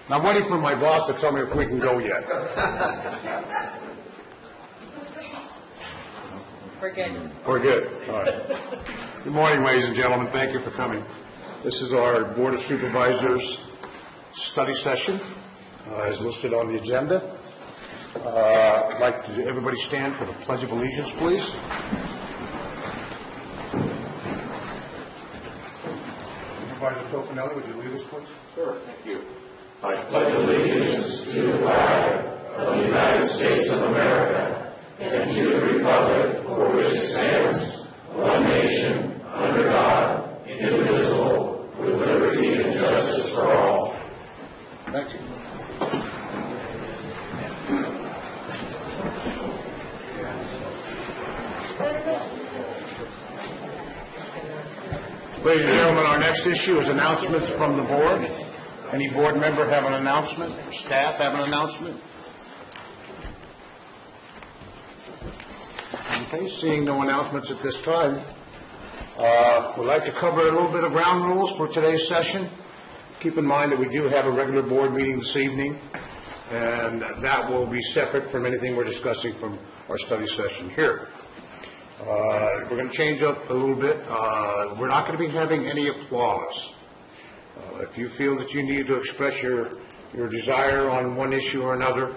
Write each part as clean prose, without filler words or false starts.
I'm waiting for my boss to tell me if we can go yet. We're good. We're good. All right. Good morning, ladies and gentlemen. Thank you for coming. This is our Board of Supervisors study session, as listed on the agenda. I'd like to everybody stand for the Pledge of Allegiance, please. Supervisor Tofinelli, would you lead us, please? Sure, thank you. I pledge allegiance to the flag of the United States of America and to the republic for which it stands, one nation, under God, indivisible, with liberty and justice for all. Thank you. Ladies and gentlemen, our next issue is announcements from the board. Any board member have an announcement? Staff have an announcement? Okay, seeing no announcements at this time, we'd like to cover a little bit of ground rules for today's session. Keep in mind that we do have a regular board meeting this evening, and that will be separate from anything we're discussing from our study session here. We're going to change up a little bit. We're not going to be having any applause. If you feel that you need to express your desire on one issue or another,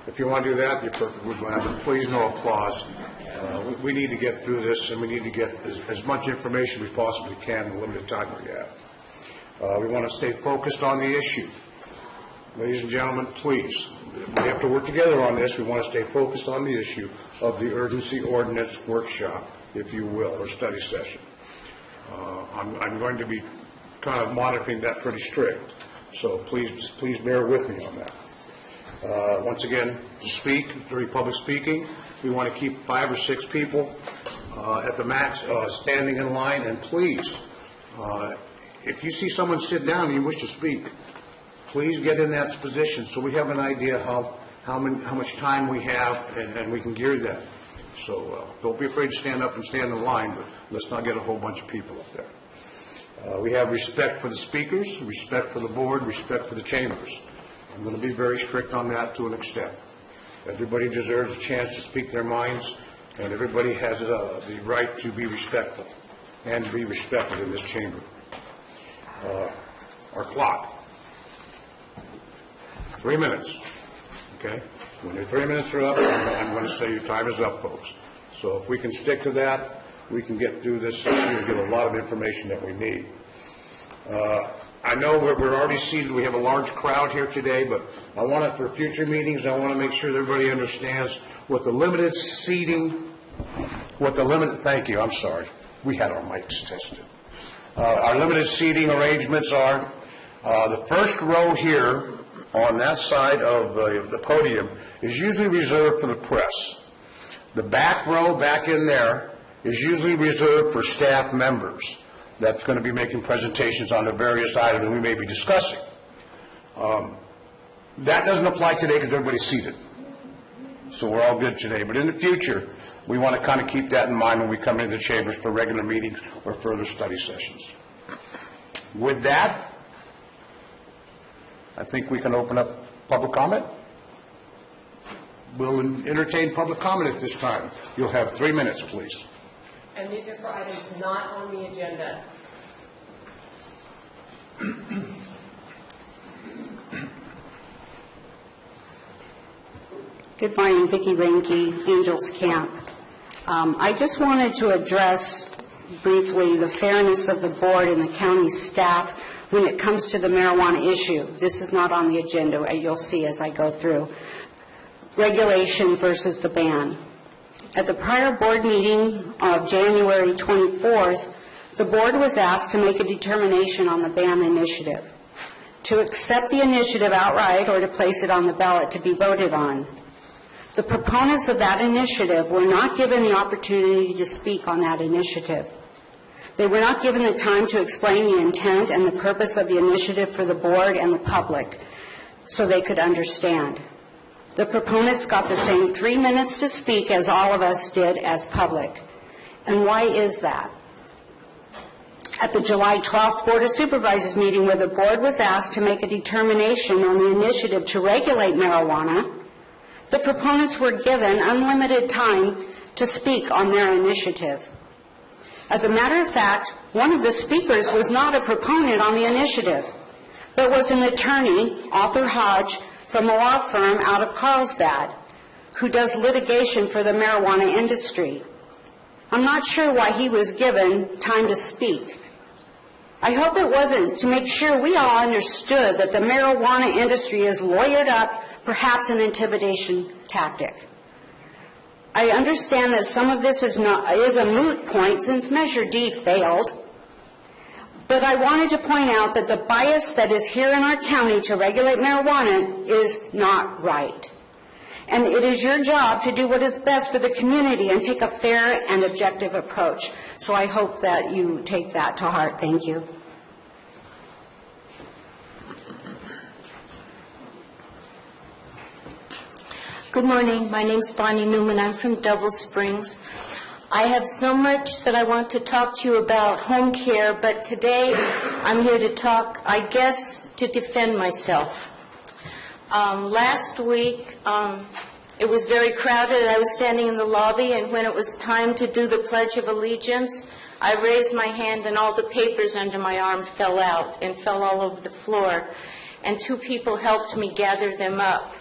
if you want to do that, you're perfectly glad, but please no applause. We need to get through this, and we need to get as much information as we possibly can in the limited time we have. We want to stay focused on the issue. Ladies and gentlemen, please, we have to work together on this. We want to stay focused on the issue of the urgency ordinance workshop, if you will, or study session. I'm going to be kind of monitoring that pretty strict, so please bear with me on that. Once again, to speak, during public speaking, we want to keep 5 or 6 people at the max standing in line, and please, if you see someone sit down and you wish to speak, please get in that position so we have an idea how much time we have, and we can gear that. So don't be afraid to stand up and stand in line, but let's not get a whole bunch of people up there. We have respect for the speakers, respect for the board, respect for the chambers. I'm going to be very strict on that to an extent. Everybody deserves a chance to speak their minds, and everybody has the right to be respectful and be respected in this chamber. Our clock. 3 minutes. Okay? When your 3 minutes are up, I'm going to say your time is up, folks. So if we can stick to that, we can get through this and get a lot of information that we need. I know we're already seated. We have a large crowd here today, but I want it for future meetings. I want to make sure that everybody understands what the limited seating, thank you, I'm sorry. We had our mics tested. Our limited seating arrangements are the first row here on that side of the podium is usually reserved for the press. The back row back in there is usually reserved for staff members that's going to be making presentations on the various items we may be discussing. That doesn't apply today because everybody's seated. So we're all good today. But in the future, we want to kind of keep that in mind when we come into the chambers for regular meetings or further study sessions. With that, I think we can open up public comment. We'll entertain public comment at this time. You'll have 3 minutes, please. And these are for items not on the agenda. Good morning, Vicki Reinke, Angels Camp. I just wanted to address briefly the fairness of the board and the county staff when it comes to the marijuana issue. This is not on the agenda, you'll see as I go through. Regulation versus the ban. At the prior board meeting of January 24th, the board was asked to make a determination on the ban initiative, to accept the initiative outright or to place it on the ballot to be voted on. The proponents of that initiative were not given the opportunity to speak on that initiative. They were not given the time to explain the intent and the purpose of the initiative for the board and the public so they could understand. The proponents got the same 3 minutes to speak as all of us did as public. And why is that? At the July 12th Board of Supervisors meeting, where the board was asked to make a determination on the initiative to regulate marijuana, the proponents were given unlimited time to speak on their initiative. As a matter of fact, one of the speakers was not a proponent on the initiative, but was an attorney, Arthur Hodge, from a law firm out of Carlsbad, who does litigation for the marijuana industry. I'm not sure why he was given time to speak. I hope it wasn't to make sure we all understood that the marijuana industry is lawyered up, perhaps an intimidation tactic. I understand that some of this is a moot point since Measure D failed, but I wanted to point out that the bias that is here in our county to regulate marijuana is not right. And it is your job to do what is best for the community and take a fair and objective approach. So I hope that you take that to heart. Thank you. Good morning. My name's Bonnie Newman. I'm from Double Springs. I have so much that I want to talk to you about home care, but today I'm here to talk, I guess, to defend myself. Last week, it was very crowded. I was standing in the lobby, and when it was time to do the Pledge of Allegiance, I raised my hand, and all the papers under my arm fell out and fell all over the floor. And two people helped me gather them up.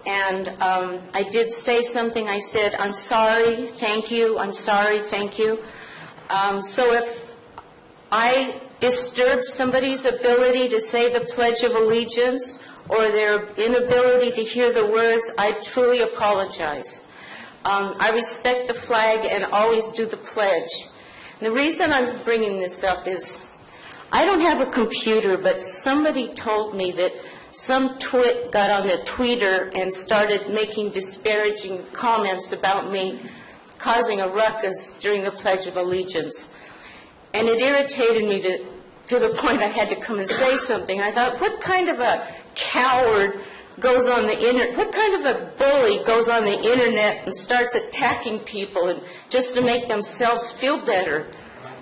And I did say something. I said, "I'm sorry, thank you, I'm sorry, thank you." So if I disturbed somebody's ability to say the Pledge of Allegiance or their inability to hear the words, I truly apologize. I respect the flag and always do the pledge. The reason I'm bringing this up is I don't have a computer, but somebody told me that some twit got on the tweeter and started making disparaging comments about me, causing a ruckus during the Pledge of Allegiance. And it irritated me to the point I had to come and say something. I thought, what kind of a coward goes on the internet, what kind of a bully goes on the internet and starts attacking people and just to make themselves feel better?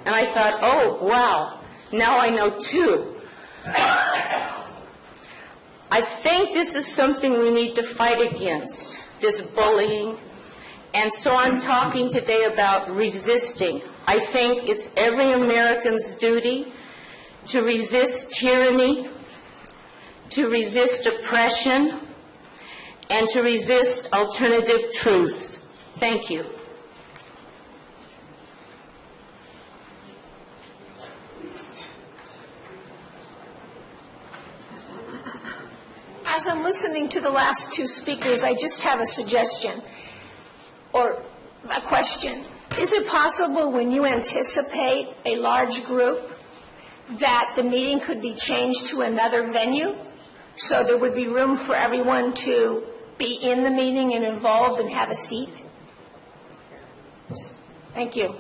And I thought, oh, wow, now I know too. I think this is something we need to fight against, this bullying. And so I'm talking today about resisting. I think it's every American's duty to resist tyranny, to resist oppression, and to resist alternative truths. Thank you. As I'm listening to the last two speakers, I just have a suggestion or a question. Is it possible when you anticipate a large group that the meeting could be changed to another venue so there would be room for everyone to be in the meeting and involved and have a seat? Thank you.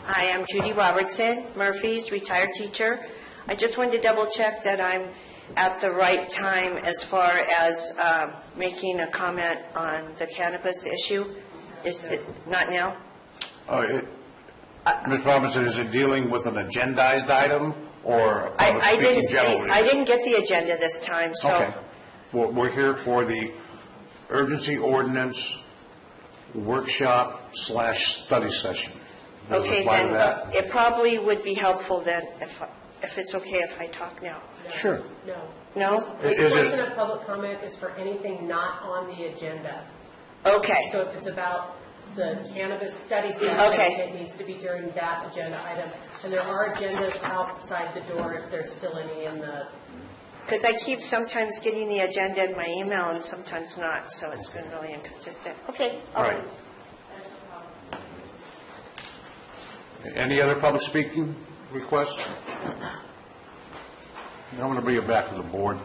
Hi, I'm Judy Robertson, Murphy's retired teacher. I just wanted to double check that I'm at the right time as far as making a comment on the cannabis issue. Is it not now? Ms. Robinson, is it dealing with an agendized item or I speaking generally? I didn't get the agenda this time, so. Okay. Well, we're here for the urgency ordinance workshop/study session. Does it Okay, apply to then that? it probably would be helpful then if it's okay if I talk now. Sure. No. No? This Is it- portion of public comment is for anything not on the agenda. Okay. So if it's about the cannabis study session, Okay. it needs to be during that agenda item. And there are agendas outside the door if there's still any in the... Because I keep sometimes getting the agenda in my email and sometimes not, so it's been really inconsistent. Okay. All right. Any other public speaking requests? I'm going to bring it back to the board.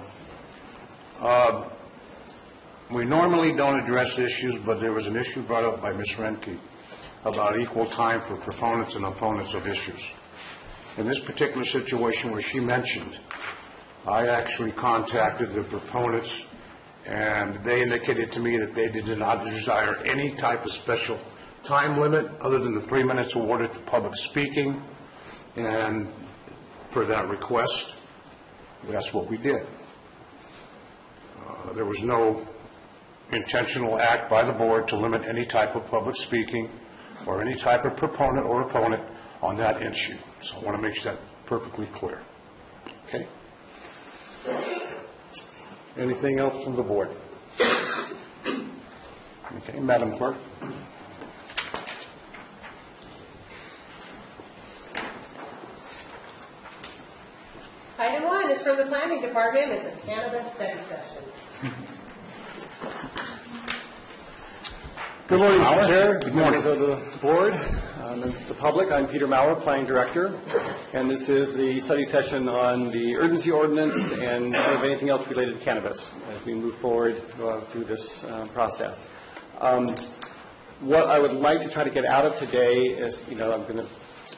We normally don't address issues, but there was an issue brought up by Ms. Renke about equal time for proponents and opponents of issues. In this particular situation where she mentioned, I actually contacted the proponents and they indicated to me that they did not desire any type of special time limit other than the 3 minutes awarded to public speaking, and per that request, that's what we did. There was no intentional act by the board to limit any type of public speaking or any type of proponent or opponent on that issue. So I want to make that perfectly clear. Okay? Anything else from the board? Okay, Madam Clerk. Item 1 is from the Planning Department. It's a cannabis study session. Good morning, Mr. Chair. Good morning to the board and the public. I'm Peter Maurer, Planning Director, and this is the study session on the urgency ordinance and sort of anything else related to cannabis as we move forward through this process. What I would like to try to get out of today is, I'm going to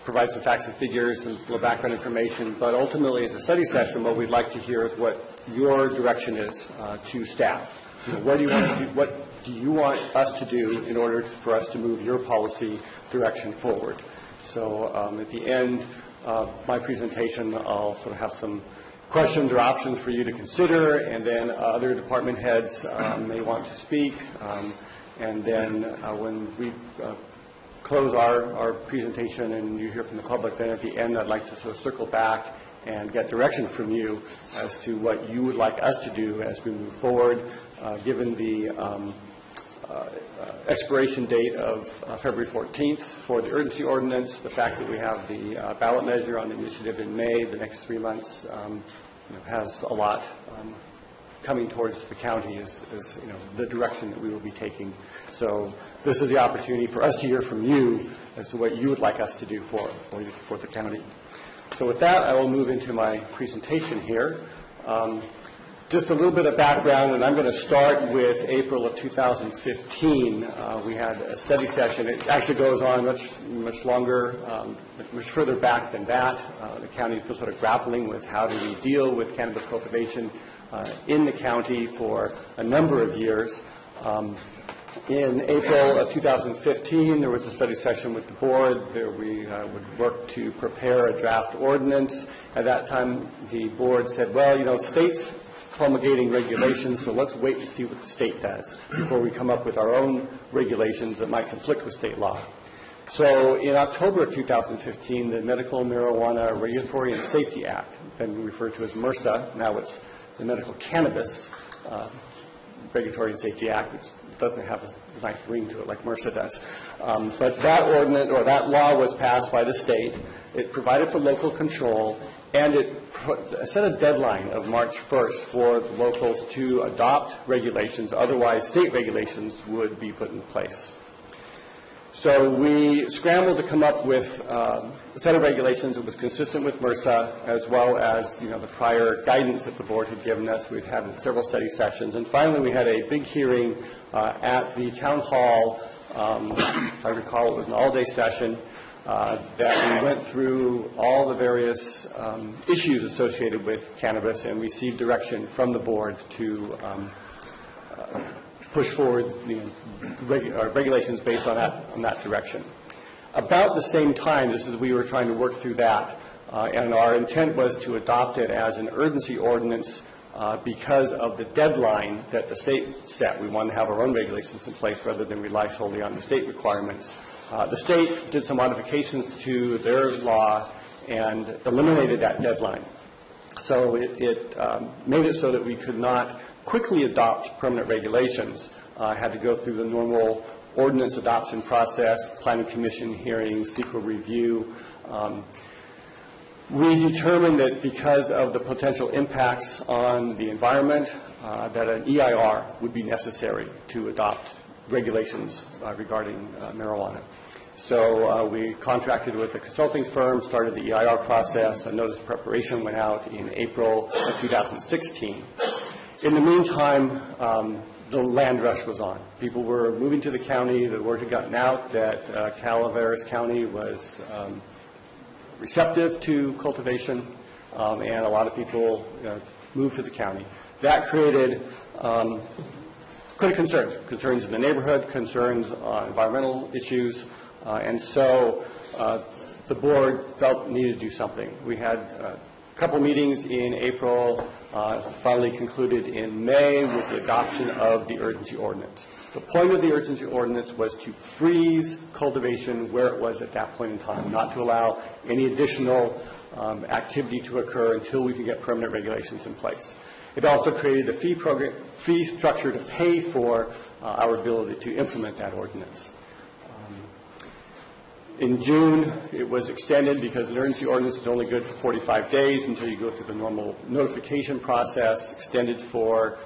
provide some facts and figures and a little background information, but ultimately as a study session, what we'd like to hear is what your direction is to staff. What do you want to do? What do you want us to do in order for us to move your policy direction forward? So at the end of my presentation, I'll sort of have some questions or options for you to consider, and then other department heads may want to speak. And then when we close our presentation and you hear from the public, then at the end I'd like to sort of circle back and get direction from you as to what you would like us to do as we move forward, given the expiration date of February 14th for the urgency ordinance, the fact that we have the ballot measure on the initiative in May, the next 3 months has a lot coming towards the county is the direction that we will be taking. So this is the opportunity for us to hear from you as to what you would like us to do for the county. So with that, I will move into my presentation here. Just a little bit of background, and I'm going to start with April of 2015. We had a study session. It actually goes on much longer, much further back than that. The county was sort of grappling with how do we deal with cannabis cultivation in the county for a number of years. In April of 2015, there was a study session with the board. There we would work to prepare a draft ordinance. At that time, the board said, well, states promulgating regulations, so let's wait to see what the state does before we come up with our own regulations that might conflict with state law. So in October of 2015, the Medical Marijuana Regulatory and Safety Act, been referred to as MRSA, now it's the Medical Cannabis Regulatory and Safety Act, which doesn't have a nice ring to it like MRSA does. But that ordinance, or that law, was passed by the state. It provided for local control, and it set a deadline of March 1st for the locals to adopt regulations. Otherwise, state regulations would be put in place. So we scrambled to come up with a set of regulations that was consistent with MRSA, as well as the prior guidance that the board had given us. We've had several study sessions, and finally we had a big hearing at the town hall. If I recall, it was an all-day session that we went through all the various issues associated with cannabis and received direction from the board to push forward regulations based on that direction. About the same time, just as we were trying to work through that, and our intent was to adopt it as an urgency ordinance because of the deadline that the state set. We wanted to have our own regulations in place rather than rely solely on the state requirements. The state did some modifications to their law and eliminated that deadline. So it made it so that we could not quickly adopt permanent regulations. Had to go through the normal ordinance adoption process, planning commission hearings, secret review. We determined that because of the potential impacts on the environment, that an EIR would be necessary to adopt regulations regarding marijuana. So we contracted with a consulting firm, started the EIR process. A notice of preparation went out in April of 2016. In the meantime, the land rush was on. People were moving to the county. The word had gotten out that Calaveras County was receptive to cultivation, and a lot of people moved to the county. That created concerns in the neighborhood, concerns on environmental issues, and so the board felt it needed to do something. We had a couple meetings in April, finally concluded in May with the adoption of the urgency ordinance. The point of the urgency ordinance was to freeze cultivation where it was at that point in time, not to allow any additional activity to occur until we could get permanent regulations in place. It also created a fee structure to pay for our ability to implement that ordinance. In June, it was extended because an urgency ordinance is only good for 45 days until you go through the normal notification process, extended for,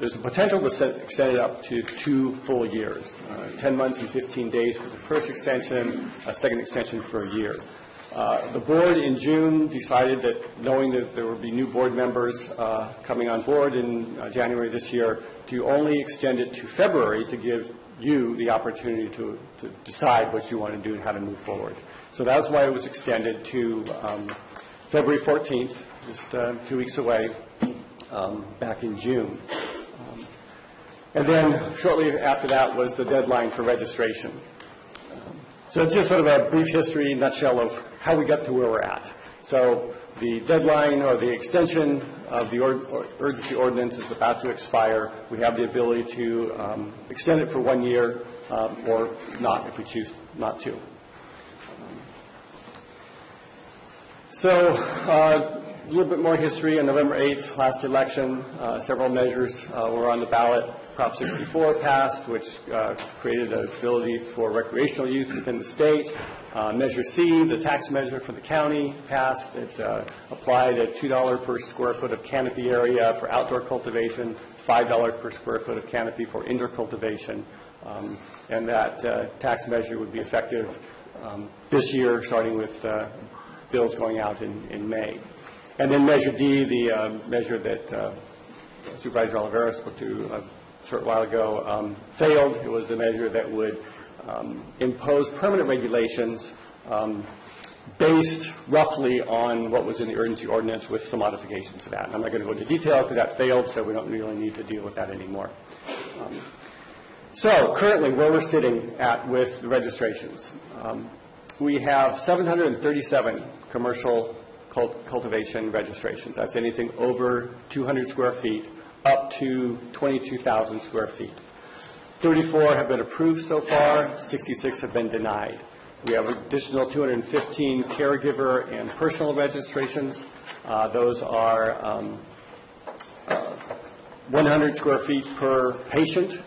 there's a potential to extend it up to 2 full years, 10 months and 15 days for the first extension, a second extension for a year. The board in June decided that, knowing that there would be new board members coming on board in January this year, to only extend it to February to give you the opportunity to decide what you want to do and how to move forward. So that's why it was extended to February 14th, just 2 weeks away, back in June. And then shortly after that was the deadline for registration. So just sort of a brief history, nutshell of how we got to where we're at. So the deadline or the extension of the urgency ordinance is about to expire. We have the ability to extend it for 1 year or not if we choose not to. So a little bit more history. On November 8th, last election, several measures were on the ballot. Prop 64 passed, which created an ability for recreational use within the state. Measure C, the tax measure for the county, passed. It applied at $2 per square foot of canopy area for outdoor cultivation, $5 per square foot of canopy for indoor cultivation. And that tax measure would be effective this year, starting with bills going out in May. And then Measure D, the measure that Supervisor Calaveras spoke to a short while ago, failed. It was a measure that would impose permanent regulations based roughly on what was in the urgency ordinance with some modifications to that. And I'm not going to go into detail because that failed, so we don't really need to deal with that anymore. So currently where we're sitting at with the registrations, we have 737 commercial cultivation registrations. That's anything over 200 square feet up to 22,000 square feet. 34 have been approved so far, 66 have been denied. We have additional 215 caregiver and personal registrations. Those are 100 square feet per patient.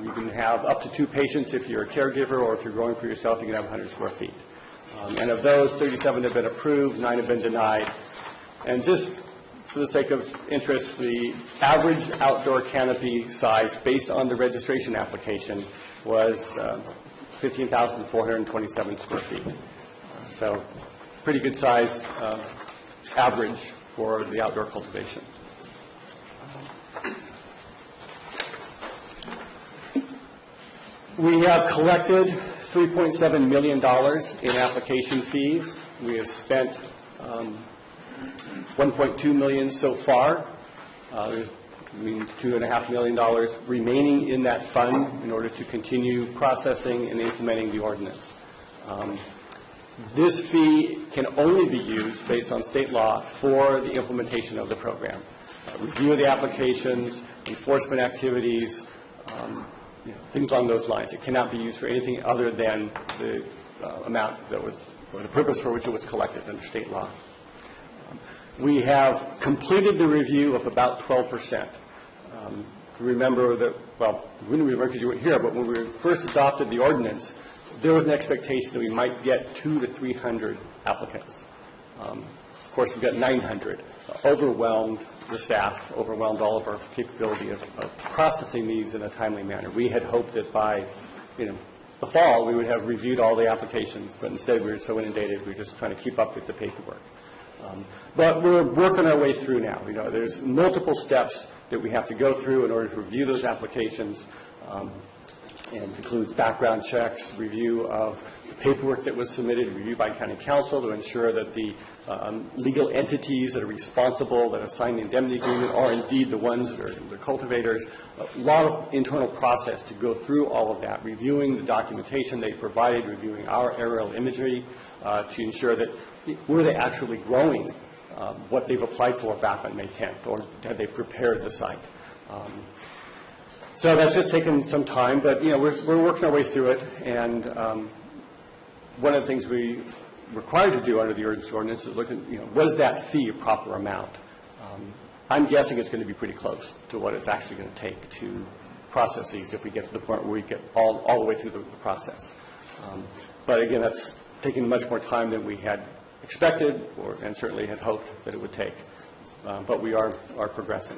You can have up to 2 patients if you're a caregiver, or if you're growing for yourself, you can have 100 square feet. And of those, 37 have been approved, 9 have been denied. And just for the sake of interest, the average outdoor canopy size based on the registration application was 15,427 square feet. So pretty good size average for the outdoor cultivation. We have collected $3.7 million in application fees. We have spent $1.2 million so far. There's $2.5 million remaining in that fund in order to continue processing and implementing the ordinance. This fee can only be used based on state law for the implementation of the program. Review of the applications, enforcement activities, things along those lines. It cannot be used for anything other than the amount that was, or the purpose for which it was collected under state law. We have completed the review of about 12%. Remember that, well, we didn't remember because you weren't here, but when we first adopted the ordinance, there was an expectation that we might get 200 to 300 applicants. Of course, we got 900. Overwhelmed the staff, overwhelmed all of our capability of processing these in a timely manner. We had hoped that by, the fall, we would have reviewed all the applications, but instead we were so inundated, we were just trying to keep up with the paperwork. But we're working our way through now. There's multiple steps that we have to go through in order to review those applications. and includes background checks, review of the paperwork that was submitted, review by county council to ensure that the legal entities that are responsible, that have signed the indemnity agreement, are indeed the ones that are the cultivators. A lot of internal process to go through all of that, reviewing the documentation they provided, reviewing our aerial imagery to ensure that were they actually growing what they've applied for back on May 10th, or have they prepared the site. So that's just taken some time, but we're working our way through it, and one of the things we required to do under the urgency ordinance is look at, was that fee a proper amount? I'm guessing it's going to be pretty close to what it's actually going to take to process these if we get to the point where we get all the way through the process. But again, that's taking much more time than we had expected and certainly had hoped that it would take. But we are progressing.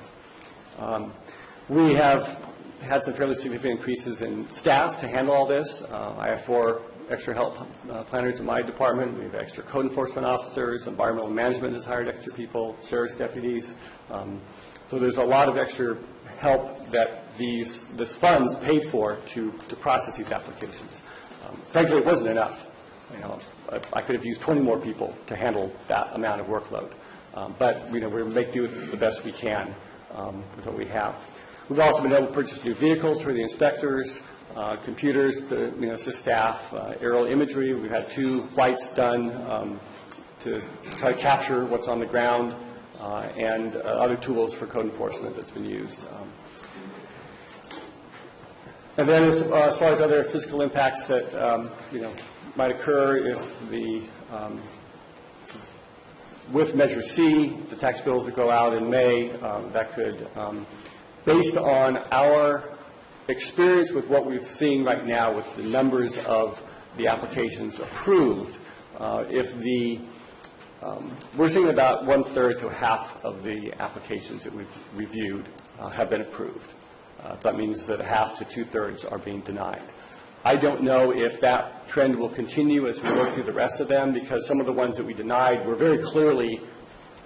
We have had some fairly significant increases in staff to handle all this. I have 4 extra help planners in my department. We have extra code enforcement officers. Environmental management has hired extra people, sheriff's deputies. So there's a lot of extra help that this funds paid for to process these applications. Frankly, it wasn't enough. I could have used 20 more people to handle that amount of workload. But we're making do the best we can with what we have. We've also been able to purchase new vehicles for the inspectors, computers to assist staff, aerial imagery. We've had 2 flights done to try to capture what's on the ground, and other tools for code enforcement that's been used. And then as far as other physical impacts that might occur if with Measure C, the tax bills that go out in May, that could, based on our experience with what we've seen right now with the numbers of the applications approved, we're seeing about 1/3 to half of the applications that we've reviewed have been approved. So that means that 1/2 to 2/3 are being denied. I don't know if that trend will continue as we work through the rest of them, because some of the ones that we denied were very clearly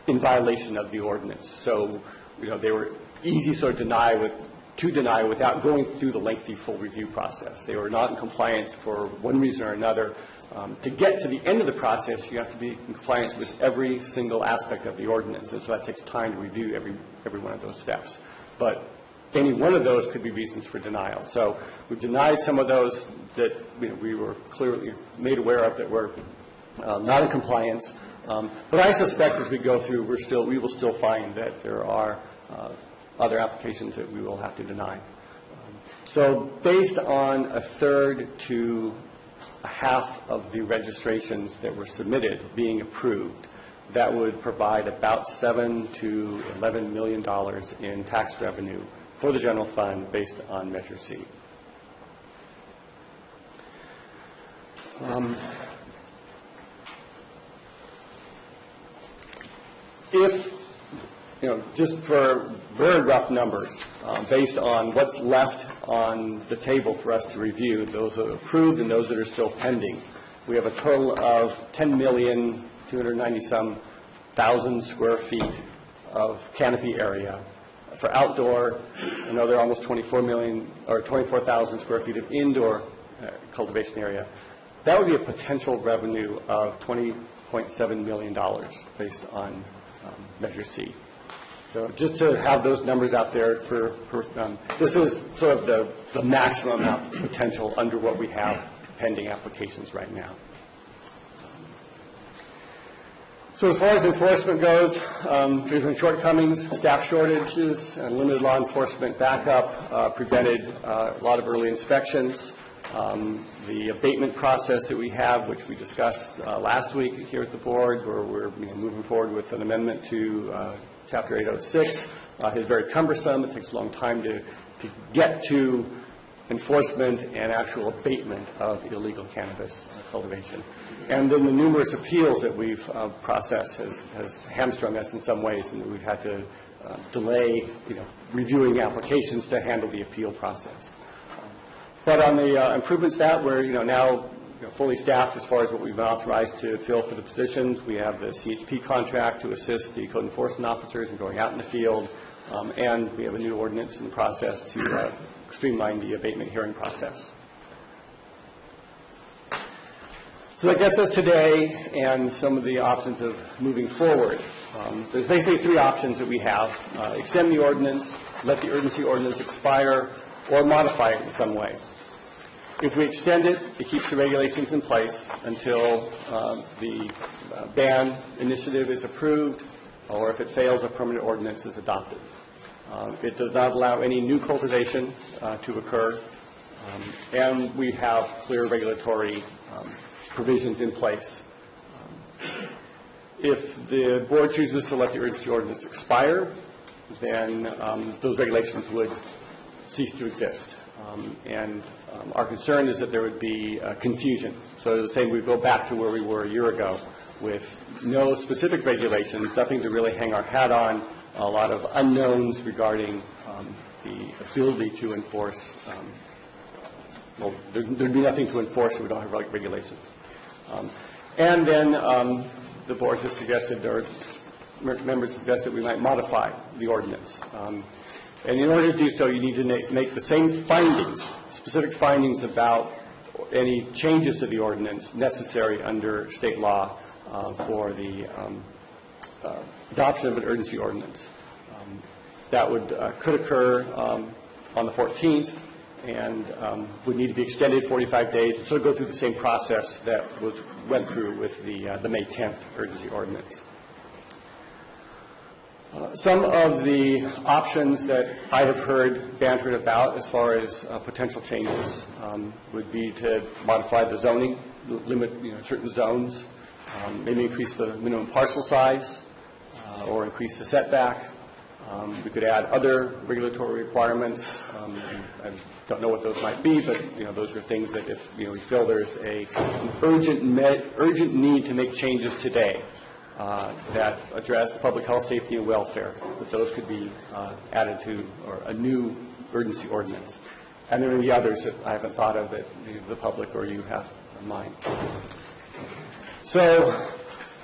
in violation of the ordinance. So, they were easy to deny without going through the lengthy full review process. They were not in compliance for one reason or another. To get to the end of the process, you have to be in compliance with every single aspect of the ordinance, and so that takes time to review every one of those steps. But any one of those could be reasons for denial. So we've denied some of those that we were clearly made aware of that were not in compliance. But I suspect as we go through, we will still find that there are other applications that we will have to deny. So based on 1/3 to 1/2 of the registrations that were submitted being approved, that would provide about $7 to $11 million in tax revenue for the general fund based on Measure C. If, just for very rough numbers, based on what's left on the table for us to review, those that are approved and those that are still pending, we have a total of 10,290,000 square feet of canopy area. For outdoor, I know there are almost 24,000 square feet of indoor cultivation area. That would be a potential revenue of $20.7 million based on Measure C. So just to have those numbers out there this is sort of the maximum amount of potential under what we have pending applications right now. So as far as enforcement goes, there's been shortcomings, staff shortages, and limited law enforcement backup prevented a lot of early inspections. The abatement process that we have, which we discussed last week here at the board, where we're moving forward with an amendment to Chapter 806, is very cumbersome. It takes a long time to get to enforcement and actual abatement of illegal cannabis cultivation. And then the numerous appeals that we've processed has hamstrung us in some ways, and we've had to delay, reviewing applications to handle the appeal process. But on the improvement stat, we're now fully staffed as far as what we've been authorized to fill for the positions. We have the CHP contract to assist the code enforcement officers in going out in the field, and we have a new ordinance in the process to streamline the abatement hearing process. So that gets us today and some of the options of moving forward. There's basically three options that we have. Extend the ordinance, let the urgency ordinance expire, or modify it in some way. If we extend it, it keeps the regulations in place until the ban initiative is approved, or if it fails, a permanent ordinance is adopted. It does not allow any new cultivation to occur, and we have clear regulatory provisions in place. If the board chooses to let the urgency ordinance expire, then those regulations would cease to exist. Our concern is that there would be confusion. So the same, we go back to where we were a year ago with no specific regulations, nothing to really hang our hat on, a lot of unknowns regarding the ability to enforce. Well, there'd be nothing to enforce if we don't have regulations. And then the board has suggested, or members suggested, we might modify the ordinance. And in order to do so, you need to make the same findings, specific findings about any changes to the ordinance necessary under state law for the adoption of an urgency ordinance. That could occur on the 14th and would need to be extended 45 days. So go through the same process that went through with the May 10th urgency ordinance. Some of the options that I have heard bantered about as far as potential changes would be to modify the zoning, limit certain zones, maybe increase the minimum parcel size or increase the setback. We could add other regulatory requirements. I don't know what those might be, but those are things that if we feel there's an urgent need to make changes today that address public health, safety, and welfare, that those could be added to or a new urgency ordinance. And there may be others that I haven't thought of that the public or you have in mind. So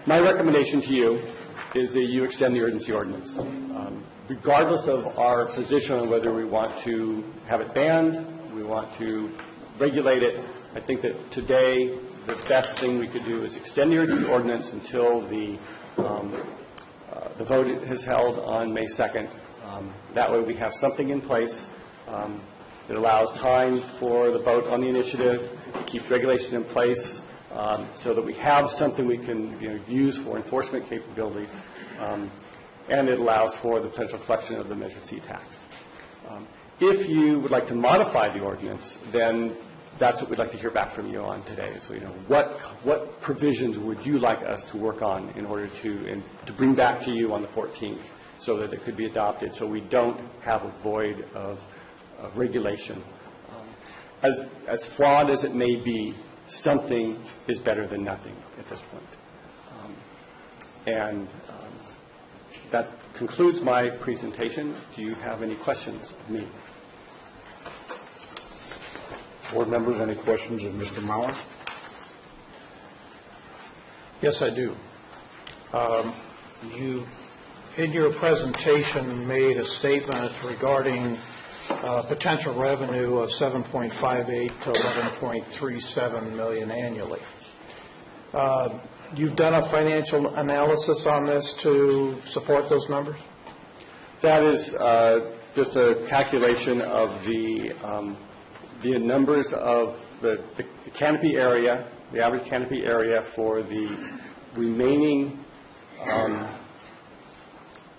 my recommendation to you is that you extend the urgency ordinance. Regardless of our position on whether we want to have it banned, we want to regulate it, I think that today the best thing we could do is extend the urgency ordinance until the vote is held on May 2nd. That way we have something in place that allows time for the vote on the initiative, keeps regulation in place so that we have something we can use for enforcement capabilities. And it allows for the potential collection of the Measure C tax. If you would like to modify the ordinance, then that's what we'd like to hear back from you on today. So, what provisions would you like us to work on in order to bring back to you on the 14th so that it could be adopted so we don't have a void of regulation. As flawed as it may be, something is better than nothing at this point. That concludes my presentation. Do you have any questions of me? Board members, any questions of Mr. Mauer? Yes, I do. You, in your presentation, made a statement regarding potential revenue of $7.58 to $11.37 million annually. You've done a financial analysis on this to support those numbers? That is just a calculation of the numbers of the canopy area, the average canopy area for the remaining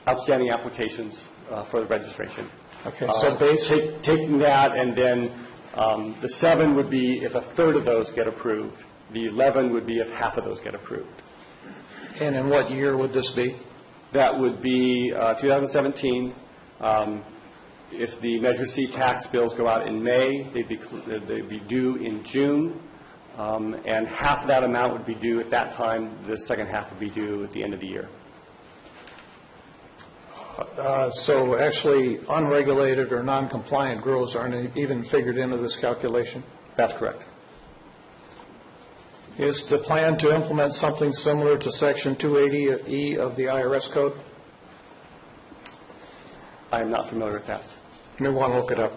outstanding applications for the registration. Okay, so basically taking that, and then the 7 would be if a third of those get approved. The 11 would be if half of those get approved. And in what year would this be? That would be 2017. If the Measure C tax bills go out in May, they'd be due in June, and half of that amount would be due at that time. The second half would be due at the end of the year. So actually, unregulated or non-compliant grows aren't even figured into this calculation? That's correct. Is the plan to implement something similar to Section 280E of the IRS code? I am not familiar with that. You may want to look it up.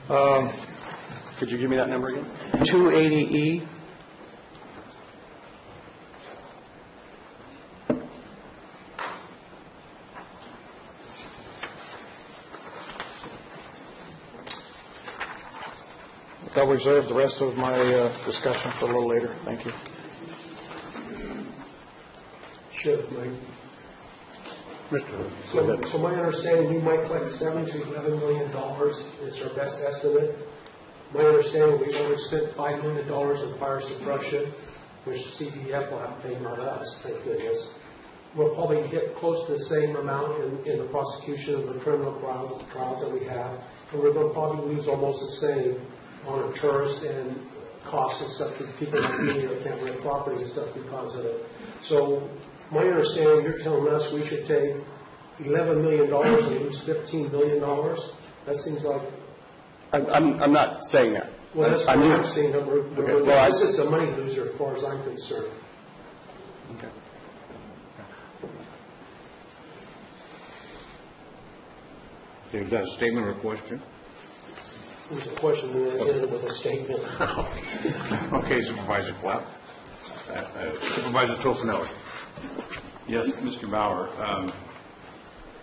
Could you give me that number again? 280E. I'll reserve the rest of my discussion for a little later. Thank you. Sure, Mike. So my understanding, we might collect $7 to $11 million is our best estimate. My understanding, we've already spent $5 million on fire suppression, which CDF will have to pay, not us, thank goodness. We'll probably get close to the same amount in the prosecution of the criminal trials that we have, and we're going to probably lose almost the same on our tourist and costs and stuff to people that really can't rent property and stuff because of it. So my understanding, you're telling us we should take $11 million and lose $15 billion. That seems like... I'm not saying that. Well, that's what I'm saying. Okay. Well, this is a money loser as far as I'm concerned. Okay. Is that a statement or a question? It was a question and then I ended with a statement. Okay, Supervisor Clapp. Supervisor Tosinelli. Yes, Mr. Bauer,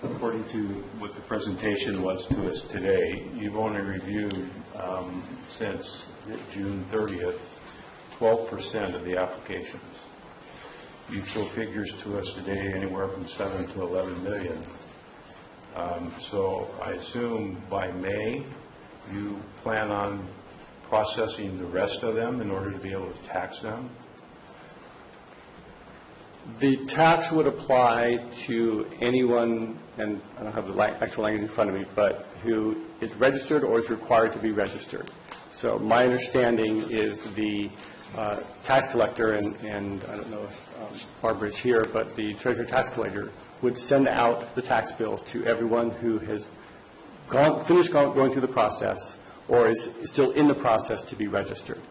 according to what the presentation was to us today, you've only reviewed since June 30th 12% of the applications. You show figures to us today anywhere from 7 to 11 million. So I assume by May you plan on processing the rest of them in order to be able to tax them? The tax would apply to anyone, and I don't have the actual language in front of me, but who is registered or is required to be registered. So my understanding is the tax collector, and I don't know if Barbara is here, but the treasurer tax collector would send out the tax bills to everyone who has finished going through the process or is still in the process to be registered.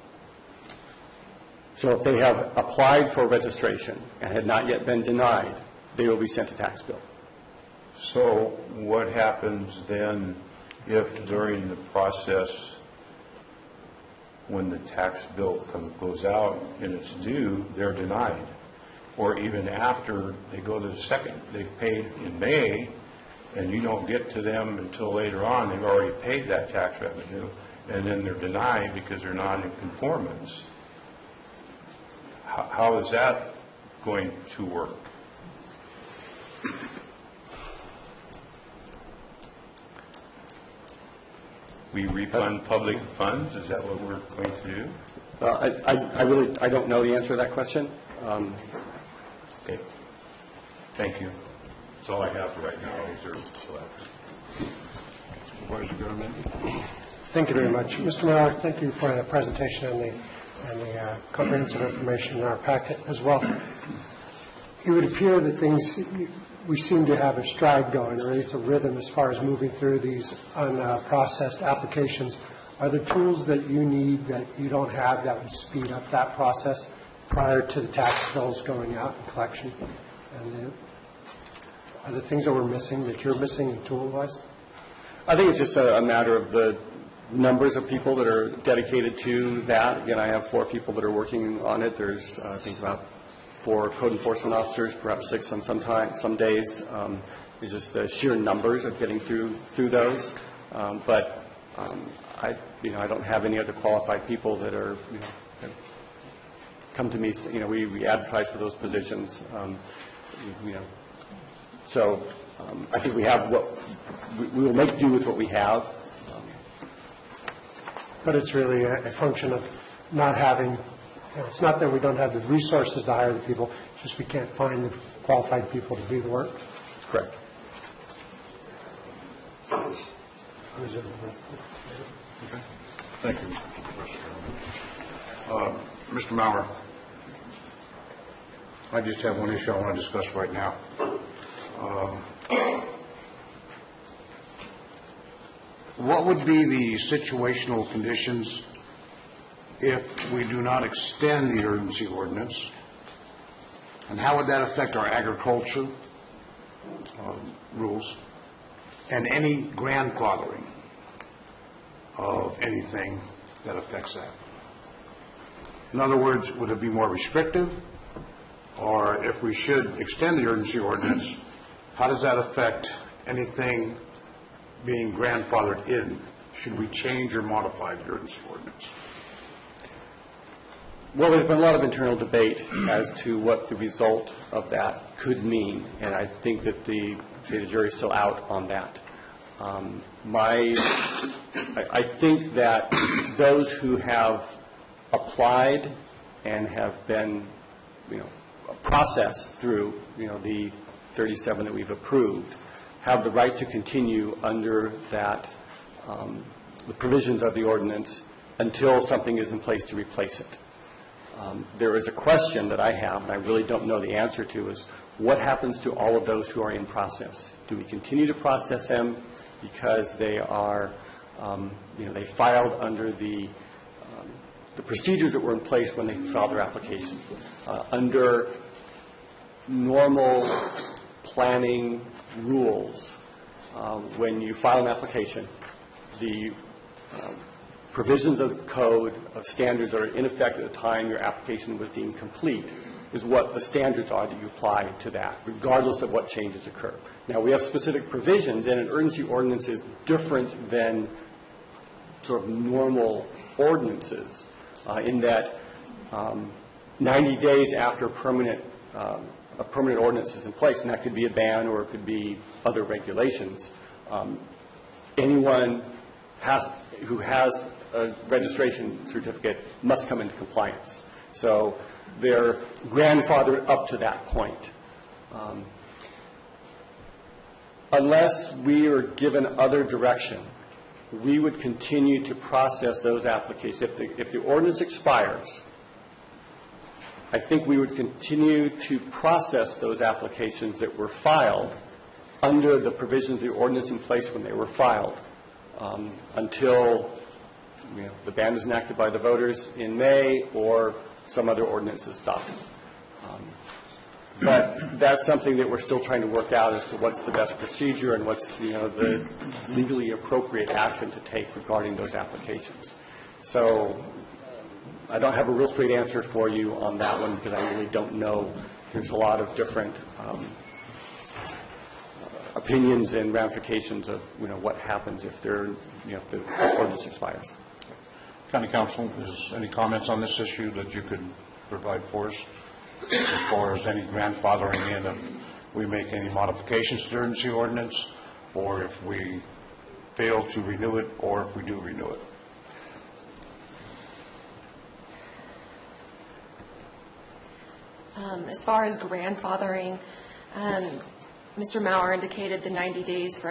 So if they have applied for registration and had not yet been denied, they will be sent a tax bill. So what happens then if during the process, when the tax bill goes out and it's due, they're denied? Or even after they go to the second, they've paid in May, and you don't get to them until later on, they've already paid that tax revenue, and then they're denied because they're not in conformance. How is that going to work? We refund public funds? Is that what we're going to do? I don't know the answer to that question. Okay. Thank you. That's all I have for right now. Supervisor Garamendi. Thank you very much. Mr. Miller, thank you for the presentation and the comprehensive information in our packet as well. It would appear that we seem to have a stride going, or at least a rhythm as far as moving through these unprocessed applications. Are there tools that you need that you don't have that would speed up that process prior to the tax bills going out and collection? And are there things that we're missing, that you're missing tool-wise? I think it's just a matter of the numbers of people that are dedicated to that. Again, I have 4 people that are working on it. There's, I think, about 4 code enforcement officers, perhaps 6 on some days. It's just the sheer numbers of getting through those. But I don't have any other qualified people that are, that come to me. We advertise for those positions. So I think we have we will make do with what we have. But it's really a function of not having, it's not that we don't have the resources to hire the people, it's just we can't find the qualified people to do the work. Correct. Thank you. Mr. Maurer, I just have one issue I want to discuss right now. What would be the situational conditions if we do not extend the urgency ordinance? And how would that affect our agriculture rules and any grandfathering? of anything that affects that. In other words, would it be more restrictive? Or if we should extend the urgency ordinance, how does that affect anything being grandfathered in? Should we change or modify the urgency ordinance? Well, there's been a lot of internal debate as to what the result of that could mean, and I think that the jury is still out on that. I think that those who have applied and have been, processed through, the 37 that we've approved, have the right to continue under that, the provisions of the ordinance until something is in place to replace it. There is a question that I have, and I really don't know the answer to, is what happens to all of those who are in process? Do we continue to process them because they are, they filed under the procedures that were in place when they filed their application? Under normal planning rules, when you file an application, the provisions of the code of standards that are in effect at the time your application was deemed complete is what the standards are that you apply to that, regardless of what changes occur. Now, we have specific provisions, and an urgency ordinance is different than sort of normal ordinances in that 90 days after a permanent ordinance is in place, and that could be a ban or it could be other regulations, anyone who has a registration certificate must come into compliance. So they're grandfathered up to that point. Unless we are given other direction, we would continue to process those applications. If the ordinance expires, I think we would continue to process those applications that were filed under the provisions of the ordinance in place when they were filed until the ban is enacted by the voters in May or some other ordinance is adopted. But that's something that we're still trying to work out as to what's the best procedure and what's the legally appropriate action to take regarding those applications. So I don't have a real straight answer for you on that one because I really don't know. There's a lot of different opinions and ramifications of what happens if the ordinance expires. County Council, is any comments on this issue that you could provide for us as far as any grandfathering in if we make any modifications to the urgency ordinance, or if we fail to renew it, or if we do renew it? As far as grandfathering, Mr. Maurer indicated the 90 days for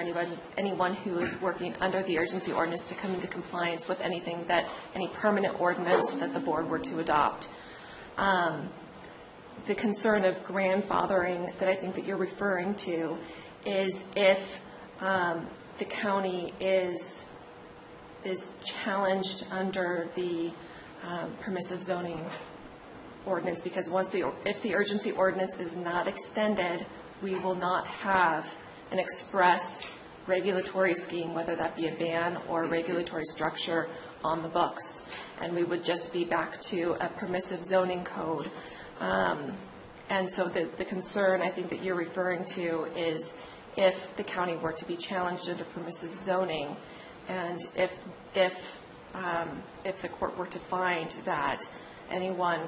anyone who is working under the urgency ordinance to come into compliance with any permanent ordinance that the board were to adopt. The concern of grandfathering that I think that you're referring to is if the county is challenged under the permissive zoning ordinance, because if the urgency ordinance is not extended, we will not have an express regulatory scheme, whether that be a ban or a regulatory structure on the books, and we would just be back to a permissive zoning code. And so the concern I think that you're referring to is if the county were to be challenged under permissive zoning, and if the court were to find that anyone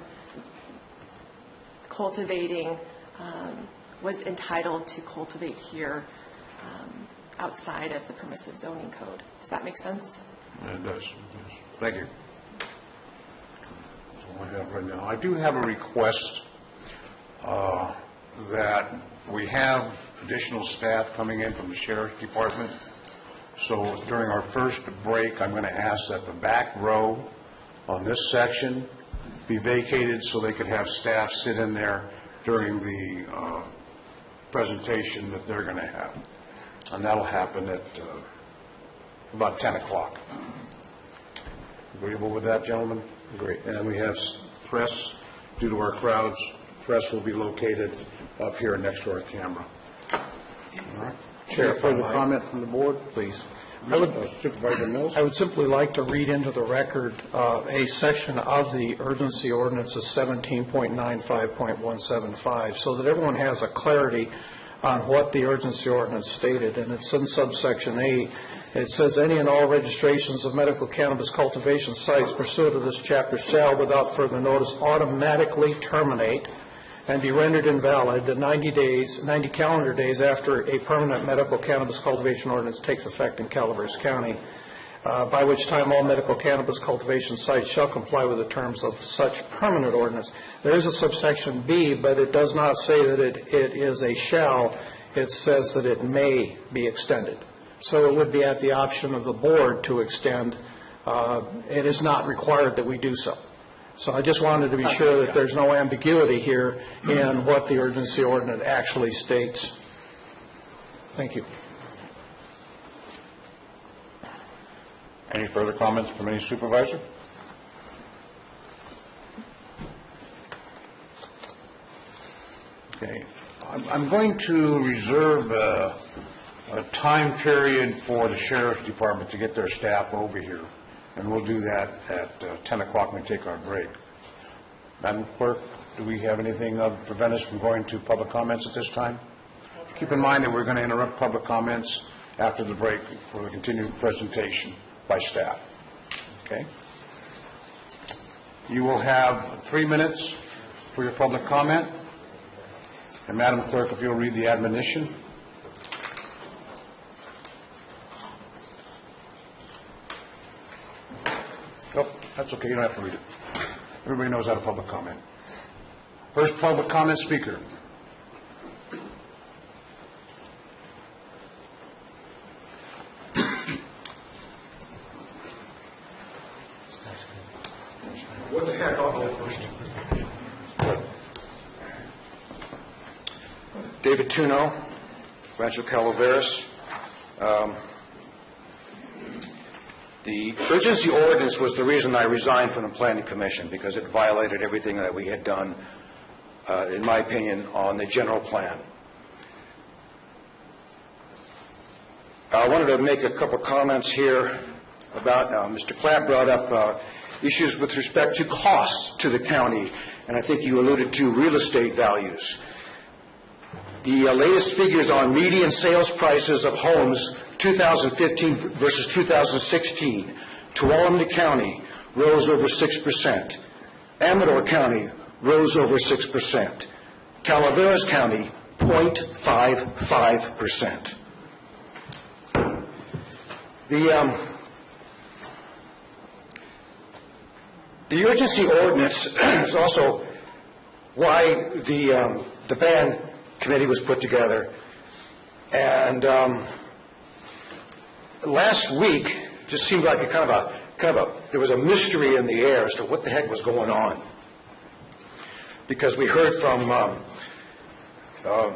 cultivating was entitled to cultivate here outside of the permissive zoning code. Does that make sense? It does. Yes. Thank you. That's all I have right now. I do have a request that we have additional staff coming in from the Sheriff's Department. So during our first break, I'm going to ask that the back row on this section be vacated so they could have staff sit in there during the presentation that they're going to have. And that'll happen at about 10 o'clock. Agreeable with that, gentlemen? Great. And we have press, due to our crowds, press will be located up here next to our camera. All right. Chair, further comment from the board, please. Supervisor Mills? I would simply like to read into the record a section of the urgency ordinance of 17.95.175 so that everyone has a clarity on what the urgency ordinance stated, and it's in subsection A. It says, any and all registrations of medical cannabis cultivation sites pursuant to this chapter shall, without further notice, automatically terminate and be rendered invalid 90 calendar days after a permanent medical cannabis cultivation ordinance takes effect in Calaveras County, by which time all medical cannabis cultivation sites shall comply with the terms of such permanent ordinance. There is a subsection B, but it does not say that it is a shall. It says that it may be extended. So it would be at the option of the board to extend. It is not required that we do so. So I just wanted to be sure that there's no ambiguity here in what the urgency ordinance actually states. Thank you. Any further comments from any supervisor? Okay. I'm going to reserve a time period for the Sheriff's Department to get their staff over here, and we'll do that at 10 o'clock when we take our break. Madam Clerk, do we have anything that would prevent us from going to public comments at this time? Keep in mind that we're going to interrupt public comments after the break for the continued presentation by staff. Okay? You will have 3 minutes for your public comment. And Madam Clerk, if you'll read the admonition. Oh, that's okay. You don't have to read it. Everybody knows how to public comment. First public comment speaker. What the heck? I'll go first. David Tuno, Rancho Calaveras. The urgency ordinance was the reason I resigned from the Planning Commission, because it violated everything that we had done, in my opinion, on the general plan. I wanted to make a couple comments here about, Mr. Clapp brought up issues with respect to costs to the county, and I think you alluded to real estate values. The latest figures on median sales prices of homes 2015 versus 2016, Tuolumne County rose over 6%. Amador County rose over 6%. Calaveras County, 0.55%. The urgency ordinance is also why the ban committee was put together. And last week just seemed like there was a mystery in the air as to what the heck was going on, because we heard from Mr.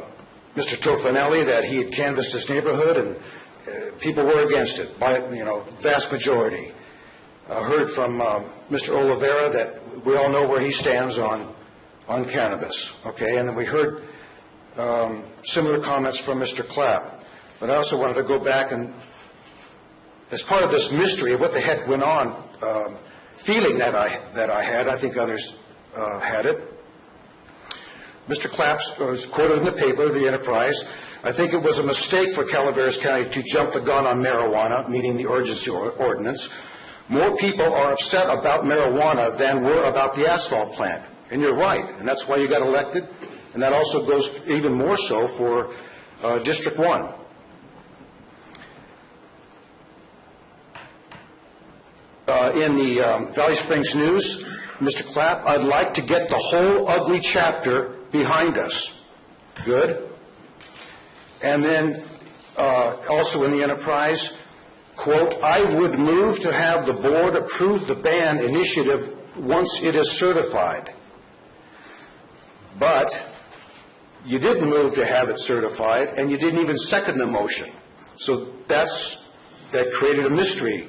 Tofanelli that he had canvassed his neighborhood and people were against it by vast majority. Heard from Mr. Oliveira that we all know where he stands on cannabis. Okay, and then we heard similar comments from Mr. Clapp. But I also wanted to go back and, as part of this mystery of what the heck went on, feeling that I had, I think others had it. Mr. Clapp was quoted in the paper, the Enterprise. I think it was a mistake for Calaveras County to jump the gun on marijuana, meaning the urgency ordinance. More people are upset about marijuana than were about the asphalt plant. And you're right, and that's why you got elected. And that also goes even more so for District 1. In the Valley Springs News, Mr. Clapp, I'd like to get the whole ugly chapter behind us. Good. And then also in the Enterprise, quote, I would move to have the board approve the ban initiative once it is certified. But you didn't move to have it certified, and you didn't even second the motion. So that created a mystery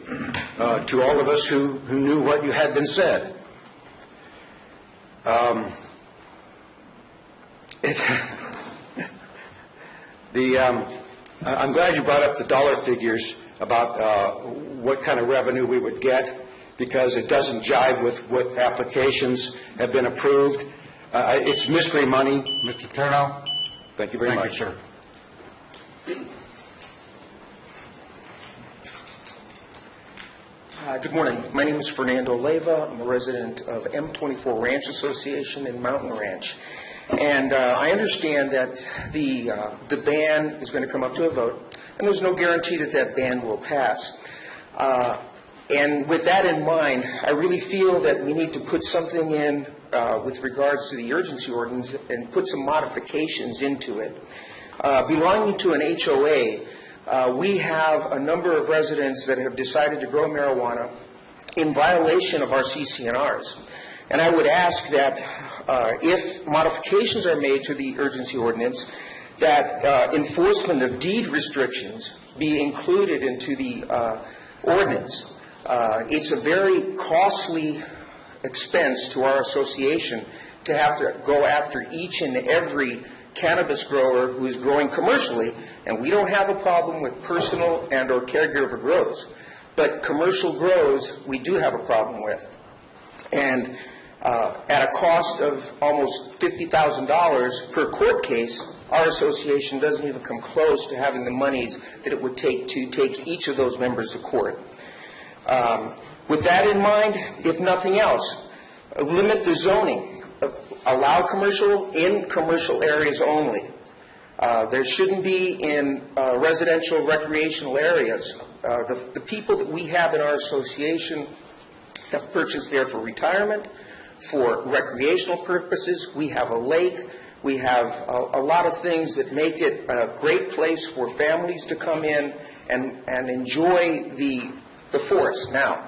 to all of us who knew what you had been said. I'm glad you brought up the dollar figures. about what kind of revenue we would get, because it doesn't jive with what applications have been approved. It's mystery money. Mr. Turnow? Thank you very much. Thank you, sir. Good morning. My name is Fernando Leyva. I'm a resident of M24 Ranch Association in Mountain Ranch. And I understand that the ban is going to come up to a vote, and there's no guarantee that that ban will pass. And with that in mind, I really feel that we need to put something in with regards to the urgency ordinance and put some modifications into it. Belonging to an HOA, we have a number of residents that have decided to grow marijuana in violation of our CCNRs. And I would ask that if modifications are made to the urgency ordinance, that enforcement of deed restrictions be included into the ordinance. It's a very costly expense to our association to have to go after each and every cannabis grower who is growing commercially, and we don't have a problem with personal and or caregiver grows, but commercial grows we do have a problem with. And at a cost of almost $50,000 per court case, our association doesn't even come close to having the monies that it would take to take each of those members to court. With that in mind, if nothing else, limit the zoning. Allow commercial in commercial areas only. There shouldn't be in residential recreational areas. The people that we have in our association have purchased there for retirement, for recreational purposes. We have a lake. We have a lot of things that make it a great place for families to come in and enjoy the forest. Now,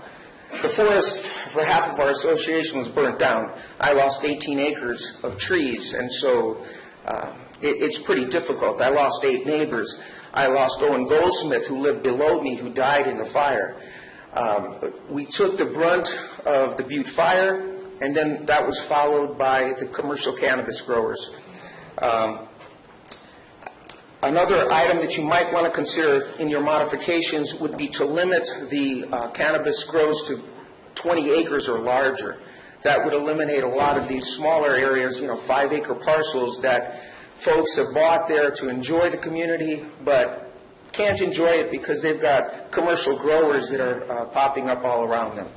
the forest for half of our association was burnt down. I lost 18 acres of trees, and so it's pretty difficult. I lost 8 neighbors. I lost Owen Goldsmith, who lived below me, who died in the fire. We took the brunt of the Butte fire, and then that was followed by the commercial cannabis growers. Another item that you might want to consider in your modifications would be to limit the cannabis grows to 20 acres or larger. That would eliminate a lot of these smaller areas, 5-acre parcels that folks have bought there to enjoy the community, but can't enjoy it because they've got commercial growers that are popping up all around them.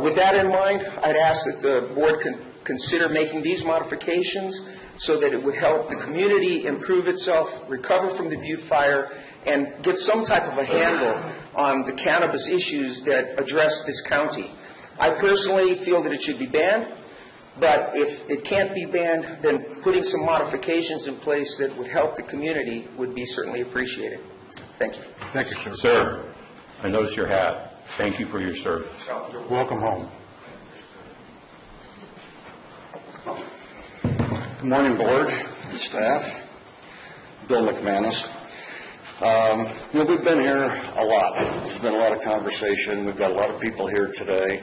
With that in mind, I'd ask that the board consider making these modifications so that it would help the community improve itself, recover from the Butte fire, and get some type of a handle on the cannabis issues that address this county. I personally feel that it should be banned, but if it can't be banned, then putting some modifications in place that would help the community would be certainly appreciated. Thank you. Thank you, sir. Sir, I notice your hat. Thank you for your service. Welcome home. Good morning, board and staff. Bill McManus. We've been here a lot. There's been a lot of conversation. We've got a lot of people here today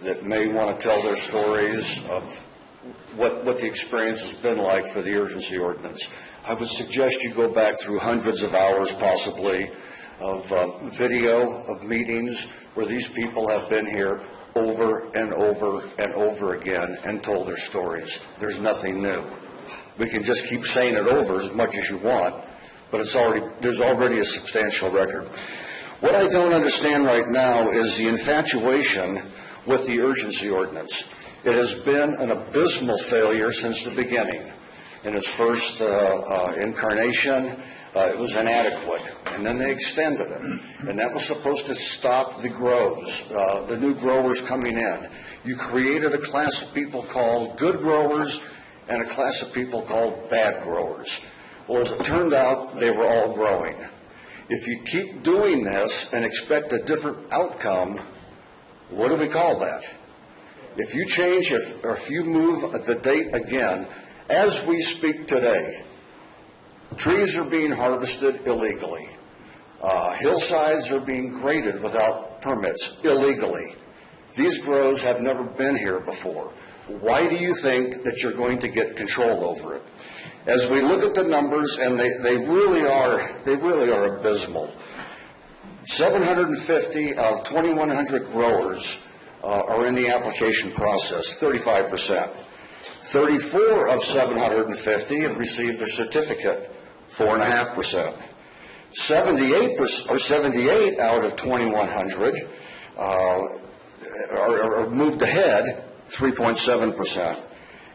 that may want to tell their stories of what the experience has been like for the urgency ordinance. I would suggest you go back through hundreds of hours, possibly, of video of meetings where these people have been here over and over and over again and told their stories. There's nothing new. We can just keep saying it over as much as you want, but there's already a substantial record. What I don't understand right now is the infatuation with the urgency ordinance. It has been an abysmal failure since the beginning. In its first incarnation, it was inadequate, and then they extended it, and that was supposed to stop the grows, the new growers coming in. You created a class of people called good growers and a class of people called bad growers. Well, as it turned out, they were all growing. If you keep doing this and expect a different outcome, what do we call that? If you change, if you move the date again, as we speak today, trees are being harvested illegally. Hillsides are being graded without permits illegally. These grows have never been here before. Why do you think that you're going to get control over it? As we look at the numbers, and they really are abysmal. 750 of 2,100 growers are in the application process, 35%. 34 of 750 have received a certificate, 4.5%. 78 out of 2,100 are moved ahead, 3.7%.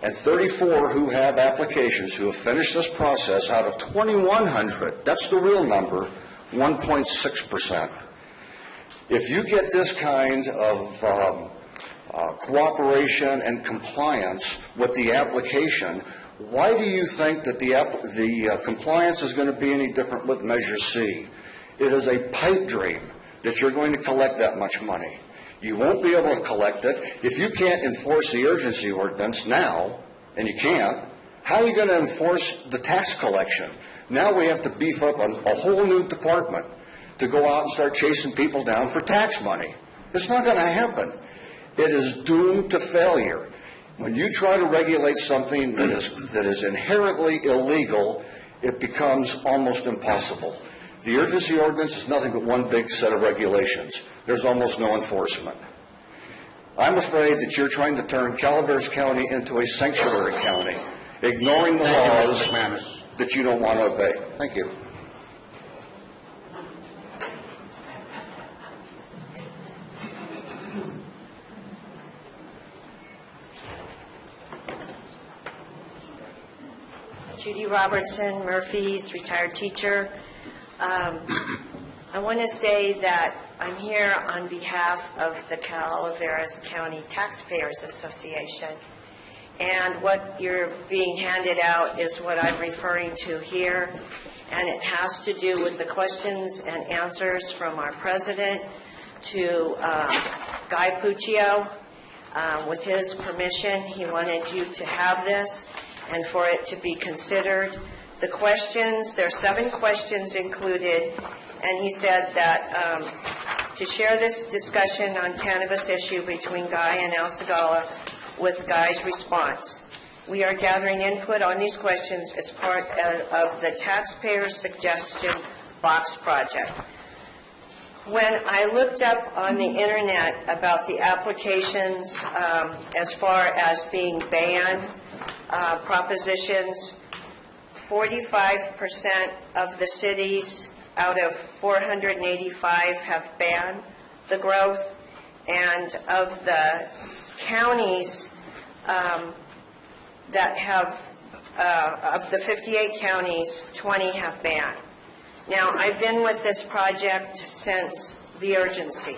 And 34 who have applications who have finished this process out of 2,100, that's the real number, 1.6%. If you get this kind of cooperation and compliance with the application, why do you think that the compliance is going to be any different with Measure C? It is a pipe dream that you're going to collect that much money. You won't be able to collect it. If you can't enforce the urgency ordinance now, and you can't, how are you going to enforce the tax collection? Now we have to beef up a whole new department to go out and start chasing people down for tax money. It's not going to happen. It is doomed to failure. When you try to regulate something that is inherently illegal, it becomes almost impossible. The urgency ordinance is nothing but one big set of regulations. There's almost no enforcement. I'm afraid that you're trying to turn Calaveras County into a sanctuary county, ignoring the laws that you don't want to obey. Thank you. Judy Robertson, Murphy's, retired teacher. I want to say that I'm here on behalf of the Calaveras County Taxpayers Association. And what you're being handed out is what I'm referring to here. And it has to do with the questions and answers from our president to Guy Puccio. With his permission, he wanted you to have this and for it to be considered. The questions, there are 7 questions included, and he said that to share this discussion on cannabis issue between Guy and Al Segala with Guy's response. We are gathering input on these questions as part of the Taxpayer Suggestion Box Project. When I looked up on the internet about the applications as far as being banned, propositions, 45% of the cities out of 485 have banned the growth, and of the counties that have, of the 58 counties, 20 have banned. Now, I've been with this project since the urgency.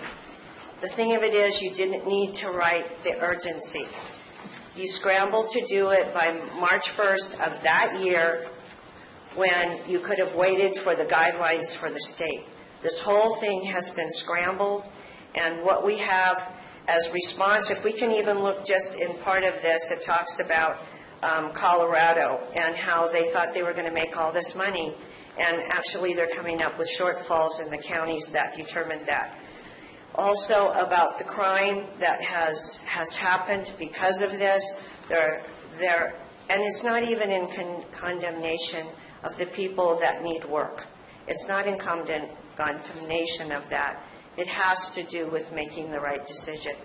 The thing of it is, you didn't need to write the urgency. You scrambled to do it by March 1st of that year when you could have waited for the guidelines for the state. This whole thing has been scrambled, and what we have as response, if we can even look just in part of this, it talks about Colorado and how they thought they were going to make all this money, and actually they're coming up with shortfalls in the counties that determined that. Also about the crime that has happened because of this, and it's not even in condemnation of the people that need work. It's not in condemnation of that. It has to do with making the right decision.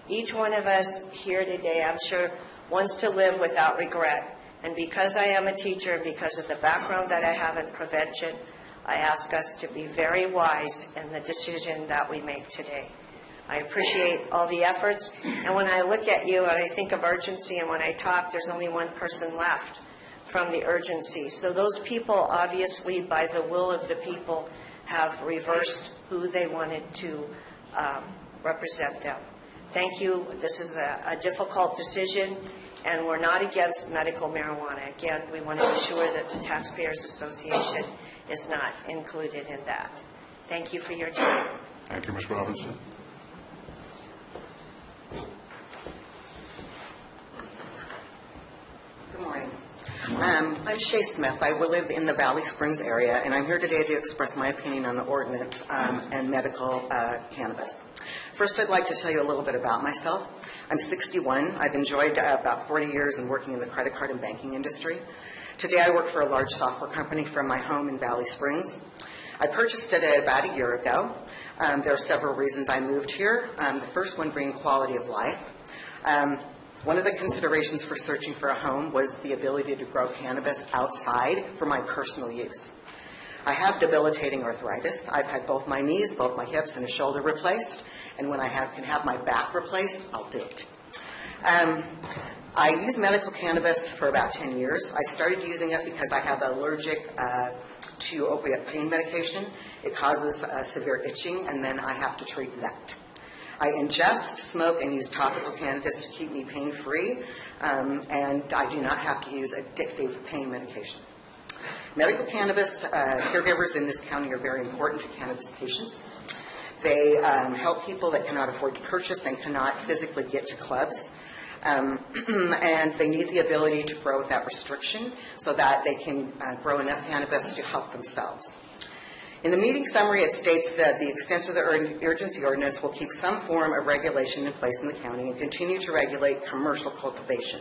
Each one of us here today, I'm sure, wants to live without regret. And because I am a teacher, and because of the background that I have in prevention, I ask us to be very wise in the decision that we make today. I appreciate all the efforts. And when I look at you and I think of urgency, and when I talk, there's only one person left from the urgency. So those people, obviously, by the will of the people, have reversed who they wanted to represent them. Thank you. This is a difficult decision, and we're not against medical marijuana. Again, we want to be sure that the Taxpayers Association is not included in that. Thank you for your time. Thank you, Ms. Robinson. Good morning. I'm Shay Smith. I live in the Valley Springs area, and I'm here today to express my opinion on the ordinance and medical cannabis. First, I'd like to tell you a little bit about myself. I'm 61. I've enjoyed about 40 years in working in the credit card and banking industry. Today, I work for a large software company from my home in Valley Springs. I purchased it about a year ago. There are several reasons I moved here. The first one being quality of life. One of the considerations for searching for a home was the ability to grow cannabis outside for my personal use. I have debilitating arthritis. I've had both my knees, both my hips, and a shoulder replaced, and when I can have my back replaced, I'll do it. I use medical cannabis for about 10 years. I started using it because I have allergic to opiate pain medication. It causes severe itching, and then I have to treat that. I ingest, smoke, and use topical cannabis to keep me pain-free, and I do not have to use addictive pain medication. Medical cannabis caregivers in this county are very important to cannabis patients. They help people that cannot afford to purchase and cannot physically get to clubs. And they need the ability to grow without restriction so that they can grow enough cannabis to help themselves. In the meeting summary, it states that the extent of the urgency ordinance will keep some form of regulation in place in the county and continue to regulate commercial cultivation.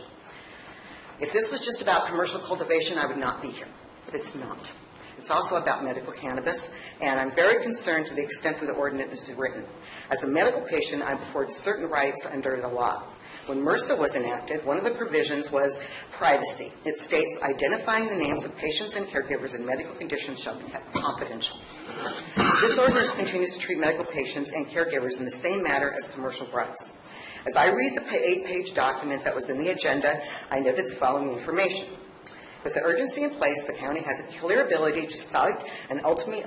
If this was just about commercial cultivation, I would not be here, but it's not. It's also about medical cannabis, and I'm very concerned to the extent that the ordinance is written. As a medical patient, I'm afforded certain rights under the law. When MRSA was enacted, one of the provisions was privacy. It states identifying the names of patients and caregivers in medical conditions shall be kept confidential. This ordinance continues to treat medical patients and caregivers in the same manner as commercial drugs. As I read the 8-page document that was in the agenda, I noted the following information. With the urgency in place, the county has a clear ability to cite and ultimately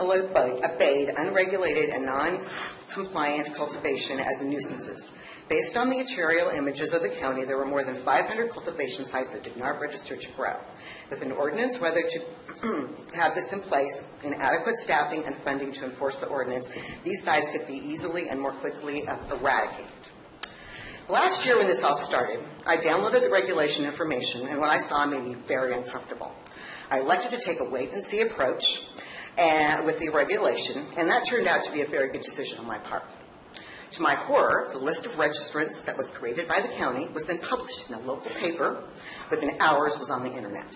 abate unregulated and non-compliant cultivation as nuisances. Based on the aerial images of the county, there were more than 500 cultivation sites that did not register to grow. With an ordinance, whether to have this in place, and adequate staffing and funding to enforce the ordinance, these sites could be easily and more quickly eradicated. Last year when this all started, I downloaded the regulation information, and what I saw made me very uncomfortable. I elected to take a wait-and-see approach with the regulation, and that turned out to be a very good decision on my part. To my horror, the list of registrants that was created by the county was then published in a local paper, within hours was on the internet.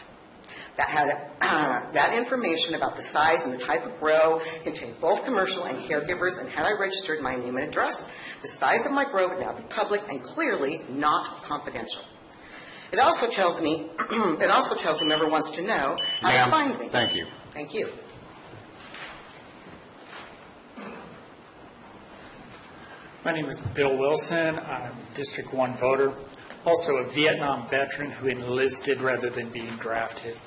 That had that information about the size and the type of grow contained both commercial and caregivers, and had I registered my name and address, the size of my grow would now be public and clearly not confidential. It also tells me, whoever wants to know how to find me. Thank you. Thank you. My name is Bill Wilson. I'm District 1 voter, also a Vietnam veteran who enlisted rather than being drafted.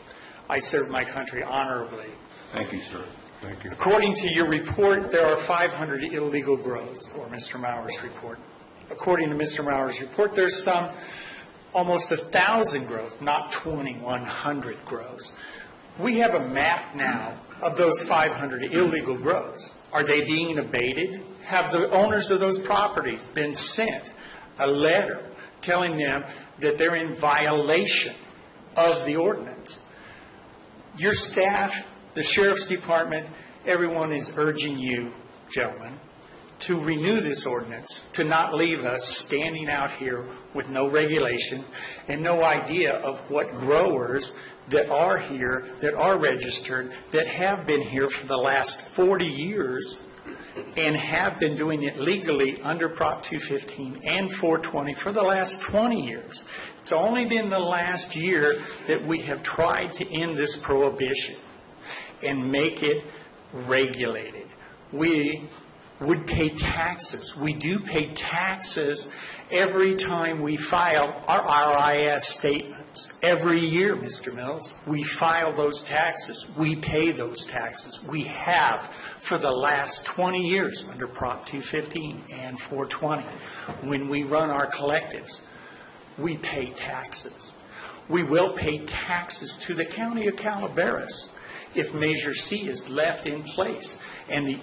I served my country honorably. Thank you, sir. Thank you. According to your report, there are 500 illegal grows, or Mr. Mauer's report. According to Mr. Mauer's report, there's almost 1,000 grows, not 2,100 grows. We have a map now of those 500 illegal grows. Are they being abated? Have the owners of those properties been sent a letter telling them that they're in violation of the ordinance? Your staff, the Sheriff's Department, everyone is urging you, gentlemen, to renew this ordinance, to not leave us standing out here with no regulation and no idea of what growers that are here, that are registered, that have been here for the last 40 years and have been doing it legally under Prop 215 and 420 for the last 20 years. It's only been the last year that we have tried to end this prohibition and make it regulated. We would pay taxes. We do pay taxes every time we file our RIS statements. Every year, Mr. Mills, we file those taxes. We pay those taxes. We have for the last 20 years under Prop 215 and 420. When we run our collectives, we pay taxes. We will pay taxes to the County of Calaveras if Measure C is left in place and the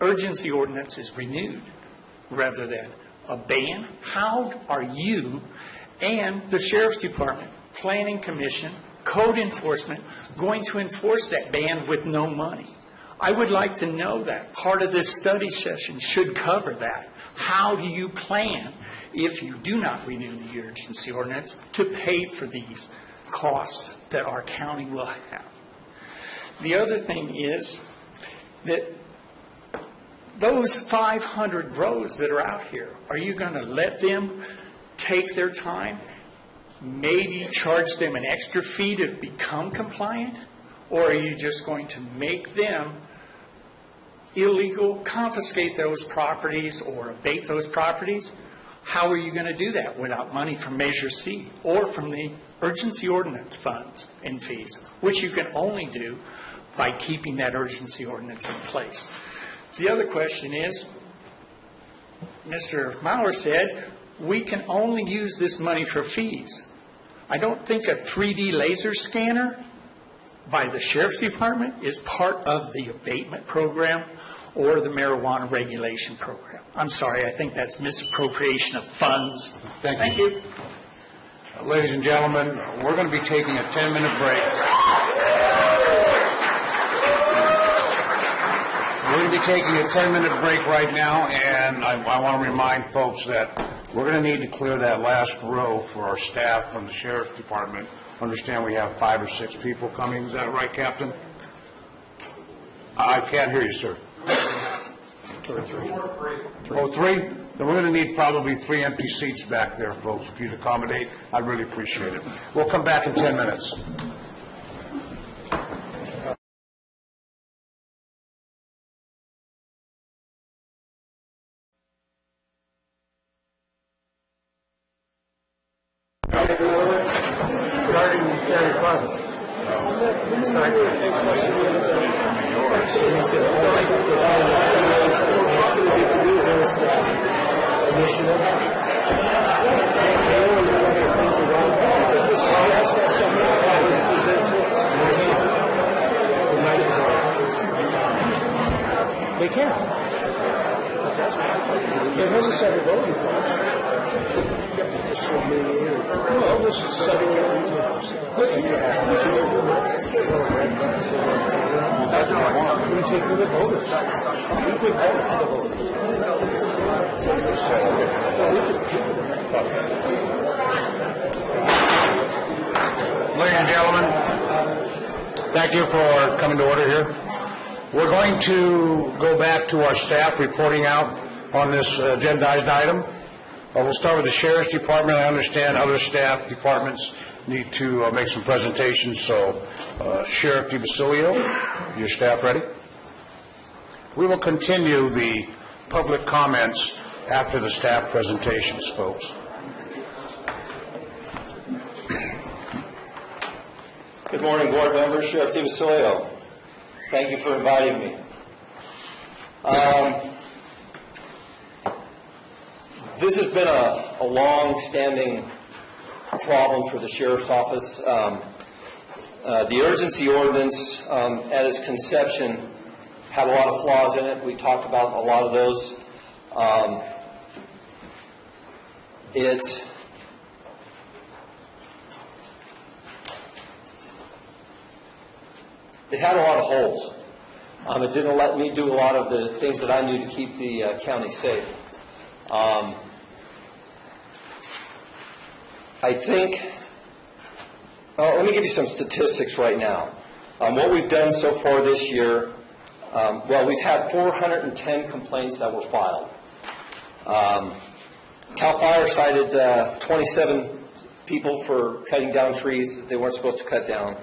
urgency ordinance is renewed rather than a ban. How are you and the Sheriff's Department, Planning Commission, Code Enforcement going to enforce that ban with no money? I would like to know that. Part of this study session should cover that. How do you plan, if you do not renew the urgency ordinance, to pay for these costs that our county will have? The other thing is, that those 500 grows that are out here, are you going to let them take their time, maybe charge them an extra fee to become compliant? Or are you just going to make them illegal, confiscate those properties or abate those properties? How are you going to do that without money from Measure C or from the urgency ordinance funds and fees, which you can only do by keeping that urgency ordinance in place? The other question is, Mr. Mauer said, we can only use this money for fees. I don't think a 3D laser scanner by the Sheriff's Department is part of the abatement program or the marijuana regulation program. I'm sorry, I think that's misappropriation of funds. Thank you. Ladies and gentlemen, we're going to be taking a 10-minute break. We're going to be taking a 10-minute break right now, and I want to remind folks that we're going to need to clear that last row for our staff from the Sheriff's Department. Understand we have 5 or 6 people coming. Is that right, Captain? I can't hear you, sir. 2 or 3. Oh, 3? Then we're going to need probably 3 empty seats back there, folks. If you'd accommodate, I'd really appreciate it. We'll come back in 10 minutes. They can. It has a severability clause. Well, this is severability. We take the voters. We could Ladies and gentlemen, thank you for coming to order here. We're going to go back to our staff reporting out on this agendized item. We'll start with the Sheriff's Department. I understand other staff departments need to make some presentations, so Sheriff DiBasilio, your staff ready? We will continue the public comments after the staff presentations, folks. Good morning, board members. Sheriff DiBasilio. Thank you for inviting me. This has been a long-standing problem for the Sheriff's Office. The urgency ordinance, at its conception, had a lot of flaws in it. We talked about a lot of those. It had a lot of holes. It didn't let me do a lot of the things that I knew to keep the county safe. I think, let me give you some statistics right now. What we've done so far this year, we've had 410 complaints that were filed. CAL FIRE cited 27 people for cutting down trees that they weren't supposed to cut down.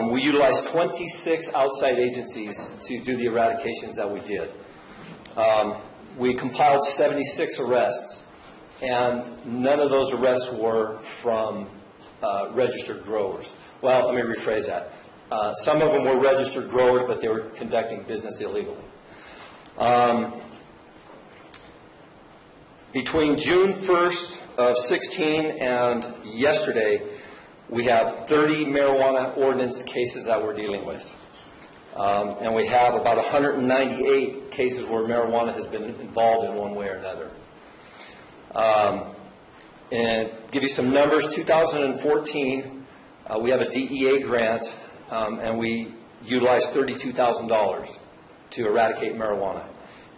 We utilized 26 outside agencies to do the eradications that we did. We compiled 76 arrests, and none of those arrests were from registered growers. Well, let me rephrase that. Some of them were registered growers, but they were conducting business illegally. Between June 1st of 16 and yesterday, we have 30 marijuana ordinance cases that we're dealing with. And we have about 198 cases where marijuana has been involved in one way or another. And give you some numbers, 2014, we have a DEA grant, and we utilized $32,000 to eradicate marijuana.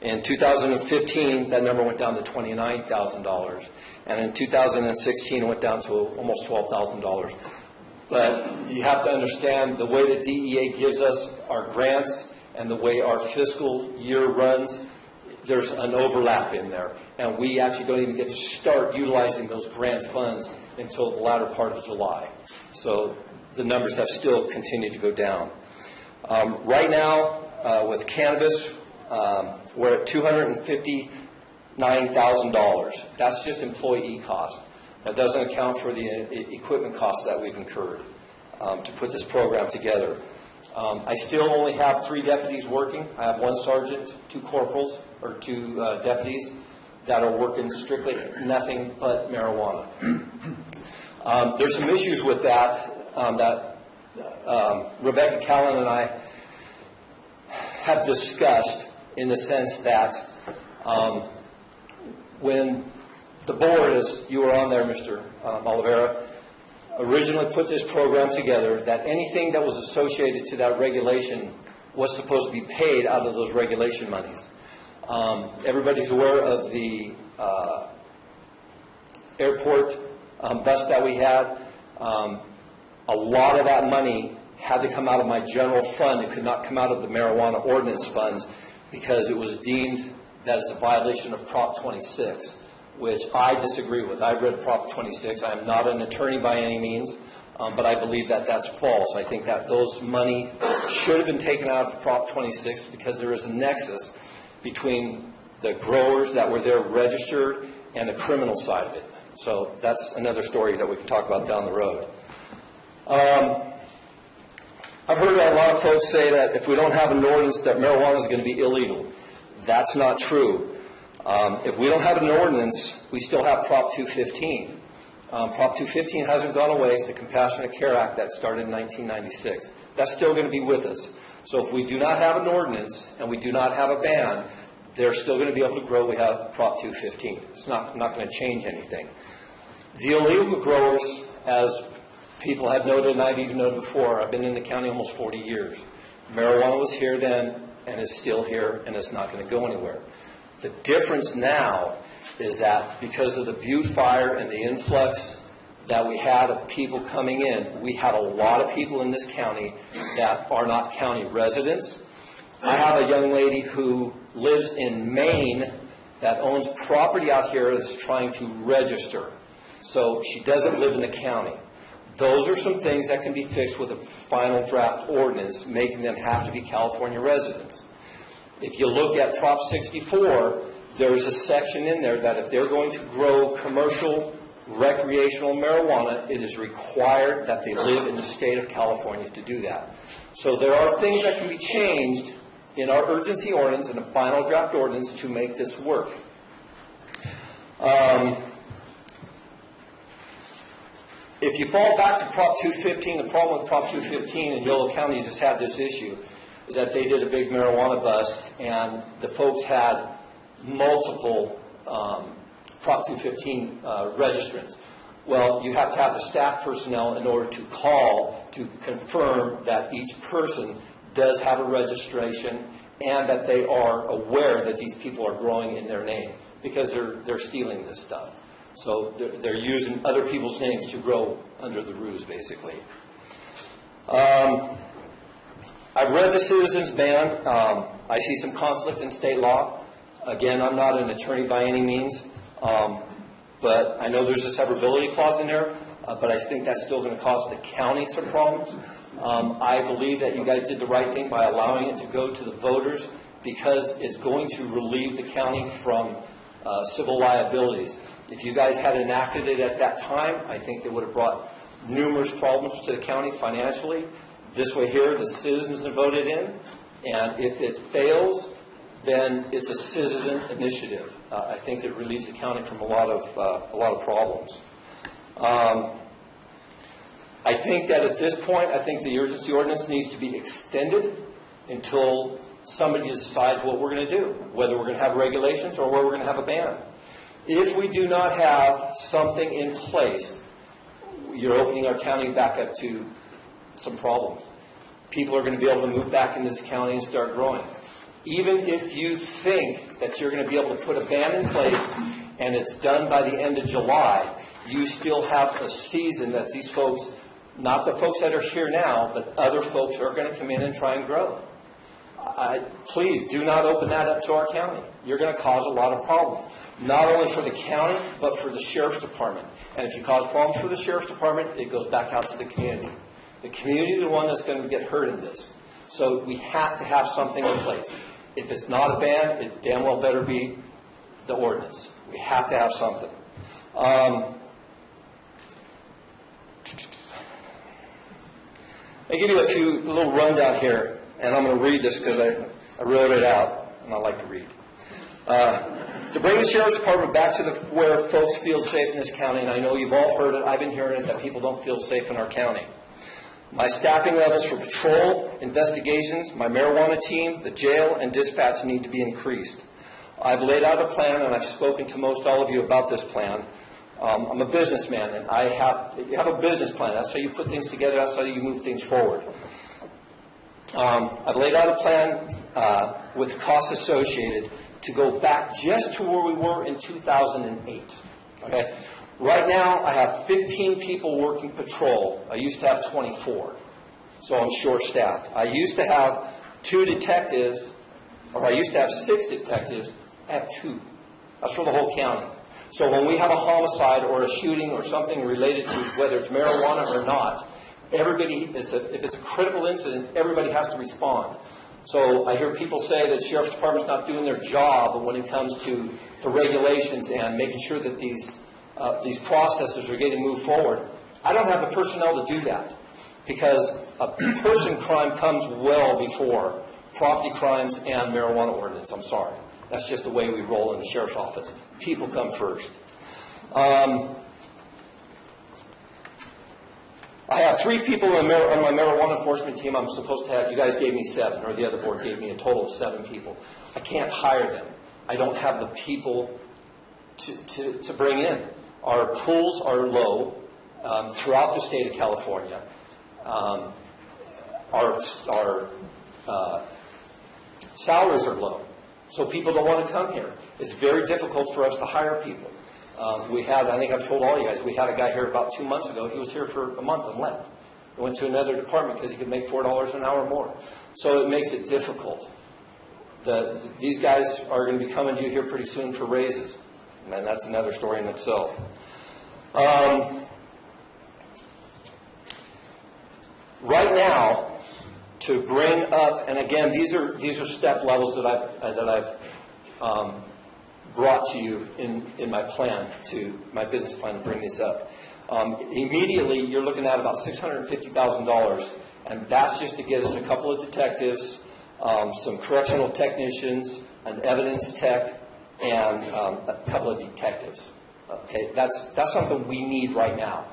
In 2015, that number went down to $29,000. And in 2016, it went down to almost $12,000. But you have to understand the way that DEA gives us our grants and the way our fiscal year runs, there's an overlap in there. And we actually don't even get to start utilizing those grant funds until the latter part of July. So the numbers have still continued to go down. Right now, with cannabis, we're at $259,000. That's just employee cost. That doesn't account for the equipment costs that we've incurred to put this program together. I still only have 3 deputies working. I have 1 sergeant, 2 corporals, or 2 deputies that are working strictly nothing but marijuana. There's some issues with that Rebecca Callan and I have discussed, in the sense that when the board, as you were on there, Mr. Oliveira, originally put this program together, that anything that was associated to that regulation was supposed to be paid out of those regulation monies. Everybody's aware of the airport bus that we had. A lot of that money had to come out of my general fund. It could not come out of the marijuana ordinance funds because it was deemed that it's a violation of Prop 26, which I disagree with. I've read Prop 26. I am not an attorney by any means, but I believe that that's false. I think that those money should have been taken out of Prop 26 because there is a nexus between the growers that were there registered and the criminal side of it. So that's another story that we can talk about down the road. I've heard a lot of folks say that if we don't have an ordinance that marijuana is going to be illegal. That's not true. If we don't have an ordinance, we still have Prop 215. Prop 215 hasn't gone away. It's the Compassionate Care Act that started in 1996. That's still going to be with us. So if we do not have an ordinance and we do not have a ban, they're still going to be able to grow. We have Prop 215. It's not going to change anything. The illegal growers, as people have noted and I've even noted before, I've been in the county almost 40 years. Marijuana was here then and is still here and it's not going to go anywhere. The difference now is that because of the Butte fire and the influx that we had of people coming in, we have a lot of people in this county that are not county residents. I have a young lady who lives in Maine that owns property out here that's trying to register. So she doesn't live in the county. Those are some things that can be fixed with a final draft ordinance, making them have to be California residents. If you look at Prop 64, there's a section in there that if they're going to grow commercial recreational marijuana, it is required that they live in the state of California to do that. So there are things that can be changed in our urgency ordinance and a final draft ordinance to make this work. If you fall back to Prop 215, the problem with Prop 215, and Yolo County just had this issue, is that they did a big marijuana bust, and the folks had multiple Prop 215 registrants. Well, you have to have the staff personnel in order to call to confirm that each person does have a registration and that they are aware that these people are growing in their name, because they're stealing this stuff. So they're using other people's names to grow under the ruse, basically. I've read the citizens ban. I see some conflict in state law. Again, I'm not an attorney by any means, but I know there's a severability clause in there, but I think that's still going to cause the county some problems. I believe that you guys did the right thing by allowing it to go to the voters, because it's going to relieve the county from civil liabilities. If you guys had enacted it at that time, I think it would have brought numerous problems to the county financially. This way here, the citizens have voted in, and if it fails, then it's a citizen initiative. I think it relieves the county from a lot of problems. I think that at this point, I think the urgency ordinance needs to be extended until somebody decides what we're going to do, whether we're going to have regulations or whether we're going to have a ban. If we do not have something in place, you're opening our county back up to some problems. People are going to be able to move back into this county and start growing. Even if you think that you're going to be able to put a ban in place and it's done by the end of July, you still have a season that these folks, not the folks that are here now, but other folks are going to come in and try and grow. Please do not open that up to our county. You're going to cause a lot of problems, not only for the county, but for the sheriff's department. And if you cause problems for the sheriff's department, it goes back out to the community. The community is the one that's going to get hurt in this. So we have to have something in place. If it's not a ban, it damn well better be the ordinance. We have to have something. I give you a little rundown here, and I'm going to read this because I wrote it out, and I like to read. To bring the sheriff's department back to where folks feel safe in this county, and I know you've all heard it, I've been hearing it, that people don't feel safe in our county. My staffing levels for patrol, investigations, my marijuana team, the jail, and dispatch need to be increased. I've laid out a plan, and I've spoken to most all of you about this plan. I'm a businessman, and you have a business plan. That's how you put things together. That's how you move things forward. I've laid out a plan with the costs associated to go back just to where we were in 2008. Okay? Right now, I have 15 people working patrol. I used to have 24, so I'm short-staffed. I used to have 2 detectives, or I used to have 6 detectives. I have 2. That's for the whole county. So when we have a homicide or a shooting or something related to whether it's marijuana or not, if it's a critical incident, everybody has to respond. So I hear people say that the Sheriff's Department's not doing their job, but when it comes to the regulations and making sure that these processes are getting moved forward, I don't have the personnel to do that, because a person crime comes well before property crimes and marijuana ordinance. I'm sorry. That's just the way we roll in the sheriff's office. People come first. I have 3 people on my marijuana enforcement team. I'm supposed to have, you guys gave me 7, or the other board gave me a total of 7 people. I can't hire them. I don't have the people to bring in. Our pools are low throughout the state of California. Our salaries are low, so people don't want to come here. It's very difficult for us to hire people. I think I've told all you guys, we had a guy here about 2 months ago. He was here for a month and left. He went to another department because he could make $4 an hour more. So it makes it difficult. These guys are going to be coming to you here pretty soon for raises, and that's another story in itself. Right now, to bring up, and again, these are step levels that I've brought to you in my plan, my business plan, to bring this up. Immediately, you're looking at about $650,000, and that's just to get us a couple of detectives, some correctional technicians, an evidence tech, and a couple of detectives. Okay, that's something we need right now.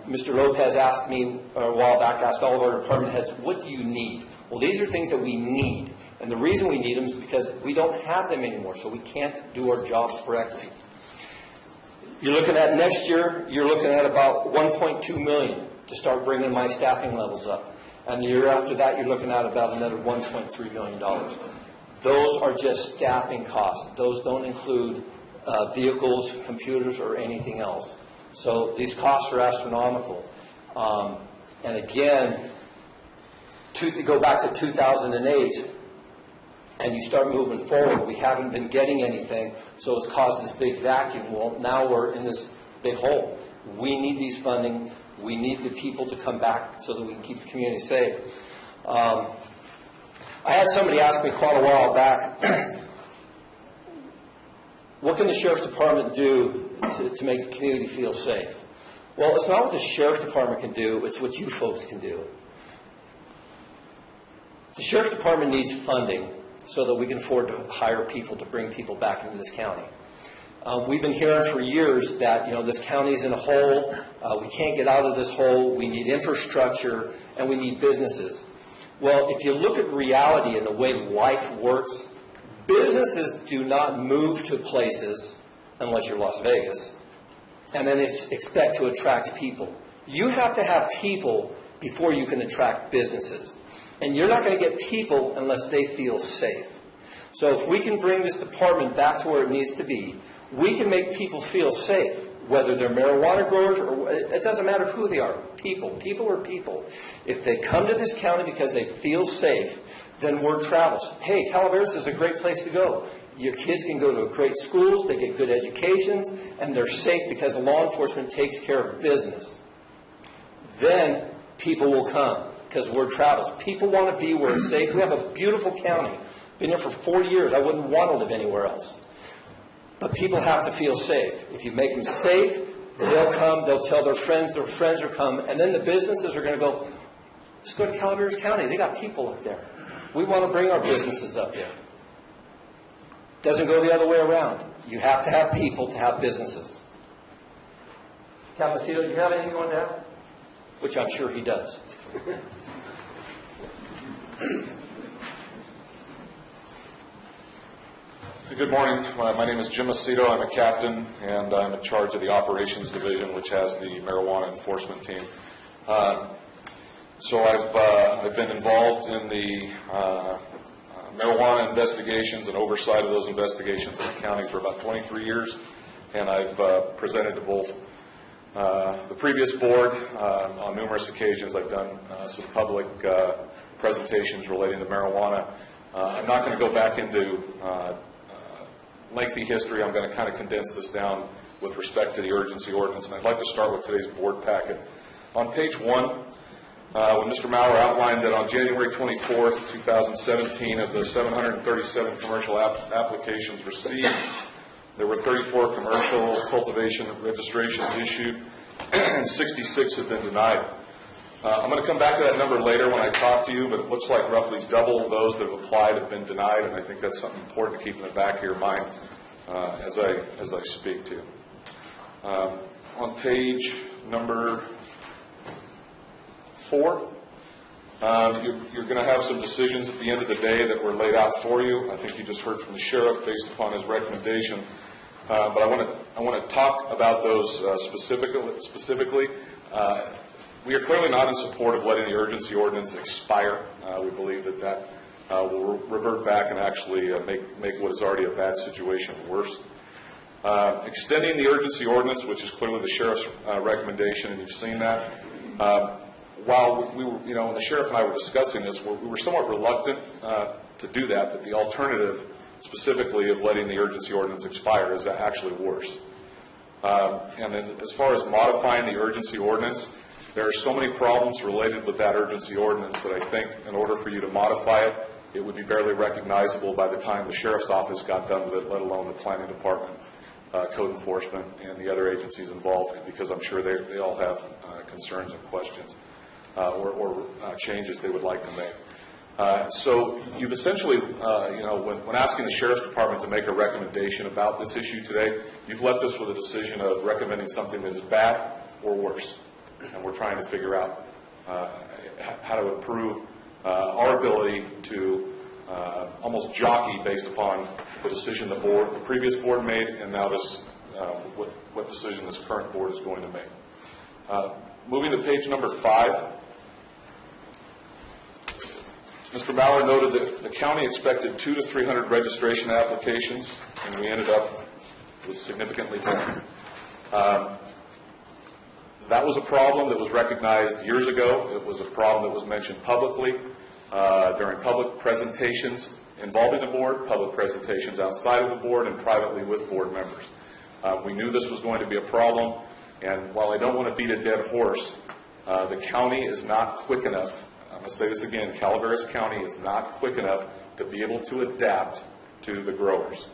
Mr. Lopez asked me a while back, asked all of our department heads, what do you need? Well, these are things that we need. And the reason we need them is because we don't have them anymore, so we can't do our jobs correctly. You're looking at next year, you're looking at about $1.2 million to start bringing my staffing levels up. And the year after that, you're looking at about another $1.3 million. Those are just staffing costs. Those don't include vehicles, computers, or anything else. So these costs are astronomical. And again, to go back to 2008, and you start moving forward, we haven't been getting anything, so it's caused this big vacuum. Well, now we're in this big hole. We need these funding. We need the people to come back so that we can keep the community safe. I had somebody ask me quite a while back, what can the Sheriff's Department do to make the community feel safe? Well, it's not what the Sheriff's Department can do, it's what you folks can do. The Sheriff's Department needs funding so that we can afford to hire people to bring people back into this county. We've been hearing for years that this county is in a hole, we can't get out of this hole, we need infrastructure, and we need businesses. Well, if you look at reality and the way life works, businesses do not move to places, unless you're Las Vegas, and then expect to attract people. You have to have people before you can attract businesses. And you're not going to get people unless they feel safe. So if we can bring this department back to where it needs to be, we can make people feel safe, whether they're marijuana growers or it doesn't matter who they are. People are people. If they come to this county because they feel safe, then word travels. Hey, Calaveras is a great place to go. Your kids can go to great schools, they get good educations, and they're safe because law enforcement takes care of business. Then people will come because word travels. People want to be where it's safe. We have a beautiful county. Been here for 40 years. I wouldn't want to live anywhere else. But people have to feel safe. If you make them safe, they'll come, they'll tell their friends will come, and then the businesses are going to go, let's go to Calaveras County. They got people up there. We want to bring our businesses up there. Doesn't go the other way around. You have to have people to have businesses. Capacito, do you have anything on that? Which I'm sure he does. Good morning. My name is Jim Aceto. I'm a captain, and I'm in charge of the operations division, which has the marijuana enforcement team. So I've been involved in the marijuana investigations and oversight of those investigations in the county for about 23 years, and I've presented to both the previous board on numerous occasions. I've done some public presentations relating to marijuana. I'm not going to go back into lengthy history. I'm going to kind of condense this down with respect to the urgency ordinance, and I'd like to start with today's board packet. On page 1, when Mr. Maurer outlined that on January 24th, 2017, of the 737 commercial applications received, there were 34 commercial cultivation registrations issued, and 66 have been denied. I'm going to come back to that number later when I talk to you, but it looks like roughly double of those that have applied have been denied, and I think that's something important to keep in the back of your mind as I speak to you. On page number 4, you're going to have some decisions at the end of the day that were laid out for you. I think you just heard from the sheriff based upon his recommendation. But I want to talk about those specifically. We are clearly not in support of letting the urgency ordinance expire. We believe that will revert back and actually make what is already a bad situation worse. Extending the urgency ordinance, which is clearly the sheriff's recommendation, and you've seen that. While we were, when the sheriff and I were discussing this, we were somewhat reluctant to do that, but the alternative, specifically of letting the urgency ordinance expire, is actually worse. And then as far as modifying the urgency ordinance, there are so many problems related with that urgency ordinance that I think in order for you to modify it, it would be barely recognizable by the time the sheriff's office got done with it, let alone the planning department, code enforcement, and the other agencies involved, because I'm sure they all have concerns and questions or changes they would like to make. So you've essentially, when asking the sheriff's department to make a recommendation about this issue today, you've left us with a decision of recommending something that is bad or worse. And we're trying to figure out how to improve our ability to almost jockey based upon the decision the previous board made, and now this what decision this current board is going to make. Moving to page number 5, Mr. Bauer noted that the county expected 200 to 300 registration applications, and we ended up with significantly more. That was a problem that was recognized years ago. It was a problem that was mentioned publicly during public presentations involving the board, public presentations outside of the board, and privately with board members. We knew this was going to be a problem, and while I don't want to beat a dead horse, the county is not quick enough. I'm going to say this again, Calaveras County is not quick enough to be able to adapt to the growers.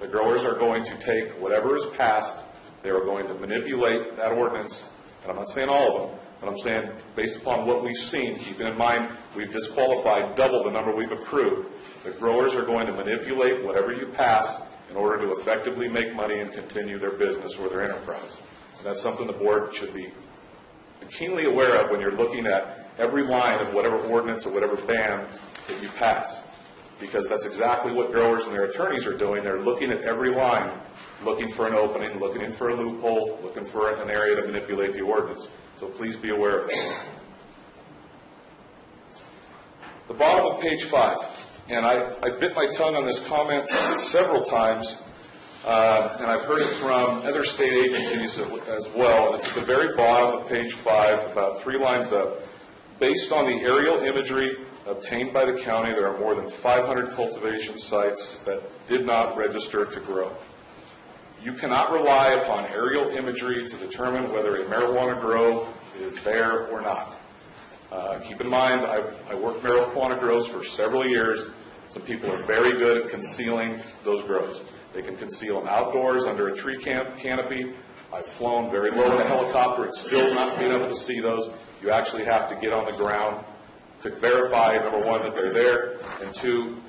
The growers are going to take whatever is passed, they are going to manipulate that ordinance. And I'm not saying all of them, but I'm saying based upon what we've seen, keeping in mind we've disqualified double the number we've approved, the growers are going to manipulate whatever you pass in order to effectively make money and continue their business or their enterprise. And that's something the board should be keenly aware of when you're looking at every line of whatever ordinance or whatever ban that you pass. Because that's exactly what growers and their attorneys are doing. They're looking at every line, looking for an opening, looking for a loophole, looking for an area to manipulate the ordinance. So please be aware of that. The bottom of page 5, and I bit my tongue on this comment several times, and I've heard it from other state agencies as well, and it's at the very bottom of page 5, about 3 lines up. Based on the aerial imagery obtained by the county, there are more than 500 cultivation sites that did not register to grow. You cannot rely upon aerial imagery to determine whether a marijuana grow is there or not. Keep in mind, I worked marijuana grows for several years. Some people are very good at concealing those grows. They can conceal them outdoors under a tree canopy. I've flown very low in a helicopter. It's still not being able to see those. You actually have to get on the ground to verify, number one, that they're there, and two,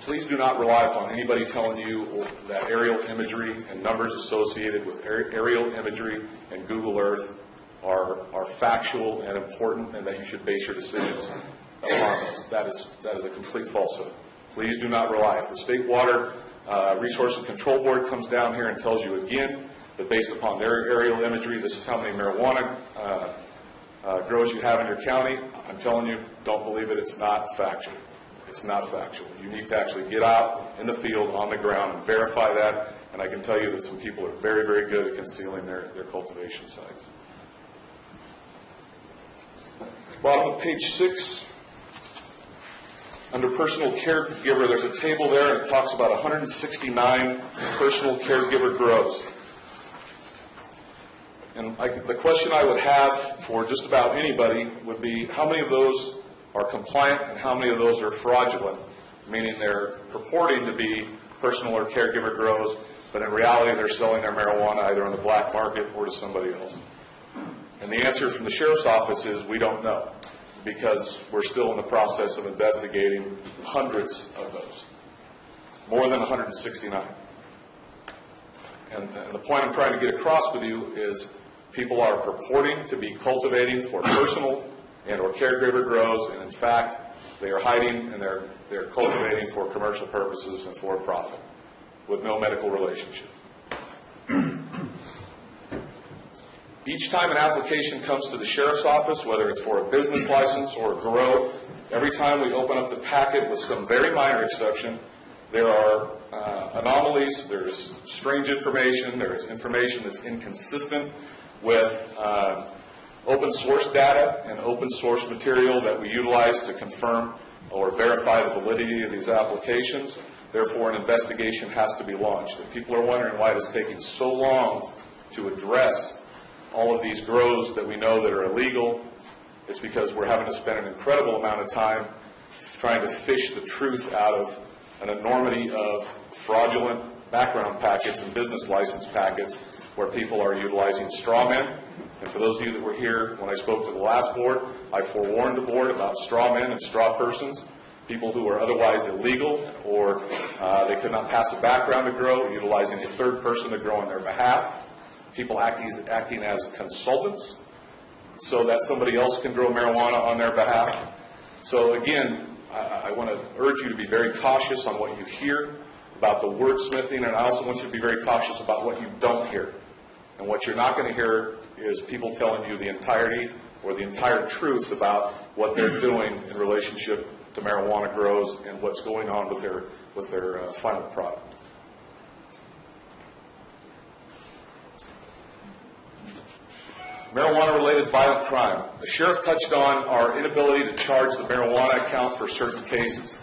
please do not rely upon anybody telling you that aerial imagery and numbers associated with aerial imagery and Google Earth are factual and important, and that you should base your decisions upon those. That is a complete falsehood. Please do not rely. If the State Water Resources Control Board comes down here and tells you again that based upon their aerial imagery, this is how many marijuana grows you have in your county, I'm telling you, don't believe it. It's not factual. It's not factual. You need to actually get out in the field on the ground and verify that, and I can tell you that some people are very, very good at concealing their cultivation sites. Bottom of page 6, under personal caregiver, there's a table there, and it talks about 169 personal caregiver grows. And the question I would have for just about anybody would be, how many of those are compliant and how many of those are fraudulent, meaning they're purporting to be personal or caregiver grows, but in reality they're selling their marijuana either on the black market or to somebody else. And the answer from the sheriff's office is we don't know, because we're still in the process of investigating hundreds of those, more than 169. And the point I'm trying to get across with you is people are purporting to be cultivating for personal and or caregiver grows, and in fact, they are hiding and they're cultivating for commercial purposes and for profit with no medical relationship. Each time an application comes to the sheriff's office, whether it's for a business license or a grow, every time we open up the packet with some very minor exception, there are anomalies, there's strange information, there's information that's inconsistent with open source data and open source material that we utilize to confirm or verify the validity of these applications. Therefore, an investigation has to be launched. If people are wondering why it is taking so long to address all of these grows that we know that are illegal, it's because we're having to spend an incredible amount of time trying to fish the truth out of an enormity of fraudulent background packets and business license packets where people are utilizing straw men. And for those of you that were here when I spoke to the last board, I forewarned the board about straw men and straw persons, people who are otherwise illegal or they could not pass a background to grow, utilizing a third person to grow on their behalf, people acting as consultants so that somebody else can grow marijuana on their behalf. So again, I want to urge you to be very cautious on what you hear about the wordsmithing, and I also want you to be very cautious about what you don't hear. And what you're not going to hear is people telling you the entirety or the entire truth about what they're doing in relationship to marijuana grows and what's going on with their final product. Marijuana-related violent crime. The sheriff touched on our inability to charge the marijuana account for certain cases.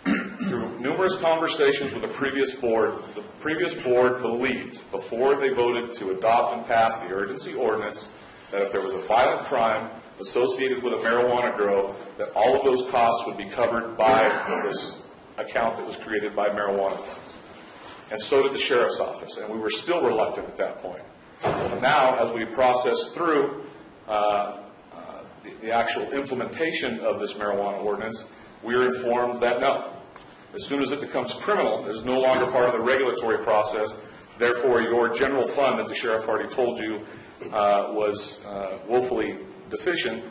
Through numerous conversations with the previous board believed, before they voted to adopt and pass the urgency ordinance, that if there was a violent crime associated with a marijuana grow, that all of those costs would be covered by this account that was created by marijuana funds. And so did the sheriff's office, and we were still reluctant at that point. And now, as we process through the actual implementation of this marijuana ordinance, we are informed that no. As soon as it becomes criminal, it is no longer part of the regulatory process. Therefore, your general fund that the sheriff already told you was woefully deficient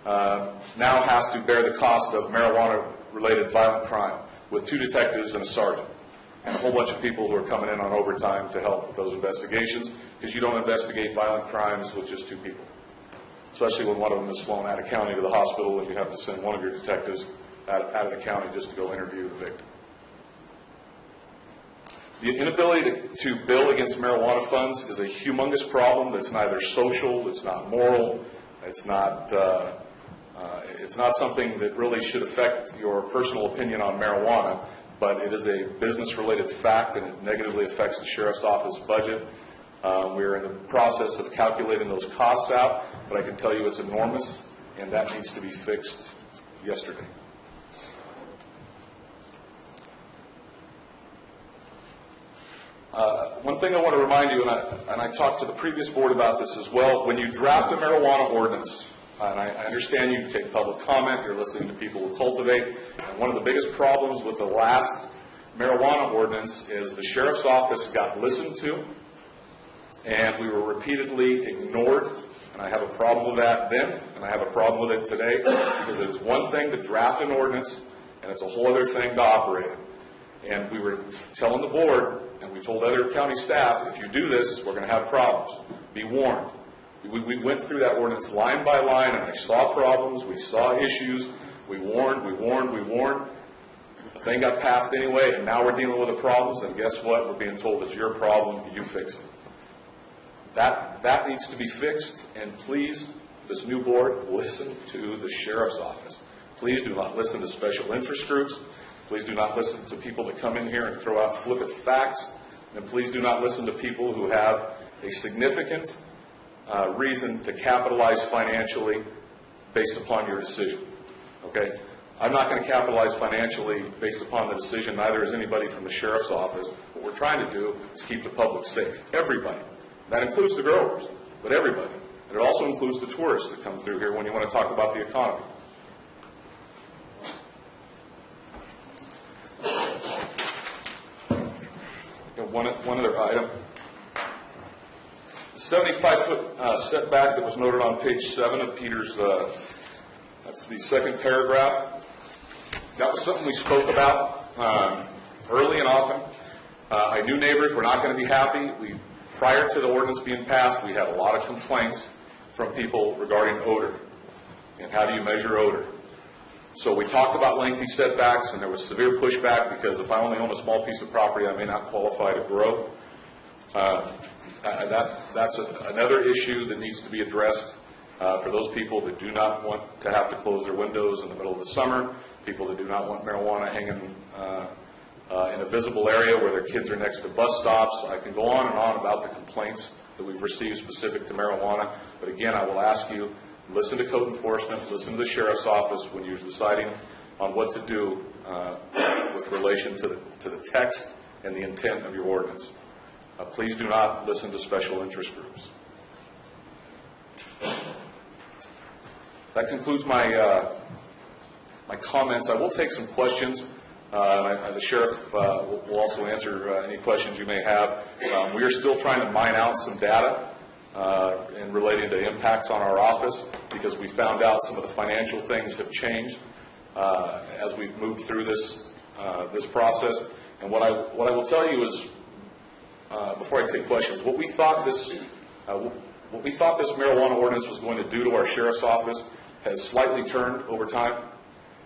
now has to bear the cost of marijuana-related violent crime with 2 detectives and a sergeant and a whole bunch of people who are coming in on overtime to help with those investigations, because you don't investigate violent crimes with just 2 people, especially when one of them is flown out of county to the hospital and you have to send one of your detectives out of the county just to go interview the victim. The inability to bill against marijuana funds is a humongous problem that's neither social, it's not moral, it's not, it's not something that really should affect your personal opinion on marijuana, but it is a business-related fact, and it negatively affects the sheriff's office budget. We're in the process of calculating those costs out, but I can tell you it's enormous, and that needs to be fixed yesterday. One thing I want to remind you, and I talked to the previous board about this as well, when you draft a marijuana ordinance, and I understand you take public comment, you're listening to people who cultivate, and one of the biggest problems with the last marijuana ordinance is the sheriff's office got listened to, and we were repeatedly ignored, and I have a problem with that then, and I have a problem with it today, because it is one thing to draft an ordinance, and it's a whole other thing to operate it. And we were telling the board, and we told other county staff, if you do this, we're going to have problems. Be warned. We went through that ordinance line by line, and I saw problems, we saw issues, we warned. The thing got passed anyway, and now we're dealing with the problems, and guess what? We're being told it's your problem, you fix it. That needs to be fixed, and please, this new board, listen to the sheriff's office. Please do not listen to special interest groups. Please do not listen to people that come in here and throw out flippant facts. And please do not listen to people who have a significant reason to capitalize financially based upon your decision. Okay? I'm not going to capitalize financially based upon the decision, neither is anybody from the sheriff's office. What we're trying to do is keep the public safe. Everybody. That includes the growers, but everybody. And it also includes the tourists that come through here when you want to talk about the economy. One other item. The 75-foot setback that was noted on page 7 of Peter's, that's the second paragraph. That was something we spoke about early and often. I knew neighbors were not going to be happy. Prior to the ordinance being passed, we had a lot of complaints from people regarding odor and how do you measure odor. So we talked about lengthy setbacks, and there was severe pushback because if I only own a small piece of property, I may not qualify to grow. That's another issue that needs to be addressed for those people that do not want to have to close their windows in the middle of the summer, people that do not want marijuana hanging in a visible area where their kids are next to bus stops. I can go on and on about the complaints that we've received specific to marijuana, but again, I will ask you, listen to code enforcement, listen to the sheriff's office when you're deciding on what to do with relation to the text and the intent of your ordinance. Please do not listen to special interest groups. That concludes my comments. I will take some questions. The sheriff will also answer any questions you may have. We are still trying to mine out some data in relating to impacts on our office, because we found out some of the financial things have changed as we've moved through this process. And what I will tell you is, before I take questions, what we thought this marijuana ordinance was going to do to our sheriff's office has slightly turned over time,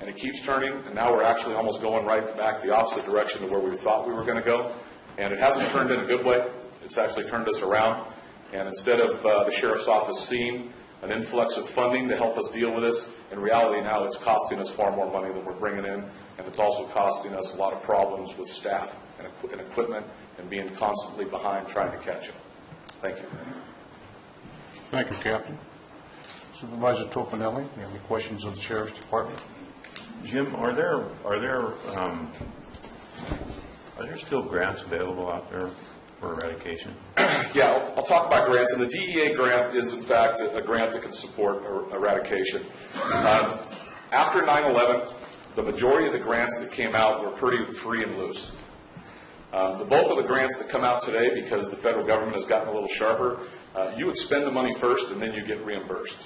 and it keeps turning, and now we're actually almost going right back the opposite direction to where we thought we were going to go. And it hasn't turned in a good way. It's actually turned us around. And instead of the sheriff's office seeing an influx of funding to help us deal with this, in reality now it's costing us far more money than we're bringing in, and it's also costing us a lot of problems with staff and equipment and being constantly behind trying to catch up. Thank you. Thank you, Captain. Supervisor Topanelli, you have any questions of the Sheriff's Department? Jim, are there still grants available out there for eradication? Yeah, I'll talk about grants, and the DEA grant is in fact a grant that can support eradication. After 9/11, the majority of the grants that came out were pretty free and loose. The bulk of the grants that come out today, because the federal government has gotten a little sharper, you expend the money first and then you get reimbursed.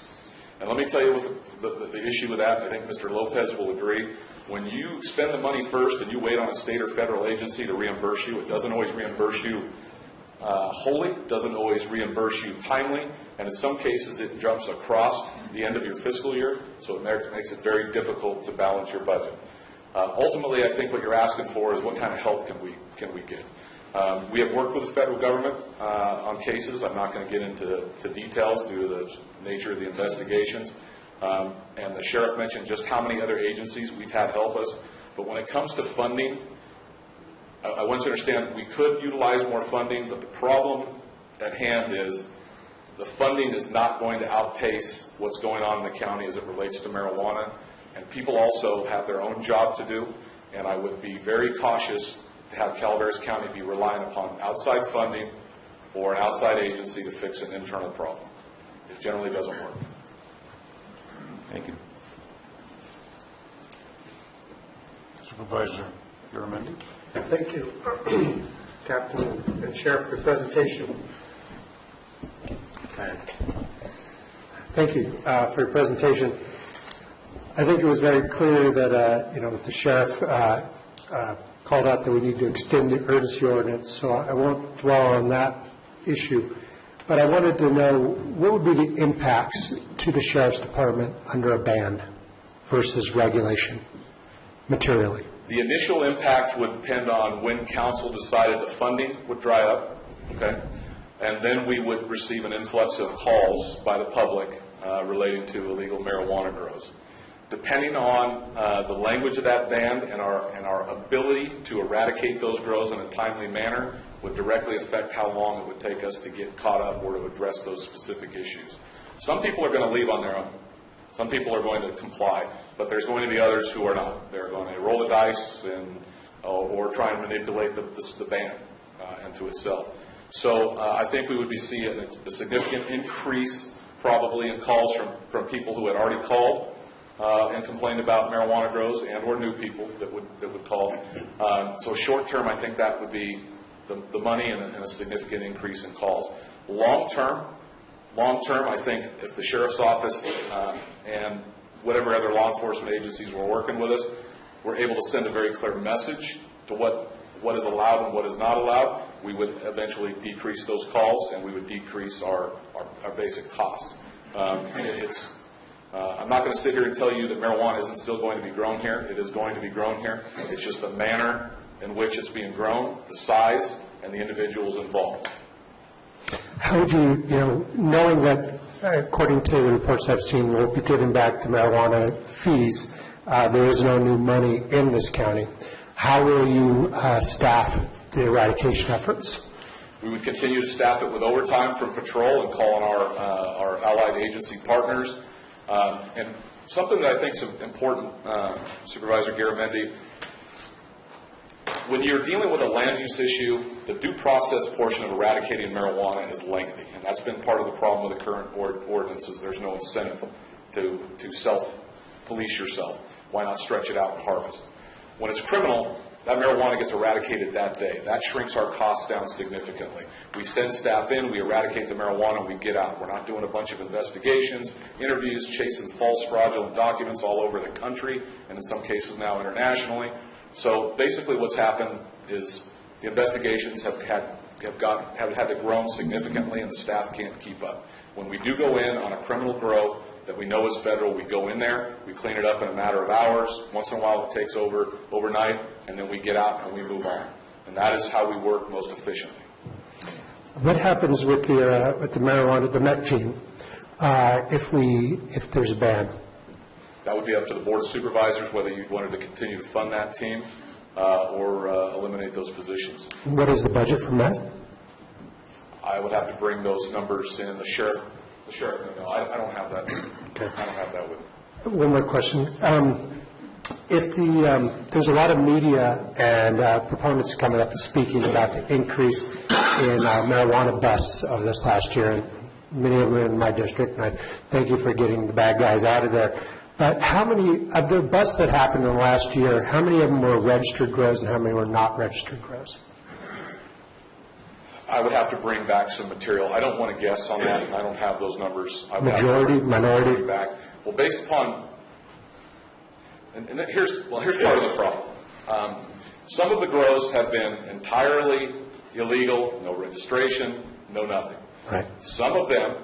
And let me tell you what the issue with that, I think Mr. Lopez will agree. When you spend the money first and you wait on a state or federal agency to reimburse you, it doesn't always reimburse you wholly, doesn't always reimburse you timely, and in some cases it jumps across the end of your fiscal year, so it makes it very difficult to balance your budget. Ultimately, I think what you're asking for is what kind of help can we get. We have worked with the federal government on cases. I'm not going to get into details due to the nature of the investigations. And the sheriff mentioned just how many other agencies we've had help us. But when it comes to funding, I want you to understand we could utilize more funding, but the problem at hand is the funding is not going to outpace what's going on in the county as it relates to marijuana. And people also have their own job to do, and I would be very cautious to have Calaveras County be relying upon outside funding or an outside agency to fix an internal problem. It generally doesn't work. Thank you. Supervisor Garamendi. Thank you, Captain and Sheriff, for your presentation. Thank you for your presentation. I think it was very clear that, the sheriff called out that we need to extend the urgency ordinance, so I won't dwell on that issue. But I wanted to know, what would be the impacts to the sheriff's department under a ban versus regulation, materially? The initial impact would depend on when council decided the funding would dry up, okay? And then we would receive an influx of calls by the public relating to illegal marijuana grows. Depending on the language of that ban and our ability to eradicate those grows in a timely manner would directly affect how long it would take us to get caught up or to address those specific issues. Some people are going to leave on their own. Some people are going to comply, but there's going to be others who are not. They're going to roll the dice and or try and manipulate the ban into itself. So I think we would be seeing a significant increase probably in calls from people who had already called and complained about marijuana grows and or new people that would call. So short term, I think that would be the money and a significant increase in calls. Long term, I think if the sheriff's office and whatever other law enforcement agencies were working with us, we're able to send a very clear message to what is allowed and what is not allowed, we would eventually decrease those calls and we would decrease our basic costs. I'm not going to sit here and tell you that marijuana isn't still going to be grown here. It is going to be grown here. It's just the manner in which it's being grown, the size, and the individuals involved. How would you, knowing that, according to the reports I've seen, we'll be giving back the marijuana fees, there is no new money in this county. How will you staff the eradication efforts? We would continue to staff it with overtime from patrol and call on our allied agency partners. And something that I think is important, Supervisor Garamendi, when you're dealing with a land use issue, the due process portion of eradicating marijuana is lengthy, and that's been part of the problem with the current ordinances. There's no incentive to self-police yourself. Why not stretch it out and harvest? When it's criminal, that marijuana gets eradicated that day. That shrinks our costs down significantly. We send staff in, we eradicate the marijuana, and we get out. We're not doing a bunch of investigations, interviews, chasing false, fraudulent documents all over the country, and in some cases now internationally. So basically what's happened is the investigations have had to grow significantly, and the staff can't keep up. When we do go in on a criminal grow that we know is federal, we go in there, we clean it up in a matter of hours. Once in a while it takes overnight, and then we get out and we move on. And that is how we work most efficiently. What happens with the marijuana, the MET team, if there's a ban? That would be up to the Board of Supervisors whether you wanted to continue to fund that team or eliminate those positions. What is the budget for MET? I would have to bring those numbers in. The sheriff, no, I don't have that. Okay. I don't have that with me. One more question. If there's a lot of media and proponents coming up and speaking about the increase in marijuana busts of this last year, and many of them are in my district, and I thank you for getting the bad guys out of there. But how many of the busts that happened in the last year, how many of them were registered grows and how many were not registered grows? I would have to bring back some material. I don't want to guess on that, and I don't have those numbers. Majority, minority? Back. Well, based upon, and here's part of the problem. Some of the grows have been entirely illegal, no registration, no nothing. Right. Some of them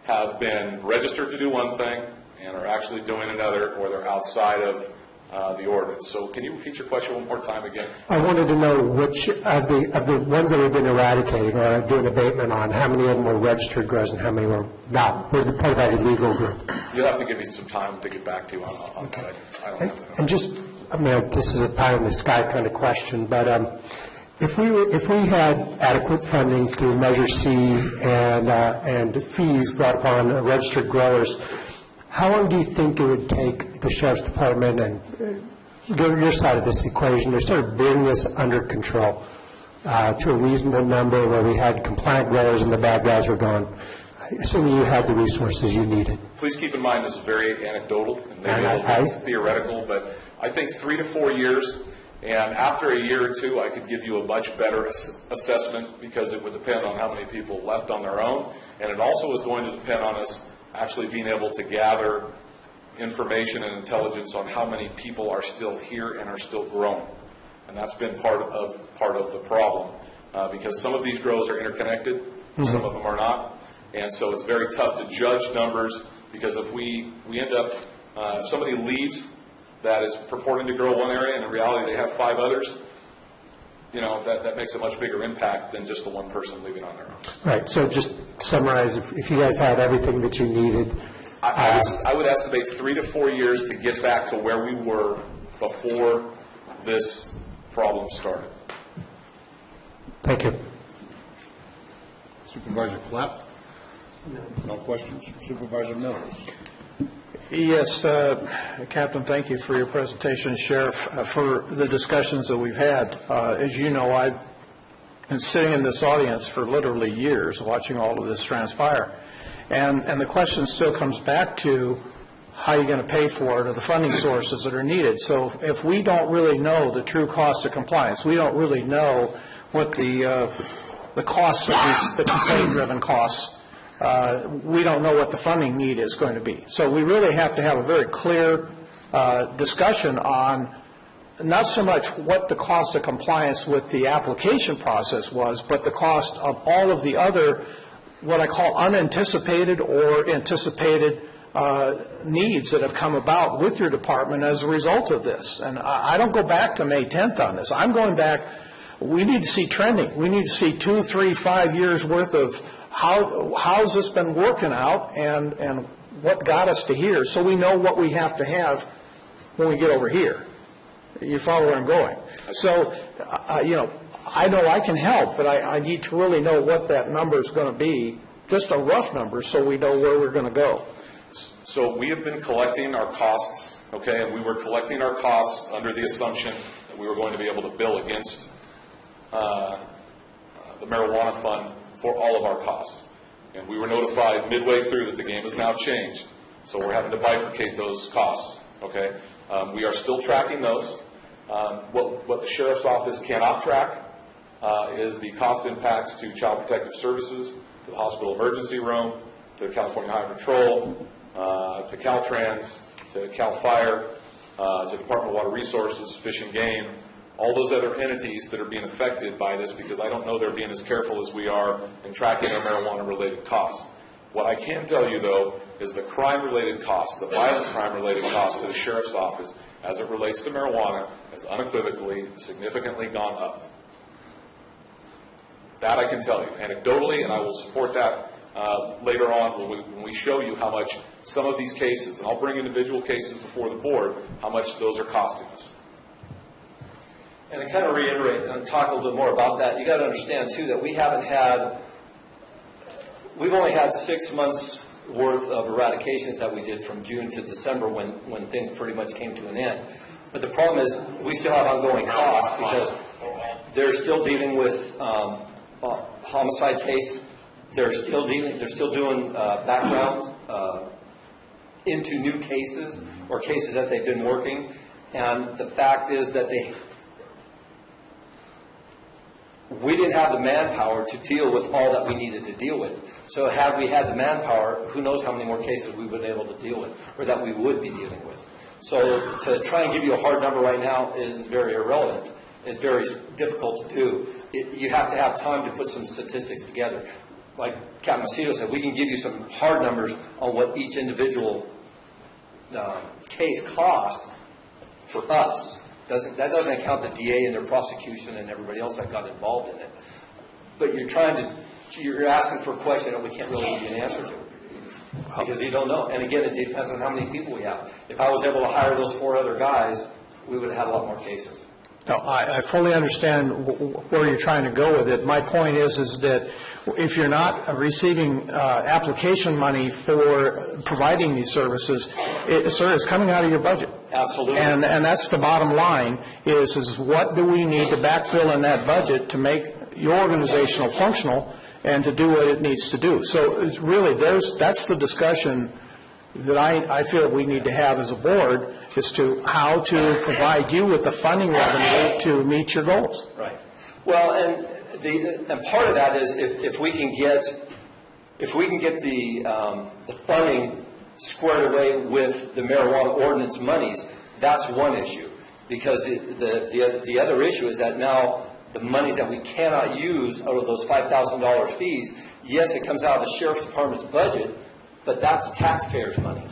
have been registered to do one thing and are actually doing another, or they're outside of the ordinance. So can you repeat your question one more time again? I wanted to know which of the ones that we've been eradicating or doing abatement on, how many of them were registered grows and how many were not, were part of that illegal group? You'll have to give me some time to get back to you on that. I don't have that. And just, I mean, this is a pie in the sky kind of question, but if we had adequate funding through Measure C and fees brought upon registered growers, how long do you think it would take the Sheriff's Department and your side of this equation to sort of bring this under control to a reasonable number where we had compliant growers and the bad guys were gone, assuming you had the resources you needed? Please keep in mind this is very anecdotal and maybe a little bit theoretical, but I think 3 to 4 years, and after a year or two I could give you a much better assessment because it would depend on how many people left on their own, and it also is going to depend on us actually being able to gather information and intelligence on how many people are still here and are still growing. And that's been part of the problem because some of these grows are interconnected, some of them are not. And so it's very tough to judge numbers because if we end up, if somebody leaves that is purporting to grow one area and in reality they have 5 others, you know, that makes a much bigger impact than just the one person leaving on their own. Right. So just summarize, if you guys had everything that you needed. I would estimate 3 to 4 years to get back to where we were before this problem started. Thank you. Supervisor Clapp? No questions. Supervisor Mills? Yes, Captain, thank you for your presentation. Sheriff, for the discussions that we've had. As you know, I've been sitting in this audience for literally years watching all of this transpire. And the question still comes back to how you're going to pay for it or the funding sources that are needed. So if we don't really know the true cost of compliance, we don't really know what the costs of these, the complaint-driven costs, we don't know what the funding need is going to be. So we really have to have a very clear discussion on not so much what the cost of compliance with the application process was, but the cost of all of the other, what I call unanticipated or anticipated needs that have come about with your department as a result of this. And I don't go back to May 10th on this. I'm going back, we need to see trending. We need to see 2, 3, 5 years worth of how's this been working out and what got us to here, so we know what we have to have when we get over here. You follow where I'm going? So, you know I can help, but I need to really know what that number is going to be, just a rough number, so we know where we're going to go. So we have been collecting our costs, okay, and we were collecting our costs under the assumption that we were going to be able to bill against the marijuana fund for all of our costs. And we were notified midway through that the game has now changed. So we're having to bifurcate those costs, okay? We are still tracking those. What the Sheriff's Office cannot track is the cost impacts to Child Protective Services, to the hospital emergency room, to California Highway Patrol, to Caltrans, to Cal Fire, to Department of Water Resources, Fish and Game, all those other entities that are being affected by this, because I don't know they're being as careful as we are in tracking their marijuana-related costs. What I can tell you, though, is the crime-related costs, the violent crime-related costs to the Sheriff's Office as it relates to marijuana has unequivocally significantly gone up. That I can tell you anecdotally, and I will support that later on when we show you how much some of these cases, and I'll bring individual cases before the board, how much those are costing us. And to kind of reiterate and talk a little bit more about that, you got to understand too that we've only had 6 months worth of eradications that we did from June to December when things pretty much came to an end. But the problem is we still have ongoing costs because they're still dealing with homicide case. They're still doing backgrounds into new cases or cases that they've been working. And the fact is that we didn't have the manpower to deal with all that we needed to deal with. So had we had the manpower, who knows how many more cases we would be able to deal with or that we would be dealing with. So to try and give you a hard number right now is very irrelevant. It's very difficult to do. You have to have time to put some statistics together. Like Captain Macedo said, we can give you some hard numbers on what each individual case cost for us. That doesn't account the DA and their prosecution and everybody else that got involved in it. But you're asking for a question that we can't really give you an answer to. Because you don't know. And again, it depends on how many people we have. If I was able to hire those 4 other guys, we would have had a lot more cases. No, I fully understand where you're trying to go with it. My point is that if you're not receiving application money for providing these services, it's coming out of your budget. Absolutely. And that's the bottom line is what do we need to backfill in that budget to make your organizational functional and to do what it needs to do. So it's really, that's the discussion that I feel we need to have as a board as to how to provide you with the funding revenue to meet your goals. Right. Well, and part of that is if we can get the funding squared away with the marijuana ordinance monies, that's one issue. Because the other issue is that now the monies that we cannot use out of those $5,000 fees, yes, it comes out of the sheriff's department's budget, but that's taxpayers' money.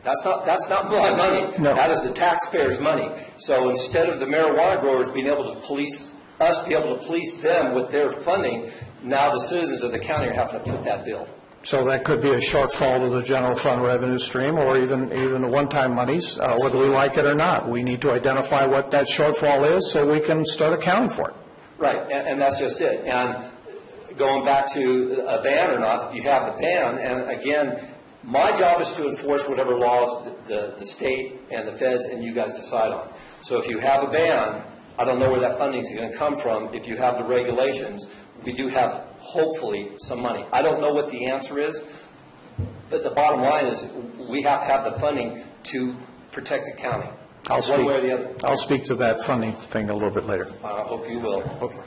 That's not my money. No. That is the taxpayers' money. So instead of the marijuana growers being able to police them with their funding, now the citizens of the county are having to foot that bill. So that could be a shortfall to the general fund revenue stream, or even the one-time monies, whether we like it or not. We need to identify what that shortfall is so we can start accounting for it. Right, and that's just it. And going back to a ban or not, if you have the ban, and again, my job is to enforce whatever laws the state and the feds and you guys decide on. So if you have a ban, I don't know where that funding is going to come from. If you have the regulations, we do have hopefully some money. I don't know what the answer is, but the bottom line is we have to have the funding to protect the county, one way or the other. I'll speak to that funding thing a little bit later. I hope you will. Okay.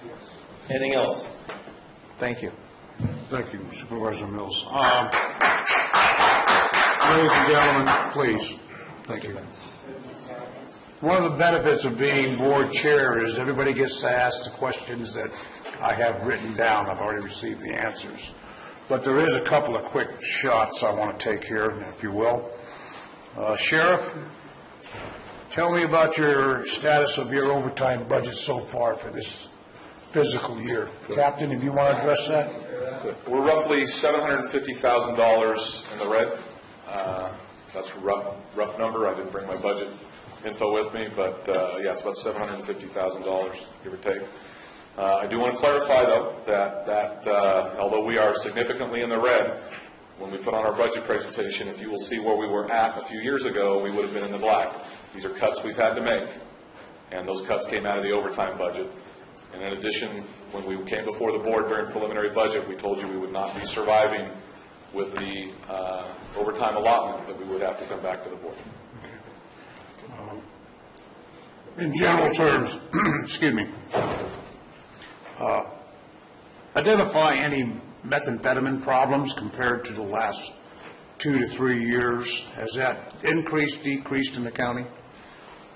Anything else? Thank you. Thank you, Supervisor Mills. Ladies and gentlemen, please. Thank you. One of the benefits of being board chair is everybody gets to ask the questions that I have written down. I've already received the answers. But there is a couple of quick shots I want to take here, if you will. Sheriff, tell me about your status of your overtime budget so far for this fiscal year. Captain, if you want to address that. We're roughly $750,000 in the red. That's a rough number. I didn't bring my budget info with me, but yeah, it's about $750,000, give or take. I do want to clarify, though, that although we are significantly in the red, when we put on our budget presentation, if you will see where we were at a few years ago, we would have been in the black. These are cuts we've had to make, and those cuts came out of the overtime budget. And in addition, when we came before the board during preliminary budget, we told you we would not be surviving with the overtime allotment, that we would have to come back to the board. In general terms, excuse me, identify any methamphetamine problems compared to the last 2 to 3 years. Has that increased, decreased in the county?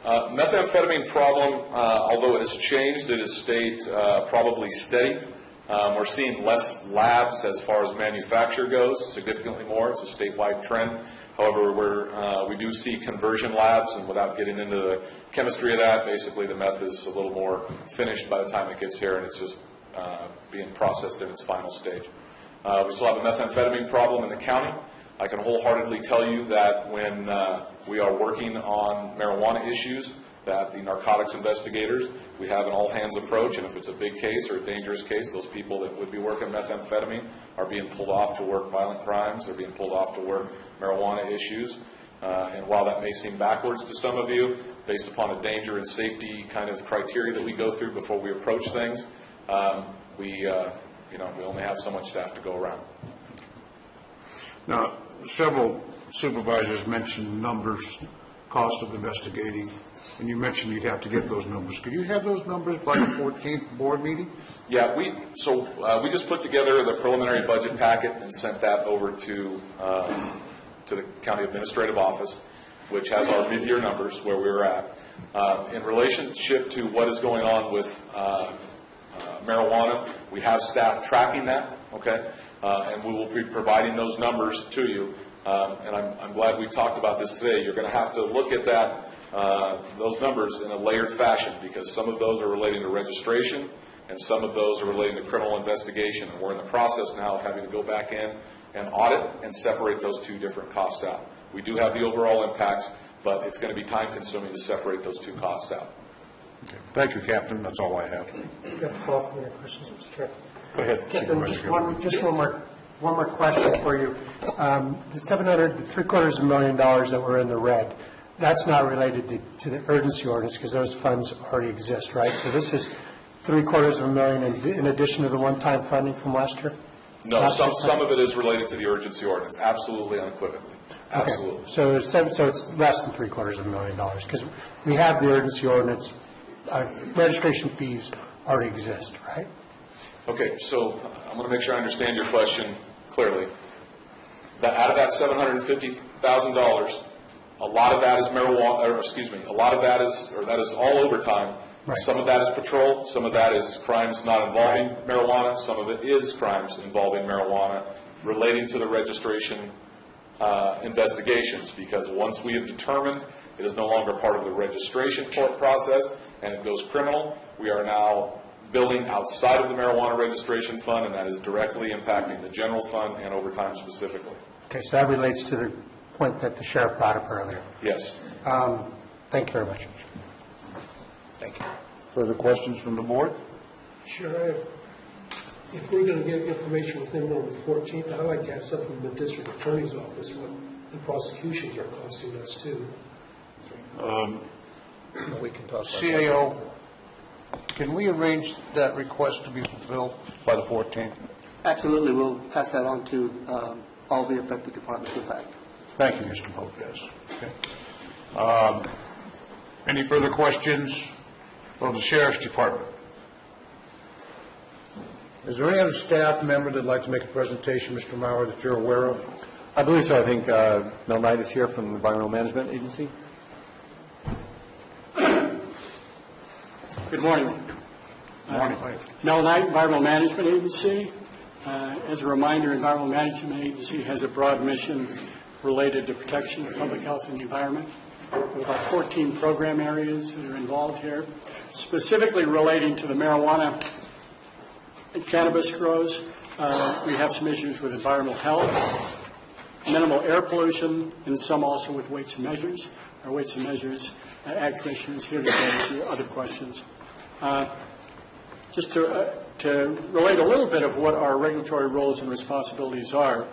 Methamphetamine problem, although it has changed, it has stayed probably steady. We're seeing less labs as far as manufacture goes, significantly more. It's a statewide trend. However, we do see conversion labs, and without getting into the chemistry of that, basically the meth is a little more finished by the time it gets here, and it's just being processed in its final stage. We still have a methamphetamine problem in the county. I can wholeheartedly tell you that when we are working on marijuana issues, that the narcotics investigators, we have an all-hands approach, and if it's a big case or a dangerous case, those people that would be working methamphetamine are being pulled off to work violent crimes. They're being pulled off to work marijuana issues. And while that may seem backwards to some of you, based upon a danger and safety kind of criteria that we go through before we approach things, we only have so much staff to go around. Now, several supervisors mentioned numbers, cost of investigating, and you mentioned you'd have to get those numbers. Could you have those numbers by the 14th board meeting? Yeah, we just put together the preliminary budget packet and sent that over to the county administrative office, which has our mid-year numbers where we were at. In relationship to what is going on with marijuana, we have staff tracking that, okay? And we will be providing those numbers to you. And I'm glad we talked about this today. You're going to have to look at that those numbers in a layered fashion, because some of those are relating to registration and some of those are relating to criminal investigation. And we're in the process now of having to go back in and audit and separate those two different costs out. We do have the overall impacts, but it's going to be time consuming to separate those two costs out. Okay. Thank you, Captain. That's all I have. You have follow-up questions, Mr. Chair? Go ahead. Captain, just one more question for you. The $700,000 that were in the red, that's not related to the urgency ordinance because those funds already exist, right? So this is $750,000 in addition to the one-time funding from last year? No, some of it is related to the urgency ordinance, absolutely, unequivocally. Absolutely. Okay. So it's less than $750,000 because we have the urgency ordinance. Registration fees already exist, right? Okay, so I'm going to make sure I understand your question clearly. Out of that $750,000, a lot of that is marijuana, or excuse me, a lot of that is all overtime. Right. Some of that is patrol, some of that is crimes not involving marijuana, some of it is crimes involving marijuana relating to the registration investigations, because once we have determined it is no longer part of the registration process and it goes criminal, we are now billing outside of the marijuana registration fund, and that is directly impacting the general fund and overtime specifically. Okay, so that relates to the point that the sheriff brought up earlier. Yes. Thank you very much. Thank you. Further questions from the board? Sure. If we're going to get information within on the 14th, I'd like to have something from the district attorney's office, what the prosecutions are costing us too. We can talk about CAO, can we arrange that request to be fulfilled by the 14th? Absolutely. We'll pass that on to all the affected departments, in fact. Thank you, Mr. Lopez. Okay. Any further questions of the Sheriff's Department? Is there any other staff member that would like to make a presentation, Mr. Maurer, that you're aware of? I believe so. I think Mel Knight is here from the Environmental Management Agency. Good morning. Mel Knight, Environmental Management Agency. As a reminder, Environmental Management Agency has a broad mission related to protection of public health and the environment. We have about 14 program areas that are involved here, specifically relating to the marijuana and cannabis grows. We have some issues with environmental health, minimal air pollution, and some also with weights and measures. Our weights and measures Ag Commissioner is here today to other questions. Just to relate a little bit of what our regulatory roles and responsibilities are.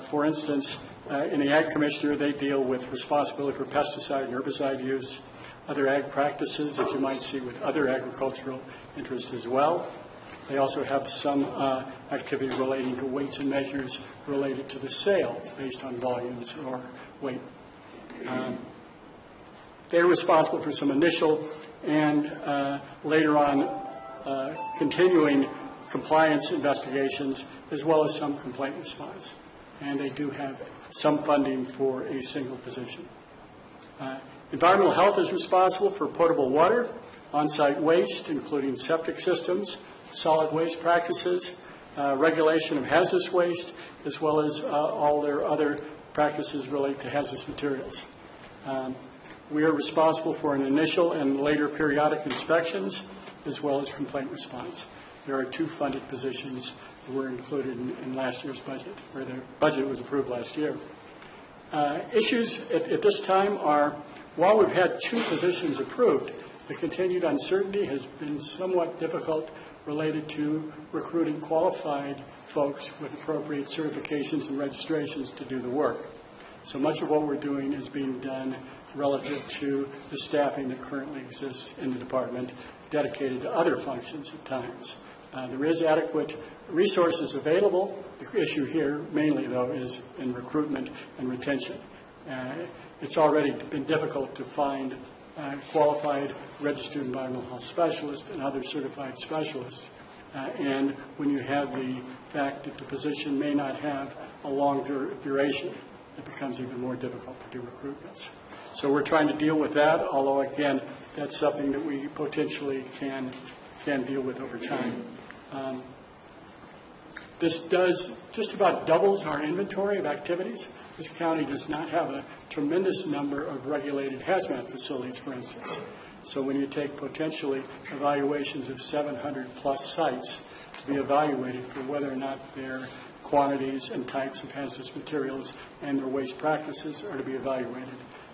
For instance, in the Ag Commissioner, they deal with responsibility for pesticide and herbicide use, other ag practices that you might see with other agricultural interests as well. They also have some activity relating to weights and measures related to the sale based on volumes or weight. They're responsible for some initial and later on continuing compliance investigations as well as some complaint response. And they do have some funding for a single position. Environmental health is responsible for potable water, on-site waste, including septic systems, solid waste practices, regulation of hazardous waste, as well as all their other practices related to hazardous materials. We are responsible for an initial and later periodic inspections, as well as complaint response. There are 2 funded positions that were included in last year's budget, or the budget was approved last year. Issues at this time are, while we've had 2 positions approved, the continued uncertainty has been somewhat difficult related to recruiting qualified folks with appropriate certifications and registrations to do the work. So much of what we're doing is being done relative to the staffing that currently exists in the department, dedicated to other functions at times. There is adequate resources available. The issue here mainly, though, is in recruitment and retention. It's already been difficult to find qualified registered environmental health specialists and other certified specialists. And when you have the fact that the position may not have a long duration, it becomes even more difficult to do recruitments. So we're trying to deal with that, although, again, that's something that we potentially can deal with over time. This does just about doubles our inventory of activities. This county does not have a tremendous number of regulated hazmat facilities, for instance. So when you take potentially evaluations of 700-plus sites to be evaluated for whether or not their quantities and types of hazardous materials and their waste practices are to be evaluated,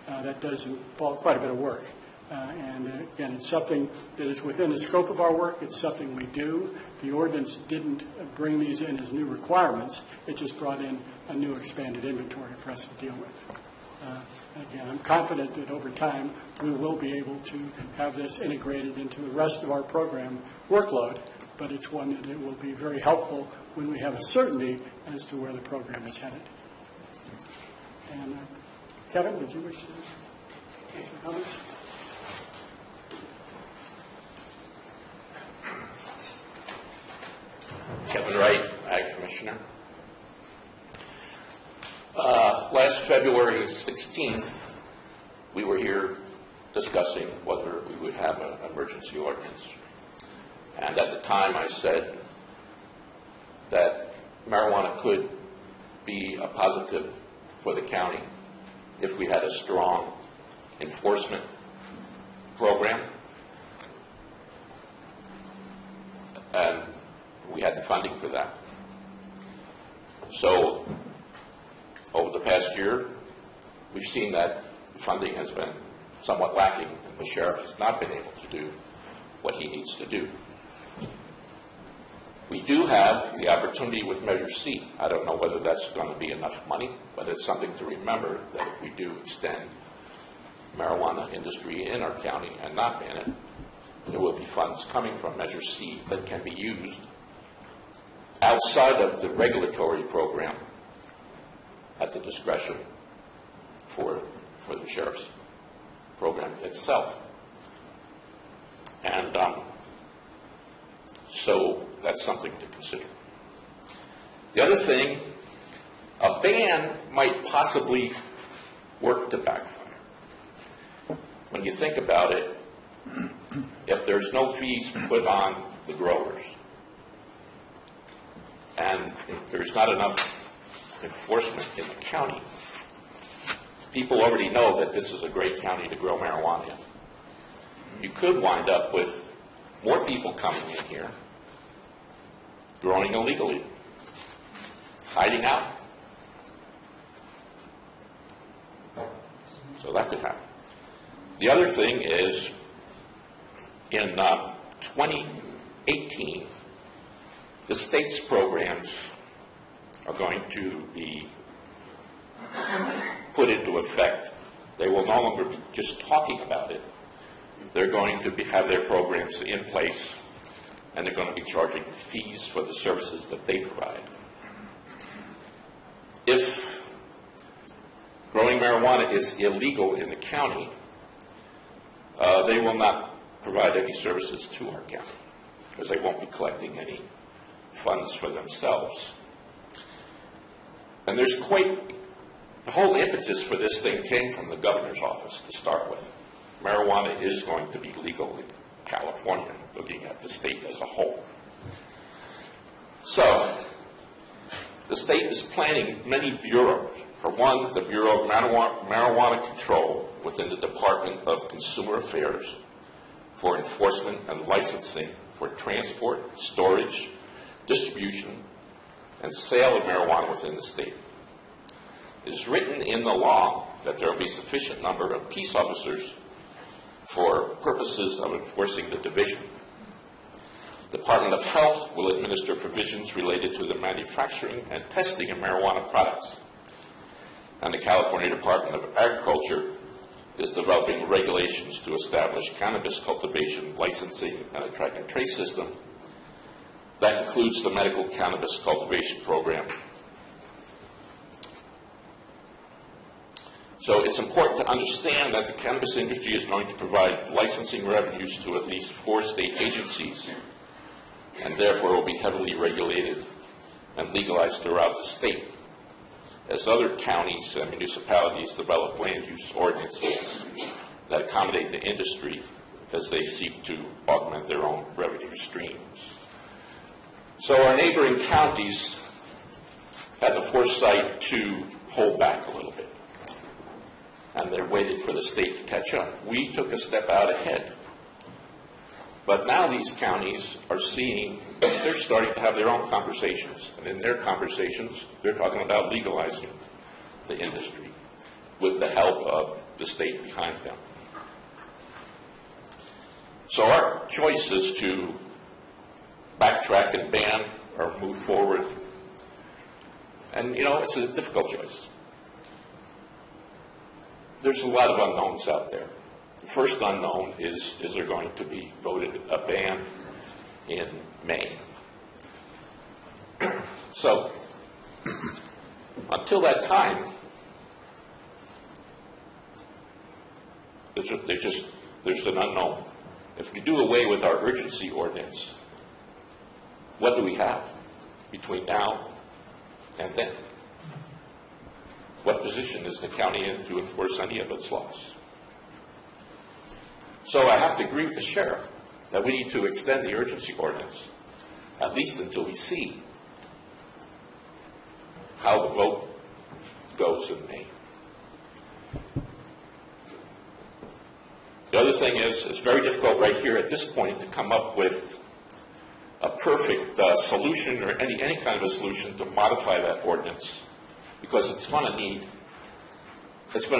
that does involve quite a bit of work. And again, it's something that is within the scope of our work. It's something we do. The ordinance didn't bring these in as new requirements. It just brought in a new expanded inventory for us to deal with. Again, I'm confident that over time we will be able to have this integrated into the rest of our program workload, but it's one that it will be very helpful when we have a certainty as to where the program is headed. And Kevin, did you wish to make some comments? Kevin Wright, Ag Commissioner. Last February 16th, we were here discussing whether we would have an emergency ordinance. And at the time I said that marijuana could be a positive for the county if we had a strong enforcement program. And we had the funding for that. So over the past year, we've seen that funding has been somewhat lacking, and the sheriff has not been able to do what he needs to do. We do have the opportunity with Measure C. I don't know whether that's going to be enough money, but it's something to remember that if we do extend marijuana industry in our county and not ban it, there will be funds coming from Measure C that can be used outside of the regulatory program at the discretion for the sheriff's program itself. And so that's something to consider. The other thing, a ban might possibly work to backfire. When you think about it, if there's no fees put on the growers, and if there's not enough enforcement in the county, people already know that this is a great county to grow marijuana in. You could wind up with more people coming in here, growing illegally, hiding out. So that could happen. The other thing is, in 2018, the state's programs are going to be put into effect. They will no longer be just talking about it. They're going to have their programs in place, and they're going to be charging fees for the services that they provide. If growing marijuana is illegal in the county, they will not provide any services to our county because they won't be collecting any funds for themselves. And there's the whole impetus for this thing came from the governor's office to start with. Marijuana is going to be legal in California, looking at the state as a whole. So, the state is planning many bureaus. For one, the Bureau of Marijuana Control within the Department of Consumer Affairs for enforcement and licensing for transport, storage, distribution, and sale of marijuana within the state. It is written in the law that there will be sufficient number of peace officers for purposes of enforcing the division. The Department of Health will administer provisions related to the manufacturing and testing of marijuana products. And the California Department of Agriculture is developing regulations to establish cannabis cultivation, licensing, and a track and trace system. That includes the medical cannabis cultivation program. So it's important to understand that the cannabis industry is going to provide licensing revenues to at least 4 state agencies, and therefore will be heavily regulated and legalized throughout the state, as other counties and municipalities develop land use ordinances that accommodate the industry as they seek to augment their own revenue streams. So our neighboring counties had the foresight to hold back a little bit. And they waited for the state to catch up. We took a step out ahead. But now these counties are seeing, they're starting to have their own conversations. And in their conversations, they're talking about legalizing the industry with the help of the state behind them. So our choice is to backtrack and ban or move forward. And, you know, it's a difficult choice. There's a lot of unknowns out there. The first unknown is there going to be voted a ban in May? So, until that time, there's an unknown. If we do away with our urgency ordinance, what do we have between now and then? What position is the county in to enforce any of its laws? So I have to agree with the sheriff that we need to extend the urgency ordinance, at least until we see how the vote goes in May. The other thing is, it's very difficult right here at this point to come up with a perfect solution or any kind of a solution to modify that ordinance, because it's going to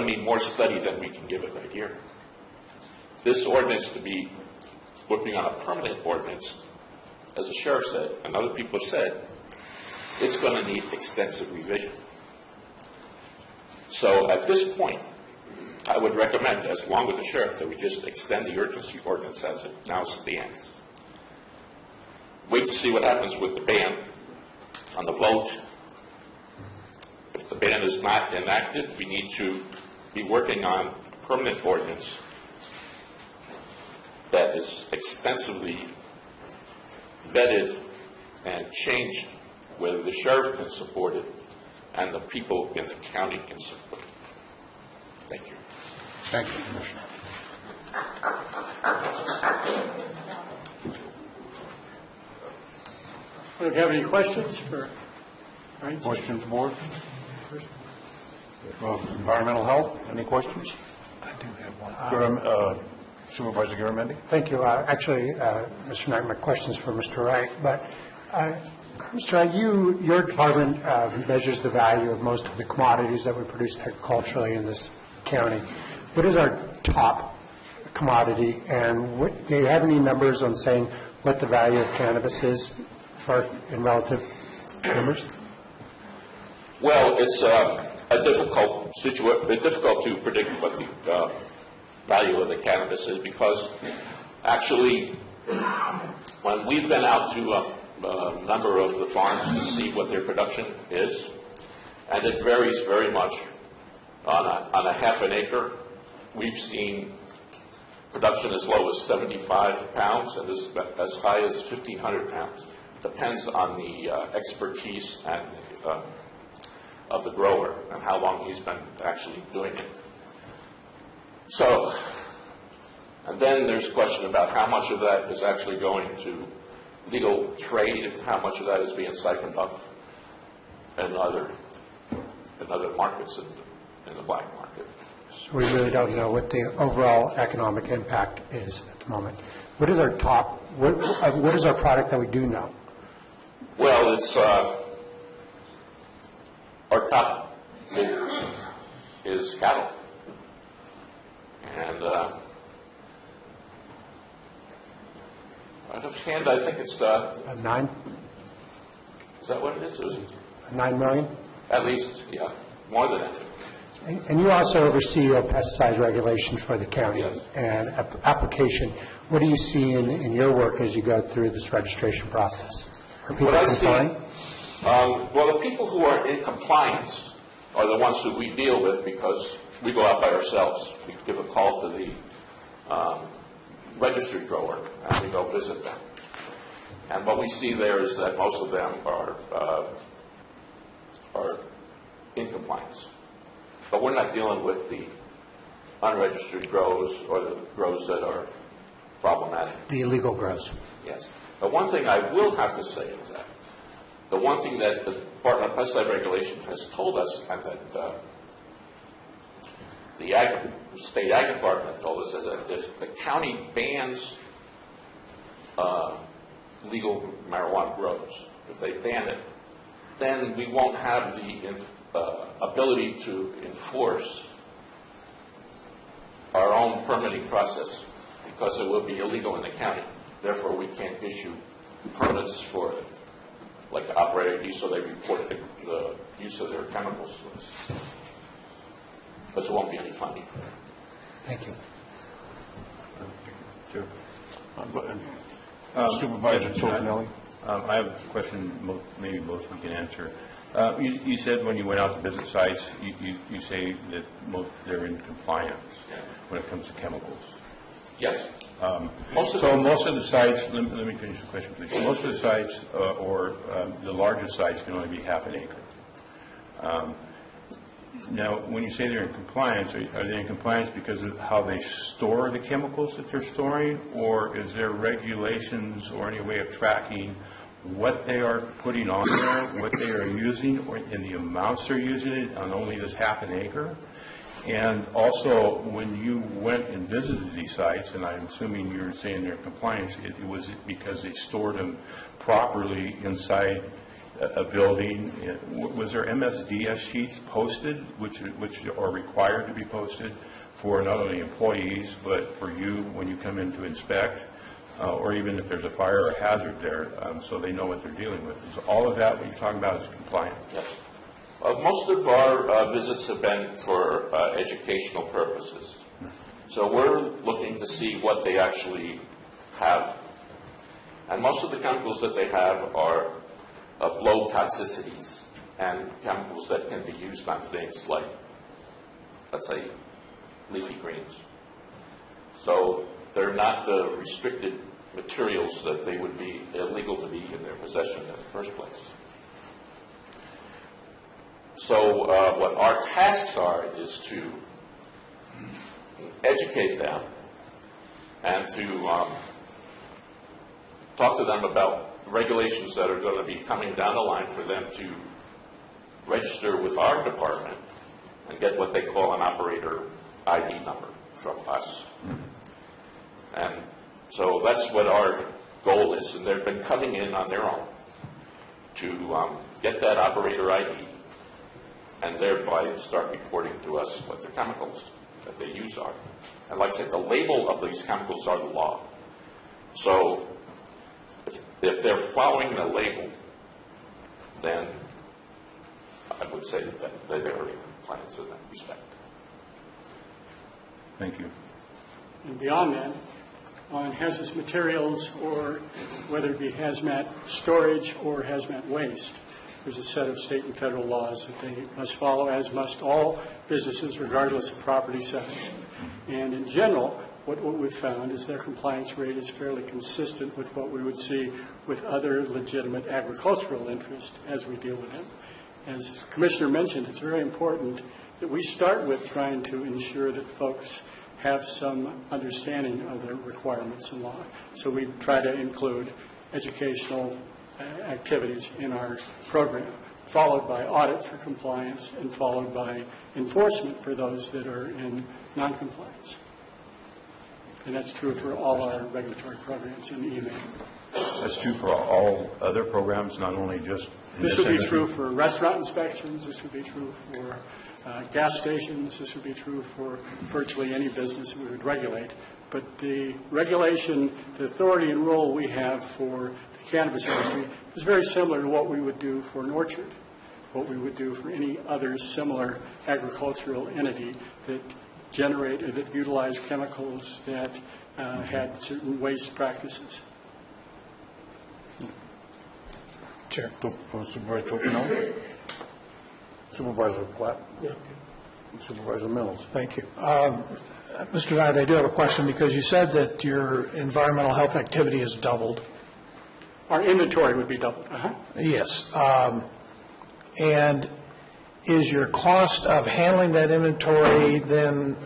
need more study than we can give it right here. This ordinance to be working on a permanent ordinance, as the sheriff said, and other people have said, it's going to need extensive revision. So at this point, I would recommend, as along with the sheriff, that we just extend the urgency ordinance as it now stands. Wait to see what happens with the ban on the vote. If the ban is not enacted, we need to be working on a permanent ordinance that is extensively vetted and changed, whether the sheriff can support it and the people in the county can support it. Thank you. Thank you, Commissioner. Do you have any questions for Ryan? Questions, board? Environmental health, any questions? I do have one. Supervisor Garamendi? Thank you. Actually, Mr. Knight, my question's for Mr. Wright, but Mr. Wright, your department measures the value of most of the commodities that we produce agriculturally in this county. What is our top commodity, and do you have any numbers on saying what the value of cannabis is in relative numbers? Well, it's difficult to predict what the value of the cannabis is, because actually when we've been out to a number of the farms to see what their production is, and it varies very much. On a half an acre, we've seen production as low as 75 pounds and as high as 1,500 pounds. Depends on the expertise and of the grower and how long he's been actually doing it. So, and then there's a question about how much of that is actually going to legal trade and how much of that is being siphoned off in other markets in the black market. So we really don't know what the overall economic impact is at the moment. What is our top? What is our product that we do know? Well, it's our top is cattle, and offhand, I think it's 9. Is that what it is? Is it 9 million? At least, yeah, more than that. And you also oversee pesticide regulations for the county and application. What do you see in your work as you go through this registration process? Are people complying? Well, the people who are in compliance are the ones who we deal with, because we go out by ourselves. We give a call to the registered grower and we go visit them. And what we see there is that most of them are in compliance. But we're not dealing with the unregistered grows or the grows that are problematic. The illegal grows. Yes. But one thing I will have to say is that the one thing that the Department of Pesticide Regulation has told us, and that the State Ag Department told us, is that if the county bans legal marijuana grows, if they ban it, then we won't have the ability to enforce our own permitting process because it will be illegal in the county. Therefore, we can't issue permits for it, like the operator ID, so they report the use of their chemicals to us. But there won't be any funding for it. Thank you. Sure. Supervisor Tofinelli. I have a question maybe both we can answer. You said when you went out to visit sites, you say that they're in compliance when it comes to chemicals. Yes. Most of the sites, let me finish the question, please. Most of the sites, or the largest sites, can only be half an acre. Now, when you say they're in compliance, are they in compliance because of how they store the chemicals that they're storing, or is there regulations or any way of tracking what they are putting on there, what they are using, or in the amounts they're using it on only this half an acre? And also, when you went and visited these sites, and I'm assuming you're saying they're in compliance, it was because they stored them properly inside a building. Was there MSDS sheets posted, which are required to be posted for not only employees, but for you when you come in to inspect, or even if there's a fire or hazard there, so they know what they're dealing with? Is all of that what you're talking about is compliant? Yes. Most of our visits have been for educational purposes. So we're looking to see what they actually have. And most of the chemicals that they have are of low toxicities and chemicals that can be used on things like, let's say, leafy greens. So they're not the restricted materials that they would be illegal to be in their possession in the first place. So what our tasks are is to educate them and to talk to them about regulations that are going to be coming down the line for them to register with our department and get what they call an operator ID number from us. And so that's what our goal is, and they've been coming in on their own to get that operator ID and thereby start reporting to us what the chemicals that they use are. And like I said, the label of these chemicals are the law. So if they're following the label, then I would say that they're in compliance in that respect. Thank you. And beyond that, on hazardous materials, or whether it be hazmat storage or hazmat waste, there's a set of state and federal laws that they must follow, as must all businesses, regardless of property size. And in general, what we've found is their compliance rate is fairly consistent with what we would see with other legitimate agricultural interests as we deal with them. As the Commissioner mentioned, it's very important that we start with trying to ensure that folks have some understanding of their requirements in law. So we try to include educational activities in our program, followed by audit for compliance and followed by enforcement for those that are in noncompliance. And that's true for all our regulatory programs in email. That's true for all other programs, not only just... This would be true for restaurant inspections. This would be true for gas stations. This would be true for virtually any business we would regulate. But the regulation, the authority and role we have for the cannabis industry is very similar to what we would do for an orchard, what we would do for any other similar agricultural entity that generate or that utilize chemicals that had certain waste practices. Chair. Supervisor Tofinelli. Supervisor Platt. Yeah. Supervisor Mills. Thank you. Mr. Knight, I do have a question because you said that your environmental health activity has doubled. Our inventory would be doubled. Yes. And is your cost of handling that inventory then,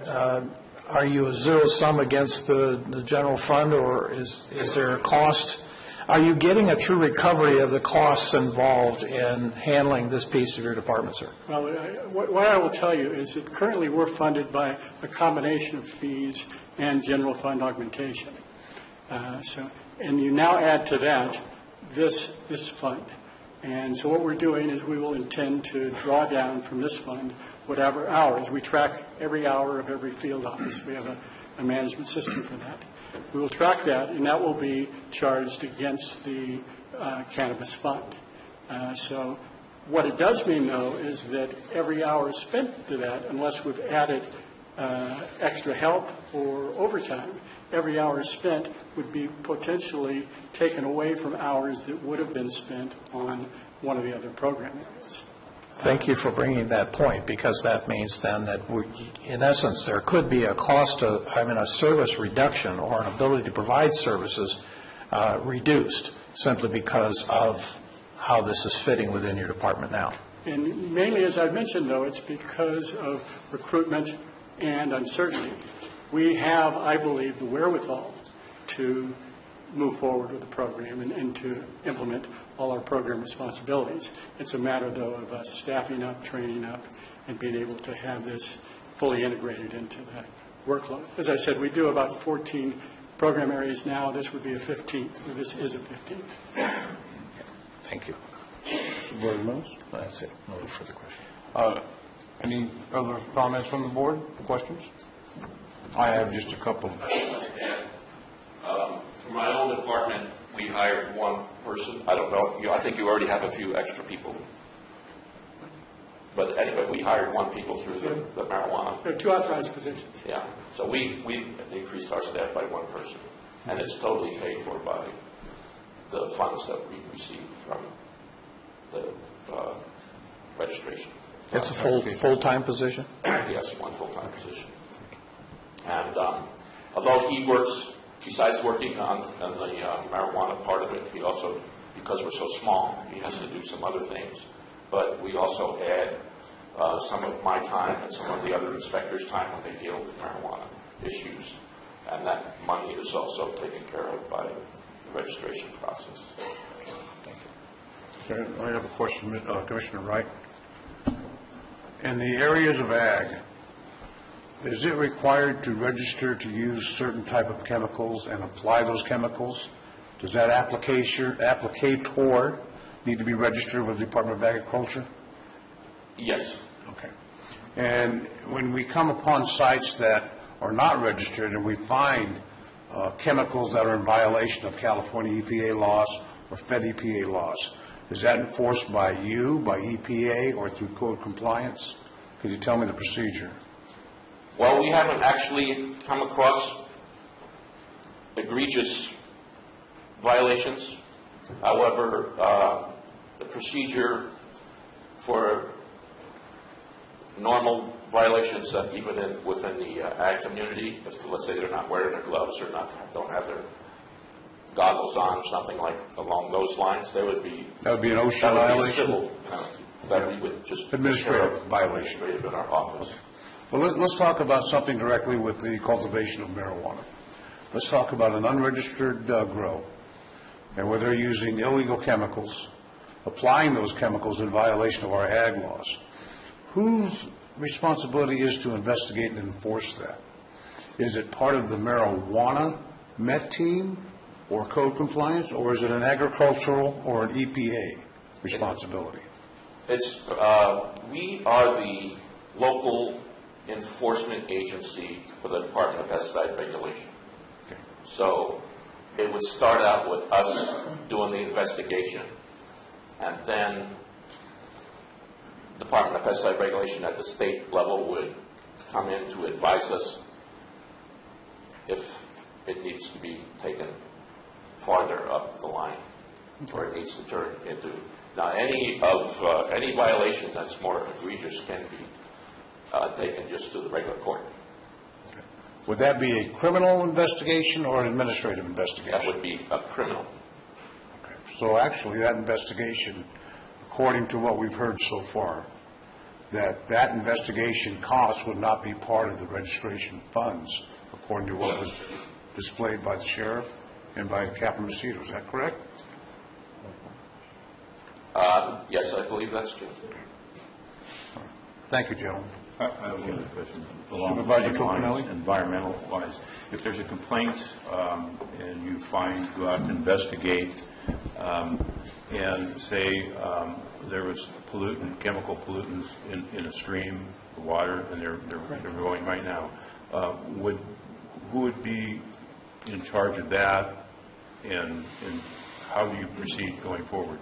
are you a zero sum against the general fund, or is there a cost are you getting a true recovery of the costs involved in handling this piece of your department, sir? Well, what I will tell you is that currently we're funded by a combination of fees and general fund augmentation. And you now add to that this fund. And so what we're doing is we will intend to draw down from this fund whatever hours. We track every hour of every field office. We have a management system for that. We will track that, and that will be charged against the cannabis fund. So what it does mean, though, is that every hour spent to that, unless we've added extra help or overtime, every hour spent would be potentially taken away from hours that would have been spent on one of the other program areas. Thank you for bringing that point, because that means then that, in essence, there could be a cost of, a service reduction or an ability to provide services reduced simply because of how this is fitting within your department now. And mainly, as I mentioned, though, it's because of recruitment and uncertainty. We have, I believe, the wherewithal to move forward with the program and to implement all our program responsibilities. It's a matter, though, of us staffing up, training up, and being able to have this fully integrated into that workload. As I said, we do about 14 program areas now. This would be a 15th. This is a 15th. Thank you. Supervisor Mills? That's it. No further questions. Any other comments from the board? Questions? I have just a couple. For my own department, we hired one person. I don't know. I think you already have a few extra people. But anyway, we hired one people through the marijuana. There are 2 authorized positions. Yeah. So we increased our staff by one person. And it's totally paid for by the funds that we receive from the registration. It's a full-time position? Yes, one full-time position. And although he works, besides working on the marijuana part of it, he also, because we're so small, he has to do some other things. But we also add some of my time and some of the other inspectors' time when they deal with marijuana issues. And that money is also taken care of by the registration process. Okay, I have a question, Commissioner Wright. In the areas of ag, is it required to register to use certain type of chemicals and apply those chemicals? Does that applicator need to be registered with the Department of Agriculture? Yes. Okay. And when we come upon sites that are not registered and we find chemicals that are in violation of California EPA laws or Fed EPA laws, is that enforced by you, by EPA, or through code compliance? Could you tell me the procedure? Well, we haven't actually come across egregious violations. However, the procedure for normal violations, even within the ag community, if, let's say they're not wearing their gloves or don't have their goggles on or something like along those lines, that would be an OSHA that would violation? be a civil penalty. That we would just Administrative violation. Administrative in our office. Well, let's talk about something directly with the cultivation of marijuana. Let's talk about an unregistered grow, and where they're using illegal chemicals, applying those chemicals in violation of our ag laws. Whose responsibility is to investigate and enforce that? Is it part of the marijuana Met team or code compliance, or is it an agricultural or an EPA responsibility? It's we are the local enforcement agency for the Department of Pesticide Regulation. Okay. So it would start out with us doing the investigation, and then the Department of Pesticide Regulation at the state level would come in to advise us if it needs to be taken farther up the line, or it needs to turn into. Now, any violation that's more egregious can be taken just to the regular court. Would that be a criminal investigation or an administrative investigation? That would be a criminal. Okay. So actually, that investigation, according to what we've heard so far, that investigation cost would not be part of the registration funds, according to what was displayed by the sheriff and by Captain Macedo. Is that correct? Yes, I believe that's true. Thank you, gentlemen. I have one other question. Along Supervisor the same lines, Topinelli? environmental-wise, if there's a complaint and you go out to investigate, and say there was chemical pollutants in a stream, water, and they're going right now, who would be in charge of that, and how do you proceed going forward?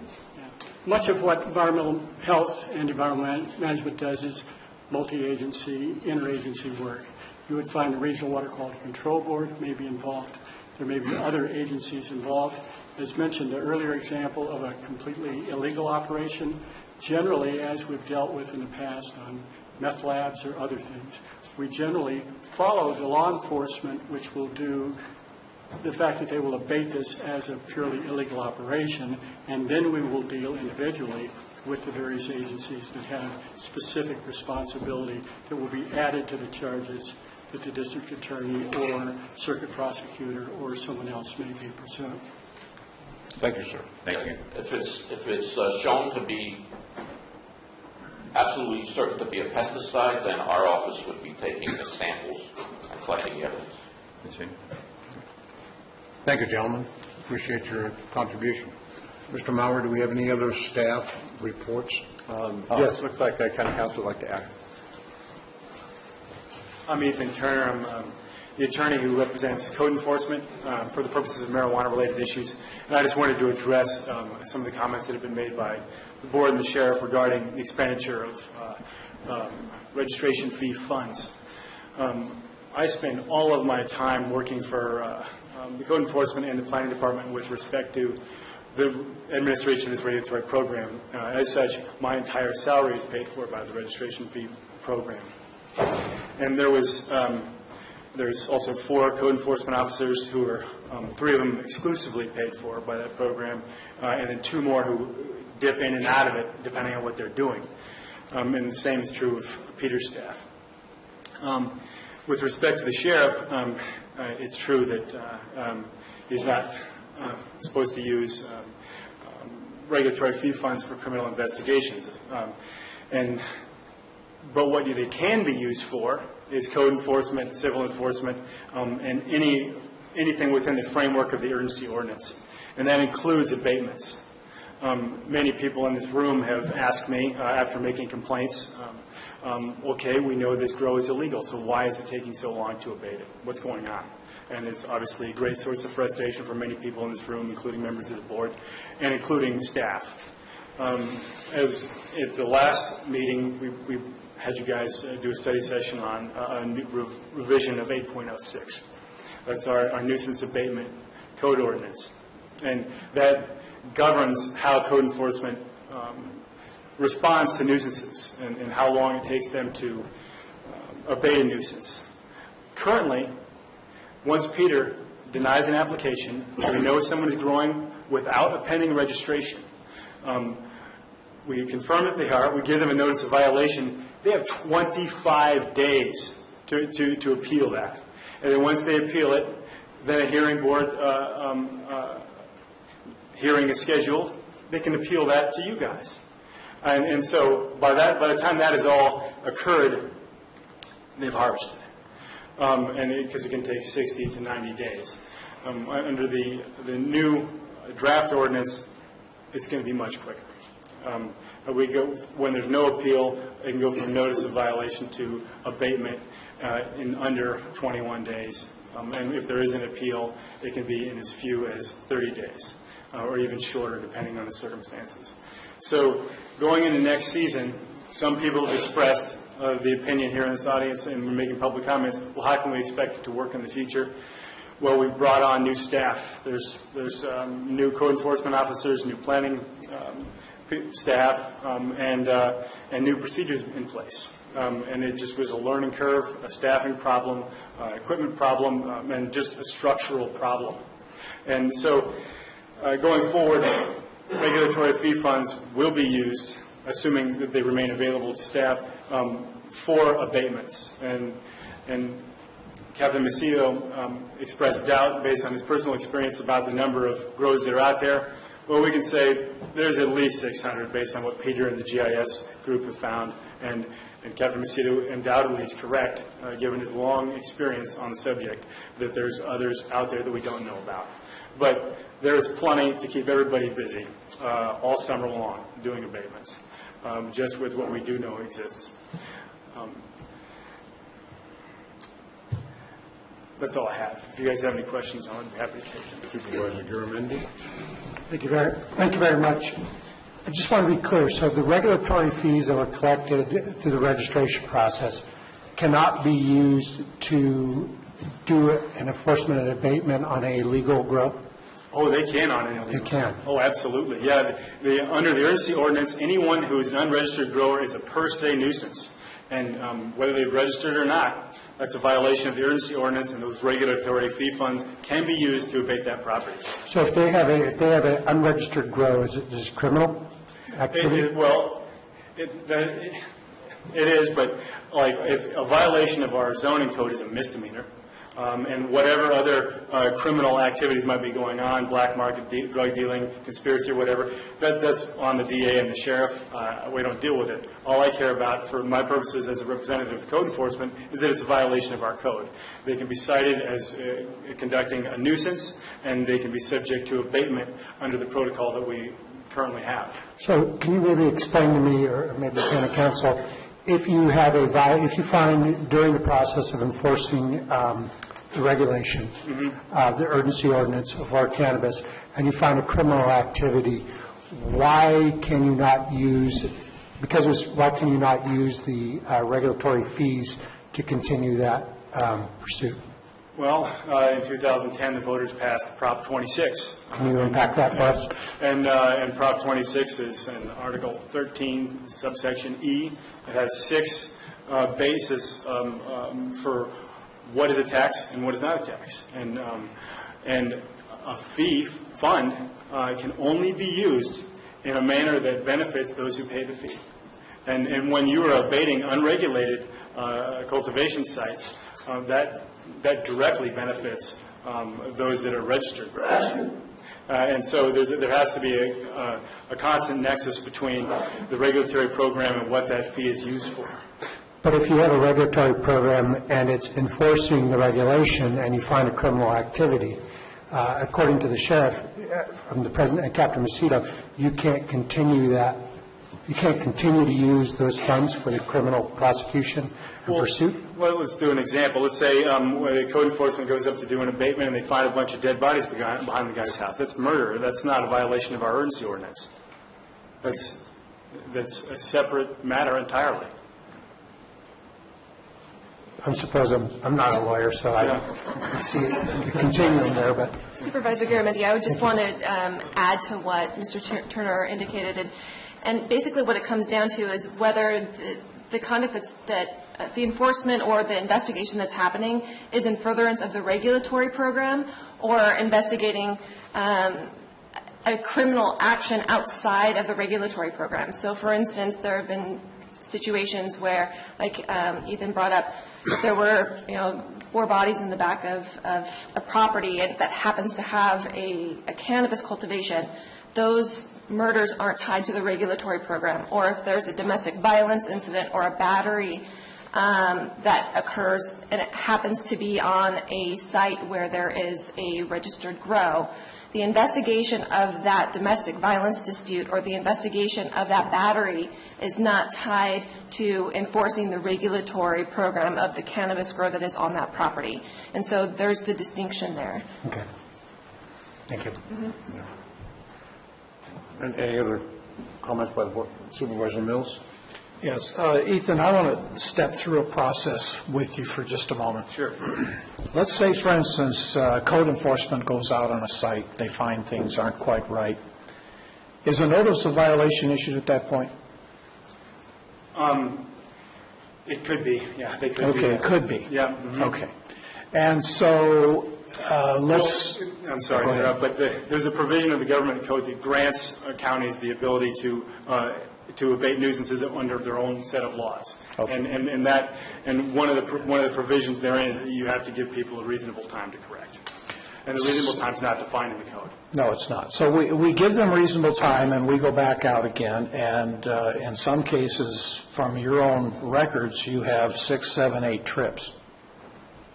Much of what environmental health and environmental management does is multi-agency, interagency work. You would find the Regional Water Quality Control Board may be involved. There may be other agencies involved. As mentioned, the earlier example of a completely illegal operation, generally, as we've dealt with in the past on meth labs or other things, we generally follow the law enforcement, which will do the fact that they will abate this as a purely illegal operation, and then we will deal individually with the various agencies that have specific responsibility that will be added to the charges that the district attorney or circuit prosecutor or someone else may be pursuing. Thank you, sir. Thank you. If it's shown to be absolutely certain to be a pesticide, then our office would be taking the samples and collecting the evidence. Thank you, gentlemen. Appreciate your contribution. Mr. Maurer, do we have any other staff reports? Yes, looks like the county council would like to act. I'm Ethan Turner. I'm the attorney who represents code enforcement for the purposes of marijuana-related issues. And I just wanted to address some of the comments that have been made by the board and the sheriff regarding the expenditure of registration fee funds. I spend all of my time working for the code enforcement and the planning department with respect to the administration of this regulatory program. As such, my entire salary is paid for by the registration fee program. And there's also 4 code enforcement officers who are, 3 of them exclusively paid for by that program, and then 2 more who dip in and out of it depending on what they're doing. And the same is true of Peter's staff. With respect to the sheriff, it's true that he's not supposed to use regulatory fee funds for criminal investigations. But what they can be used for is code enforcement, civil enforcement, and anything within the framework of the urgency ordinance. And that includes abatements. Many people in this room have asked me after making complaints, okay, we know this grow is illegal, so why is it taking so long to abate it? What's going on? And it's obviously a great source of frustration for many people in this room, including members of the board, and including staff. As at the last meeting, we had you guys do a study session on a new revision of 8.06. That's our nuisance abatement code ordinance. And that governs how code enforcement responds to nuisances and how long it takes them to abate a nuisance. Currently, once Peter denies an application, we know someone is growing without a pending registration. We confirm that they are. We give them a notice of violation. They have 25 days to appeal that. And then once they appeal it, then a hearing board hearing is scheduled. They can appeal that to you guys. And so by the time that has all occurred, they've harvested it. And because it can take 60 to 90 days. Under the new draft ordinance, it's going to be much quicker. We go when there's no appeal, it can go from notice of violation to abatement in under 21 days. And if there is an appeal, it can be in as few as 30 days, or even shorter, depending on the circumstances. So going into next season, some people have expressed the opinion here in this audience and we're making public comments, well, how can we expect it to work in the future? Well, we've brought on new staff. There's new code enforcement officers, new planning staff, and new procedures in place. And it just was a learning curve, a staffing problem, equipment problem, and just a structural problem. And so going forward, regulatory fee funds will be used, assuming that they remain available to staff, for abatements. And Captain Macedo expressed doubt based on his personal experience about the number of grows that are out there. Well, we can say there's at least 600 based on what Peter and the GIS group have found, and Captain Macedo undoubtedly is correct, given his long experience on the subject, that there's others out there that we don't know about. But there is plenty to keep everybody busy all summer long doing abatements, just with what we do know exists. That's all I have. If you guys have any questions, I would be happy to take them. Supervisor Garamendi. Thank you very much. I just want to be clear. So the regulatory fees that were collected through the registration process cannot be used to do an enforcement and abatement on a legal grow? Oh, they can on an illegal. They can. Oh, absolutely. Yeah, under the urgency ordinance, anyone who is an unregistered grower is a per se nuisance. And whether they've registered or not, that's a violation of the urgency ordinance, and those regulatory fee funds can be used to abate that property. So if they have an unregistered grow, is it criminal activity? It is, but like if a violation of our zoning code is a misdemeanor, and whatever other criminal activities might be going on, black market, drug dealing, conspiracy, or whatever, that's on the DA and the sheriff. We don't deal with it. All I care about, for my purposes as a representative of code enforcement, is that it's a violation of our code. They can be cited as conducting a nuisance, and they can be subject to abatement under the protocol that we currently have. So can you maybe explain to me, or maybe the council, if you have if you find during the process of enforcing the regulation, the urgency ordinance for cannabis, and you find a criminal activity, why can you not use the regulatory fees to continue that pursuit? Well, in 2010, the voters passed Prop 26. Can you unpack that for us? And Prop 26 is in Article 13, subsection E. It has 6 bases for what is a tax and what is not a tax. And a fee fund can only be used in a manner that benefits those who pay the fee. And when you are abating unregulated cultivation sites, that directly benefits those that are registered growers. And so there has to be a constant nexus between the regulatory program and what that fee is used for. But if you have a regulatory program and it's enforcing the regulation and you find a criminal activity, according to the sheriff, from the president and Captain Macedo, you can't continue that. You can't continue to use those funds for the criminal prosecution and pursuit? Well, let's do an example. Let's say the code enforcement goes up to do an abatement and they find a bunch of dead bodies behind the guy's house. That's murder. That's not a violation of our urgency ordinance. That's a separate matter entirely. I suppose I'm not a lawyer, so I see a continuum there. But Supervisor Garamendi, I would just want to add to what Mr. Turner indicated. And basically what it comes down to is whether the conduct that the enforcement or the investigation that's happening is in furtherance of the regulatory program or investigating a criminal action outside of the regulatory program. So, for instance, there have been situations where, like Ethan brought up, there were 4 bodies in the back of a property that happens to have a cannabis cultivation. Those murders aren't tied to the regulatory program. Or if there's a domestic violence incident or a battery that occurs and it happens to be on a site where there is a registered grow, the investigation of that domestic violence dispute or the investigation of that battery is not tied to enforcing the regulatory program of the cannabis grow that is on that property. And so there's the distinction there. Okay. Thank you. And any other comments by the board? Supervisor Mills? Yes. Ethan, I want to step through a process with you for just a moment. Sure. Let's say, for instance, code enforcement goes out on a site. They find things aren't quite right. Is a notice of violation issued at that point? It could be. Yeah, they could. Okay, it could be. Yeah. Mm-hmm. Okay. And so let's... Well, I'm sorry to interrupt, but there's a provision of the government code that grants counties the ability to abate nuisances under their own set of laws. Okay. And one of the provisions therein is that you have to give people a reasonable time to correct. And the reasonable time is not defined in the code. No, it's not. So we give them reasonable time, and we go back out again, and in some cases, from your own records, you have 6, 7, 8 trips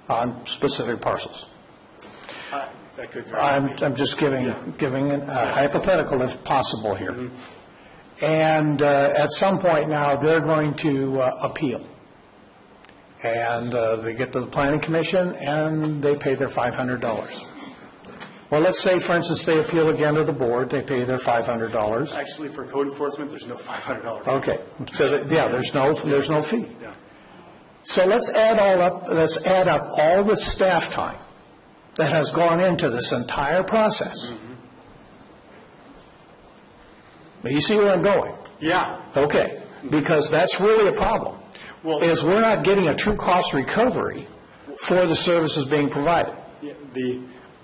on specific parcels. That could very well be. I'm just giving a hypothetical, if possible, here. Mm-hmm. And at some point now, they're going to appeal. And they get to the planning commission, and they pay their $500. Well, let's say, for instance, they appeal again to the board, they pay their $500. Actually, for code enforcement, there's no $500. Okay, so there's no fee. Yeah. So let's add up all the staff time that has gone into this entire process. But you see where I'm going? Yeah. Okay, because that's really a problem. Is we're not getting a true cost recovery for the services being provided. Yeah,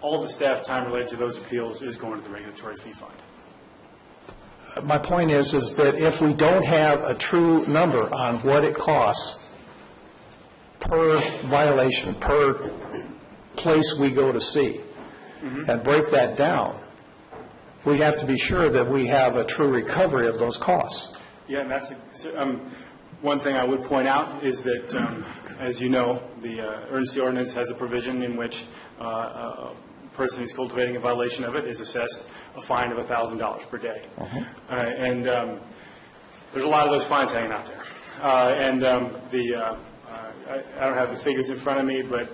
all the staff time related to those appeals is going to the regulatory fee fund. My point is that if we don't have a true number on what it costs per violation, per place we go to see, and break that down, we have to be sure that we have a true recovery of those costs. Yeah, and that's one thing I would point out is that, as you know, the urgency ordinance has a provision in which a person who's cultivating a violation of it is assessed a fine of $1,000 per day. And there's a lot of those fines hanging out there. I don't have the figures in front of me, but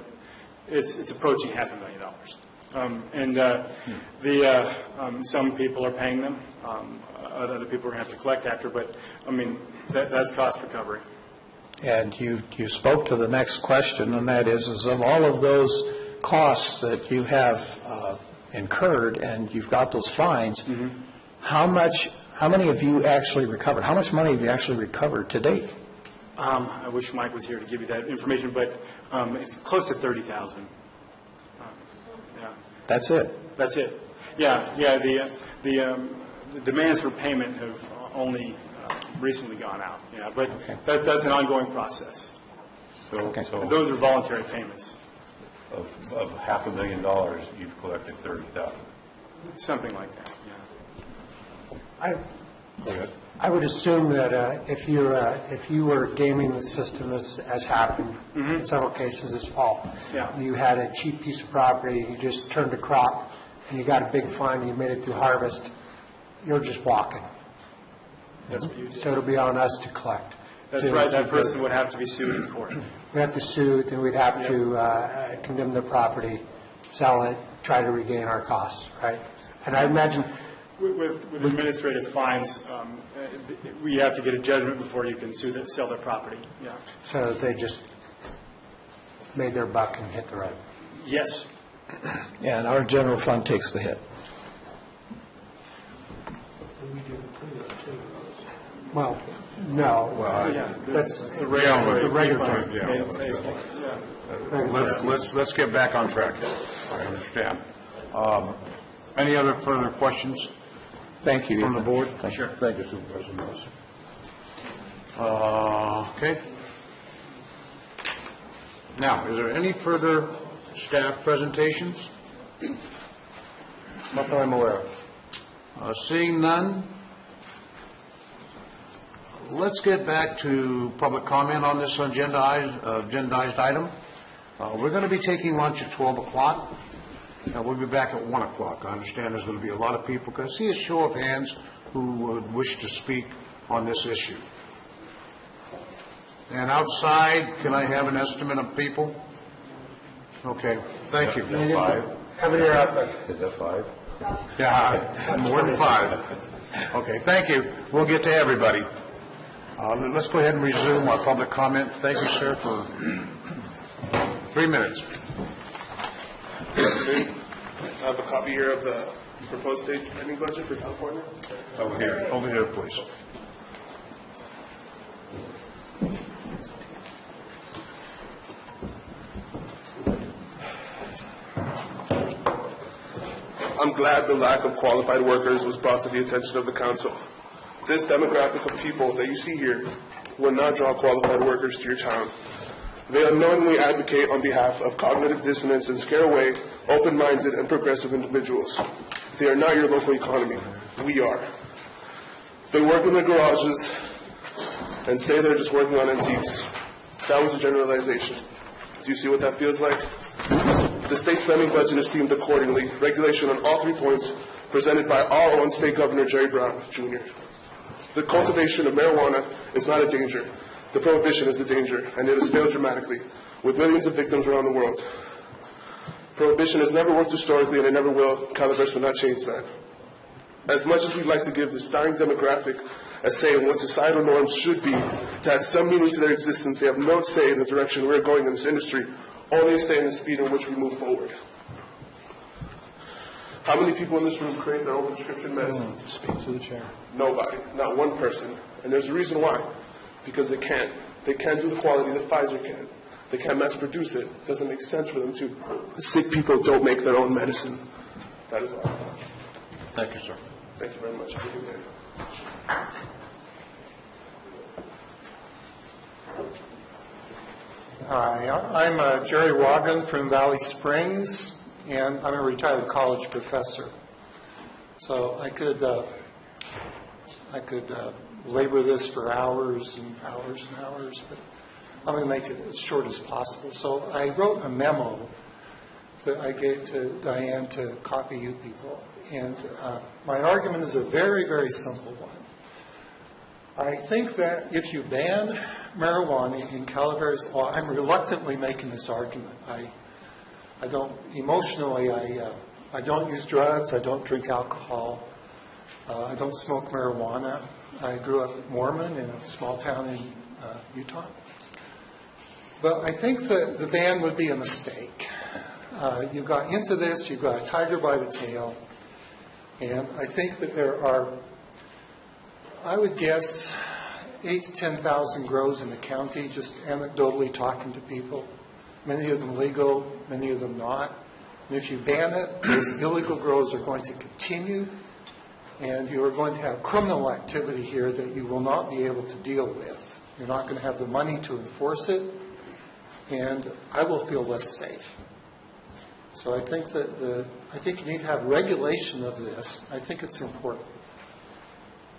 it's approaching $500,000. Some people are paying them. Other people are going to have to collect after, but I mean, that's cost recovery. And you spoke to the next question, and that is of all of those costs that you have incurred and you've got those fines, how many have you actually recovered? How much money have you actually recovered to date? I wish Mike was here to give you that information, but it's close to $30,000. Yeah. That's it? That's it. Yeah. The demands for payment have only recently gone out. Yeah, but that's an ongoing process. So those are voluntary payments. Of $500,000, you've collected $30,000. Something like that. Yeah. I would assume that if you were gaming the system as happened in several cases this fall, you had a cheap piece of property, you just turned a crop, and you got a big fine, and you made it through harvest, you're just walking. That's what you do. So it'll be on us to collect. That's right. That person would have to be sued in court. We have to sue, and we'd have to condemn the property, sell it, try to regain our costs, right? And I imagine with administrative fines, we have to get a judgment before you can sell their property. Yeah. So they just made their buck and hit the road. Yes. And our general fund takes the hit. Well, no. That's the regulatory. Let's get back on track here. I understand. Any other further questions? Thank you. From the board? Sure. Thank you, Supervisor Mills. Okay. Now, is there any further staff presentations? Not that I'm aware of. Seeing none, let's get back to public comment on this agendized item. We're going to be taking lunch at 12 o'clock. We'll be back at 1 o'clock. I understand there's going to be a lot of people. Can I see a show of hands who would wish to speak on this issue? And outside, can I have an estimate of people? Okay, thank you. How many are out there? Is that 5? Yeah, more than 5. Okay, thank you. We'll get to everybody. Let's go ahead and resume our public comment. Thank you, sir, for 3 minutes. I have a copy here of the proposed state spending budget for California. Over here, please. I'm glad the lack of qualified workers was brought to the attention of the council. This demographic of people that you see here will not draw qualified workers to your town. They unknowingly advocate on behalf of cognitive dissonance and scare away open-minded, and progressive individuals. They are not your local economy. We are. They work in their garages and say they're just working on antiques. That was a generalization. Do you see what that feels like? The state spending budget is themed accordingly. Regulation on all 3 points presented by our own state governor, Jerry Brown, Jr. The cultivation of marijuana is not a danger. The prohibition is a danger, and it has failed dramatically, with millions of victims around the world. Prohibition has never worked historically, and it never will. Calaveras will not change that. As much as we'd like to give this dying demographic a say in what societal norms should be, to add some meaning to their existence, they have no say in the direction we're going in this industry, only a say in the speed in which we move forward. How many people in this room create their own prescription medicines? Speak to the chair. Nobody, not one person. And there's a reason why. Because they can't. They can't do the quality that Pfizer can. They can't mass produce it. It doesn't make sense for them to. The sick people don't make their own medicine. That is all. Thank you, sir. Thank you very much. Have a good day. Hi, I'm Jerry Wagon from Valley Springs, and I'm a retired college professor. So I could labor this for hours and hours and hours, but I'm going to make it as short as possible. So I wrote a memo that I gave to Diane to copy you people, and my argument is a very, very simple one. I think that if you ban marijuana in Calaveras law, I'm reluctantly making this argument. I don't, emotionally, I don't use drugs, I don't drink alcohol, I don't smoke marijuana. I grew up Mormon in a small town in Utah. But I think that the ban would be a mistake. You got into this, you got a tiger by the tail, and I think that there are, I would guess, 8,000 to 10,000 grows in the county, just anecdotally talking to people. Many of them legal, many of them not. And if you ban it, those illegal grows are going to continue, and you are going to have criminal activity here that you will not be able to deal with. You're not going to have the money to enforce it, and I will feel less safe. So I think that you need to have regulation of this. I think it's important.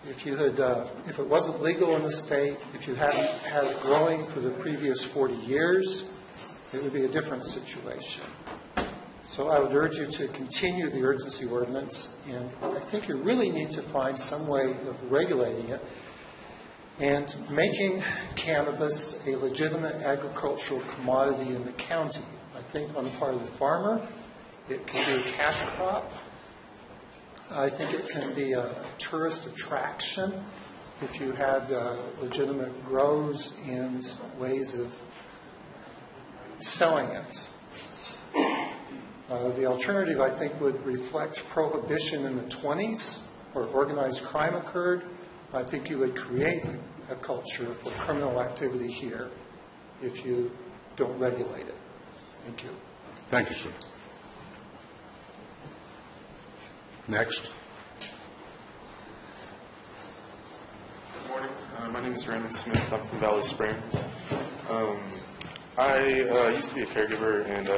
If it wasn't legal in the state, if you hadn't had it growing for the previous 40 years, it would be a different situation. So I would urge you to continue the urgency ordinance, and I think you really need to find some way of regulating it and making cannabis a legitimate agricultural commodity in the county. I think on the part of the farmer, it can be a cash crop. I think it can be a tourist attraction if you had legitimate grows and ways of selling it. The alternative, I think, would reflect prohibition in the 20s, where organized crime occurred. I think you would create a culture for criminal activity here if you don't regulate it. Thank you. Thank you, sir. Next. Good morning. My name is Raymond Smith. I'm from Valley Springs. I used to be a caregiver, and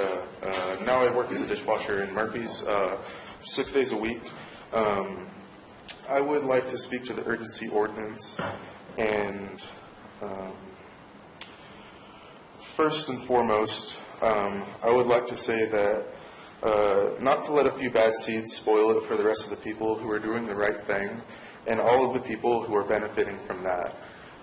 now I work as a dishwasher in Murphy's 6 days a week. I would like to speak to the urgency ordinance, and first and foremost, I would like to say that not to let a few bad seeds spoil it for the rest of the people who are doing the right thing and all of the people who are benefiting from that.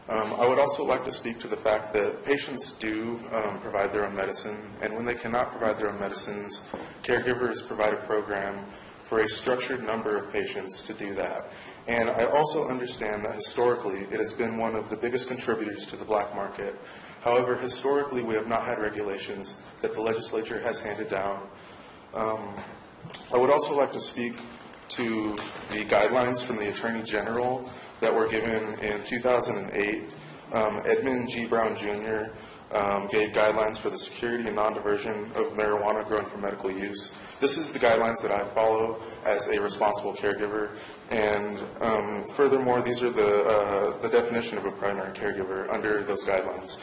I would also like to speak to the fact that patients do provide their own medicine, and when they cannot provide their own medicines, caregivers provide a program for a structured number of patients to do that. And I also understand that historically it has been one of the biggest contributors to the black market. However, historically we have not had regulations that the legislature has handed down. I would also like to speak to the guidelines from the Attorney General that were given in 2008. Edmund G. Brown Jr. Gave guidelines for the security and non-diversion of marijuana grown for medical use. This is the guidelines that I follow as a responsible caregiver, and furthermore, these are the definition of a primary caregiver under those guidelines.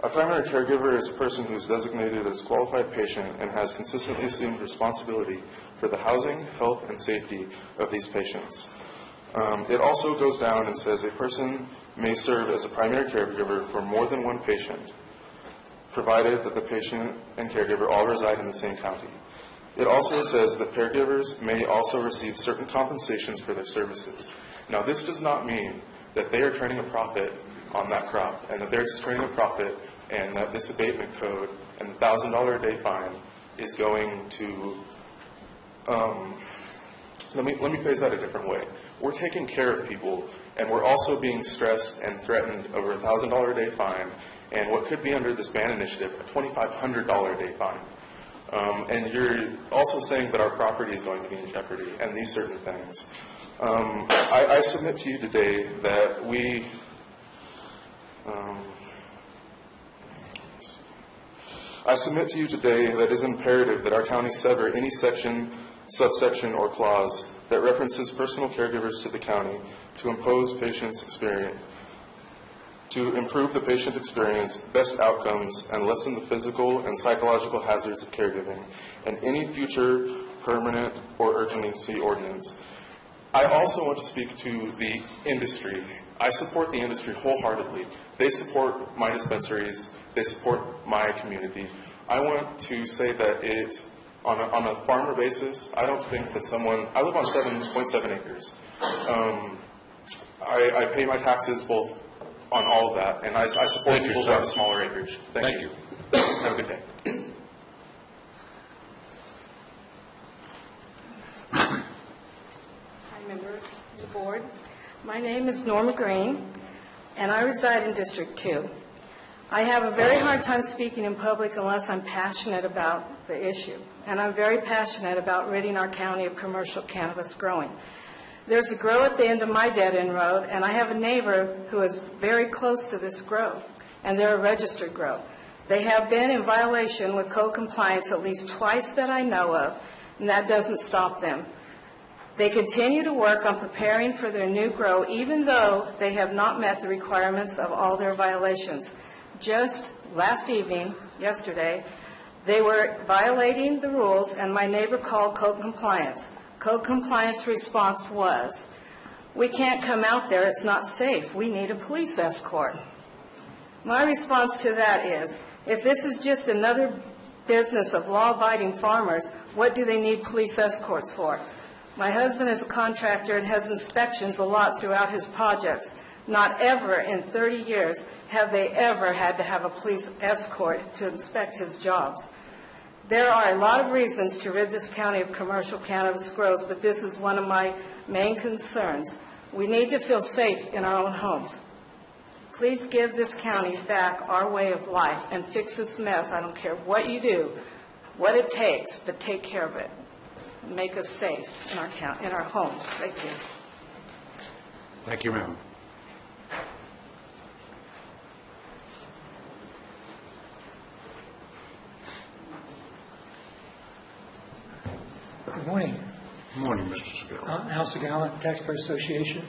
A primary caregiver is a person who is designated as qualified patient and has consistently assumed responsibility for the housing, health, and safety of these patients. It also goes down and says a person may serve as a primary caregiver for more than one patient, provided that the patient and caregiver all reside in the same county. It also says that caregivers may also receive certain compensations for their services. Now, this does not mean that they are turning a profit on that crop and that they're just turning a profit and that this abatement code and the $1,000 a day fine is going to, let me phrase that a different way. We're taking care of people, and we're also being stressed and threatened over a $1,000 a day fine and what could be under this ban initiative, a $2,500 a day fine. And you're also saying that our property is going to be in jeopardy and these certain things. I submit to you today that it is imperative that our county sever any section, subsection, or clause that references personal caregivers to the county to improve the patient experience, best outcomes, and lessen the physical and psychological hazards of caregiving, and any future permanent or urgency ordinance. I also want to speak to the industry. I support the industry wholeheartedly. They support my dispensaries. They support my community. I want to say that on a farmer basis, I don't think that I live on 7.7 acres. I pay my taxes both on all of that, and I support people who have a smaller acreage. Thank you. Have a good day. Hi, members of the board. My name is Norma Green, and I reside in District 2. I have a very hard time speaking in public unless I'm passionate about the issue, and I'm very passionate about ridding our county of commercial cannabis growing. There's a grow at the end of my dead-end road, and I have a neighbor who is very close to this grow, and they're a registered grow. They have been in violation with code compliance at least twice that I know of, and that doesn't stop them. They continue to work on preparing for their new grow, even though they have not met the requirements of all their violations. Just last evening, yesterday, they were violating the rules, and my neighbor called code compliance. Code compliance response was, "We can't come out there, it's not safe. We need a police escort." My response to that is, if this is just another business of law-abiding farmers, what do they need police escorts for? My husband is a contractor and has inspections a lot throughout his projects. Not ever in 30 years have they ever had to have a police escort to inspect his jobs. There are a lot of reasons to rid this county of commercial cannabis grows, but this is one of my main concerns. We need to feel safe in our own homes. Please give this county back our way of life and fix this mess. I don't care what you do, what it takes, but take care of it. Make us safe in our homes. Thank you. Thank you, ma'am. Good morning. Good morning, Mr. Segala. Al Segala, Taxpayer Association.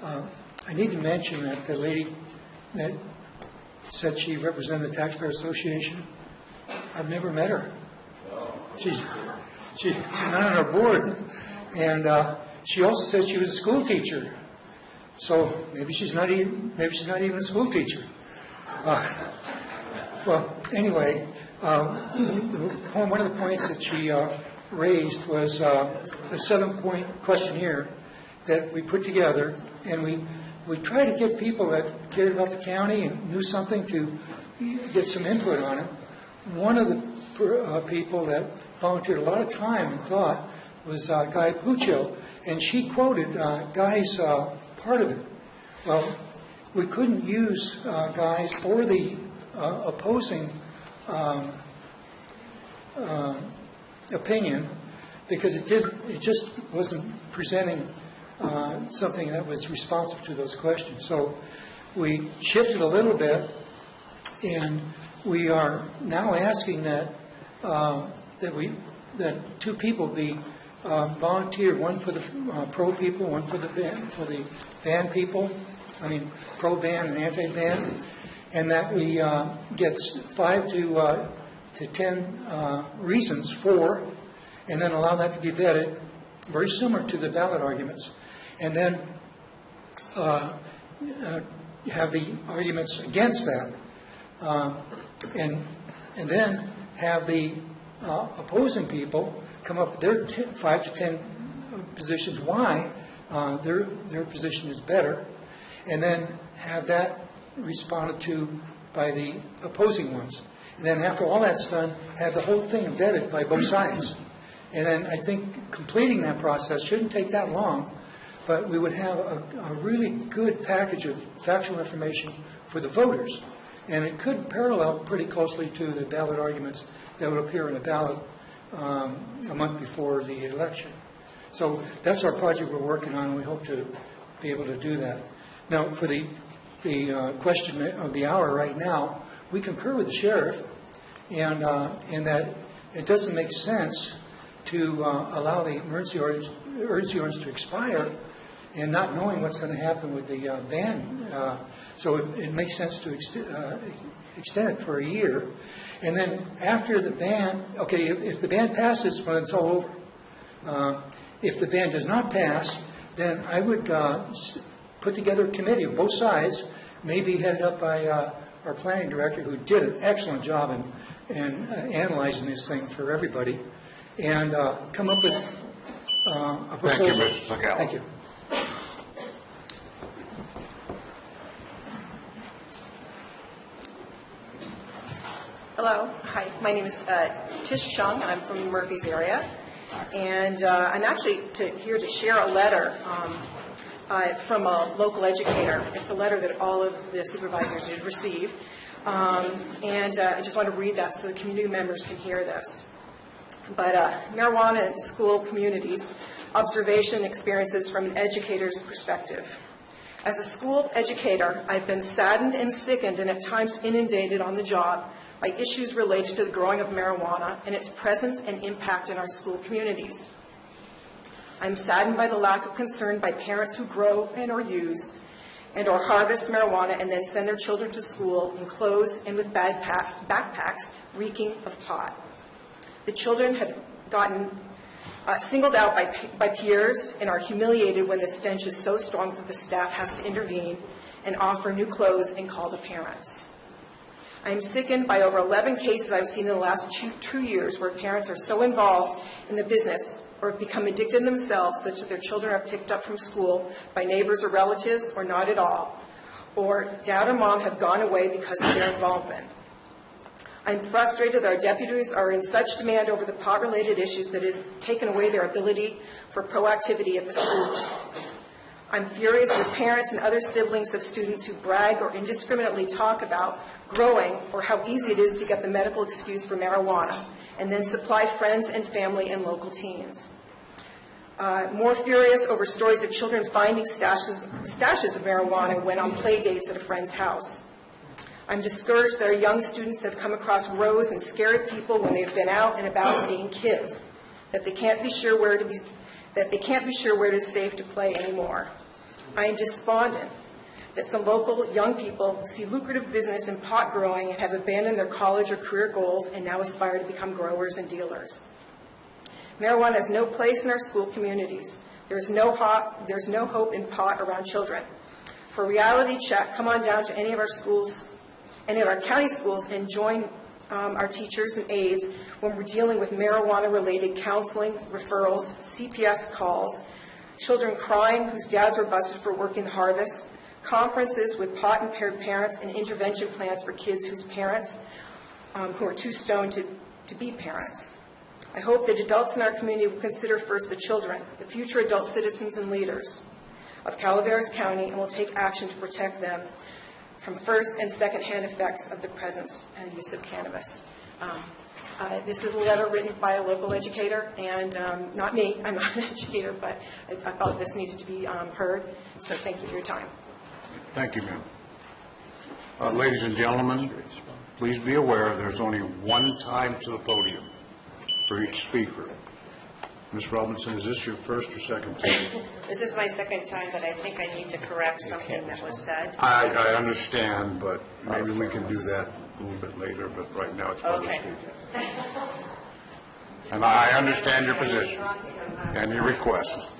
I need to mention that the lady that said she represented the Taxpayer Association, I've never met her. She's not on our board. And she also said she was a school teacher. So maybe she's not even a school teacher. Well, anyway, one of the points that she raised was a 7-point questionnaire that we put together, and we try to get people that cared about the county and knew something to get some input on it. One of the people that volunteered a lot of time and thought was Guy Puccio, and she quoted Guy's part of it. Well, we couldn't use Guy's or the opposing opinion because it just wasn't presenting something that was responsive to those questions. So we shifted a little bit, and we are now asking that two people be volunteered, one for the pro people, one for the ban people. I mean, pro-ban and anti-ban. and that we get 5 to 10 reasons for, and then allow that to be vetted, very similar to the ballot arguments, and then have the arguments against that, and then have the opposing people come up with their 5 to 10 positions why their position is better, and then have that responded to by the opposing ones. And then after all that's done, have the whole thing vetted by both sides. And then I think completing that process shouldn't take that long, but we would have a really good package of factual information for the voters. And it could parallel pretty closely to the ballot arguments that would appear in a ballot a month before the election. So that's our project we're working on, and we hope to be able to do that. Now, for the question of the hour right now, we concur with the sheriff in that it doesn't make sense to allow the emergency ordinance to expire and not knowing what's going to happen with the ban. So it makes sense to extend it for a year. And then after the ban, okay, if the ban passes, well, it's all over. If the ban does not pass, then I would put together a committee of both sides, maybe headed up by our planning director, who did an excellent job in analyzing this thing for everybody, and come up with a proposal. Thank you, Mr. Segal. Thank you. Hello. Hi. My name is Tish Chung. I'm from the Murphys area. And I'm actually here to share a letter from a local educator. It's a letter that all of the supervisors did receive. And I just want to read that so the community members can hear this. But marijuana in school communities, observation experiences from an educator's perspective. As a school educator, I've been saddened and sickened and at times inundated on the job by issues related to the growing of marijuana and its presence and impact in our school communities. I'm saddened by the lack of concern by parents who grow and or use and or harvest marijuana and then send their children to school in clothes and with backpacks reeking of pot. The children have gotten singled out by peers and are humiliated when the stench is so strong that the staff has to intervene and offer new clothes and call the parents. I am sickened by over 11 cases I've seen in the last 2 years where parents are so involved in the business or have become addicted themselves such that their children are picked up from school by neighbors or relatives or not at all, or dad or mom have gone away because of their involvement. I'm frustrated that our deputies are in such demand over the pot-related issues that it has taken away their ability for proactivity at the schools. I'm furious with parents and other siblings of students who brag or indiscriminately talk about growing or how easy it is to get the medical excuse for marijuana and then supply friends and family and local teens. More furious over stories of children finding stashes of marijuana when on play dates at a friend's house. I'm discouraged that our young students have come across grows and scary people when they've been out and about being kids, that they can't be sure where it is safe to play anymore. I am despondent that some local young people see lucrative business in pot growing and have abandoned their college or career goals and now aspire to become growers and dealers. Marijuana has no place in our school communities. There's no hope in pot around children. For a reality check, come on down to any of our schools, any of our county schools, and join our teachers and aides when we're dealing with marijuana-related counseling, referrals, CPS calls, children crying whose dads were busted for working the harvest, conferences with pot-impaired parents, and intervention plans for kids whose parents who are too stoned to be parents. I hope that adults in our community will consider first the children, the future adult citizens and leaders of Calaveras County, and will take action to protect them from first and second-hand effects of the presence and use of cannabis. This is a letter written by a local educator, and not me, I'm not an educator, but I thought this needed to be heard, so thank you for your time. Thank you, ma'am. Ladies and gentlemen, please be aware there's only one time to the podium for each speaker. Ms. Robinson, is this your first or second time? This is my second time, but I think I need to correct something that was said. I understand, but maybe we can do that a little bit later, but right now it's public Okay. speaking. And I understand your position and your request.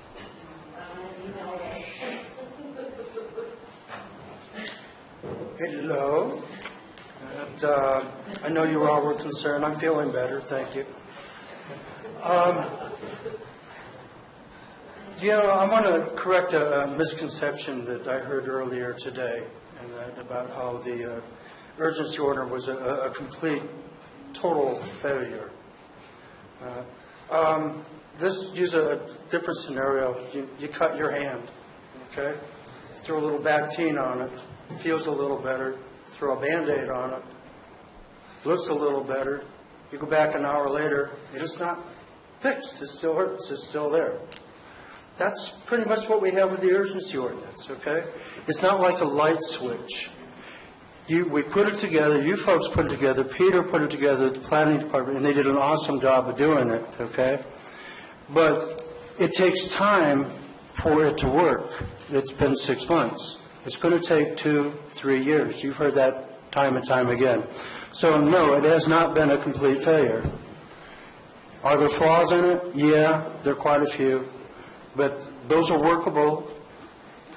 Hello. And, I know you all were concerned. I'm feeling better. Thank you. I want to correct a misconception that I heard earlier today, and that about how the urgency order was a complete, total failure. Let's use a different scenario. You cut your hand, okay? Throw a little Bactine on it. It feels a little better. Throw a Band-Aid on it. Looks a little better. You go back an hour later, it is not fixed. It still hurts. It's still there. That's pretty much what we have with the urgency ordinance, okay? It's not like a light switch. We put it together, you folks put it together, Peter put it together, the planning department, and they did an awesome job of doing it, okay? But it takes time for it to work. It's been 6 months. It's going to take 2-3 years. You've heard that time and time again. So no, it has not been a complete failure. Are there flaws in it? Yeah, there are quite a few. But those are workable.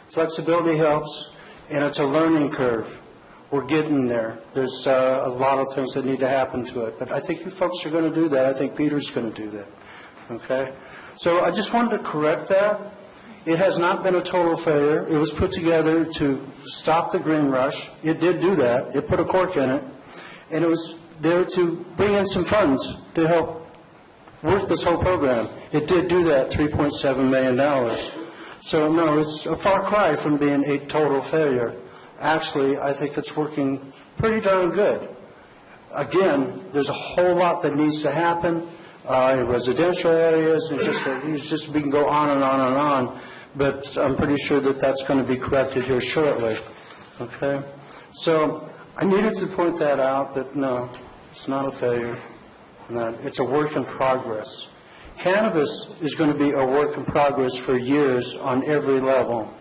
Flexibility helps, and it's a learning curve. We're getting there. There's a lot of things that need to happen to it. But I think you folks are going to do that. I think Peter's going to do that. Okay? So I just wanted to correct that. It has not been a total failure. It was put together to stop the green rush. It did do that. It put a cork in it. And it was there to bring in some funds to help work this whole program. It did do that, $3.7 million. So, no, it's a far cry from being a total failure. Actually, I think it's working pretty darn good. Again, there's a whole lot that needs to happen in residential areas, and just we can go on and on and on, but I'm pretty sure that that's going to be corrected here shortly. Okay? So I needed to point that out, that no, it's not a failure. It's a work in progress. Cannabis is going to be a work in progress for years on every level.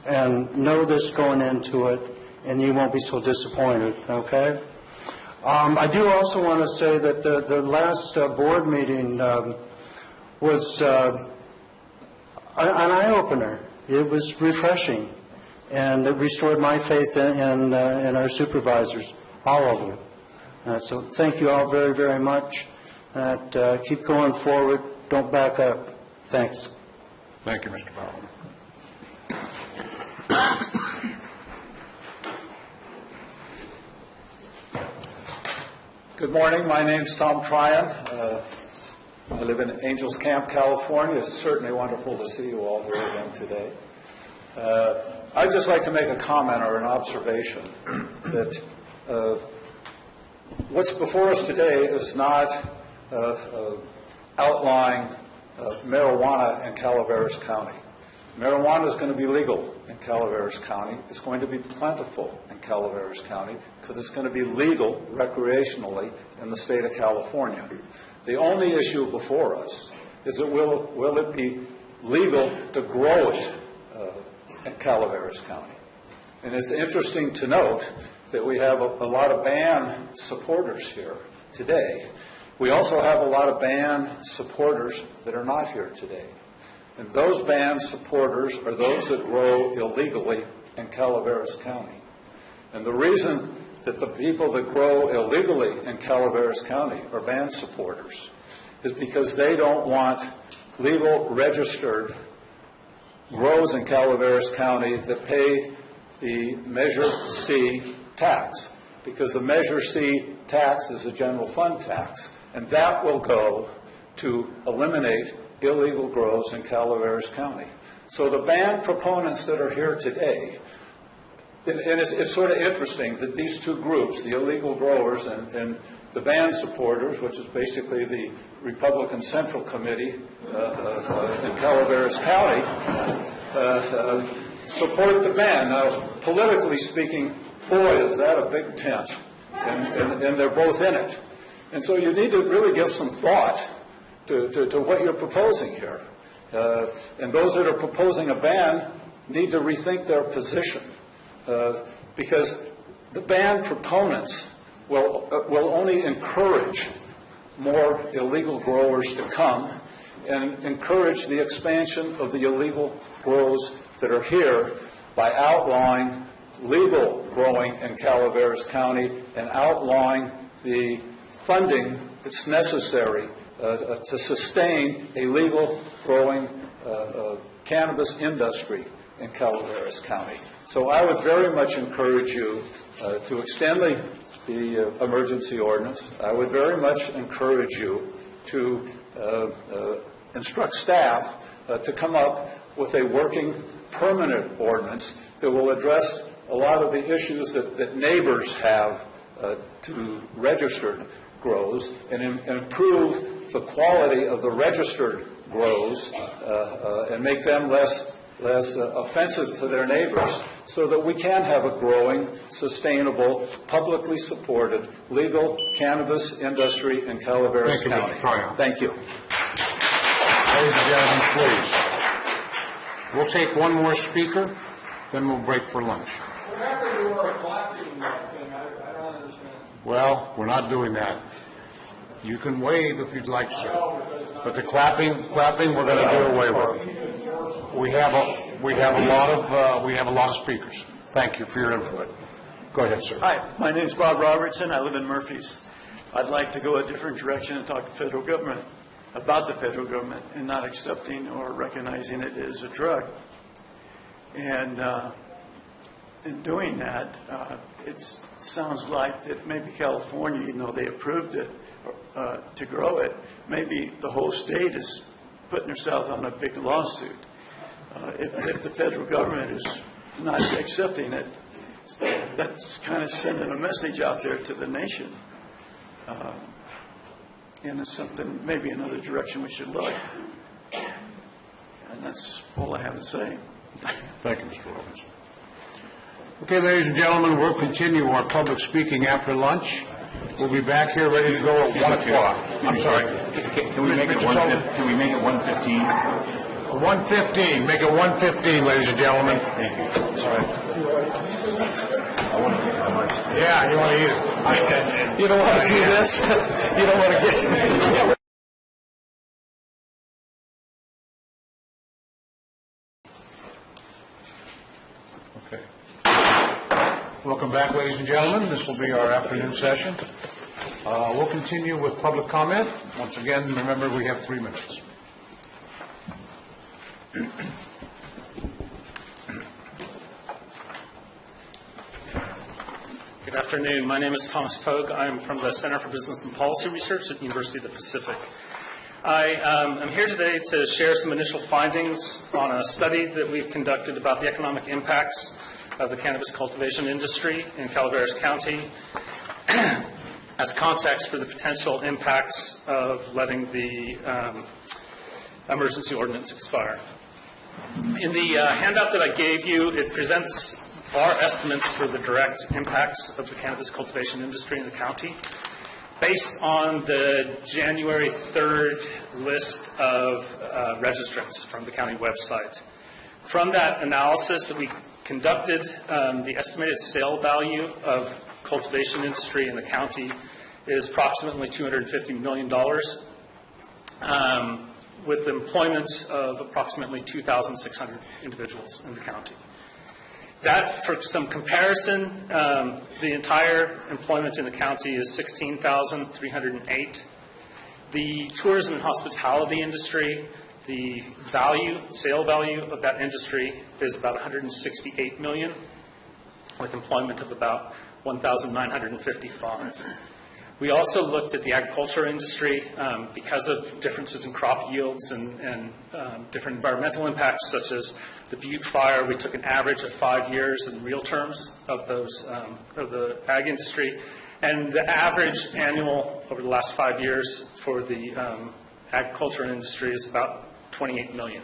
And know this going into it, and you won't be so disappointed, okay? I do also want to say that the last board meeting was an eye-opener. It was refreshing, and it restored my faith in our supervisors, all of them. So thank you all very, very much. Keep going forward. Don't back up. Thanks. Thank you, Mr. Powell. Good morning. My name's Tom Tryon. I live in Angels Camp, California. It's certainly wonderful to see you all here again today. I'd just like to make a comment or an observation that what's before us today is not outlawing marijuana in Calaveras County. Marijuana is going to be legal in Calaveras County. It's going to be plentiful in Calaveras County because it's going to be legal recreationally in the state of California. The only issue before us is that will it be legal to grow it in Calaveras County? And it's interesting to note that we have a lot of ban supporters here today. We also have a lot of ban supporters that are not here today. And those ban supporters are those that grow illegally in Calaveras County. And the reason that the people that grow illegally in Calaveras County are ban supporters is because they don't want legal registered grows in Calaveras County that pay the Measure C tax, because the Measure C tax is a general fund tax, and that will go to eliminate illegal grows in Calaveras County. So the ban proponents that are here today, and it's sort of interesting that these two groups, the illegal growers and the ban supporters, which is basically the Republican Central Committee in Calaveras County, support the ban. Now, politically speaking, boy, is that a big tent, and they're both in it. And so you need to really give some thought to what you're proposing here. And those that are proposing a ban need to rethink their position, because the ban proponents will only encourage more illegal growers to come and encourage the expansion of the illegal grows that are here by outlawing legal growing in Calaveras County and outlawing the funding that's necessary to sustain a legal growing cannabis industry in Calaveras County. So I would very much encourage you to extend the emergency ordinance. I would very much encourage you to instruct staff to come up with a working permanent ordinance that will address a lot of the issues that neighbors have to registered grows and improve the quality of the registered grows and make them less offensive to their neighbors, so that we can have a growing, sustainable, publicly supported, legal cannabis industry in Calaveras County. Mr. Tryon. Thank you. Ladies and gentlemen, please. We'll take one more speaker, then we'll break for lunch. Well, we're not doing that. You can wave if you'd like to, but the clapping, we're going to do away with. We have a lot of speakers. Thank you for your input. Go ahead, sir. Hi, my name is Bob Robertson. I live in Murphys. I'd like to go a different direction and talk to the federal government about the federal government and not accepting or recognizing it as a drug. And in doing that, it sounds like that maybe California, even though they approved it to grow it, maybe the whole state is putting herself on a big lawsuit. If the federal government is not accepting it, that's kind of sending a message out there to the nation. And it's something, maybe another direction we should look. And that's all I have to say. Thank you, Mr. Robinson. Okay, ladies and gentlemen, we'll continue our public speaking after lunch. We'll be back here ready to go at 1 o'clock. I'm sorry. Can we make it 1:15? 1:15. Make it 1:15, ladies and gentlemen. Thank you. All right. I want to get how much. Yeah, you want to eat it. You don't want to do this? You don't want to get... Welcome back, ladies and gentlemen. This will be our afternoon session. We'll continue with public comment. Once again, remember, we have 3 minutes. Good afternoon. My name is Thomas Pogue. I'm from the Center for Business and Policy Research at the University of the Pacific. I am here today to share some initial findings on a study that we've conducted about the economic impacts of the cannabis cultivation industry in Calaveras County as context for the potential impacts of letting the emergency ordinance expire. In the handout that I gave you, it presents our estimates for the direct impacts of the cannabis cultivation industry in the county based on the January 3rd list of registrants from the county website. From that analysis that we conducted, the estimated sale value of cultivation industry in the county is approximately $250 million, with employment of approximately 2,600 individuals in the county. That, for some comparison, the entire employment in the county is 16,308. The tourism and hospitality industry, the sale value of that industry is about $168 million, with employment of about 1,955. We also looked at the agriculture industry because of differences in crop yields and different environmental impacts, such as the Butte fire. We took an average of 5 years in real terms of those of the ag industry, and the average annual over the last 5 years for the agriculture industry is about $28 million.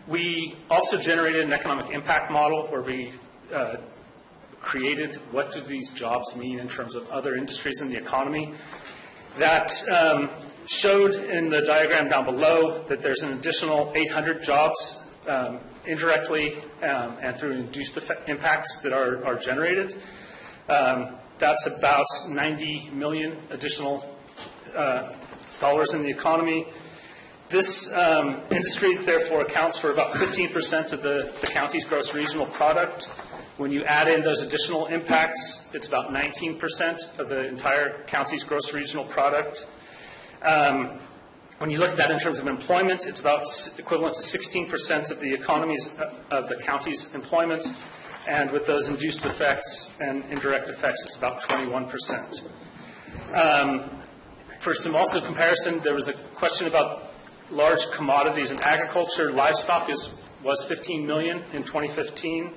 We also generated an economic impact model where we created what do these jobs mean in terms of other industries in the economy. That Showed in the diagram down below that there's an additional 800 jobs indirectly and through induced impacts that are generated. That's about 90 million additional dollars in the economy. This industry, therefore, accounts for about 15% of the county's gross regional product. When you add in those additional impacts, it's about 19% of the entire county's gross regional product. When you look at that in terms of employment, it's about equivalent to 16% of the county's employment, and with those induced effects and indirect effects, it's about 21%. For some also comparison, there was a question about large commodities in agriculture. Livestock was 15 million in 2015,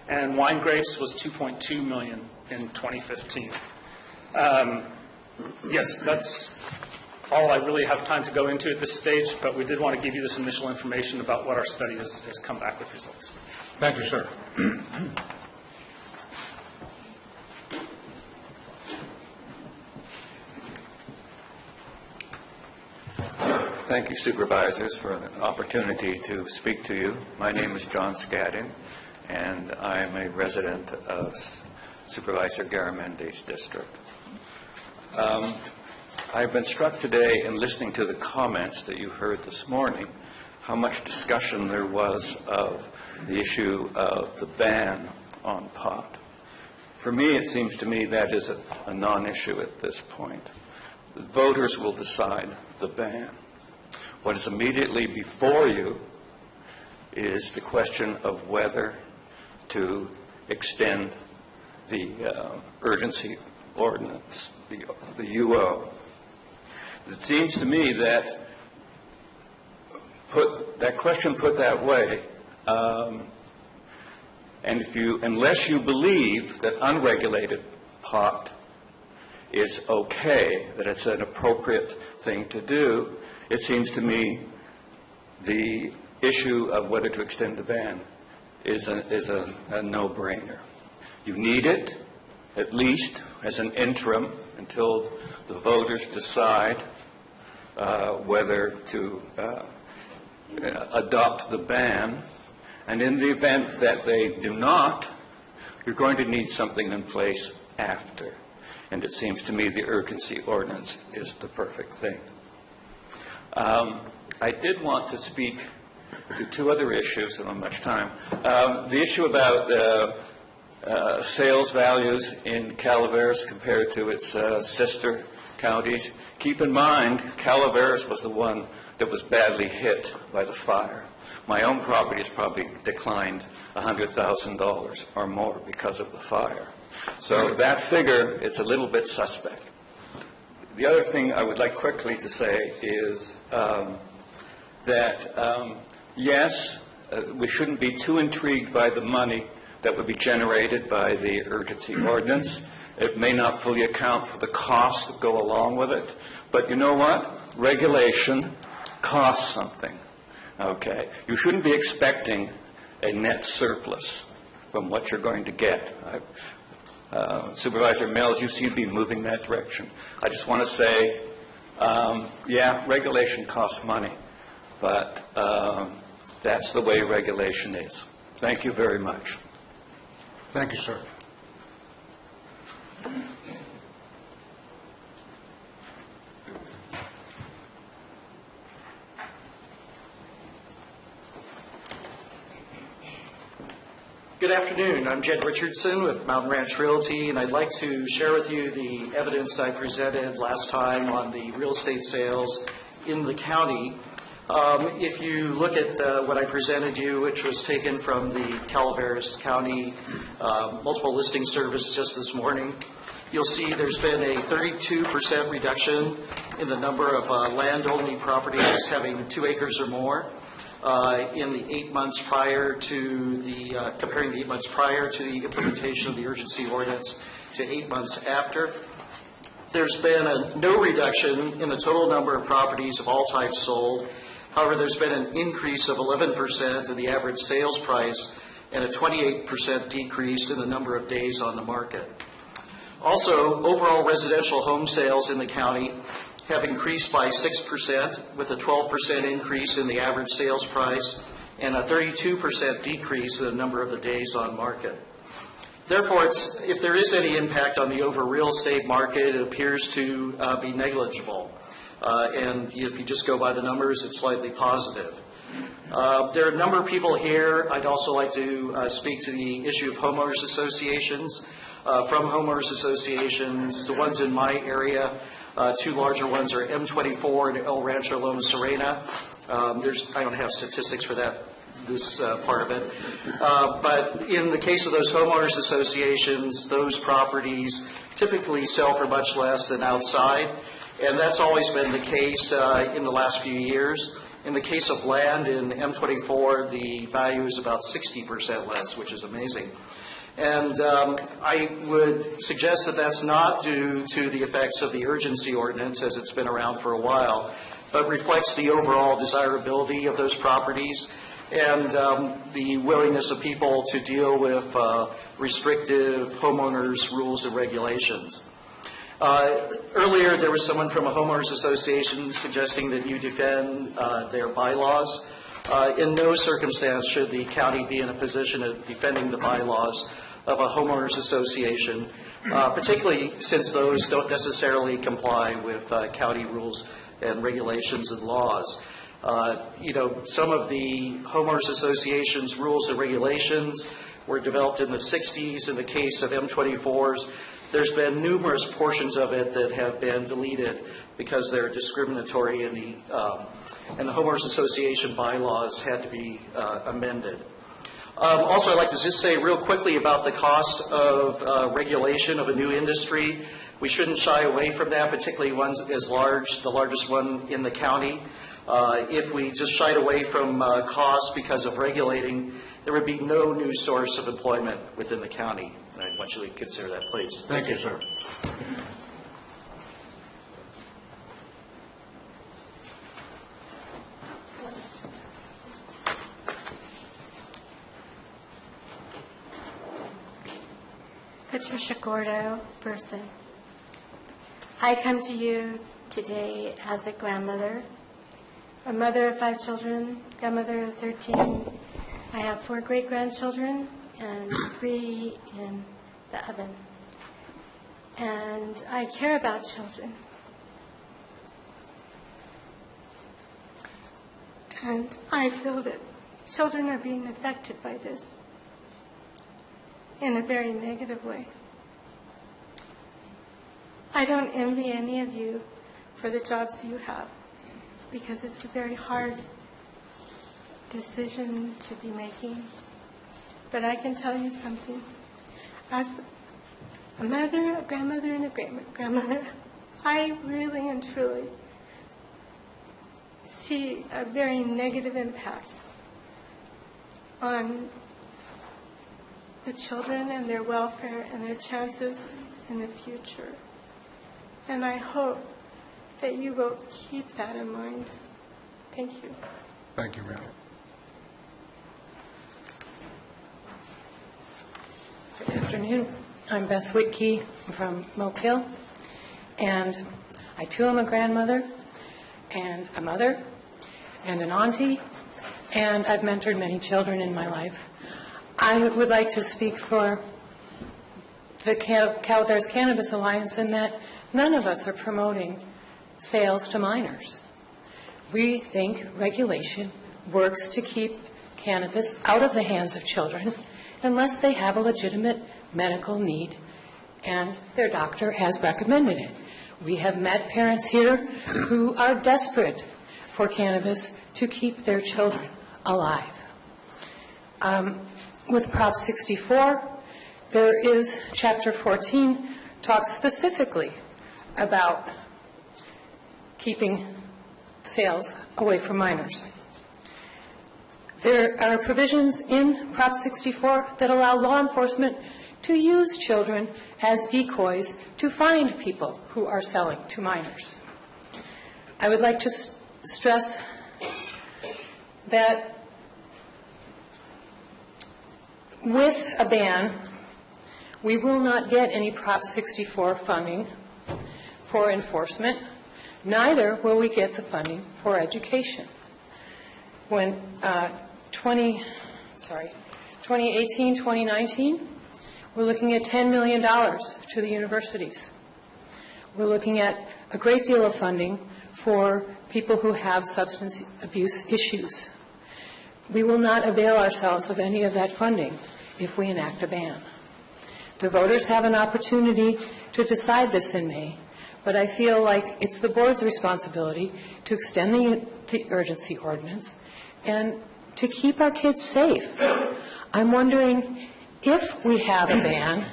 and wine grapes was 2.2 million in 2015. Yes, that's all I really have time to go into at this stage, but we did want to give you this initial information about what our study has come back with results. Thank you, sir. Thank you, Supervisors, for the opportunity to speak to you. My name is John Scadding, and I am a resident of Supervisor Garamendi's district. I've been struck today in listening to the comments that you heard this morning, how much discussion there was of the issue of the ban on pot. For me, it seems to me that is a non-issue at this point. The voters will decide the ban. What is immediately before you is the question of whether to extend the urgency ordinance, the UO. It seems to me that that question put that way, and unless you believe that unregulated pot is okay, that it's an appropriate thing to do, it seems to me the issue of whether to extend the ban is a no-brainer. You need it, at least as an interim, until the voters decide whether to adopt the ban. And in the event that they do not, you're going to need something in place after. And it seems to me the urgency ordinance is the perfect thing. I did want to speak to two other issues. I don't have much time. The issue about sales values in Calaveras compared to its sister counties. Keep in mind, Calaveras was the one that was badly hit by the fire. My own property has probably declined $100,000 or more because of the fire. So that figure, it's a little bit suspect. The other thing I would like quickly to say is that, yes, we shouldn't be too intrigued by the money that would be generated by the urgency ordinance. It may not fully account for the costs that go along with it. But you know what? Regulation costs something. Okay? You shouldn't be expecting a net surplus from what you're going to get. Supervisor Mills, you seem to be moving that direction. I just want to say, yeah, regulation costs money, but that's the way regulation is. Thank you very much. Thank you, sir. Good afternoon. I'm Jed Richardson with Mountain Ranch Realty, and I'd like to share with you the evidence I presented last time on the real estate sales in the county. If you look at what I presented you, which was taken from the Calaveras County multiple listing service just this morning, you'll see there's been a 32% reduction in the number of land-only properties having 2 acres or more. In the 8 months prior to the, comparing the 8 months prior to the implementation of the urgency ordinance to 8 months after. There's been no reduction in the total number of properties of all types sold. However, there's been an increase of 11% in the average sales price and a 28% decrease in the number of days on the market. Also, overall residential home sales in the county have increased by 6%, with a 12% increase in the average sales price and a 32% decrease in the number of the days on market. Therefore, if there is any impact on the overall real estate market, it appears to be negligible. And if you just go by the numbers, it's slightly positive. There are a number of people here. I'd also like to speak to the issue of homeowners associations. From homeowners associations, the ones in my area, two larger ones are M24 and El Rancho Loma Serena. I don't have statistics for this part of it. But in the case of those homeowners associations, those properties typically sell for much less than outside. And that's always been the case in the last few years. In the case of land in M24, the value is about 60% less, which is amazing. And I would suggest that that's not due to the effects of the urgency ordinance, as it's been around for a while, but reflects the overall desirability of those properties and the willingness of people to deal with restrictive homeowners rules and regulations. Earlier, there was someone from a homeowners association suggesting that you defend their bylaws. In no circumstance should the county be in a position of defending the bylaws of a homeowners association, particularly since those don't necessarily comply with county rules and regulations and laws. Some of the homeowners associations rules and regulations were developed in the 60s. In the case of M24s, there's been numerous portions of it that have been deleted because they're discriminatory, and the homeowners association bylaws had to be amended. Also, I'd like to just say real quickly about the cost of regulation of a new industry. We shouldn't shy away from that, particularly ones as large, the largest one in the county. If we just shied away from costs because of regulating, there would be no new source of employment within the county. And I want you to consider that, please. Thank you, sir. Patricia Gordo, person. I come to you today as a grandmother, a mother of 5 children, grandmother of 13. I have 4 great-grandchildren and 3 in the oven. And I care about children. And I feel that children are being affected by this in a very negative way. I don't envy any of you for the jobs you have, because it's a very hard decision to be making. But I can tell you something. As a mother, a grandmother, and a great-grandmother, I really and truly see a very negative impact on the children and their welfare and their chances in the future. And I hope that you will keep that in mind. Thank you. Thank you, ma'am. Good afternoon. I'm Beth Whitkey from Moke Hill, and I too am a grandmother and a mother and an auntie, and I've mentored many children in my life. I would like to speak for the Calaveras Cannabis Alliance in that none of us are promoting sales to minors. We think regulation works to keep cannabis out of the hands of children unless they have a legitimate medical need and their doctor has recommended it. We have met parents here who are desperate for cannabis to keep their children alive. With Prop 64, there is Chapter 14 talks specifically about keeping sales away from minors. There are provisions in Prop 64 that allow law enforcement to use children as decoys to find people who are selling to minors. I would like to stress that with a ban, we will not get any Prop 64 funding for enforcement, Neither will we get the funding for education. When 2018, 2019, we're looking at $10 million to the universities. We're looking at a great deal of funding for people who have substance abuse issues. We will not avail ourselves of any of that funding if we enact a ban. The voters have an opportunity to decide this in May, but I feel like it's the board's responsibility to extend the urgency ordinance and to keep our kids safe. I'm wondering, if we have a ban,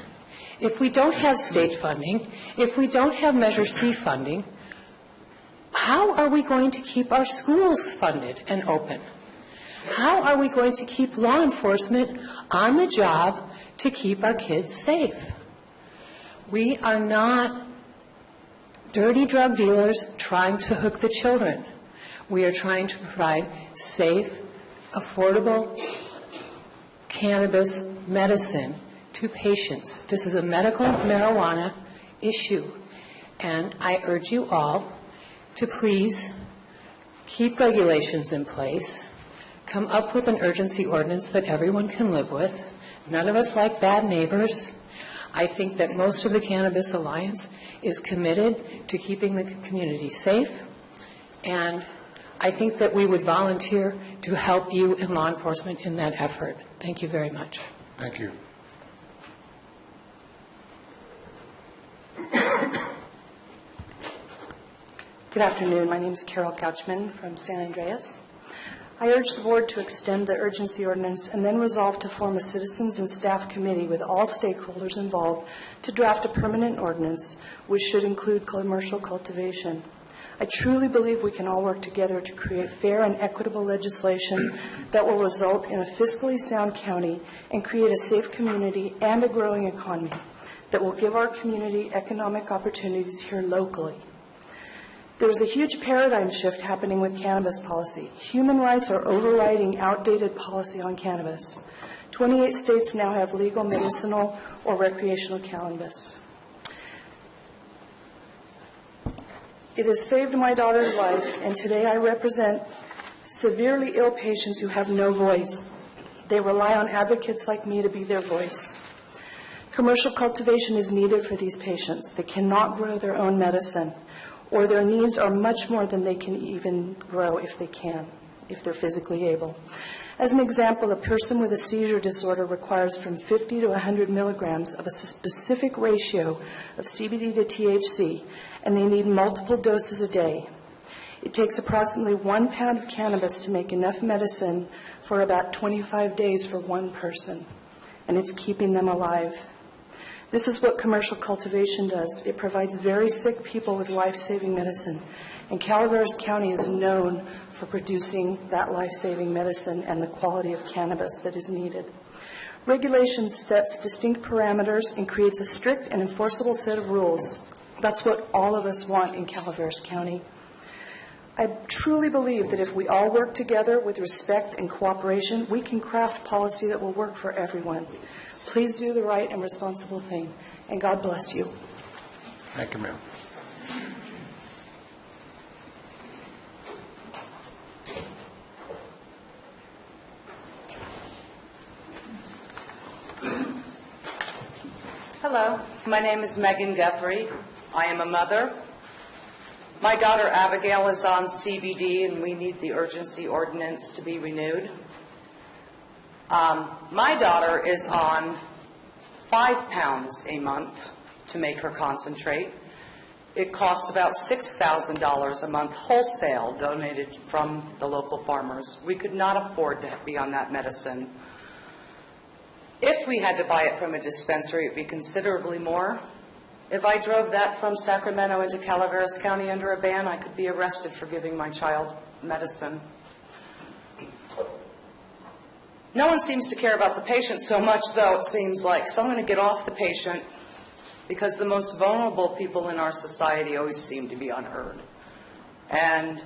if we don't have state funding, if we don't have Measure C funding, how are we going to keep our schools funded and open? How are we going to keep law enforcement on the job to keep our kids safe? We are not dirty drug dealers trying to hook the children. We are trying to provide safe, affordable cannabis medicine to patients. This is a medical marijuana issue, and I urge you all to please keep regulations in place, come up with an urgency ordinance that everyone can live with. None of us like bad neighbors. I think that most of the Cannabis Alliance is committed to keeping the community safe, and I think that we would volunteer to help you in law enforcement in that effort. Thank you very much. Thank you. Good afternoon. My name is Carol Couchman from San Andreas. I urge the board to extend the urgency ordinance and then resolve to form a citizens and staff committee with all stakeholders involved to draft a permanent ordinance which should include commercial cultivation. I truly believe we can all work together to create fair and equitable legislation that will result in a fiscally sound county and create a safe community and a growing economy that will give our community economic opportunities here locally. There is a huge paradigm shift happening with cannabis policy. Human rights are overriding outdated policy on cannabis. 28 states now have legal medicinal or recreational cannabis. It has saved my daughter's life, and today I represent severely ill patients who have no voice. They rely on advocates like me to be their voice. Commercial cultivation is needed for these patients. They cannot grow their own medicine, or their needs are much more than they can even grow if they're physically able. As an example, a person with a seizure disorder requires from 50 to 100 milligrams of a specific ratio of CBD to THC, and they need multiple doses a day. It takes approximately 1 pound of cannabis to make enough medicine for about 25 days for one person, and it's keeping them alive. This is what commercial cultivation does. It provides very sick people with life-saving medicine, and Calaveras County is known for producing that life-saving medicine and the quality of cannabis that is needed. Regulation sets distinct parameters and creates a strict and enforceable set of rules. That's what all of us want in Calaveras County. I truly believe that if we all work together with respect and cooperation, we can craft policy that will work for everyone. Please do the right and responsible thing, and God bless you. Thank you, ma'am. Hello, my name is Megan Guthrie. I am a mother. My daughter Abigail is on CBD, and we need the urgency ordinance to be renewed. My daughter is on 5 pounds a month to make her concentrate. It costs about $6,000 a month wholesale, donated from the local farmers. We could not afford to be on that medicine. If we had to buy it from a dispensary, it would be considerably more. If I drove that from Sacramento into Calaveras County under a ban, I could be arrested for giving my child medicine. No one seems to care about the patient so much, though, it seems like. So I'm going to get off the patient, because the most vulnerable people in our society always seem to be unheard. And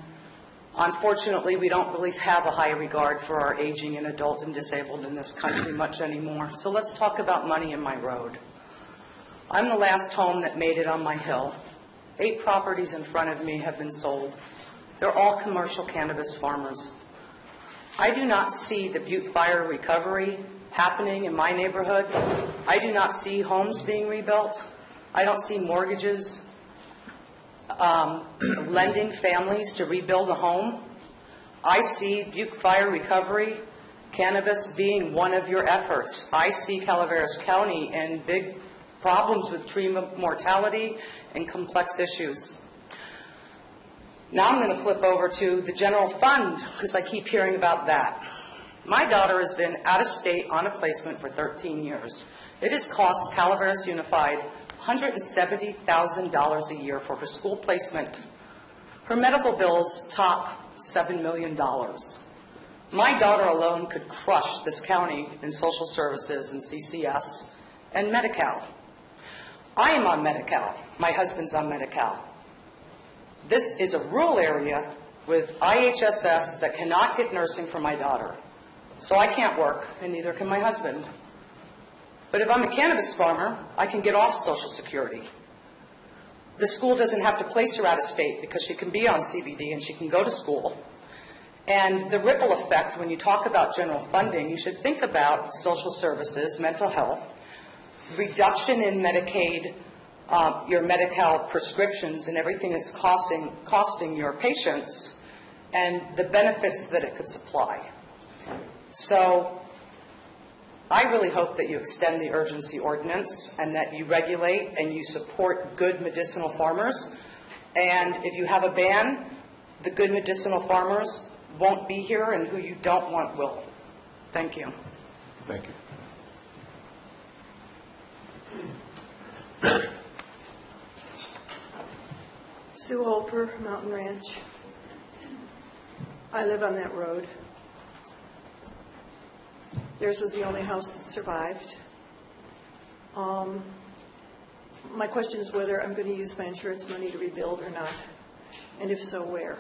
unfortunately, we don't really have a high regard for our aging and adult and disabled in this country much anymore. So let's talk about money in my road. I'm the last home that made it on my hill. 8 properties in front of me have been sold. They're all commercial cannabis farmers. I do not see the Butte fire recovery happening in my neighborhood. I do not see homes being rebuilt. I don't see mortgages lending families to rebuild a home. I see Butte fire recovery, cannabis being one of your efforts. I see Calaveras County in big problems with tree mortality and complex issues. Now I'm going to flip over to the general fund because I keep hearing about that. My daughter has been out of state on a placement for 13 years. It has cost Calaveras Unified $170,000 a year for her school placement. Her medical bills top $7 million. My daughter alone could crush this county in social services and CCS and Medi-Cal. I am on Medi-Cal. My husband's on Medi-Cal. This is a rural area with IHSS that cannot get nursing for my daughter. So I can't work, and neither can my husband. But if I'm a cannabis farmer, I can get off Social Security. The school doesn't have to place her out of state because she can be on CBD and she can go to school. And the ripple effect, when you talk about general funding, you should think about social services, mental health, reduction in Medicaid, your Medi-Cal prescriptions and everything it's costing your patients, and the benefits that it could supply. So I really hope that you extend the urgency ordinance and that you regulate and you support good medicinal farmers. And if you have a ban, the good medicinal farmers won't be here, and who you don't want will. Thank you. Thank you. Sue Holper, Mountain Ranch. I live on that road. Theirs was the only house that survived. My question is whether I'm going to use my insurance money to rebuild or not, and if so, where.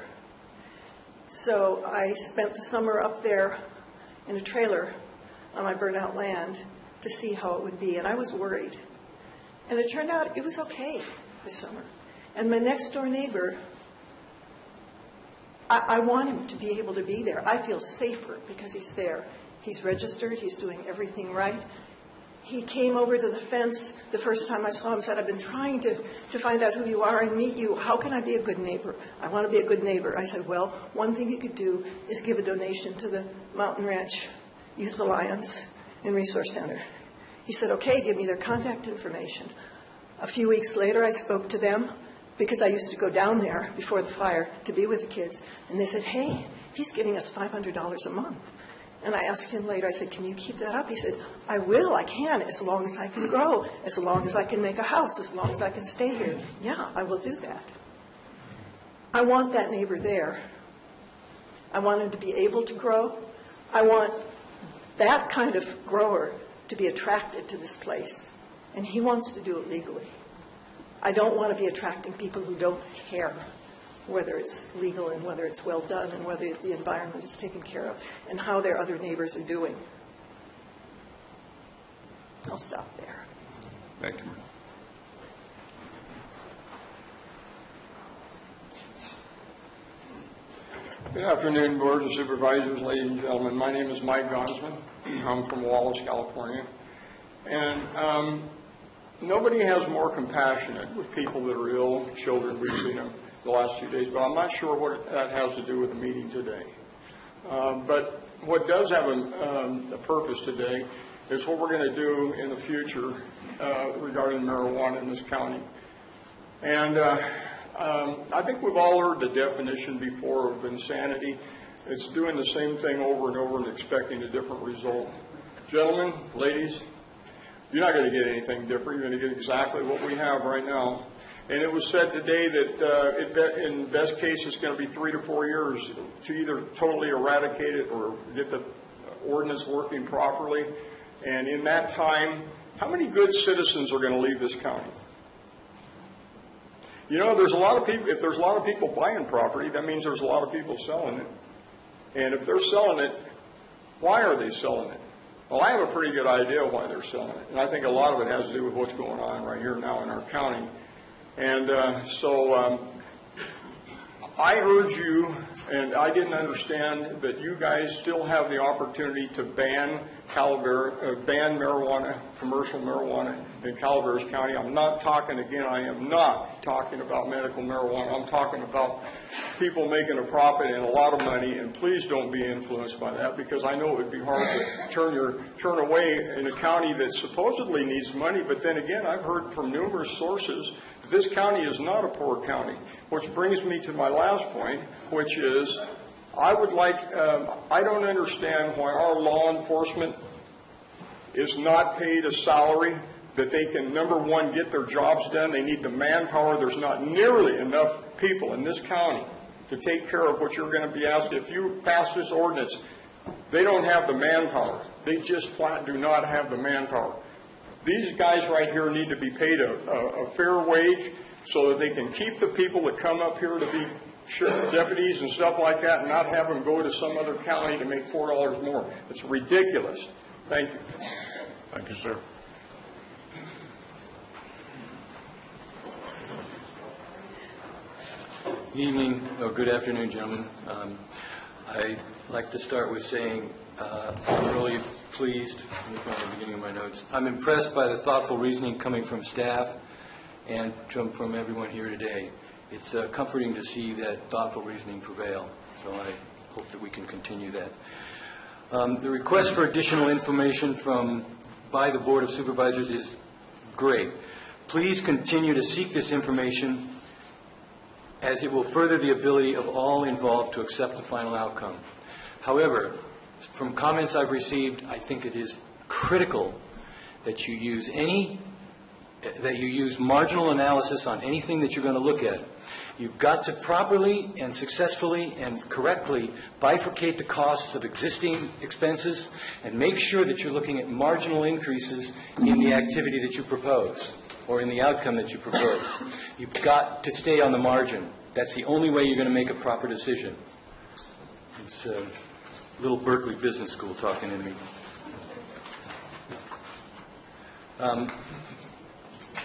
So I spent the summer up there in a trailer on my burnt out land to see how it would be, and I was worried. And it turned out it was okay this summer. And my next door neighbor, I want him to be able to be there. I feel safer because he's there. He's registered. He's doing everything right. He came over to the fence the first time I saw him, said, I've been trying to find out who you are and meet you. How can I be a good neighbor? I want to be a good neighbor. I said, well, one thing you could do is give a donation to the Mountain Ranch Youth Alliance and Resource Center. He said, okay, give me their contact information. A few weeks later, I spoke to them because I used to go down there before the fire to be with the kids. And they said, hey, he's giving us $500 a month. And I asked him later, I said, can you keep that up? He said, I will, I can, as long as I can grow, as long as I can make a house, as long as I can stay here. Yeah, I will do that. I want that neighbor there. I want him to be able to grow. I want that kind of grower to be attracted to this place. And he wants to do it legally. I don't want to be attracting people who don't care whether it's legal and whether it's well done and whether the environment is taken care of and how their other neighbors are doing. I'll stop there. Thank you. Good afternoon, Board of Supervisors, ladies and gentlemen. My name is Mike Gonsman. I'm from Wallace, California. And nobody has more compassionate with people that are ill, children. We've seen them the last few days, but I'm not sure what that has to do with the meeting today. But what does have a purpose today is what we're going to do in the future regarding marijuana in this county. And I think we've all heard the definition before of insanity. It's doing the same thing over and over and expecting a different result. Gentlemen, ladies, you're not going to get anything different. You're going to get exactly what we have right now. And it was said today that in best case it's going to be 3 to 4 years to either totally eradicate it or get the ordinance working properly. And in that time, how many good citizens are going to leave this county? You know, there's a lot of people. If there's a lot of people buying property, that means there's a lot of people selling it. And if they're selling it, why are they selling it? Well, I have a pretty good idea why they're selling it. And I think a lot of it has to do with what's going on right here now in our county. And I urge you, and I didn't understand that you guys still have the opportunity to ban marijuana, commercial marijuana in Calaveras County. I'm not talking, again, I am not talking about medical marijuana. I'm talking about people making a profit and a lot of money, and please don't be influenced by that, because I know it would be hard to turn away in a county that supposedly needs money. But then again, I've heard from numerous sources that this county is not a poor county, which brings me to my last point, which is I don't understand why our law enforcement is not paid a salary that they can, number one, get their jobs done. They need the manpower. There's not nearly enough people in this county to take care of what you're going to be asked. If you pass this ordinance, they don't have the manpower. They just flat do not have the manpower. These guys right here need to be paid a fair wage so that they can keep the people that come up here to be deputies and stuff like that, and not have them go to some other county to make $4 more. It's ridiculous. Thank you. Thank you, sir. Good evening, or good afternoon, gentlemen. I'd like to start with saying I'm really pleased, let me find the beginning of my notes. I'm impressed by the thoughtful reasoning coming from staff and from everyone here today. It's comforting to see that thoughtful reasoning prevail, so I hope that we can continue that. The request for additional information by the Board of Supervisors is great. Please continue to seek this information, as it will further the ability of all involved to accept the final outcome. However, from comments I've received, I think it is critical that you use marginal analysis on anything that you're going to look at. You've got to properly and successfully and correctly bifurcate the costs of existing expenses and make sure that you're looking at marginal increases in the activity that you propose or in the outcome that you propose. You've got to stay on the margin. That's the only way you're going to make a proper decision. It's a little Berkeley Business School talking to me.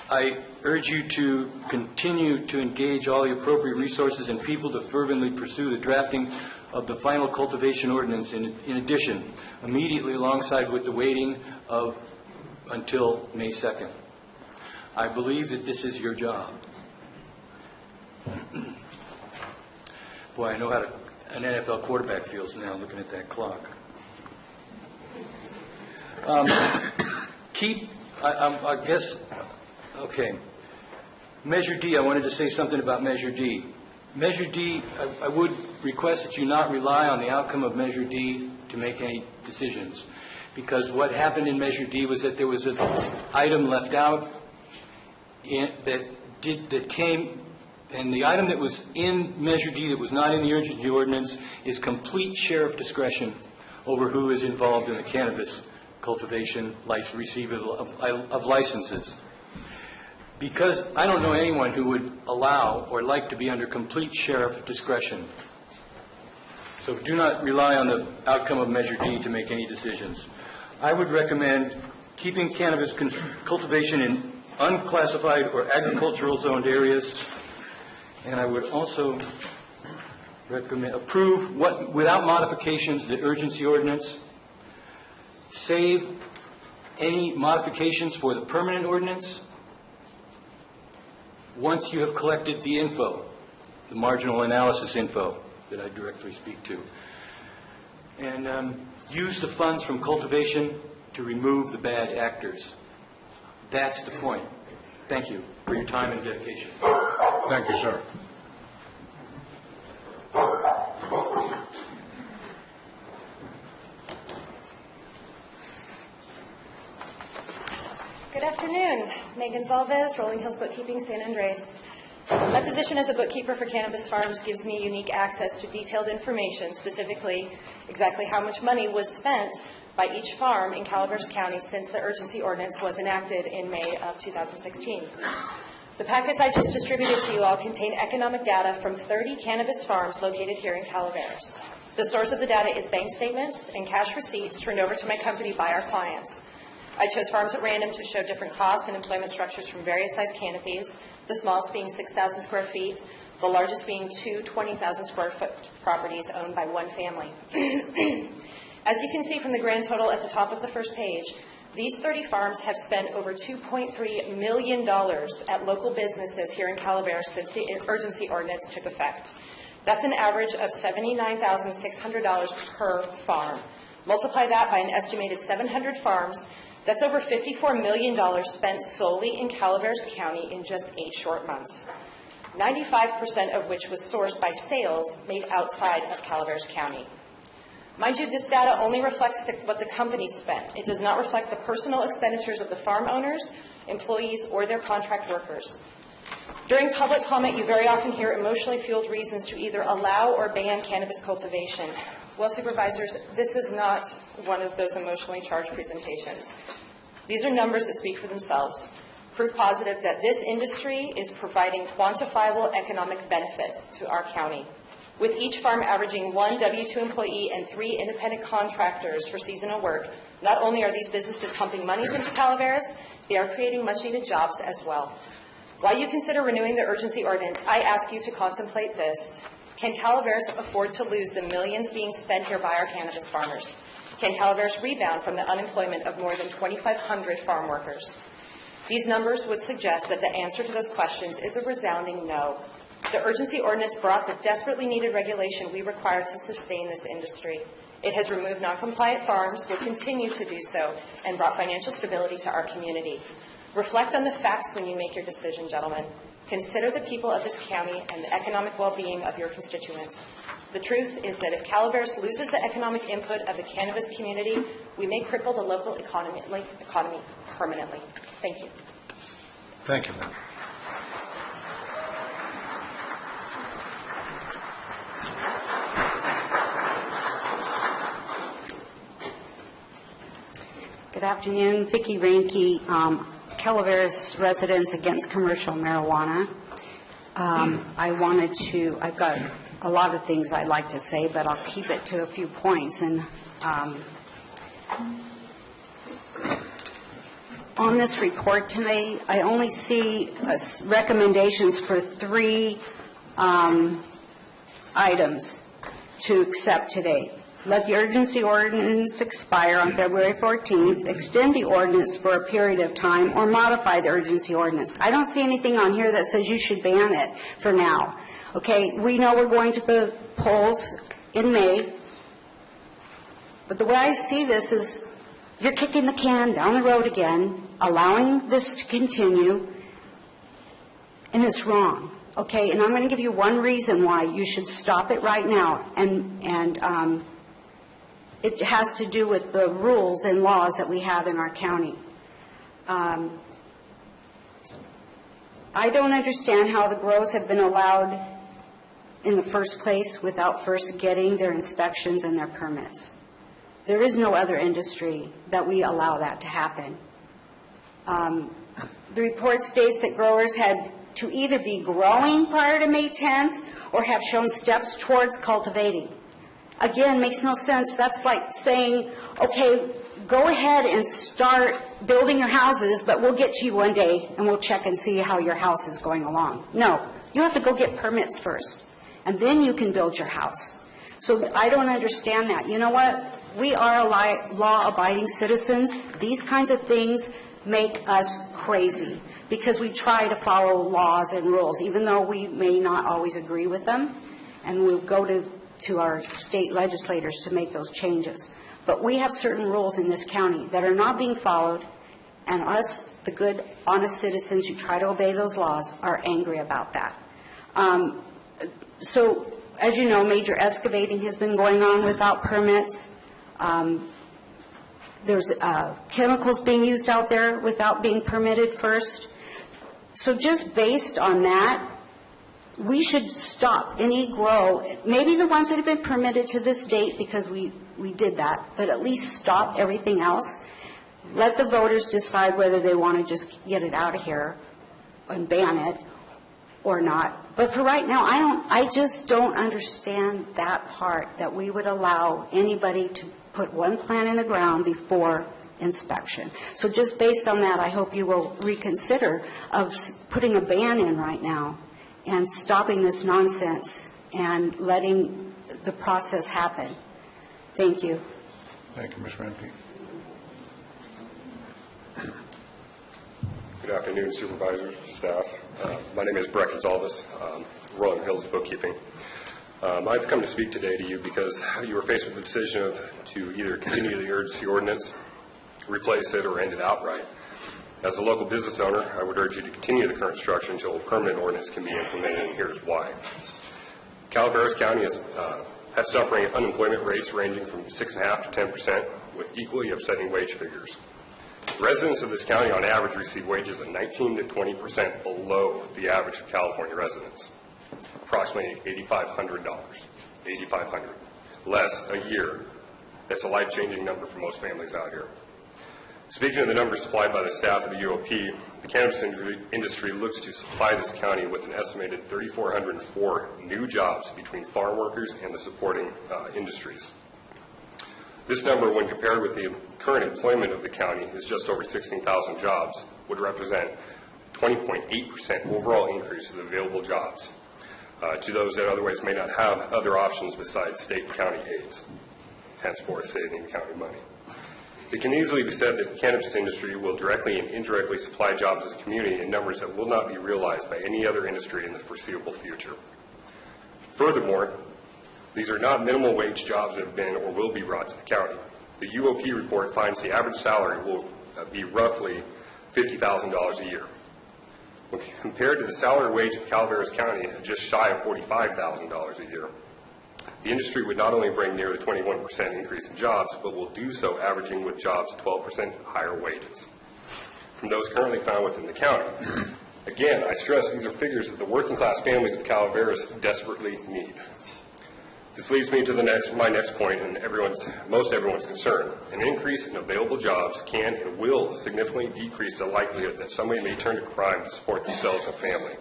I urge you to continue to engage all the appropriate resources and people to fervently pursue the drafting of the final cultivation ordinance. In addition, immediately alongside with the waiting until May 2nd. I believe that this is your job. Boy, I know how an NFL quarterback feels now looking at that clock. Okay. Measure D, I wanted to say something about Measure D. Measure D, I would request that you not rely on the outcome of Measure D to make any decisions. Because what happened in Measure D was that there was an item left out that came, and the item that was in Measure D that was not in the urgency ordinance is complete sheriff discretion over who is involved in the cannabis cultivation receival of licenses. Because I don't know anyone who would allow or like to be under complete sheriff discretion. So do not rely on the outcome of Measure D to make any decisions. I would recommend keeping cannabis cultivation in unclassified or agricultural zoned areas, and I would also recommend approve without modifications the urgency ordinance, save any modifications for the permanent ordinance once you have collected the info, the marginal analysis info that I directly speak to. And use the funds from cultivation to remove the bad actors. That's the point. Thank you for your time and dedication. Thank you, sir. Good afternoon. Megan Zalvez, Rolling Hills Bookkeeping, San Andres. My position as a bookkeeper for cannabis farms gives me unique access to detailed information, specifically exactly how much money was spent by each farm in Calaveras County since the urgency ordinance was enacted in May of 2016. The packets I just distributed to you all contain economic data from 30 cannabis farms located here in Calaveras. The source of the data is bank statements and cash receipts turned over to my company by our clients. I chose farms at random to show different costs and employment structures from various size canopies, the smallest being 6,000 square feet, the largest being two 20,000 square foot properties owned by one family. As you can see from the grand total at the top of the first page, these 30 farms have spent over $2.3 million at local businesses here in Calaveras since the urgency ordinance took effect. That's an average of $79,600 per farm. Multiply that by an estimated 700 farms, that's over $54 million spent solely in Calaveras County in just 8 short months, 95% of which was sourced by sales made outside of Calaveras County. Mind you, this data only reflects what the companies spent. It does not reflect the personal expenditures of the farm owners, employees, or their contract workers. During public comment, you very often hear emotionally fueled reasons to either allow or ban cannabis cultivation. Well, supervisors, this is not one of those emotionally charged presentations. These are numbers that speak for themselves, proof positive that this industry is providing quantifiable economic benefit to our county. With each farm averaging 1 W-2 employee and 3 independent contractors for seasonal work, not only are these businesses pumping monies into Calaveras, they are creating much-needed jobs as well. While you consider renewing the urgency ordinance, I ask you to contemplate this. Can Calaveras afford to lose the millions being spent here by our cannabis farmers? Can Calaveras rebound from the unemployment of more than 2,500 farm workers? These numbers would suggest that the answer to those questions is a resounding no. The urgency ordinance brought the desperately needed regulation we require to sustain this industry. It has removed non-compliant farms, will continue to do so, and brought financial stability to our community. Reflect on the facts when you make your decision, gentlemen. Consider the people of this county and the economic well-being of your constituents. The truth is that if Calaveras loses the economic input of the cannabis community, we may cripple the local economy permanently. Thank you. Thank you, ma'am. Good afternoon. Vicki Reinke, Calaveras Residents Against Commercial Marijuana. I've got a lot of things I'd like to say, but I'll keep it to a few points. And on this report today, I only see recommendations for 3 items to accept today. Let the urgency ordinance expire on February 14th, extend the ordinance for a period of time, or modify the urgency ordinance. I don't see anything on here that says you should ban it for now. Okay, we know we're going to the polls in May, but the way I see this is you're kicking the can down the road again, allowing this to continue, and it's wrong. Okay, and I'm going to give you one reason why you should stop it right now, and it has to do with the rules and laws that we have in our county. I don't understand how the grows have been allowed in the first place without first getting their inspections and their permits. There is no other industry that we allow that to happen. The report states that growers had to either be growing prior to May 10th or have shown steps towards cultivating. Again, makes no sense. That's like saying, okay, go ahead and start building your houses, but we'll get to you one day and we'll check and see how your house is going along. No, you have to go get permits first, and then you can build your house. So I don't understand that. You know what? We are law-abiding citizens. These kinds of things make us crazy because we try to follow laws and rules, even though we may not always agree with them, and we'll go to our state legislators to make those changes. But we have certain rules in this county that are not being followed, and us, the good, honest citizens who try to obey those laws, are angry about that. So, as you know, major excavating has been going on without permits. There's chemicals being used out there without being permitted first. So just based on that, we should stop any grow, maybe the ones that have been permitted to this date because we did that, but at least stop everything else. Let the voters decide whether they want to just get it out of here and ban it or not. But for right now, I just don't understand that part, that we would allow anybody to put one plant in the ground before inspection. So just based on that, I hope you will reconsider of putting a ban in right now and stopping this nonsense and letting the process happen. Thank you. Thank you, Ms. Remke. Good afternoon, supervisors, staff. My name is Breck Gonzalez, Rolling Hills Bookkeeping. I've come to speak today to you because you were faced with the decision to either continue the urgency ordinance, replace it, or end it outright. As a local business owner, I would urge you to continue the current structure until a permanent ordinance can be implemented, and here's why. Calaveras County has had suffering unemployment rates ranging from 6.5% to 10%, with equally upsetting wage figures. Residents of this county on average receive wages at 19 to 20% below the average of California residents, approximately $8,500, $8,500 less a year. That's a life-changing number for most families out here. Speaking of the numbers supplied by the staff of the UOP, the cannabis industry looks to supply this county with an estimated 3,404 new jobs between farm workers and the supporting industries. This number, when compared with the current employment of the county, is just over 16,000 jobs, would represent 20.8% overall increase of available jobs to those that otherwise may not have other options besides state and county aids, henceforth saving the county money. It can easily be said that the cannabis industry will directly and indirectly supply jobs to the community in numbers that will not be realized by any other industry in the foreseeable future. Furthermore, these are not minimum wage jobs that have been or will be brought to the county. The UOP report finds the average salary will be roughly $50,000 a year. When compared to the salary wage of Calaveras County, just shy of $45,000 a year, the industry would not only bring near the 21% increase in jobs, but will do so averaging with jobs 12% higher wages from those currently found within the county. Again, I stress these are figures that the working class families of Calaveras desperately need. This leads me to my next point and most everyone's concern. An increase in available jobs can and will significantly decrease the likelihood that somebody may turn to crime to support themselves and family.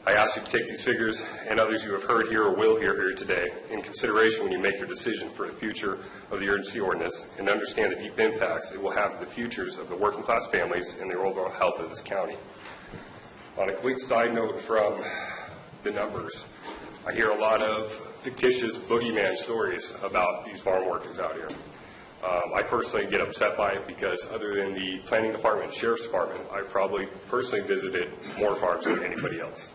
I ask you to take these figures and others you have heard here or will hear here today in consideration when you make your decision for the future of the urgency ordinance, and understand the deep impacts it will have on the futures of the working class families and the overall health of this county. On a quick side note from the numbers, I hear a lot of fictitious boogeyman stories about these farm workers out here. I personally get upset by it because other than the planning department and sheriff's department, I probably personally visited more farms than anybody else.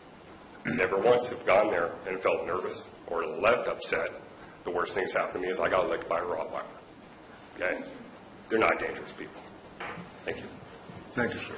Never once have gone there and felt nervous or left upset. The worst things happen to me is I got licked by a Rottweiler. Okay? They're not dangerous people. Thank you. Thank you, sir.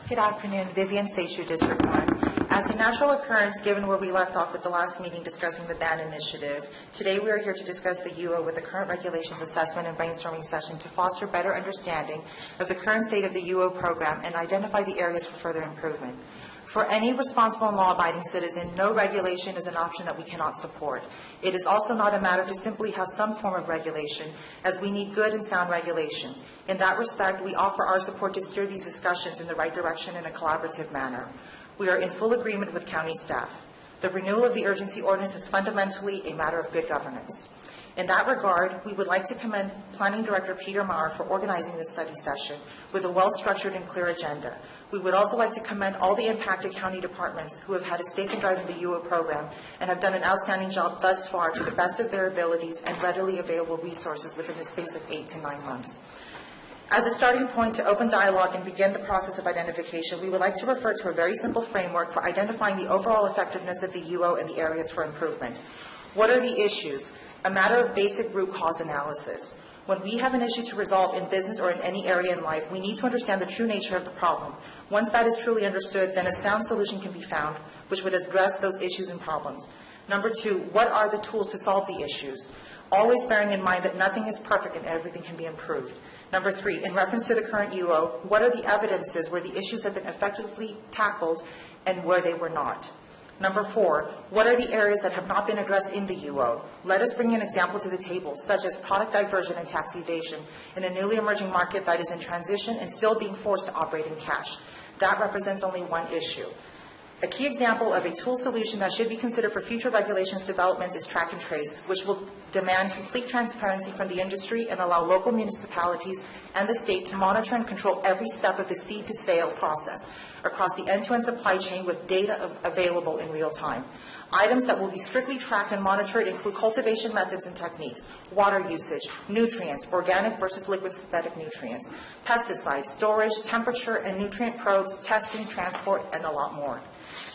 Good afternoon, Vivian Seishu, District 1. As a natural occurrence, given where we left off at the last meeting discussing the ban initiative, today we are here to discuss the UO with the current regulations assessment and brainstorming session to foster better understanding of the current state of the UO program and identify the areas for further improvement. For any responsible and law-abiding citizen, no regulation is an option that we cannot support. It is also not a matter to simply have some form of regulation, as we need good and sound regulation. In that respect, we offer our support to steer these discussions in the right direction in a collaborative manner. We are in full agreement with county staff. The renewal of the urgency ordinance is fundamentally a matter of good governance. In that regard, we would like to commend Planning Director Peter Maher for organizing this study session with a well-structured and clear agenda. We would also like to commend all the impacted county departments who have had a stake in driving the UO program and have done an outstanding job thus far to the best of their abilities and readily available resources within the space of 8 to 9 months. As a starting point to open dialogue and begin the process of identification, we would like to refer to a very simple framework for identifying the overall effectiveness of the UO and the areas for improvement. What are the issues? A matter of basic root cause analysis. When we have an issue to resolve in business or in any area in life, we need to understand the true nature of the problem. Once that is truly understood, then a sound solution can be found which would address those issues and problems. Number 2, what are the tools to solve the issues? Always bearing in mind that nothing is perfect and everything can be improved. Number 3, in reference to the current UO, what are the evidences where the issues have been effectively tackled and where they were not? Number 4, what are the areas that have not been addressed in the UO? Let us bring an example to the table, such as product diversion and tax evasion in a newly emerging market that is in transition and still being forced to operate in cash. That represents only one issue. A key example of a tool solution that should be considered for future regulations developments is track and trace, which will demand complete transparency from the industry and allow local municipalities and the state to monitor and control every step of the seed to sale process across the end-to-end supply chain with data available in real time. Items that will be strictly tracked and monitored include cultivation methods and techniques, water usage, nutrients, organic versus liquid synthetic nutrients, pesticides, storage, temperature and nutrient probes, testing, transport, and a lot more.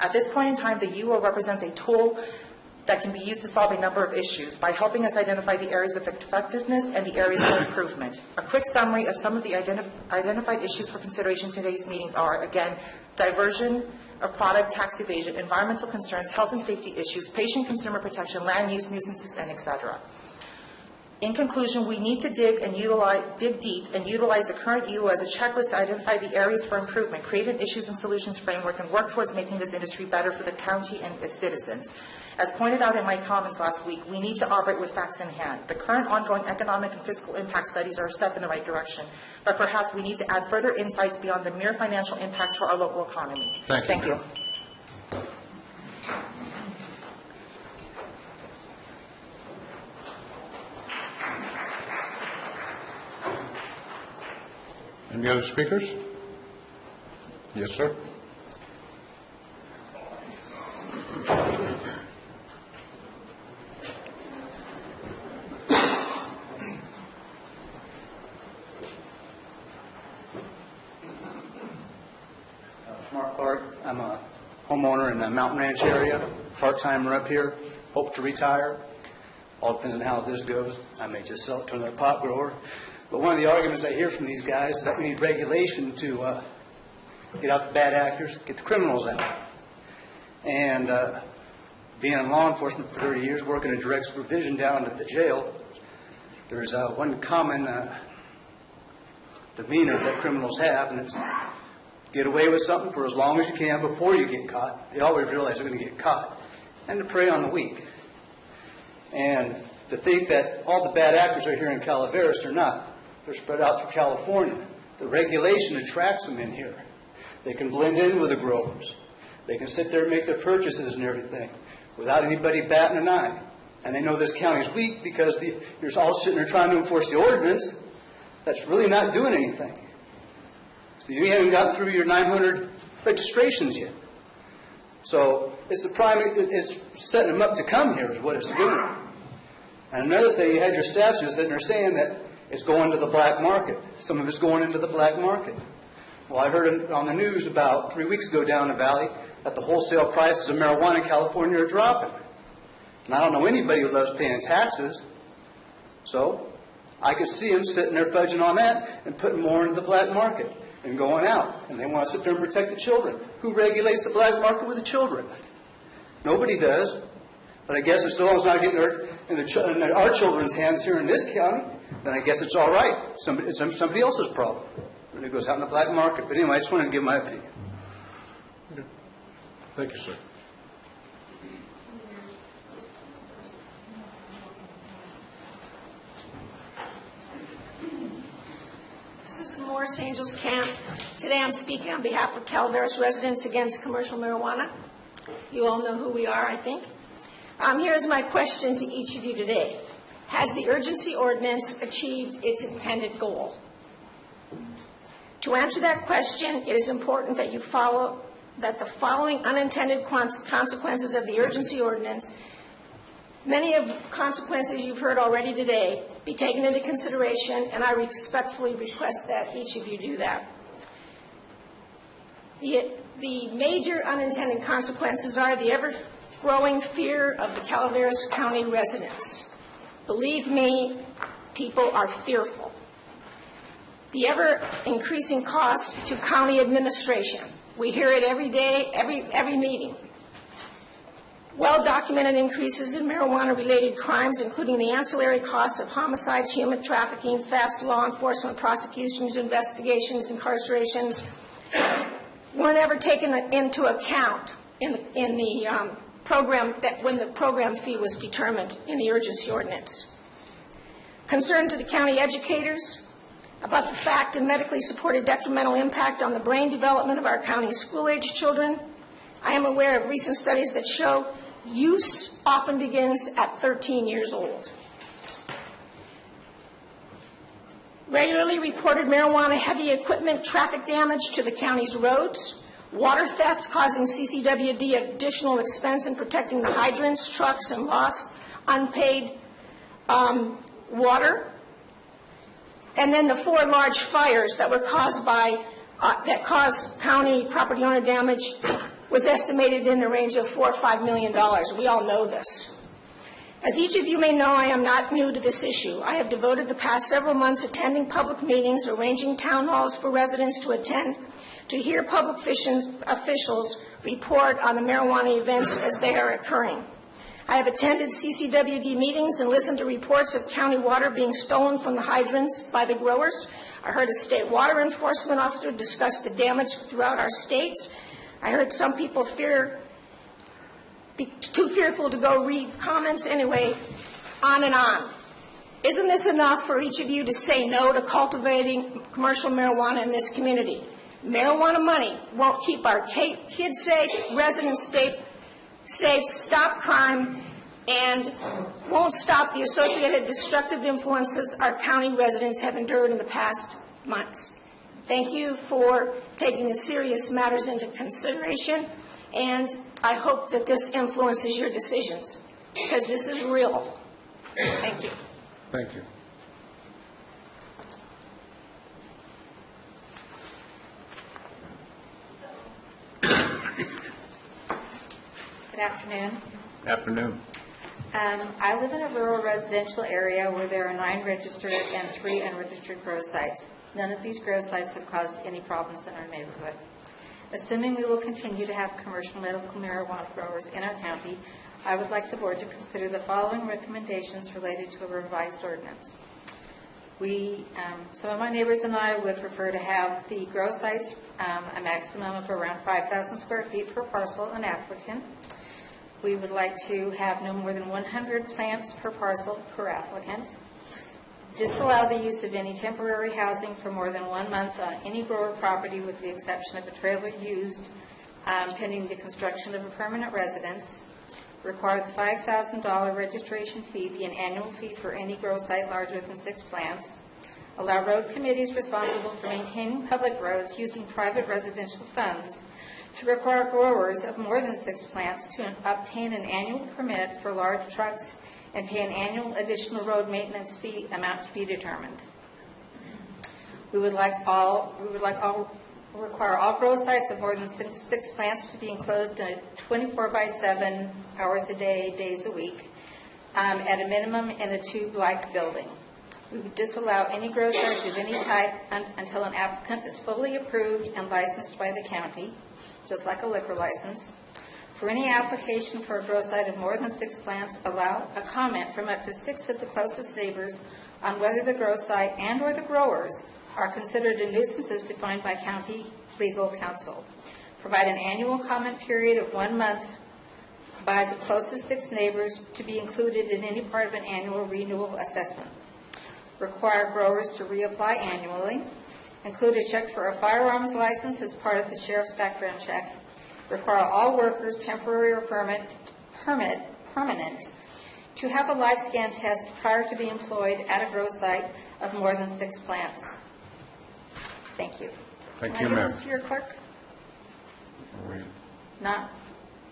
At this point in time, the UO represents a tool that can be used to solve a number of issues by helping us identify the areas of effectiveness and the areas for improvement. A quick summary of some of the identified issues for consideration in today's meetings are, again, diversion of product, tax evasion, environmental concerns, health and safety issues, patient consumer protection, land use nuisances, and etc. In conclusion, we need to dig deep and utilize the current UO as a checklist to identify the areas for improvement, create an issues and solutions framework, and work towards making this industry better for the county and its citizens. As pointed out in my comments last week, we need to operate with facts in hand. The current ongoing economic and fiscal impact studies are a step in the right direction, but perhaps we need to add further insights beyond the mere financial impacts for our local economy. Thank you. Any other speakers? Yes, sir. Mark Clark. I'm a homeowner in the Mountain Ranch area, part-timer up here, hope to retire. All depends on how this goes. I may just sell it to another pot grower. But one of the arguments I hear from these guys is that we need regulation to get out the bad actors, get the criminals out. And being in law enforcement for 30 years, working in direct supervision down at the jail, there's one common demeanor that criminals have, and it's get away with something for as long as you can before you get caught. They always realize they're going to get caught. And to prey on the weak. And to think that all the bad actors are here in Calaveras, they're not. They're spread out through California. The regulation attracts them in here. They can blend in with the growers. They can sit there and make their purchases and everything without anybody batting an eye. And they know this county's weak because you're all sitting there trying to enforce the ordinance that's really not doing anything. So you haven't gotten through your 900 registrations yet. So it's setting them up to come here is what it's doing. And another thing, you had your staff sitting there saying that it's going to the black market. Some of it's going into the black market. Well, I heard on the news about 3 weeks ago down the valley that the wholesale prices of marijuana in California are dropping. And I don't know anybody who loves paying taxes. So I could see them sitting there fudging on that and putting more into the black market and going out. And they want to sit there and protect the children. Who regulates the black market with the children? Nobody does. But I guess as long as it's not getting in our children's hands here in this county, then I guess it's all right. It's somebody else's problem when it goes out in the black market. But anyway, I just wanted to give my opinion. Okay. Thank you, sir. Susan Morris, Angels Camp. Today I'm speaking on behalf of Calaveras residents against commercial marijuana. You all know who we are, I think. Here's my question to each of you today. Has the urgency ordinance achieved its intended goal? To answer that question, it is important that that the following unintended consequences of the urgency ordinance, many of the consequences you've heard already today, be taken into consideration, and I respectfully request that each of you do that. The major unintended consequences are the ever-growing fear of the Calaveras County residents. Believe me, people are fearful. The ever-increasing cost to county administration. We hear it every day, every meeting. Well-documented increases in marijuana-related crimes, including the ancillary costs of homicides, human trafficking, thefts, law enforcement, prosecutions, investigations, incarcerations, weren't ever taken into account in the program when the program fee was determined in the urgency ordinance. Concern to the county educators about the fact and medically supported detrimental impact on the brain development of our county's school-age children, I am aware of recent studies that show use often begins at 13 years old. Regularly reported marijuana heavy equipment traffic damage to the county's roads, water theft causing CCWD additional expense in protecting the hydrants, trucks, and lost unpaid water. And then the 4 large fires that were caused by, that caused county property owner damage was estimated in the range of $4 or $5 million. We all know this. As each of you may know, I am not new to this issue. I have devoted the past several months attending public meetings, arranging town halls for residents to attend, to hear public officials report on the marijuana events as they are occurring. I have attended CCWD meetings and listened to reports of county water being stolen from the hydrants by the growers. I heard a state water enforcement officer discuss the damage throughout our states. I heard some people be too fearful to go read comments. Anyway, on and on. Isn't this enough for each of you to say no to cultivating commercial marijuana in this community? Marijuana money won't keep our kids safe, residents safe, stop crime, and won't stop the associated destructive influences our county residents have endured in the past months. Thank you for taking the serious matters into consideration, and I hope that this influences your decisions, because this is real. Thank you. Thank you. Good afternoon. Afternoon. I live in a rural residential area where there are 9 registered and 3 unregistered grow sites. None of these grow sites have caused any problems in our neighborhood. Assuming we will continue to have commercial medical marijuana growers in our county, I would like the board to consider the following recommendations related to a revised ordinance. Some of my neighbors and I would prefer to have the grow sites a maximum of around 5,000 square feet per parcel an applicant. We would like to have no more than 100 plants per parcel per applicant. Disallow the use of any temporary housing for more than 1 month on any grower property with the exception of a trailer used pending the construction of a permanent residence. Require the $5,000 registration fee be an annual fee for any grow site larger than 6 plants. Allow road committees responsible for maintaining public roads using private residential funds to require growers of more than 6 plants to obtain an annual permit for large trucks and pay an annual additional road maintenance fee amount to be determined. We would require all grow sites of more than 6 plants to be enclosed in a 24/7 hours a day, days a week, at a minimum in a tube-like building. We would disallow any grow sites of any type until an applicant is fully approved and licensed by the county, just like a liquor license. For any application for a grow site of more than 6 plants, allow a comment from up to 6 of the closest neighbors on whether the grow site and or the growers are considered a nuisance as defined by county legal counsel. Provide an annual comment period of 1 month by the closest 6 neighbors to be included in any part of an annual renewal assessment. Require growers to reapply annually. Include a check for a firearms license as part of the sheriff's background check. Require all workers, temporary or permanent, to have a life scan test prior to being employed at a grow site of more than 6 plants. Thank you. Thank Can you, I give ma'am. this to your clerk? Not?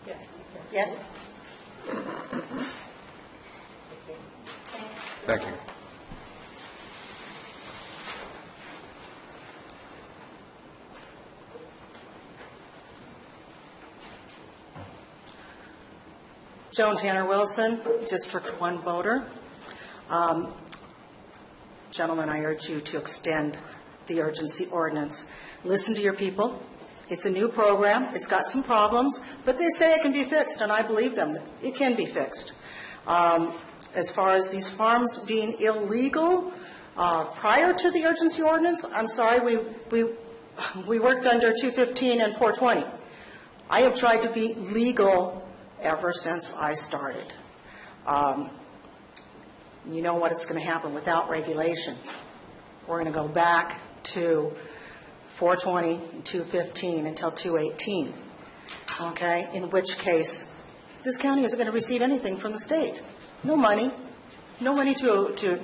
Yes. Yes? Thank you. Joan Tanner Wilson, District 1 voter. Gentlemen, I urge you to extend the urgency ordinance. Listen to your people. It's a new program. It's got some problems, but they say it can be fixed, and I believe them. It can be fixed. As far as these farms being illegal, prior to the urgency ordinance, I'm sorry, we worked under 215 and 420. I have tried to be legal ever since I started. You know what is going to happen without regulation. We're going to go back to 420 and 215 until 218. okay? In which case, this county isn't going to receive anything from the state. No money to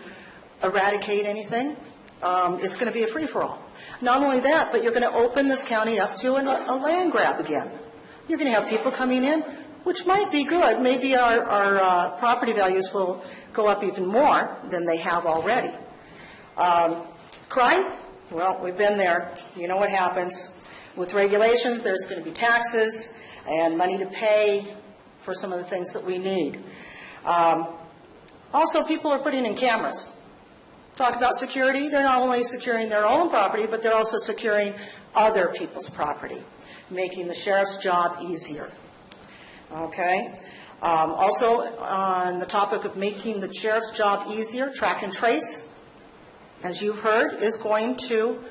eradicate anything. It's going to be a free-for-all. Not only that, but you're going to open this county up to a land grab again. You're going to have people coming in, which might be good. Maybe our property values will go up even more than they have already. Crime? Well, we've been there. You know what happens. With regulations, there's going to be taxes and money to pay for some of the things that we need. Also, people are putting in cameras. Talk about security. They're not only securing their own property, but they're also securing other people's property, making the sheriff's job easier. Okay? Also, on the topic of making the sheriff's job easier, track and trace, as you've heard, is going to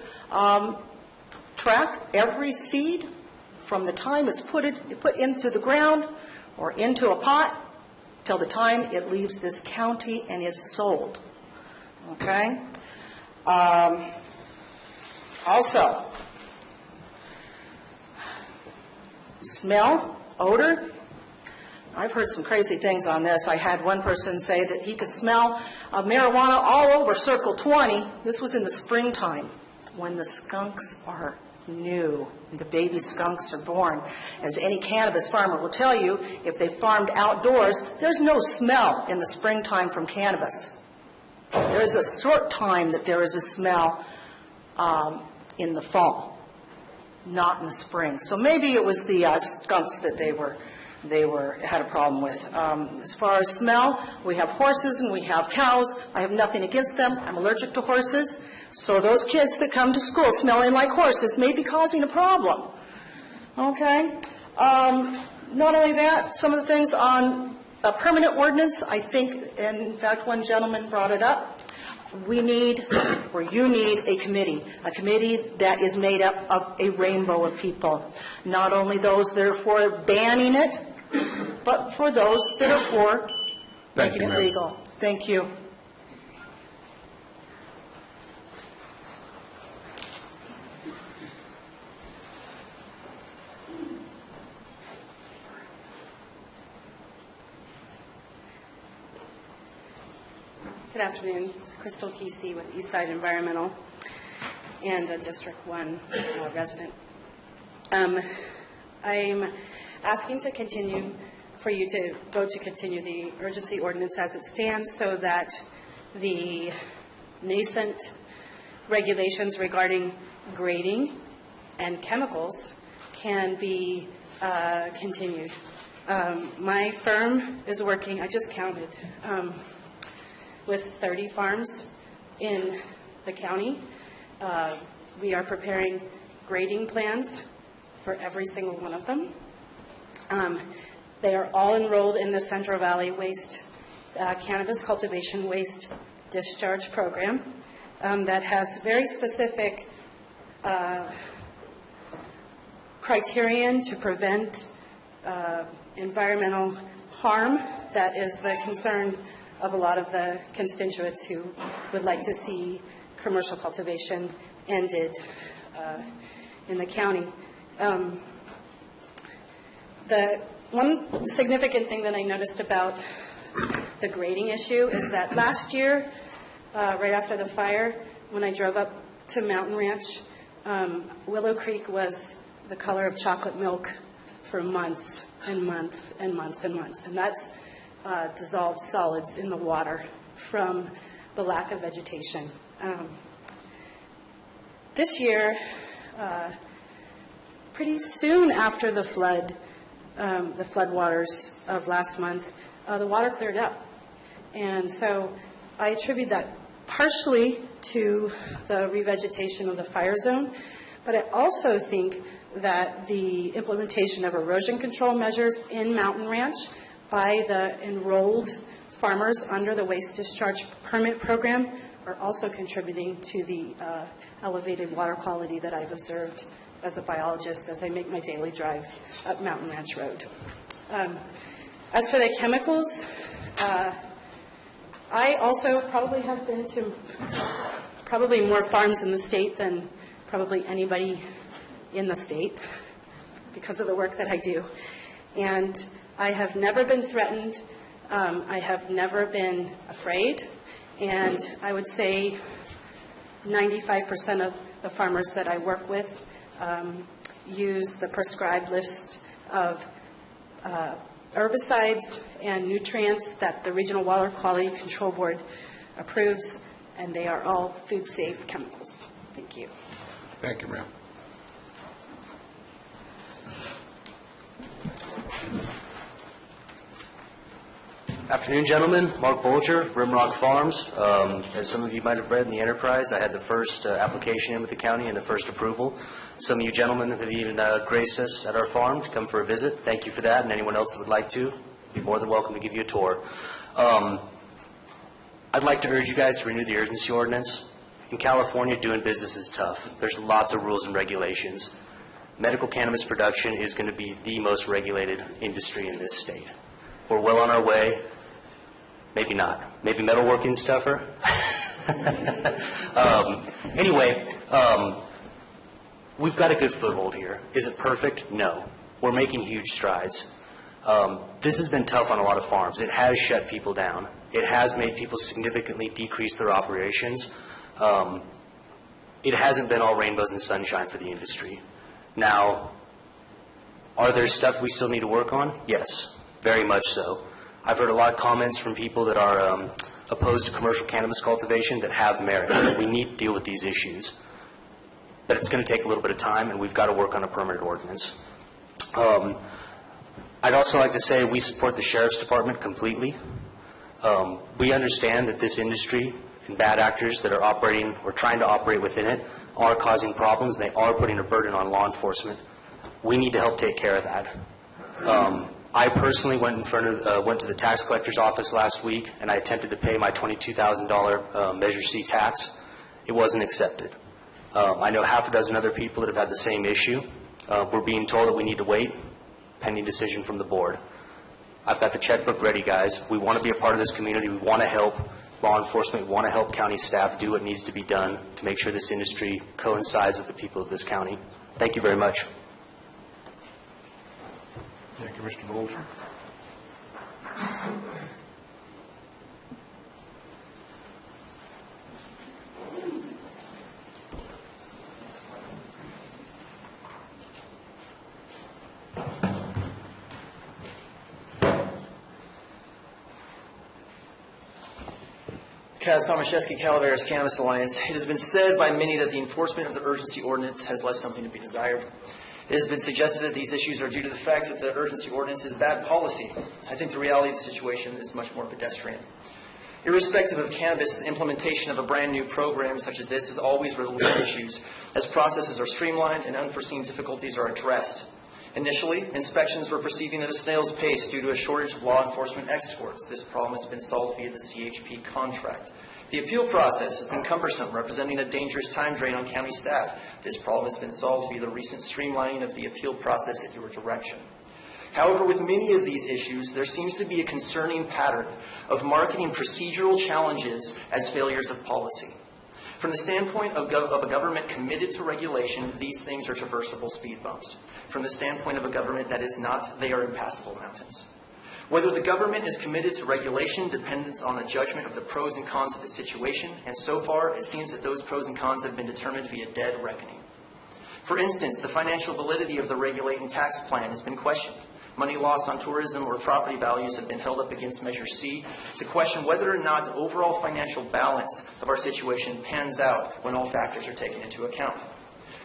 track every seed from the time it's put into the ground or into a pot till the time it leaves this county and is sold. Okay? Also, smell, odor. I've heard some crazy things on this. I had one person say that he could smell marijuana all over Circle 20. This was in the springtime when the skunks are new. The baby skunks are born. As any cannabis farmer will tell you, if they farmed outdoors, there's no smell in the springtime from cannabis. There's a short time that there is a smell in the fall, not in the spring. So maybe it was the skunks that they had a problem with. As far as smell, we have horses and we have cows. I have nothing against them. I'm allergic to horses. So those kids that come to school smelling like horses may be causing a problem. Okay? Not only that, some of the things on a permanent ordinance, I think, and in fact one gentleman brought it up, you need a committee that is made up of a rainbow of people. Not only those that are for banning it, but for those that are for making it legal. Thank you. Good afternoon. It's Crystal Kesey with Eastside Environmental and a District 1 resident. I'm asking to continue, for you to vote to continue the urgency ordinance as it stands so that the nascent regulations regarding grading and chemicals can be continued. My firm is working, I just counted, with 30 farms in the county. We are preparing grading plans for every single one of them. They are all enrolled in the Central Valley Waste Cannabis Cultivation Waste Discharge Program that has very specific criterion to prevent environmental harm that is the concern of a lot of the constituents who would like to see commercial cultivation ended in the county. The one significant thing that I noticed about the grading issue is that last year, right after the fire, when I drove up to Mountain Ranch, Willow Creek was the color of chocolate milk for months and months and months and months. And that's dissolved solids in the water from the lack of vegetation. This year, pretty soon after the floodwaters of last month, the water cleared up. And so I attribute that partially to the revegetation of the fire zone, but I also think that the implementation of erosion control measures in Mountain Ranch by the enrolled farmers under the waste discharge permit program are also contributing to the elevated water quality that I've observed as a biologist as I make my daily drive up Mountain Ranch Road. As for the chemicals, I also probably have been to probably more farms in the state than probably anybody in the state, because of the work that I do. And I have never been threatened. I have never been afraid. And I would say 95% of the farmers that I work with use the prescribed list of herbicides and nutrients that the Regional Water Quality Control Board approves, and they are all food-safe chemicals. Thank you. Thank you, ma'am. Afternoon, gentlemen. Mark Bolger, Rimrock Farms. As some of you might have read in the Enterprise, I had the first application in with the county and the first approval. Some of you gentlemen have even graced us at our farm to come for a visit. Thank you for that, and anyone else that would like to, be more than welcome to give you a tour. I'd like to urge you guys to renew the urgency ordinance. In California, doing business is tough. There's lots of rules and regulations. Medical cannabis production is going to be the most regulated industry in this state. We're well on our way. Maybe not. Maybe metalworking's tougher. Anyway, we've got a good foothold here. Is it perfect? No. We're making huge strides. This has been tough on a lot of farms. It has shut people down. It has made people significantly decrease their operations. It hasn't been all rainbows and sunshine for the industry. Now, are there stuff we still need to work on? Yes, very much so. I've heard a lot of comments from people that are opposed to commercial cannabis cultivation that have merit. We need to deal with these issues. But it's going to take a little bit of time, and we've got to work on a permanent ordinance. I'd also like to say we support the Sheriff's Department completely. We understand that this industry and bad actors that are operating or trying to operate within it are causing problems. They are putting a burden on law enforcement. We need to help take care of that. I personally went to the tax collector's office last week, and I attempted to pay my $22,000 Measure C tax. It wasn't accepted. I know half a dozen other people that have had the same issue. We're being told that we need to wait, pending decision from the board. I've got the checkbook ready, guys. We want to be a part of this community. We want to help law enforcement. We want to help county staff do what needs to be done to make sure this industry coincides with the people of this county. Thank you very much. Thank you, Mr. Bolger. Kaz Tomaszewski, Calaveras Cannabis Alliance. It has been said by many that the enforcement of the urgency ordinance has left something to be desired. It has been suggested that these issues are due to the fact that the urgency ordinance is bad policy. I think the reality of the situation is much more pedestrian. Irrespective of cannabis, the implementation of a brand new program such as this is always riddled with issues, as processes are streamlined and unforeseen difficulties are addressed. Initially, inspections were proceeding at a snail's pace due to a shortage of law enforcement escorts. This problem has been solved via the CHP contract. The appeal process has been cumbersome, representing a dangerous time drain on county staff. This problem has been solved via the recent streamlining of the appeal process at your direction. However, with many of these issues, there seems to be a concerning pattern of marketing procedural challenges as failures of policy. From the standpoint of a government committed to regulation, these things are traversable speed bumps. From the standpoint of a government that is not, they are impassable mountains. Whether the government is committed to regulation depends on a judgment of the pros and cons of the situation, and so far it seems that those pros and cons have been determined via dead reckoning. For instance, the financial validity of the regulating tax plan has been questioned. Money lost on tourism or property values have been held up against Measure C to question whether or not the overall financial balance of our situation pans out when all factors are taken into account.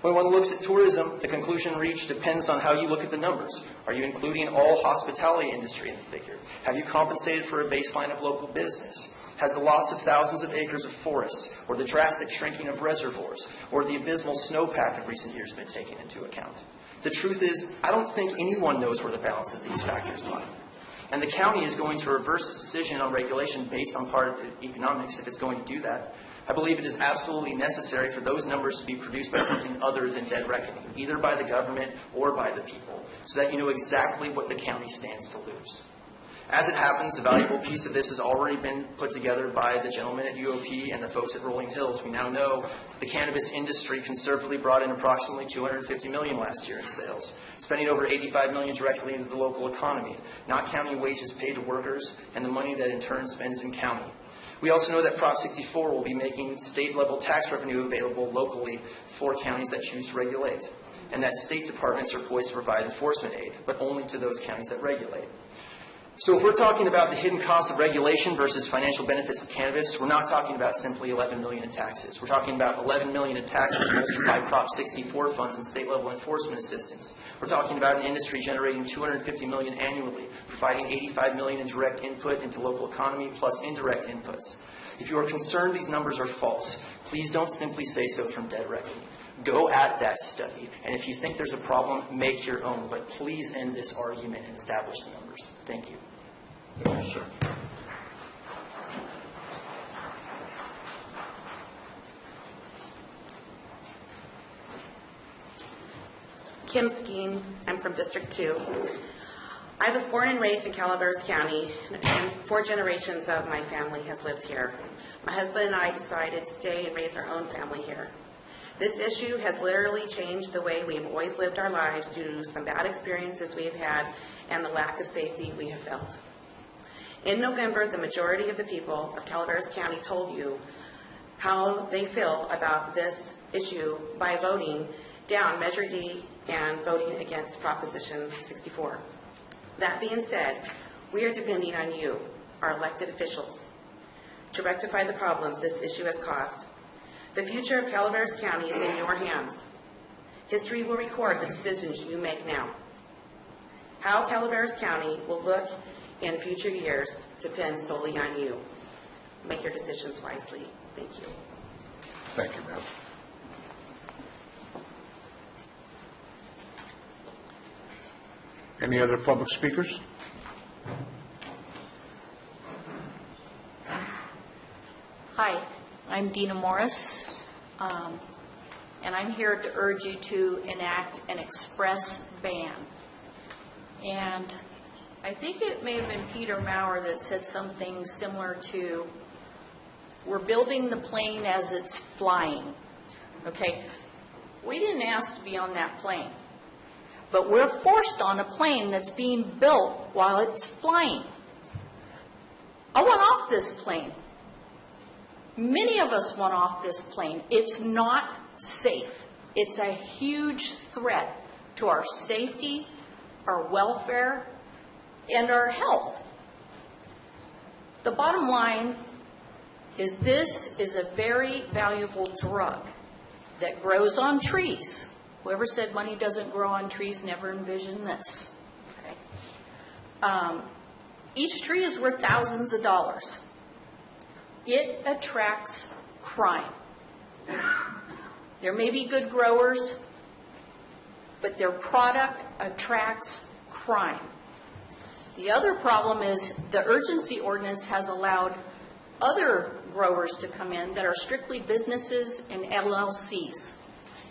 When one looks at tourism, the conclusion reached depends on how you look at the numbers. Are you including all hospitality industry in the figure? Have you compensated for a baseline of local business? Has the loss of thousands of acres of forests, or the drastic shrinking of reservoirs, or the abysmal snowpack of recent years been taken into account? The truth is, I don't think anyone knows where the balance of these factors lie. And the county is going to reverse its decision on regulation based on part economics if it's going to do that. I believe it is absolutely necessary for those numbers to be produced by something other than dead reckoning, either by the government or by the people, so that you know exactly what the county stands to lose. As it happens, a valuable piece of this has already been put together by the gentleman at UOP and the folks at Rolling Hills. We now know the cannabis industry conservatively brought in approximately $250 million last year in sales, spending over $85 million directly into the local economy, not counting wages paid to workers and the money that in turn spends in county. We also know that Prop 64 will be making state-level tax revenue available locally for counties that choose to regulate, and that state departments are poised to provide enforcement aid, but only to those counties that regulate. So if we're talking about the hidden costs of regulation versus financial benefits of cannabis, we're not talking about simply $11 million in taxes. We're talking about $11 million in taxes bolstered by Prop 64 funds and state-level enforcement assistance. We're talking about an industry generating $250 million annually, providing $85 million in direct input into local economy plus indirect inputs. If you are concerned these numbers are false, please don't simply say so from dead reckoning. Go at that study, and if you think there's a problem, make your own. But please end this argument and establish the numbers. Thank you. Thank you, sir. Kim Skeen. I'm from District 2. I was born and raised in Calaveras County, and 4 generations of my family has lived here. My husband and I decided to stay and raise our own family here. This issue has literally changed the way we've always lived our lives due to some bad experiences we have had and the lack of safety we have felt. In November, the majority of the people of Calaveras County told you how they feel about this issue by voting down Measure D and voting against Proposition 64. That being said, we are depending on you, our elected officials, to rectify the problems this issue has caused. The future of Calaveras County is in your hands. History will record the decisions you make now. How Calaveras County will look in future years depends solely on you. Make your decisions wisely. Thank you. Thank you, ma'am. Any other public speakers? Hi, I'm Dina Morris, and I'm here to urge you to enact an express ban. And I think it may have been Peter Maurer that said something similar to, we're building the plane as it's flying. Okay, we didn't ask to be on that plane, but we're forced on a plane that's being built while it's flying. I want off this plane. Many of us want off this plane. It's not safe. It's a huge threat to our safety, our welfare, and our health. The bottom line is this is a very valuable drug that grows on trees. Whoever said money doesn't grow on trees never envisioned this. Okay? Each tree is worth thousands of dollars. It attracts crime. There may be good growers, but their product attracts crime. The other problem is the urgency ordinance has allowed other growers to come in that are strictly businesses and LLCs.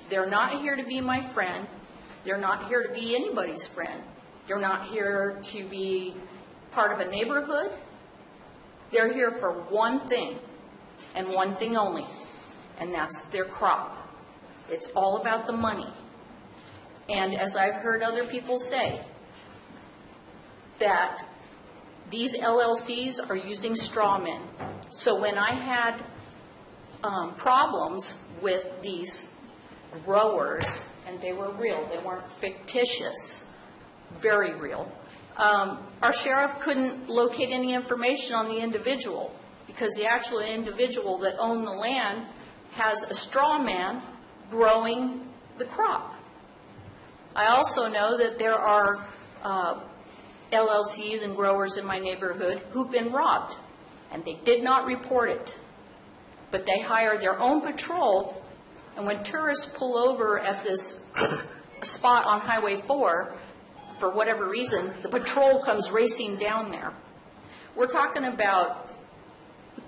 They're not here to be my friend. They're not here to be anybody's friend. They're not here to be part of a neighborhood. They're here for one thing and one thing only, and that's their crop. It's all about the money. And as I've heard other people say, that these LLCs are using straw men. So when I had problems with these growers, and they were real, they weren't fictitious, very real, our sheriff couldn't locate any information on the individual because the actual individual that owned the land has a straw man growing the crop. I also know that there are LLCs and growers in my neighborhood who've been robbed, and they did not report it. But they hire their own patrol, and when tourists pull over at this spot on Highway 4, for whatever reason, the patrol comes racing down there. We're talking about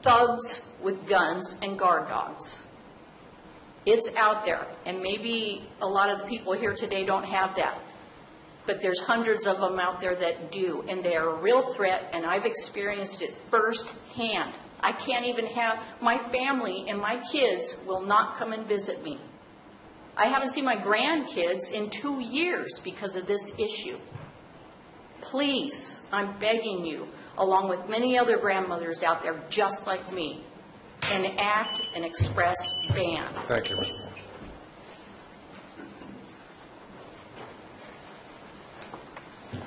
thugs with guns and guard dogs. It's out there, and maybe a lot of the people here today don't have that. but there's hundreds of them out there that do, and they are a real threat, and I've experienced it firsthand. I can't even have, my family and my kids will not come and visit me. I haven't seen my grandkids in 2 years because of this issue. Please, I'm begging you, along with many other grandmothers out there just like me, enact an express ban. Thank you, Ms. Moore.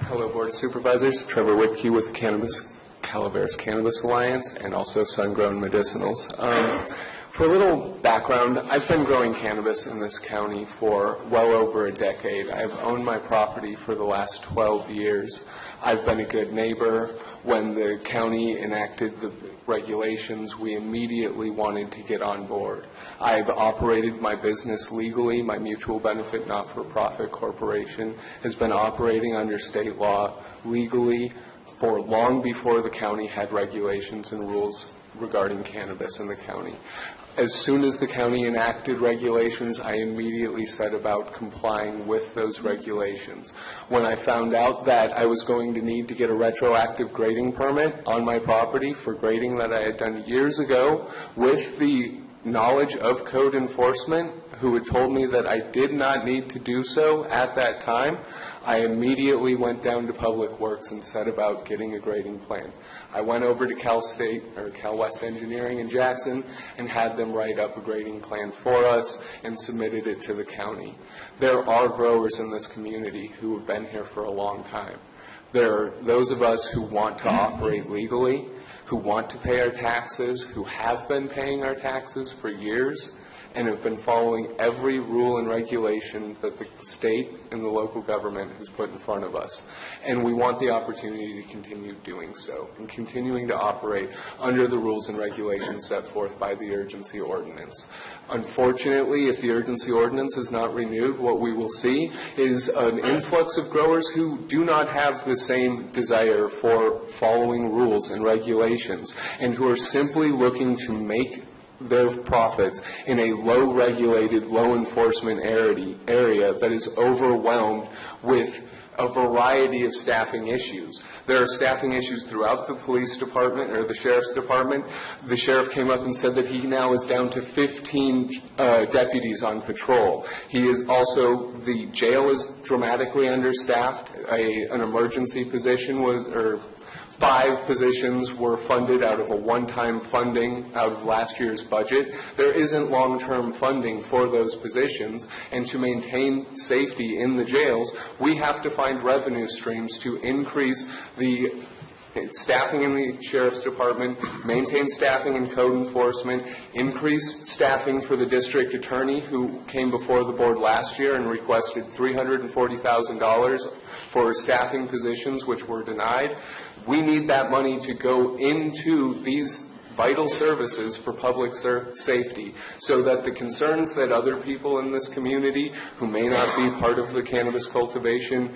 Hello, Board of Supervisors. Trevor Whitkey with Calaveras Cannabis Alliance and also Sun-Grown Medicinals. For a little background, I've been growing cannabis in this county for well over a decade. I've owned my property for the last 12 years. I've been a good neighbor. When the county enacted the regulations, we immediately wanted to get on board. I've operated my business legally. My mutual benefit not-for-profit corporation has been operating under state law legally for long before the county had regulations and rules regarding cannabis in the county. As soon as the county enacted regulations, I immediately set about complying with those regulations. When I found out that I was going to need to get a retroactive grading permit on my property for grading that I had done years ago, with the knowledge of code enforcement, who had told me that I did not need to do so at that time, I immediately went down to Public Works and set about getting a grading plan. I went over to Cal West Engineering in Jackson and had them write up a grading plan for us and submitted it to the county. There are growers in this community who have been here for a long time. There are those of us who want to operate legally, who want to pay our taxes, who have been paying our taxes for years, and have been following every rule and regulation that the state and the local government has put in front of us. And we want the opportunity to continue doing so and continuing to operate under the rules and regulations set forth by the urgency ordinance. Unfortunately, if the urgency ordinance is not renewed, what we will see is an influx of growers who do not have the same desire for following rules and regulations and who are simply looking to make their profits in a low-regulated, low-enforcement area that is overwhelmed with a variety of staffing issues. There are staffing issues throughout the police department or the sheriff's department. The sheriff came up and said that he now is down to 15 deputies on patrol. He is also, the jail is dramatically understaffed. An emergency position was, or 5 positions were funded out of a one-time funding out of last year's budget. There isn't long-term funding for those positions, and to maintain safety in the jails, we have to find revenue streams to increase the staffing in the sheriff's department, maintain staffing in code enforcement, increase staffing for the district attorney who came before the board last year and requested $340,000 for staffing positions which were denied. We need that money to go into these vital services for public safety so that the concerns that other people in this community who may not be part of the cannabis cultivation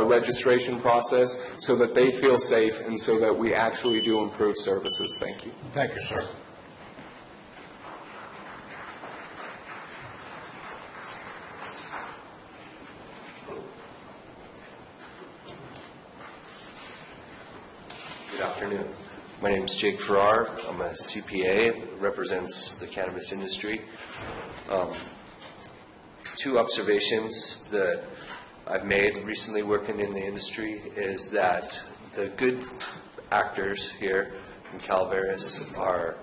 registration process, so that they feel safe and so that we actually do improve services. Thank you. Thank you, sir. Good afternoon. My name is Jake Farrar. I'm a CPA, represents the cannabis industry. 2 observations that I've made recently working in the industry is that the good actors here in Calaveras are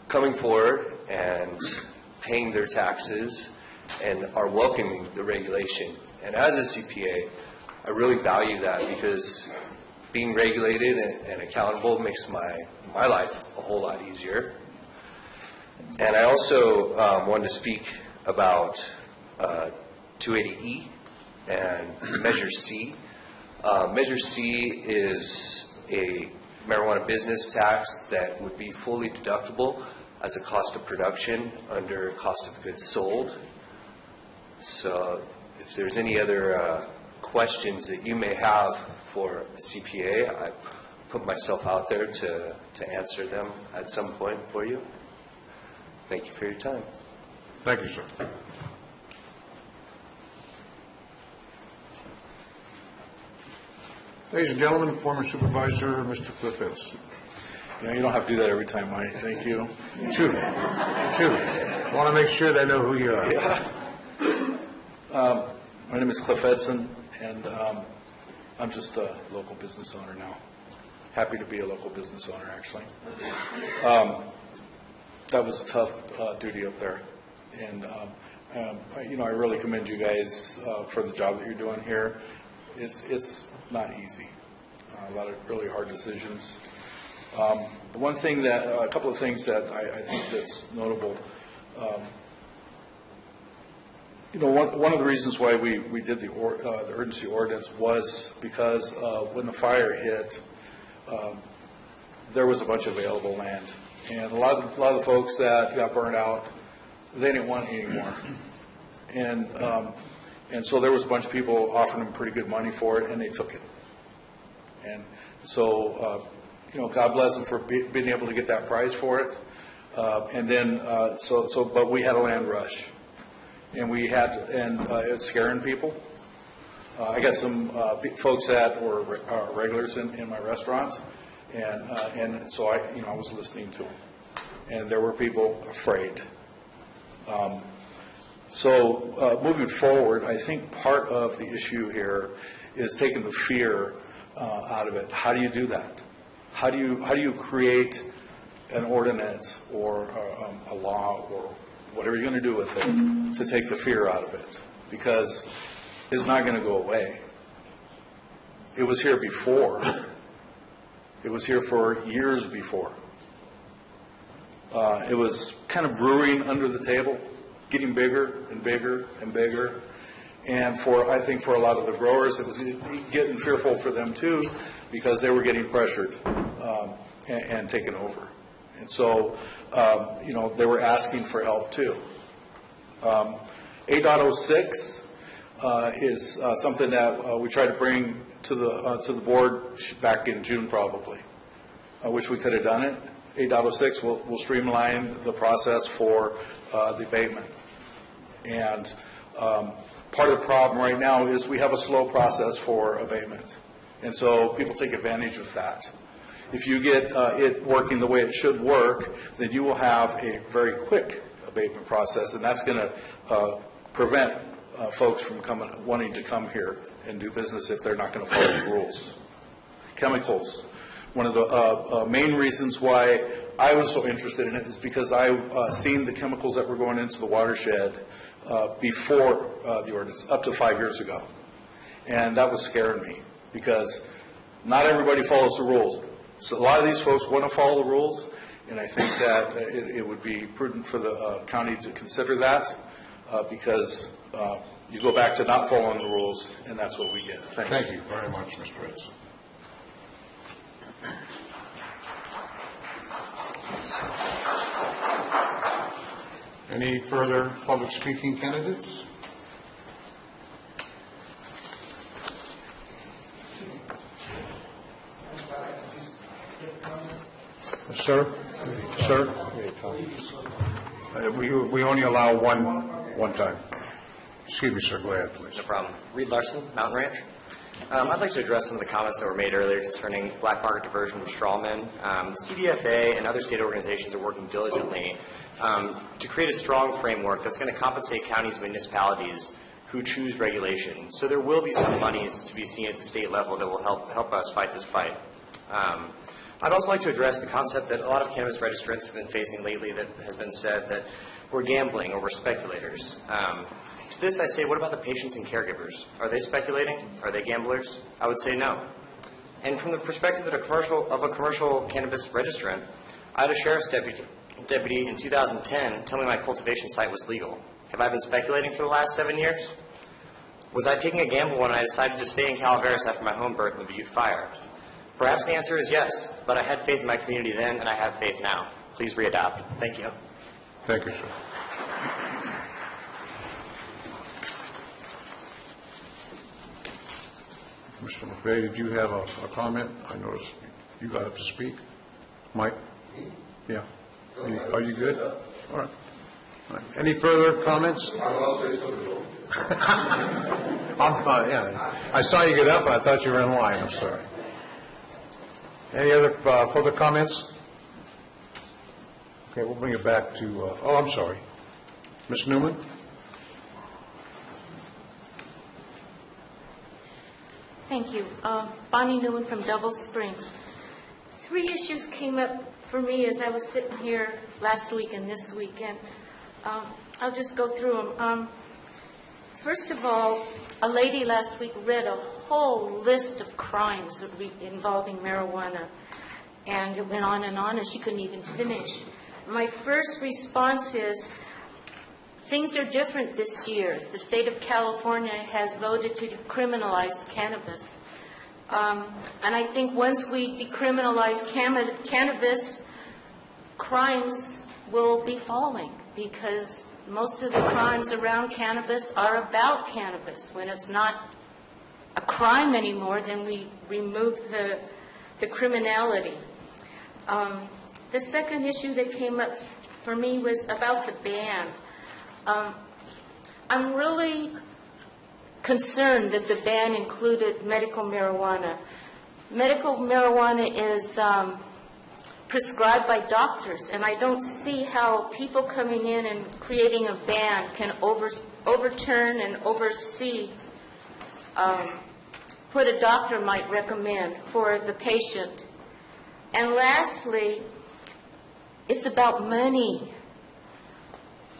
coming forward and paying their taxes and are welcoming the regulation. And as a CPA, I really value that because being regulated and accountable makes my life a whole lot easier. And I also wanted to speak about 280E and Measure C. Measure C is a marijuana business tax that would be fully deductible as a cost of production under cost of goods sold. So if there's any other questions that you may have for a CPA, I put myself out there to answer them at some point for you. Thank you for your time. Thank you, sir. Ladies and gentlemen, former supervisor, Mr. Cliff Edson. You know, you don't have to do that every time, Mike. Thank you. Two. I want to make sure they know who you are. Yeah. My name is Cliff Edson, and I'm just a local business owner now. Happy to be a local business owner, actually. That was a tough duty up there, and I really commend you guys for the job that you're doing here. It's not easy. A lot of really hard decisions. One thing that, a couple of things that I think that's notable. One of the reasons why we did the urgency ordinance was because when the fire hit, there was a bunch of available land, and a lot of the folks that got burned out, they didn't want it anymore, and so there was a bunch of people offering them pretty good money for it, and they took it, and so God bless them for being able to get that price for it, and then but we had a land rush. And it's scaring people. I got some folks that were regulars in my restaurant, and so I was listening to them, and there were people afraid. So moving forward, I think part of the issue here is taking the fear out of it. How do you do that? How do you create an ordinance or a law or whatever you're going to do with it, to take the fear out of it, because it's not going to go away. It was here before. It was here for years before. It was kind of brewing under the table, getting bigger and bigger and bigger. And I think for a lot of the growers, it was getting fearful for them too, because they were getting pressured and taken over. And so, they were asking for help too. 8.06 is something that we tried to bring to the board back in June probably. I wish we could have done it. 8.06 will streamline the process for the abatement. And part of the problem right now is we have a slow process for abatement. And so people take advantage of that. If you get it working the way it should work, then you will have a very quick abatement process, and that's going to prevent folks from wanting to come here and do business if they're not going to follow the rules. Chemicals. One of the main reasons why I was so interested in it is because I seen the chemicals that were going into the watershed before the ordinance, up to 5 years ago. And that was scaring me because not everybody follows the rules. So a lot of these folks want to follow the rules, and I think that it would be prudent for the county to consider that because you go back to not following the rules, and that's what we get. Thank you very much, Mr. Edson. Any further public speaking candidates? Sir? We only allow one time. Excuse me, sir. Go ahead, please. No problem. Reed Larson, Mountain Ranch. I'd like to address some of the comments that were made earlier concerning black market diversion of straw men. The CDFA and other state organizations are working diligently to create a strong framework that's going to compensate counties and municipalities who choose regulation. So there will be some monies to be seen at the state level that will help us fight this fight. I'd also like to address the concept that a lot of cannabis registrants have been facing lately that has been said that we're gambling or we're speculators. To this I say, what about the patients and caregivers? Are they speculating? Are they gamblers? I would say no. And from the perspective of a commercial cannabis registrant, I had a sheriff's deputy in 2010 tell me my cultivation site was legal. Have I been speculating for the last 7 years? Was I taking a gamble when I decided to stay in Calaveras after my home birth in the Butte fire? Perhaps the answer is yes, but I had faith in my community then, and I have faith now. Please readopt. Thank you. Thank you, sir. Mr. McVeigh, did you have a comment? I noticed you got up to speak. Mike? Yeah. Are you good? All right. Any further comments? Yeah, I saw you get up, and I thought you were in line. I'm sorry. Any other further comments? Okay, we'll bring it back to, I'm sorry. Ms. Newman? Thank you. Bonnie Newman from Double Springs. 3 issues came up for me as I was sitting here last week and this week, and I'll just go through them. First of all, a lady last week read a whole list of crimes involving marijuana, and it went on, and she couldn't even finish. My first response is, things are different this year. The state of California has voted to decriminalize cannabis. And I think once we decriminalize cannabis, crimes will be falling, because most of the crimes around cannabis are about cannabis. When it's not a crime anymore, then we remove the criminality. The second issue that came up for me was about the ban. I'm really concerned that the ban included medical marijuana. Medical marijuana is prescribed by doctors, and I don't see how people coming in and creating a ban can overturn and oversee what a doctor might recommend for the patient. And lastly, it's about money.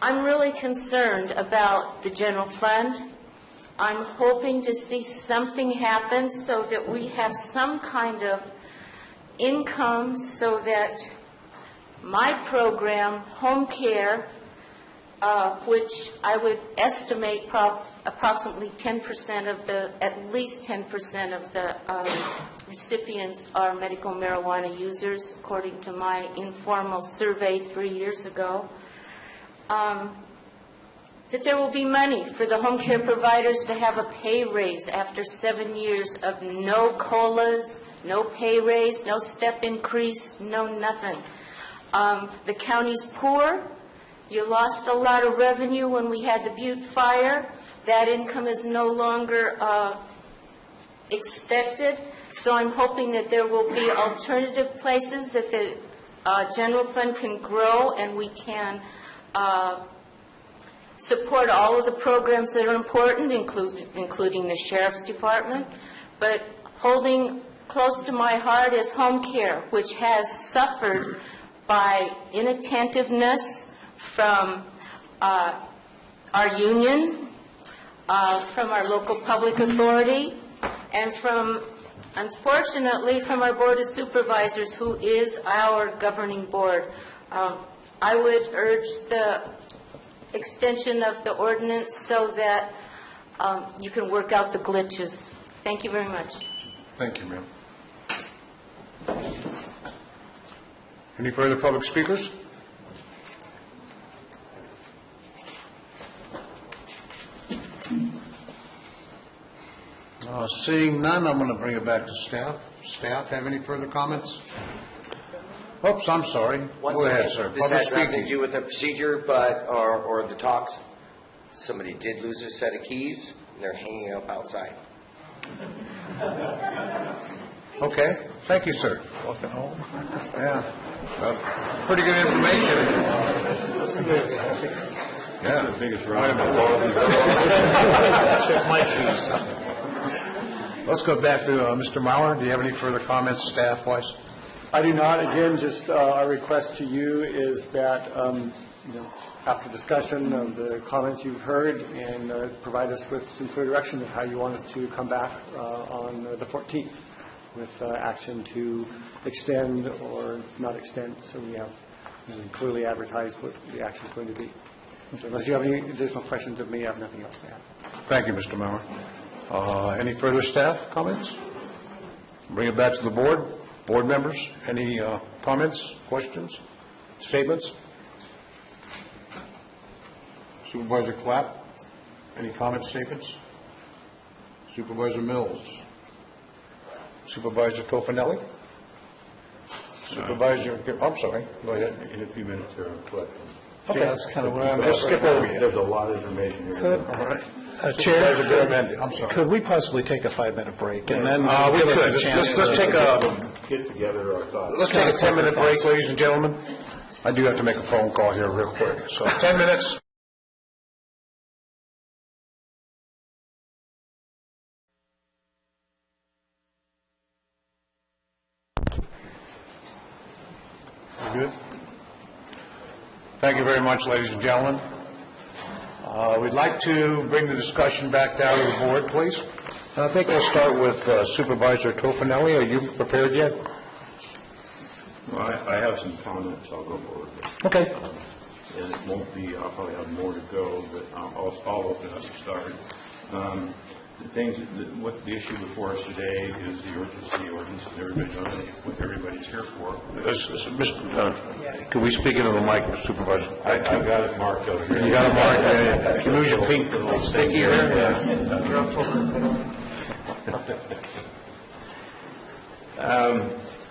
I'm really concerned about the general fund. I'm hoping to see something happen so that we have some kind of income, so that my program, home care, which I would estimate approximately 10% of at least 10% of the recipients are medical marijuana users, according to my informal survey 3 years ago. That there will be money for the home care providers to have a pay raise after 7 years of no COLAs, no pay raise, no step increase, no nothing. The county's poor. You lost a lot of revenue when we had the Butte fire. That income is no longer expected. So I'm hoping that there will be alternative places that the general fund can grow, and we can support all of the programs that are important, including the Sheriff's Department. But holding close to my heart is home care, which has suffered by inattentiveness from our union, from our local public authority, and from, unfortunately, from our Board of Supervisors, who is our governing board. I would urge the extension of the ordinance so that you can work out the glitches. Thank you very much. Thank you, ma'am. Any further public speakers? Seeing none, I'm going to bring it back to staff. Staff, have any further comments? Oops, I'm sorry. Go ahead, sir. This has nothing to do with the procedure, but, or the talks. Somebody did lose their set of keys, and they're hanging up outside. Okay, thank you, sir. Walking home. Yeah, well, pretty good information. Yeah, the biggest run. Check my shoes. Let's go back to Mr. Mauer. Do you have any further comments, staff-wise? I do not. Again, just our request to you is that, after discussion of the comments you've heard, and provide us with some clear direction of how you want us to come back on the 14th with action to extend or not extend, so we have clearly advertised what the action is going to be. So unless you have any additional questions of me, I have nothing else to add. Thank you, Mr. Mauer. Any further staff comments? Bring it back to the board. Board members, any comments, questions, statements? Supervisor Clapp, any comments, statements? Supervisor Mills? Supervisor Tofanelli? Supervisor, I'm sorry, go ahead. In a few minutes here on questions. Okay, that's kind of what I'm going to skip over you. There's a lot of information here. Good, all right. Chair, I'm sorry. Could we possibly take a 5-minute break and then we give us could. a chance Let's to take a, Get together our thoughts. let's take a 10-minute break, ladies and gentlemen. I do have to make a phone call here real quick. So 10 minutes. You good? Thank you very much, ladies and gentlemen. We'd like to bring the discussion back down to the board, please. And I think we'll start with Supervisor Tofinelli. Are you prepared yet? Well, I have some comments, I'll go forward. Okay. And it won't be, I'll probably have more to go, but I'll open up and start. The things, what the issue before us today is the urgency ordinance, and everybody knows what everybody's here for. Can we speak into the mic, Supervisor? I've got it marked over here. You got it marked, yeah. Can you use your pink sticky here?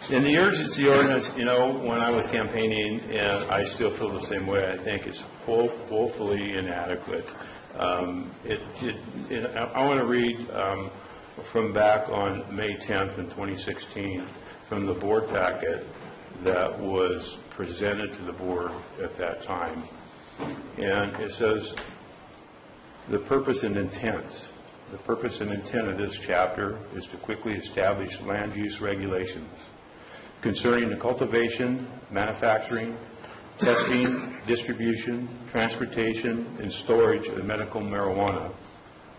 In the urgency ordinance, you know, when I was campaigning, and I still feel the same way, I think it's woefully inadequate. I want to read from back on May 10th in 2016 from the board packet that was presented to the board at that time. And it says, the purpose and intent of this chapter is to quickly establish land use regulations concerning the cultivation, manufacturing, testing, distribution, transportation, and storage of medical marijuana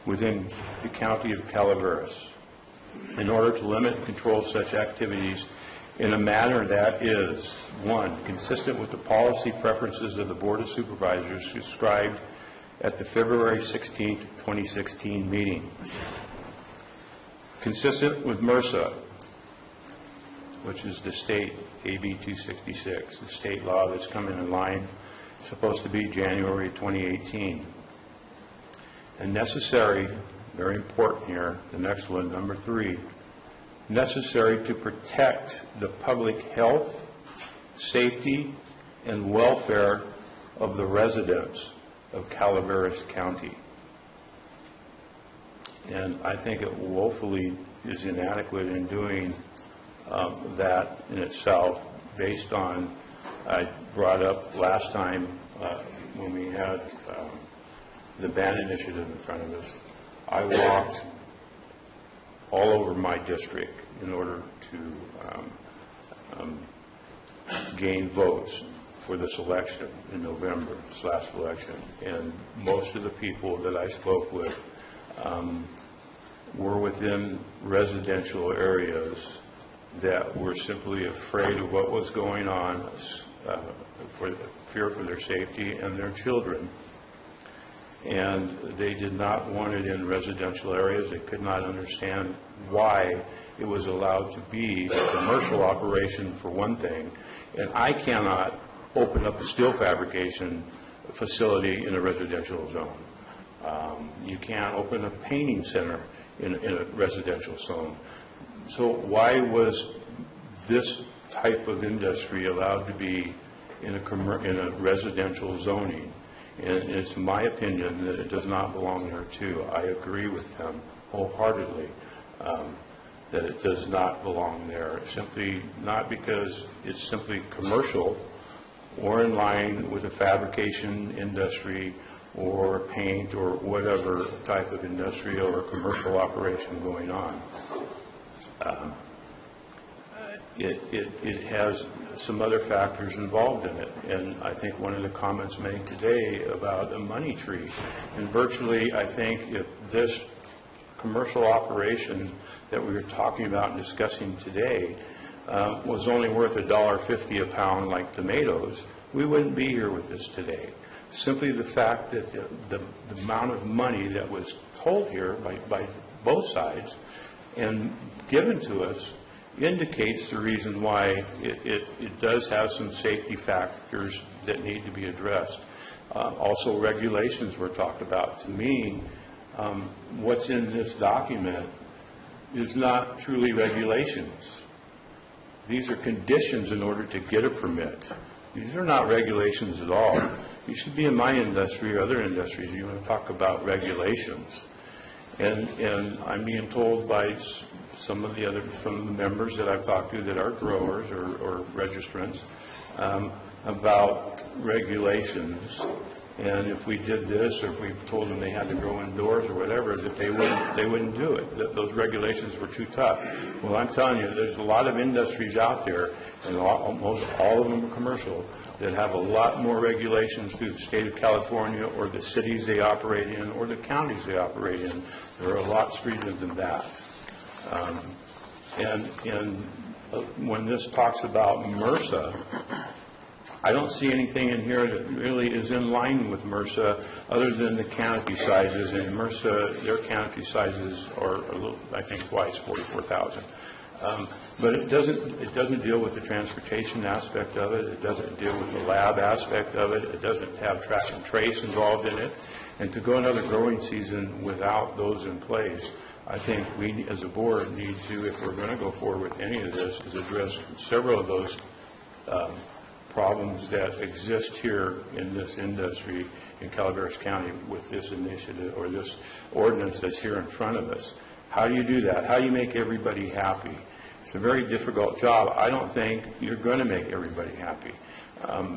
within the county of Calaveras in order to limit and control such activities in a manner that is, 1, consistent with the policy preferences of the Board of Supervisors described at the February 16, 2016 meeting, consistent with MRSA, which is the state AB 266, the state law that's coming in line, supposed to be January 2018. And necessary, very important here, the next one, number 3, necessary to protect the public health, safety, and welfare of the residents of Calaveras County. And I think it woefully is inadequate in doing that in itself, based on, I brought up last time when we had the ban initiative in front of us, I walked all over my district in order to gain votes for this election in November, this last election. And most of the people that I spoke with were within residential areas that were simply afraid of what was going on, for fear for their safety and their children. And they did not want it in residential areas. They could not understand why it was allowed to be a commercial operation, for one thing. And I cannot open up a steel fabrication facility in a residential zone. You can't open a painting center in a residential zone. So why was this type of industry allowed to be in a residential zoning? And it's my opinion that it does not belong there too. I agree with them wholeheartedly that it does not belong there. Simply not because it's simply commercial or in line with a fabrication industry or paint or whatever type of industry or commercial operation going on. It has some other factors involved in it, and I think one of the comments made today about a money tree, and virtually I think if this commercial operation that we were talking about and discussing today was only worth $1.50 a pound like tomatoes, we wouldn't be here with this today. Simply the fact that the amount of money that was told here by both sides and given to us indicates the reason why it does have some safety factors that need to be addressed. Also, regulations were talked about. To me, what's in this document is not truly regulations. These are conditions in order to get a permit. These are not regulations at all. you should be in my industry or other industries. You want to talk about regulations. And I'm being told by some of the other, from the members that I've talked to that are growers or registrants, about regulations. And if we did this, or if we told them they had to grow indoors or whatever, that they wouldn't do it, that those regulations were too tough. Well, I'm telling you, there's a lot of industries out there, and almost all of them are commercial, that have a lot more regulations through the state of California or the cities they operate in or the counties they operate in. There are a lot stringent than that. When this talks about MRSA, I don't see anything in here that really is in line with MRSA other than the canopy sizes. And MRSA, their canopy sizes are a little, I think, twice 44,000. But it doesn't deal with the transportation aspect of it. It doesn't deal with the lab aspect of it. It doesn't have track and trace involved in it. And to go another growing season without those in place, I think we as a board need to, if we're going to go forward with any of this, is address several of those problems that exist here in this industry in Calaveras County with this initiative or this ordinance that's here in front of us. How do you do that? How do you make everybody happy? It's a very difficult job. I don't think you're going to make everybody happy.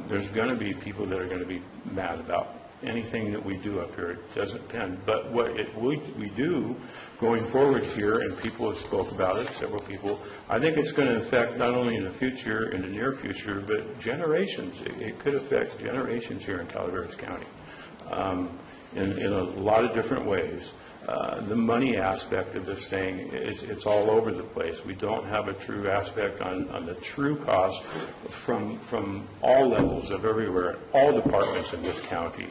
There's going to be people that are going to be mad about anything that we do up here. It doesn't depend. But what we do going forward here, and people have spoke about it, several people, I think it's going to affect not only in the future, in the near future, but generations. It could affect generations here in Calaveras County in a lot of different ways. The money aspect of this thing, it's all over the place. We don't have a true aspect on the true cost from all levels of everywhere, all departments in this county.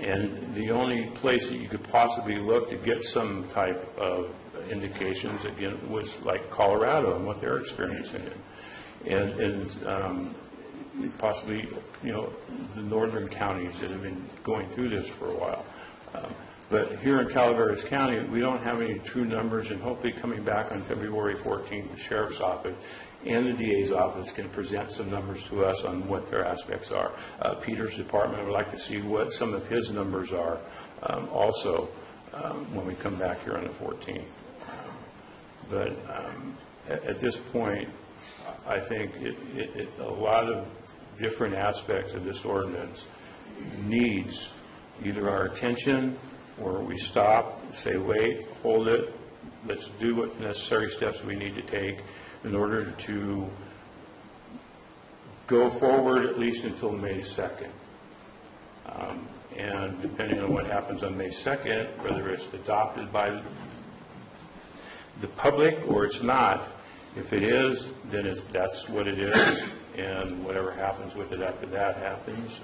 And the only place that you could possibly look to get some type of indications, again, was like Colorado and what they're experiencing and possibly, the northern counties that have been going through this for a while. But here in Calaveras County, we don't have any true numbers, and hopefully coming back on February 14th, the Sheriff's Office and the DA's office can present some numbers to us on what their aspects are. Peter's department, I would like to see what some of his numbers are also when we come back here on the 14th. But at this point, I think a lot of different aspects of this ordinance needs either our attention or we stop, say, wait, hold it, let's do what necessary steps we need to take in order to go forward at least until May 2nd. And depending on what happens on May 2nd, whether it's adopted by the public or it's not, if it is, then that's what it is, and whatever happens with it after that happens.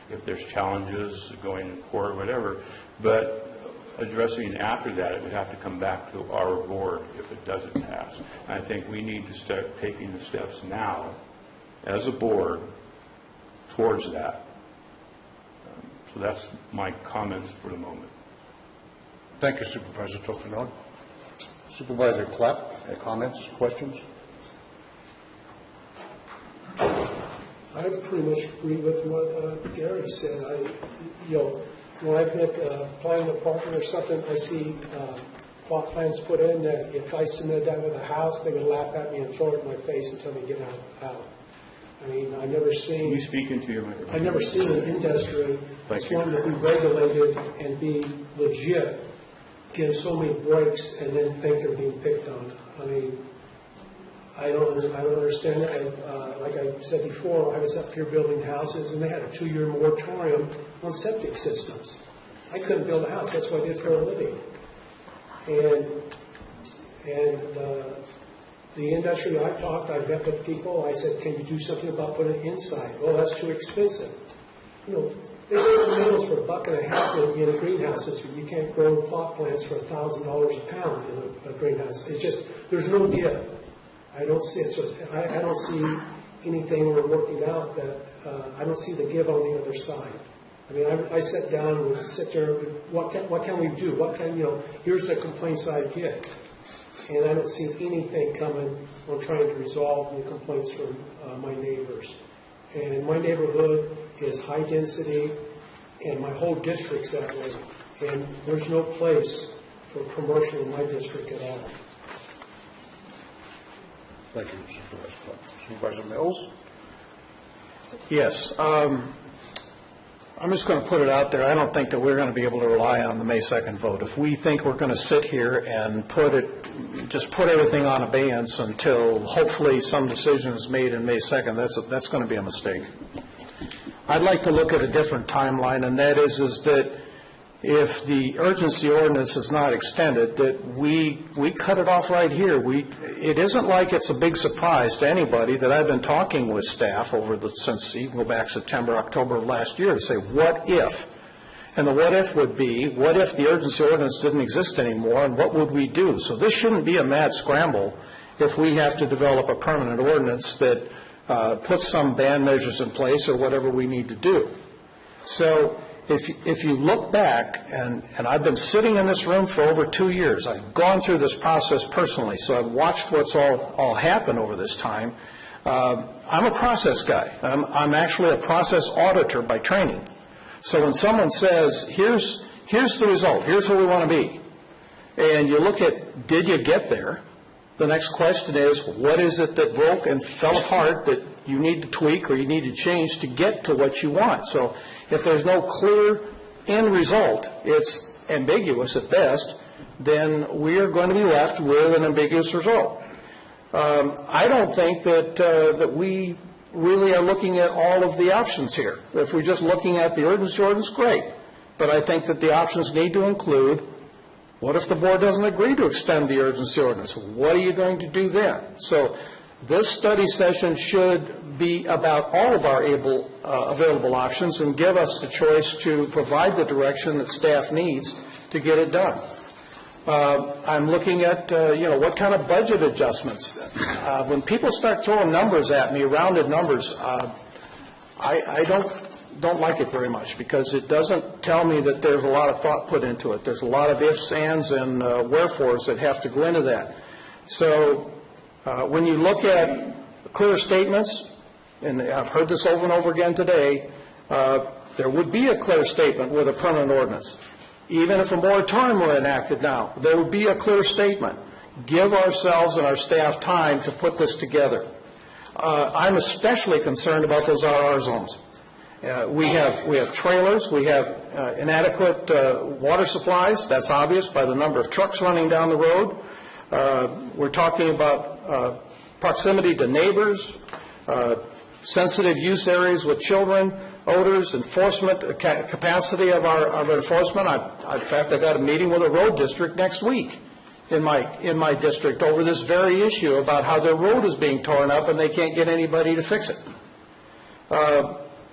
If there's challenges going in court or whatever, but addressing after that, it would have to come back to our board if it doesn't pass. I think we need to start taking the steps now as a board towards that. So that's my comments for the moment. Thank you, Supervisor Tofanone. Supervisor Clapp, any comments, questions? I pretty much agree with what Gary said. When I've been applying a parking or something, I see plot plans put in that if I submit that with a house, they would laugh at me and throw it in my face and tell me to get out. I mean, I've never seen. You speak into your microphone. I've never seen an industry that's one that be regulated and be legit, get so many breaks, and then think they're being picked on. I mean, I don't understand it. Like I said before, I was up here building houses, and they had a 2-year moratorium on septic systems. I couldn't build a house. That's what I did for a living. And the industry I've met with people. I said, "Can you do something about putting it inside?" "Well, that's too expensive." They sell tomatoes for $1.50 in greenhouses, but you can't grow plot plants for $1,000 a pound in a greenhouse. It's just there's no give. I don't see it. So I don't see anything we're working out that I don't see the give on the other side. I mean, I sat down and would sit there. What can we do? Here's the complaints I get, and I don't see anything coming on trying to resolve the complaints from my neighbors. And my neighborhood is high density, and my whole district's that way. And there's no place for commercial in my district at all. Thank you, Supervisor Mills. Yes. I'm just going to put it out there. I don't think that we're going to be able to rely on the May 2nd vote. If we think we're going to sit here and just put everything on abeyance until hopefully some decision is made in May 2nd, that's going to be a mistake. I'd like to look at a different timeline, and that is that if the urgency ordinance is not extended, that we cut it off right here. It isn't like it's a big surprise to anybody that I've been talking with staff since you can go back September, October of last year to say, what if? And the what if would be, what if the urgency ordinance didn't exist anymore, and what would we do? So this shouldn't be a mad scramble if we have to develop a permanent ordinance that puts some ban measures in place or whatever we need to do. So if you look back, and I've been sitting in this room for over 2 years, I've gone through this process personally, so I've watched what's all happened over this time. I'm a process guy. I'm actually a process auditor by training. So when someone says, here's the result, here's where we want to be, and you look at, did you get there? The next question is, what is it that broke and fell apart that you need to tweak or you need to change to get to what you want? So if there's no clear end result, it's ambiguous at best, then we are going to be left with an ambiguous result. I don't think that we really are looking at all of the options here. If we're just looking at the urgency ordinance, great. But I think that the options need to include, what if the board doesn't agree to extend the urgency ordinance? What are you going to do then? So this study session should be about all of our available options and give us the choice to provide the direction that staff needs to get it done. I'm looking at, what kind of budget adjustments. When people start throwing numbers at me, rounded numbers, I don't like it very much because it doesn't tell me that there's a lot of thought put into it. There's a lot of ifs, ands, and wherefores that have to go into that. So when you look at clear statements, and I've heard this over and over again today, there would be a clear statement with a permanent ordinance. Even if a moratorium were enacted now, there would be a clear statement. Give ourselves and our staff time to put this together. I'm especially concerned about those RR zones. We have trailers. We have inadequate water supplies. That's obvious by the number of trucks running down the road. We're talking about proximity to neighbors, sensitive use areas with children, odors, enforcement capacity of our enforcement. In fact, I got a meeting with a road district next week in my district over this very issue about how their road is being torn up and they can't get anybody to fix it.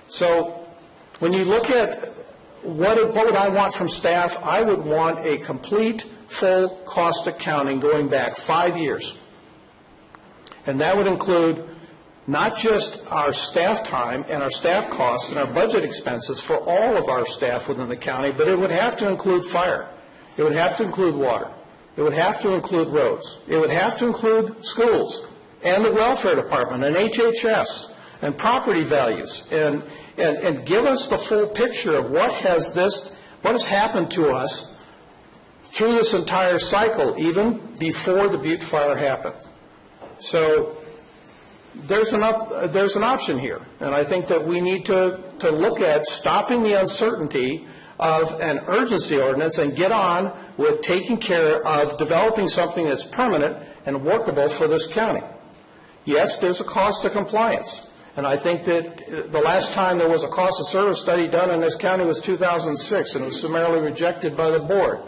So when you look at what would I want from staff, I would want a complete, full cost accounting going back 5 years. And that would include not just our staff time and our staff costs and our budget expenses for all of our staff within the county, but it would have to include fire. It would have to include water. It would have to include roads. It would have to include schools and the welfare department and HHS and property values and give us the full picture of what has happened to us through this entire cycle, even before the Butte fire happened. So there's an option here, and I think that we need to look at stopping the uncertainty of an urgency ordinance and get on with taking care of developing something that's permanent and workable for this county. Yes, there's a cost to compliance, and I think that the last time there was a cost of service study done in this county was 2006, and it was summarily rejected by the board.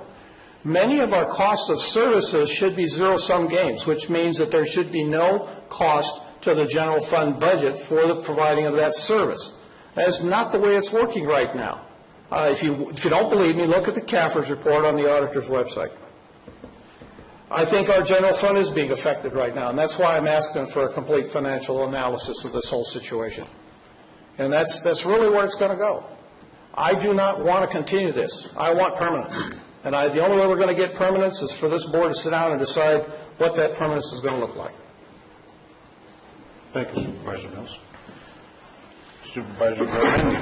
Many of our cost of services should be zero-sum games, which means that there should be no cost to the general fund budget for the providing of that service. That is not the way it's working right now. If you don't believe me, look at the CAFR's report on the auditor's website. I think our general fund is being affected right now, and that's why I'm asking for a complete financial analysis of this whole situation. And that's really where it's going to go. I do not want to continue this. I want permanence. And the only way we're going to get permanence is for this board to sit down and decide what that permanence is going to look like. Thank you, Supervisor Mills. Supervisor Garamendi.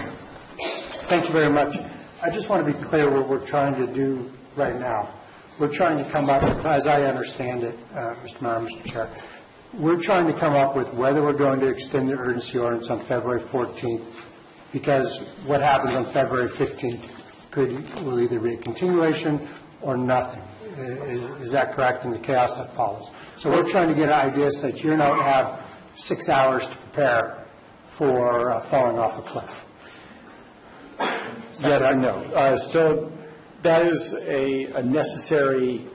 Thank you very much. I just want to be clear what we're trying to do right now. We're trying to come up, as I understand it, Mr. Mayor, Mr. Chair, we're trying to come up with whether we're going to extend the urgency ordinance on February 14th, because what happens on February 15th will either be a continuation or nothing. Is that correct? In the chaos that follows. So we're trying to get ideas so that you don't have 6 hours to prepare for falling off a cliff. Yes and no. So that is a necessary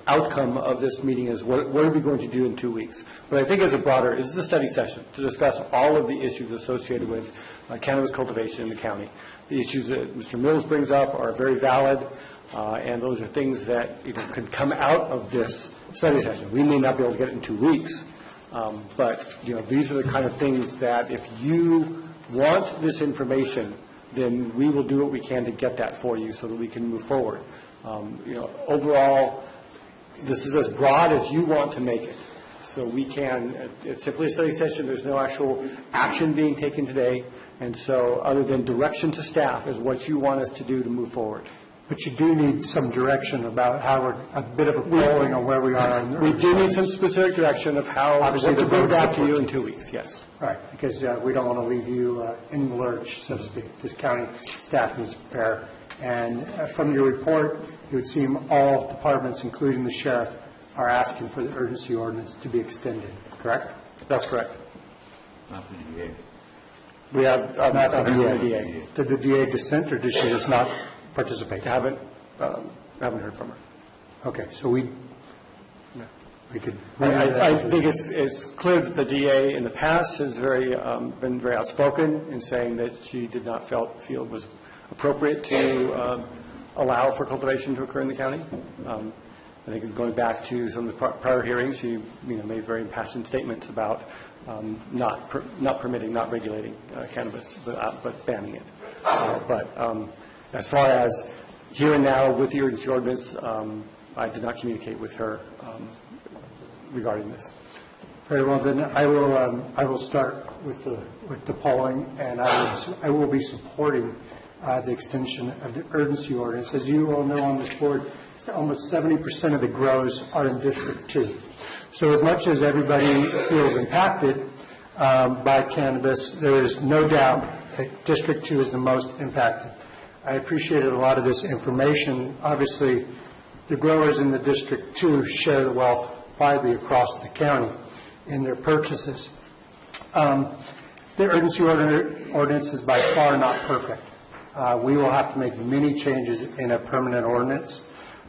outcome of this meeting is what are we going to do in 2 weeks. But I think as a broader, this is a study session to discuss all of the issues associated with cannabis cultivation in the county. The issues that Mr. Mills brings up are very valid, and those are things that could come out of this study session. We may not be able to get it in 2 weeks, but these are the kind of things that if you want this information, then we will do what we can to get that for you so that we can move forward. Overall, this is as broad as you want to make it. So we can, it's simply a study session, there's no actual action being taken today, and so other than direction to staff is what you want us to do to move forward. But you do need some direction about how we're, a bit of a polling on where we are. We do need some specific direction of how, obviously, to go back to you in 2 weeks, yes. Right, because we don't want to leave you in the lurch, so to speak. This county staff needs to prepare. And from your report, it would seem all departments, including the sheriff, are asking for the urgency ordinance to be extended, correct? That's correct. Not the DA. We have not the DA. Did the DA dissent, or did she just not participate? Haven't heard from her. Okay, so we could. I think it's clear that the DA in the past has been very outspoken in saying that she did not feel it was appropriate to allow for cultivation to occur in the county. I think going back to some of the prior hearings, she made very impassioned statements about not permitting, not regulating cannabis, but banning it. But as far as here and now with the urgency ordinance, I did not communicate with her regarding this. Very well, then I will start with the polling, and I will be supporting the extension of the urgency ordinance. As you all know on this board, almost 70% of the grows are in District 2. So as much as everybody feels impacted by cannabis, there is no doubt that District 2 is the most impacted. I appreciated a lot of this information. Obviously, the growers in the District 2 share the wealth widely across the county in their purchases. The urgency ordinance is by far not perfect. We will have to make many changes in a permanent ordinance.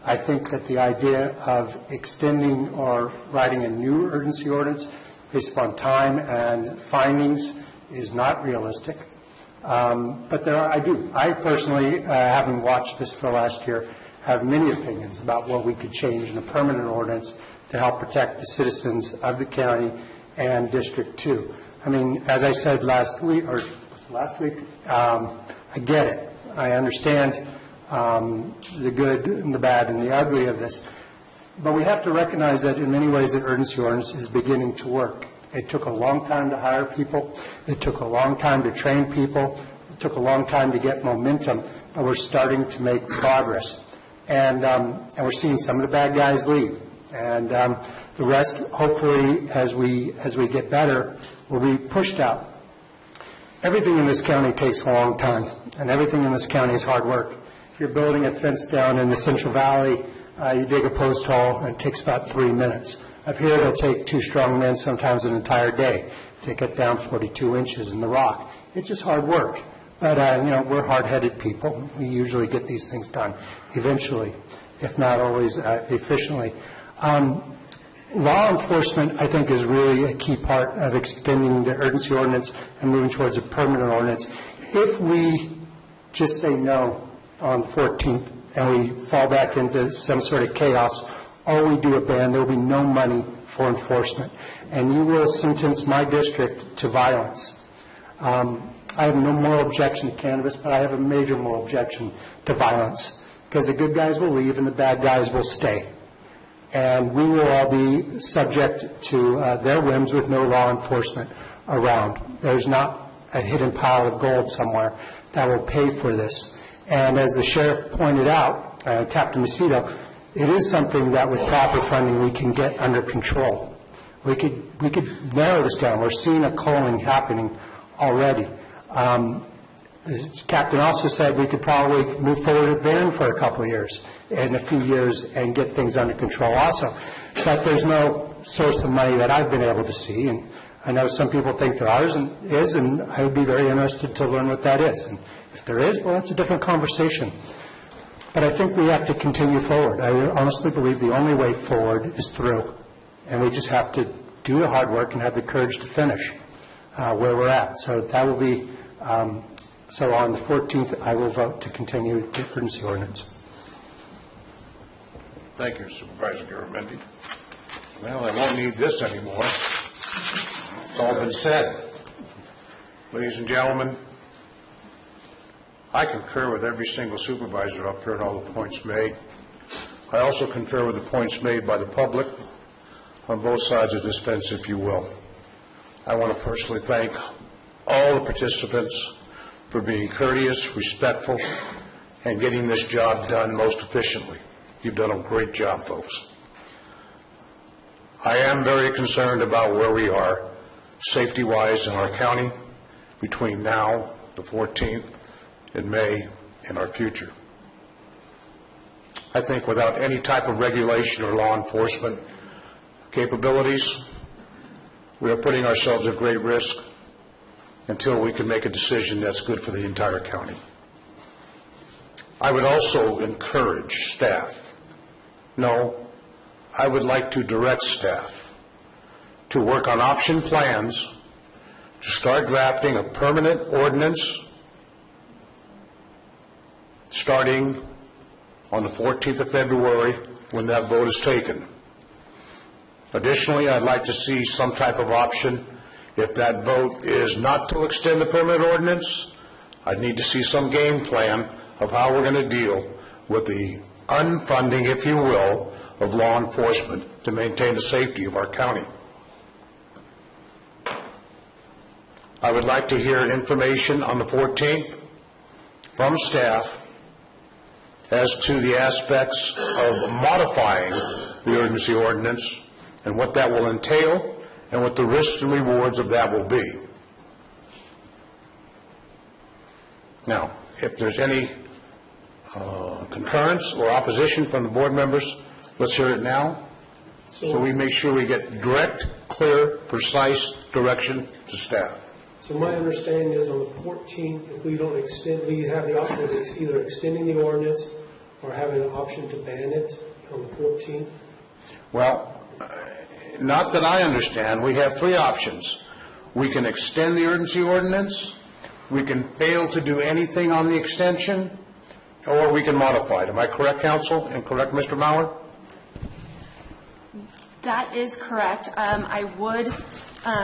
I think that the idea of extending or writing a new urgency ordinance based upon time and findings is not realistic. But I personally, having watched this for last year, have many opinions about what we could change in a permanent ordinance to help protect the citizens of the county and District 2. I mean, as I said last week, I get it. I understand the good and the bad and the ugly of this. But we have to recognize that in many ways the urgency ordinance is beginning to work. It took a long time to hire people. It took a long time to train people. It took a long time to get momentum. But we're starting to make progress. And we're seeing some of the bad guys leave. And the rest, hopefully, as we get better, will be pushed out. Everything in this county takes a long time, and everything in this county is hard work. If you're building a fence down in the Central Valley, you dig a post hole, and it takes about 3 minutes. Up here, it'll take 2 strong men, sometimes an entire day, to get down 42 inches in the rock. It's just hard work. But, we're hard-headed people. We usually get these things done eventually, if not always efficiently. Law enforcement, I think, is really a key part of extending the urgency ordinance and moving towards a permanent ordinance. If we just say no on the 14th and we fall back into some sort of chaos, or we do a ban, there will be no money for enforcement. And you will sentence my district to violence. I have no moral objection to cannabis, but I have a major moral objection to violence, because the good guys will leave and the bad guys will stay. And we will all be subject to their whims with no law enforcement around. There's not a hidden pile of gold somewhere that will pay for this. And as the sheriff pointed out, Captain Macedo, it is something that with proper funding we can get under control. We could narrow this down. We're seeing a culling happening already. The captain also said we could probably move forward with ban for a couple of years, in a few years, and get things under control also. But there's no source of money that I've been able to see, and I know some people think there is, and I would be very interested to learn what that is. And if there is, well, that's a different conversation. But I think we have to continue forward. I honestly believe the only way forward is through, and we just have to do the hard work and have the courage to finish where we're at. So that will be, so on the 14th, I will vote to continue the emergency ordinance. Thank you, Supervisor Garamendi. Well, I won't need this anymore. It's all been said. Ladies and gentlemen, I concur with every single supervisor up here and all the points made. I also concur with the points made by the public on both sides of this fence, if you will. I want to personally thank all the participants for being courteous, respectful, and getting this job done most efficiently. You've done a great job, folks. I am very concerned about where we are safety-wise in our county between now, the 14th, in May, and our future. I think without any type of regulation or law enforcement capabilities, we are putting ourselves at great risk until we can make a decision that's good for the entire county. I would also encourage staff, I would like to direct staff to work on option plans to start drafting a permanent ordinance starting on the 14th of February when that vote is taken. Additionally, I'd like to see some type of option if that vote is not to extend the permanent ordinance. I'd need to see some game plan of how we're going to deal with the unfunding, if you will, of law enforcement to maintain the safety of our county. I would like to hear information on the 14th from staff as to the aspects of modifying the urgency ordinance and what that will entail and what the risks and rewards of that will be. Now, if there's any concurrence or opposition from the board members, let's hear it now, so we make sure we get direct, clear, precise direction to staff. So my understanding is on the 14th, if we don't extend, we have the option of either extending the ordinance or having an option to ban it on the 14th? Well, not that I understand. We have three options. We can extend the urgency ordinance, we can fail to do anything on the extension, or we can modify it. Am I correct, Counsel, and correct, Mr. Mauer? That is correct. I would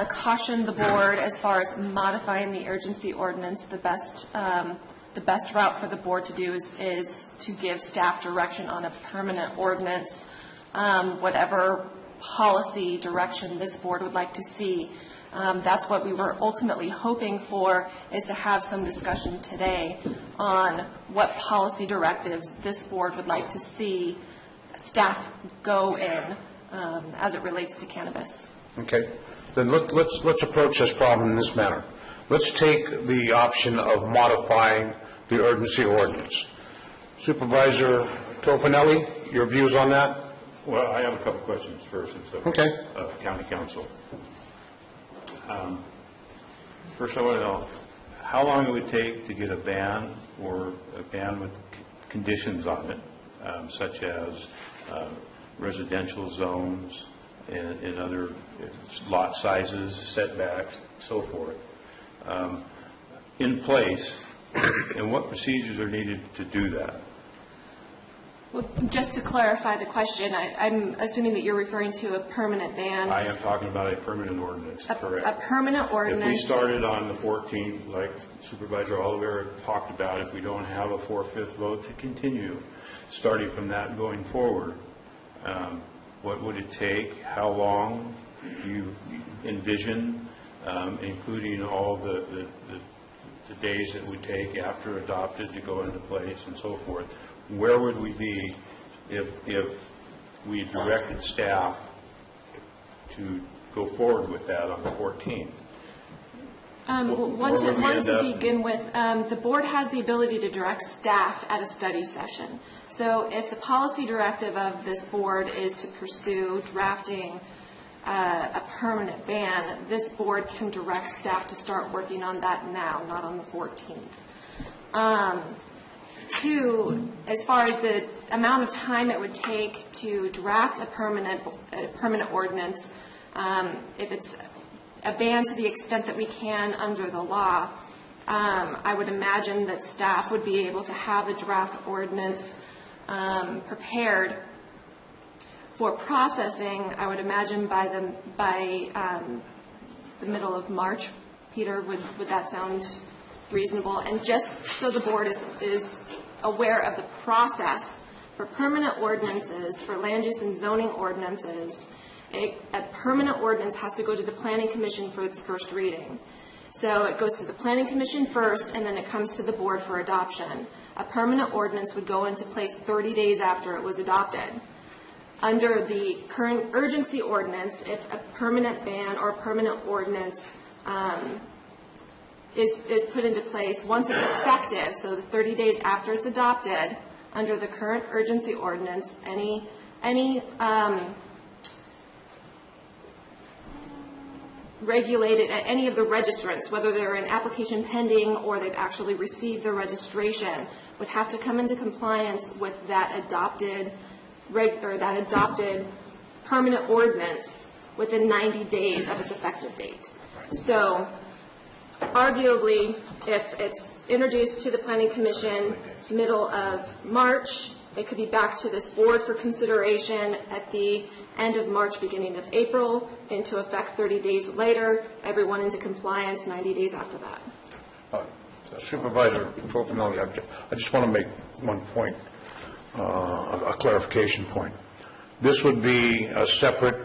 caution the board as far as modifying the urgency ordinance. The best route for the board to do is to give staff direction on a permanent ordinance, whatever policy direction this board would like to see. That's what we were ultimately hoping for, is to have some discussion today on what policy directives this board would like to see staff go in as it relates to cannabis. Okay. Then let's approach this problem in this manner. Let's take the option of modifying the urgency ordinance. Supervisor Tofanelli, your views on that? Well, I have a couple questions first. Okay. County Council. First, I want to know how long it would take to get a ban or a ban with conditions on it, such as residential zones and other lot sizes, setbacks, so forth, in place, and what procedures are needed to do that? Well, just to clarify the question, I'm assuming that you're referring to a permanent ban. I am talking about a permanent ordinance, correct. A permanent ordinance. If we started on the 14th, like Supervisor Oliver talked about, if we don't have a 4/5 vote to continue, starting from that going forward, what would it take? How long do you envision including all the days that would take after adopted to go into place and so forth, where would we be if we directed staff to go forward with that on the 14th? One to begin with, the board has the ability to direct staff at a study session. So if the policy directive of this board is to pursue drafting a permanent ban, this board can direct staff to start working on that now, not on the 14th. Two, as far as the amount of time it would take to draft a permanent ordinance, if it's a ban to the extent that we can under the law, I would imagine that staff would be able to have a draft ordinance prepared for processing, I would imagine by the middle of March. Peter, would that sound reasonable? And just so the board is aware of the process for permanent ordinances, for land use and zoning ordinances, a permanent ordinance has to go to the Planning Commission for its first reading. So it goes to the Planning Commission first, and then it comes to the board for adoption. A permanent ordinance would go into place 30 days after it was adopted. Under the current urgency ordinance, if a permanent ban or permanent ordinance is put into place, once it's effective, so the 30 days after it's adopted, under the current urgency ordinance, any regulated, any of the registrants, whether they're an application pending or they've actually received their registration, would have to come into compliance with that adopted permanent ordinance within 90 days of its effective date. So arguably, if it's introduced to the Planning Commission middle of March, it could be back to this board for consideration at the end of March, beginning of April, into effect 30 days later, everyone into compliance 90 days after that. Supervisor Profanelli, I just want to make one point, a clarification point. This would be a separate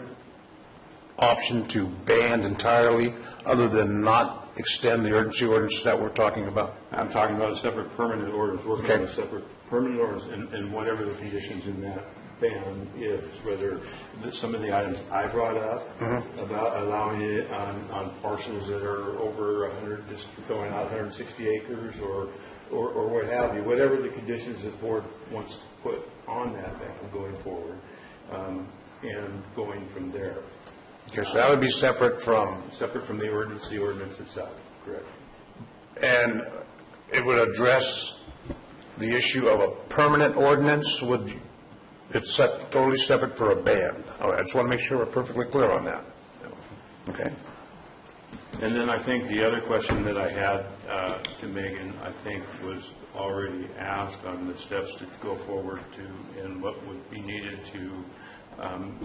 option to ban entirely, other than not extend the urgency ordinance that we're talking about? I'm talking about a separate permanent ordinance, working on a separate permanent ordinance, and whatever the conditions in that ban is, whether some of the items I brought up about allowing it on parcels that are over 100, just going out 160 acres or what have you, whatever the conditions this board wants to put on that ban going forward, and going from there. Okay, so that would be separate from the ordinance itself, correct. And it would address the issue of a permanent ordinance. It's totally separate for a ban. All right, I just want to make sure we're perfectly clear on that. Okay. And then I think the other question that I had to Megan, I think, was already asked on the steps to go forward to, and what would be needed to,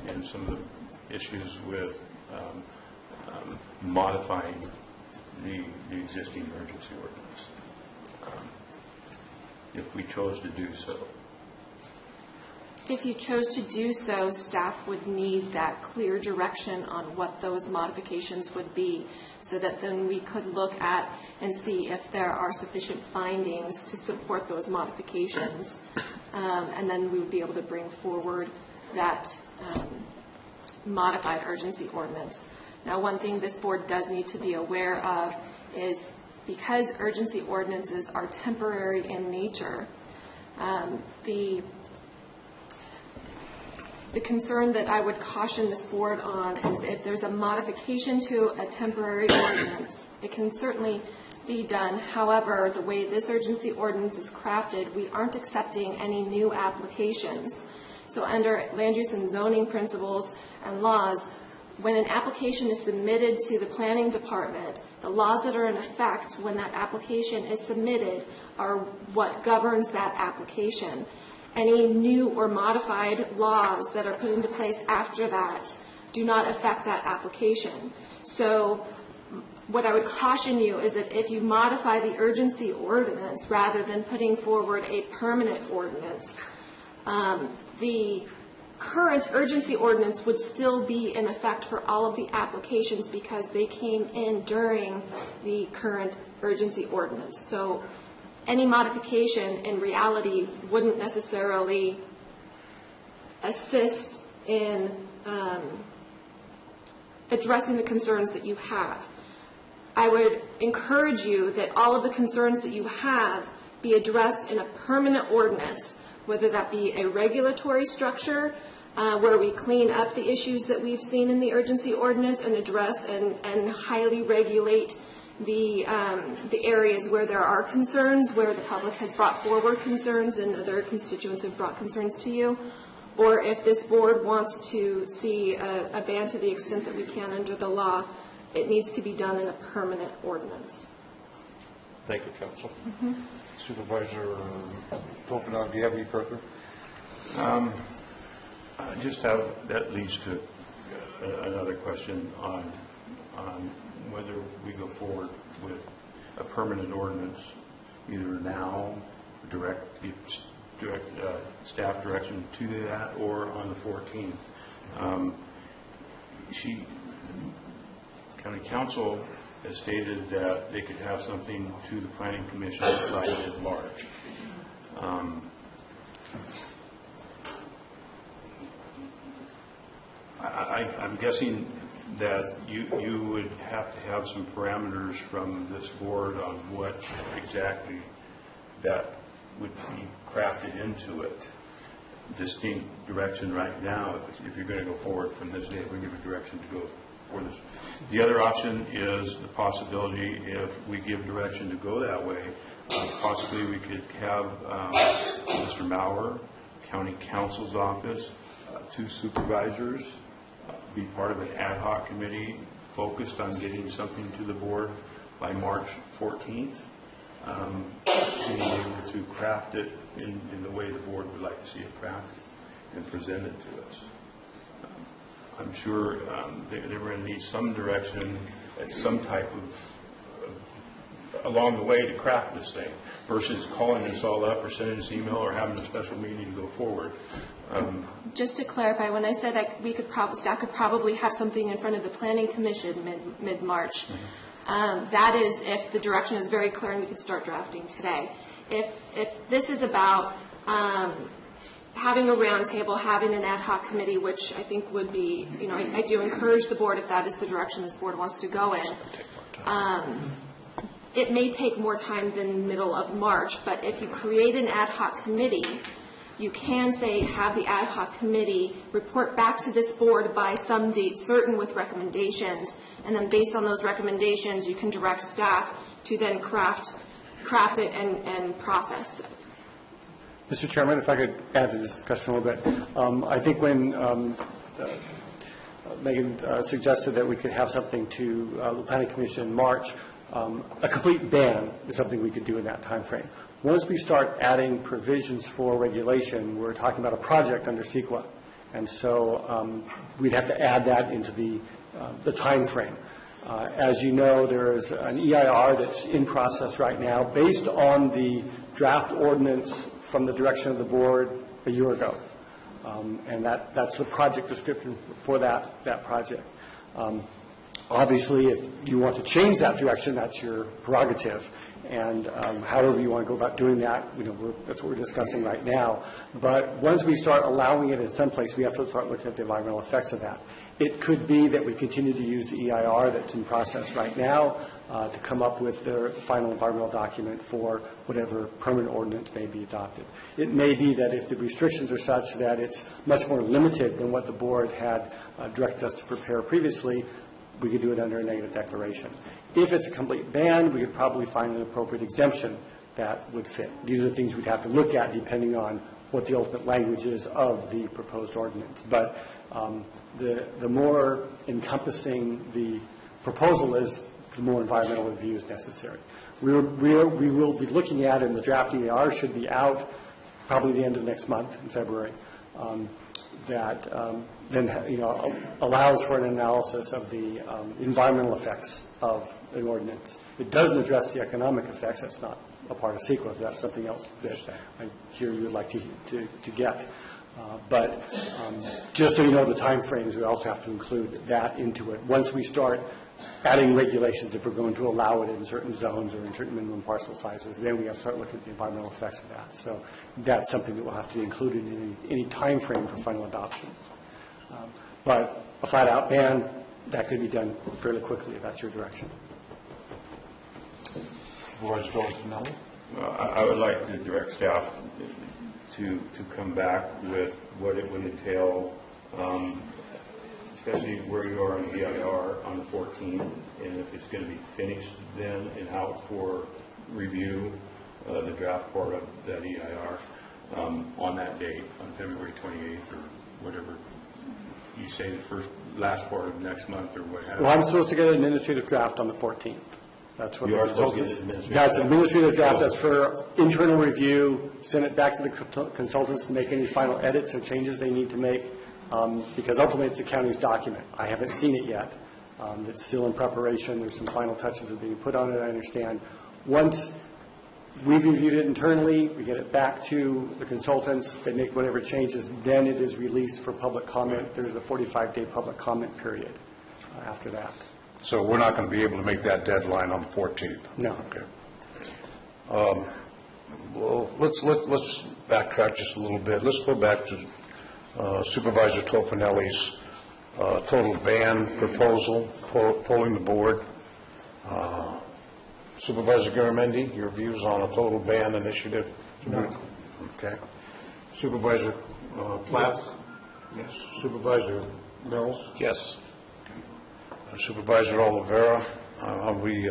and some of the issues with modifying the existing emergency ordinance, if we chose to do so. If you chose to do so, staff would need that clear direction on what those modifications would be, so that then we could look at and see if there are sufficient findings to support those modifications. And then we would be able to bring forward that modified urgency ordinance. Now, one thing this board does need to be aware of is, because urgency ordinances are temporary in nature, the concern that I would caution this board on is, if there's a modification to a temporary ordinance, it can certainly be done. However, the way this urgency ordinance is crafted, we aren't accepting any new applications. So under land use and zoning principles and laws, when an application is submitted to the planning department, the laws that are in effect when that application is submitted are what governs that application. Any new or modified laws that are put into place after that do not affect that application. So what I would caution you is that if you modify the urgency ordinance rather than putting forward a permanent ordinance, the current urgency ordinance would still be in effect for all of the applications because they came in during the current urgency ordinance. So any modification in reality wouldn't necessarily assist in addressing the concerns that you have. I would encourage you that all of the concerns that you have be addressed in a permanent ordinance, whether that be a regulatory structure where we clean up the issues that we've seen in the urgency ordinance and address and highly regulate the areas where there are concerns, where the public has brought forward concerns and other constituents have brought concerns to you, or if this board wants to see a ban to the extent that we can under the law, it needs to be done in a permanent ordinance. Thank you, Council. Supervisor Tofenau, do you have any further? I just have, that leads to another question on whether we go forward with a permanent ordinance, either now, direct staff direction to that, or on the 14th. County Council has stated that they could have something to the Planning Commission by mid-March. I'm guessing that you would have to have some parameters from this board on what exactly that would be crafted into it. Distinct direction right now, if you're going to go forward from this day, we give a direction to go for this. The other option is the possibility, if we give direction to go that way, possibly we could have Mr. Maurer, County Council's office, 2 supervisors, be part of an ad hoc committee focused on getting something to the board by March 14th, being able to craft it in the way the board would like to see it crafted and presented to us. I'm sure they're going to need some direction at some type of along the way to craft this thing versus calling us all up or sending us email or having a special meeting to go forward. Just to clarify, when I said staff could probably have something in front of the Planning Commission mid-March, that is if the direction is very clear and we could start drafting today. If this is about having a roundtable, having an ad hoc committee, which I think would be, I do encourage the board if that is the direction this board wants to go in. It may take more time than middle of March, but if you create an ad hoc committee, you can say have the ad hoc committee report back to this board by some date certain with recommendations, and then based on those recommendations, you can direct staff to then craft it and process it. Mr. Chairman, if I could add to this discussion a little bit. I think when Megan suggested that we could have something to the Planning Commission in March, a complete ban is something we could do in that time frame. Once we start adding provisions for regulation, we're talking about a project under CEQA, and so we'd have to add that into the time frame. As you know, there is an EIR that's in process right now based on the draft ordinance from the direction of the board a year ago, and that's the project description for that project. Obviously, if you want to change that direction, that's your prerogative. And however you want to go about doing that, that's what we're discussing right now. But once we start allowing it in some place, we have to start looking at the environmental effects of that. It could be that we continue to use the EIR that's in process right now to come up with the final environmental document for whatever permanent ordinance may be adopted. It may be that if the restrictions are such that it's much more limited than what the board had directed us to prepare previously, we could do it under a negative declaration. If it's a complete ban, we could probably find an appropriate exemption that would fit. These are the things we'd have to look at depending on what the ultimate language is of the proposed ordinance. But the more encompassing the proposal is, the more environmental review is necessary. We will be looking at, and the draft EIR should be out probably the end of next month in February, that then allows for an analysis of the environmental effects of an ordinance. It doesn't address the economic effects. That's not a part of CEQA, if that's something else that I hear you would like to get. But just so you know the timeframes, we also have to include that into it. Once we start adding regulations, if we're going to allow it in certain zones or in certain minimum parcel sizes, then we have to start looking at the environmental effects of that. So that's something that will have to be included in any time frame for final adoption. But a flat-out ban, that could be done fairly quickly if that's your direction. I would like to direct staff to come back with what it would entail, especially where you are on the EIR on the 14th, and if it's going to be finished then and out for review, the draft part of that EIR on that date, on February 28th or whatever you say, the last part of next month or what have you. Well, I'm supposed to get an administrative draft on the 14th. That's what You the are supposed to get consultants. That's an administrative draft. That's for internal review. Send it back to the consultants to make any final edits or changes they need to make, because ultimately it's the county's document. I haven't seen it yet. It's still in preparation. There's some final touches that are being put on it, I understand. Once we've reviewed it internally, we get it back to the consultants, they make whatever changes, then it is released for public comment. There's a 45-day public comment period after that. So we're not going to be able to make that deadline on the 14th? No. Okay. Well, let's backtrack just a little bit. Let's go back to Supervisor Tofanelli's total ban proposal, polling the board. Supervisor Garamendi, your views on a total ban initiative? No. Okay. Supervisor Platt? Yes. Supervisor Mills? Yes. Supervisor Oliveira, we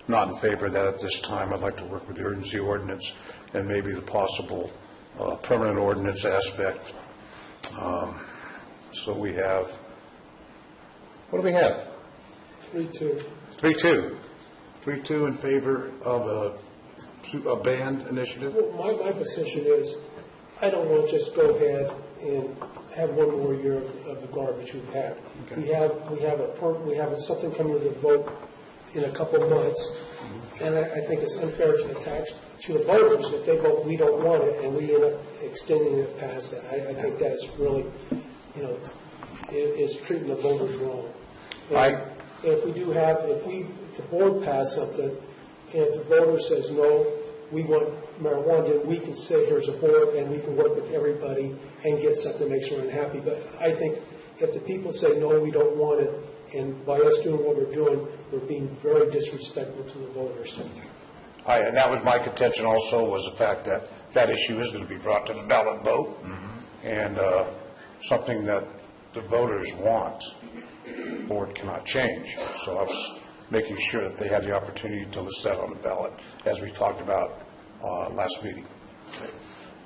not in favor of that at this time. I'd like to work with the urgency ordinance and maybe the possible permanent ordinance aspect. So we have, what do we have? 3-2. 3-2. 3-2 in favor of a ban initiative? Well, my position is, I don't want to just go ahead and have one more year of the garbage we've had. Okay. We have something coming to the vote in a couple of months, and I think it's unfair to the voters if they vote we don't want it and we end up extending it past that. I think that is really, is treating the voters wrong. If the board pass something, and if the voter says no, we want marijuana, then we can sit here as a board and we can work with everybody and get something that makes everyone happy. But I think if the people say no, we don't want it, and by us doing what we're doing, we're being very disrespectful to the voters. And that was my contention also, was the fact that that issue is going to be brought to the ballot vote, and something that the voters want, the board cannot change. So I was making sure that they had the opportunity to list that on the ballot, as we talked about last meeting.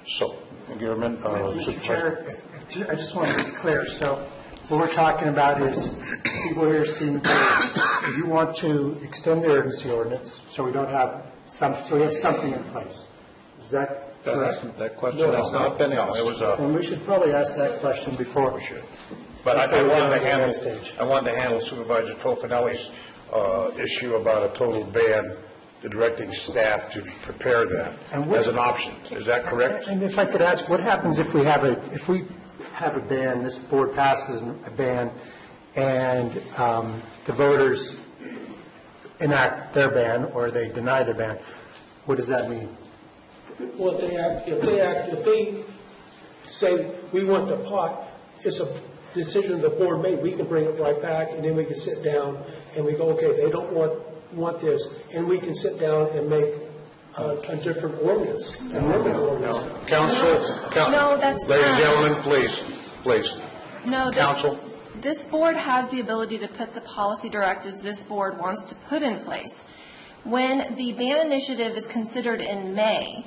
So, Gearman, Mr. Chair, I just want to be clear. So what we're talking about is people here seem to, you want to extend the urgency ordinance so we don't have so we have something in place. Is that correct? That question has not been asked. And we should probably ask that question before. We should. But I wanted to handle Supervisor Tofanelli's issue about a total ban, directing staff to prepare that as an option. Is that correct? And if I could ask, what happens if we have a ban, this board passes a ban, and the voters enact their ban or they deny their ban? What does that mean? Well, if they say we want the pot, it's a decision the board made. We can bring it right back, and then we can sit down and we go, okay, they don't want this, and we can sit down and make a different ordinance. Council, no, that's ladies and gentlemen, please. No, Council. This board has the ability to put the policy directives this board wants to put in place. When the ban initiative is considered in May,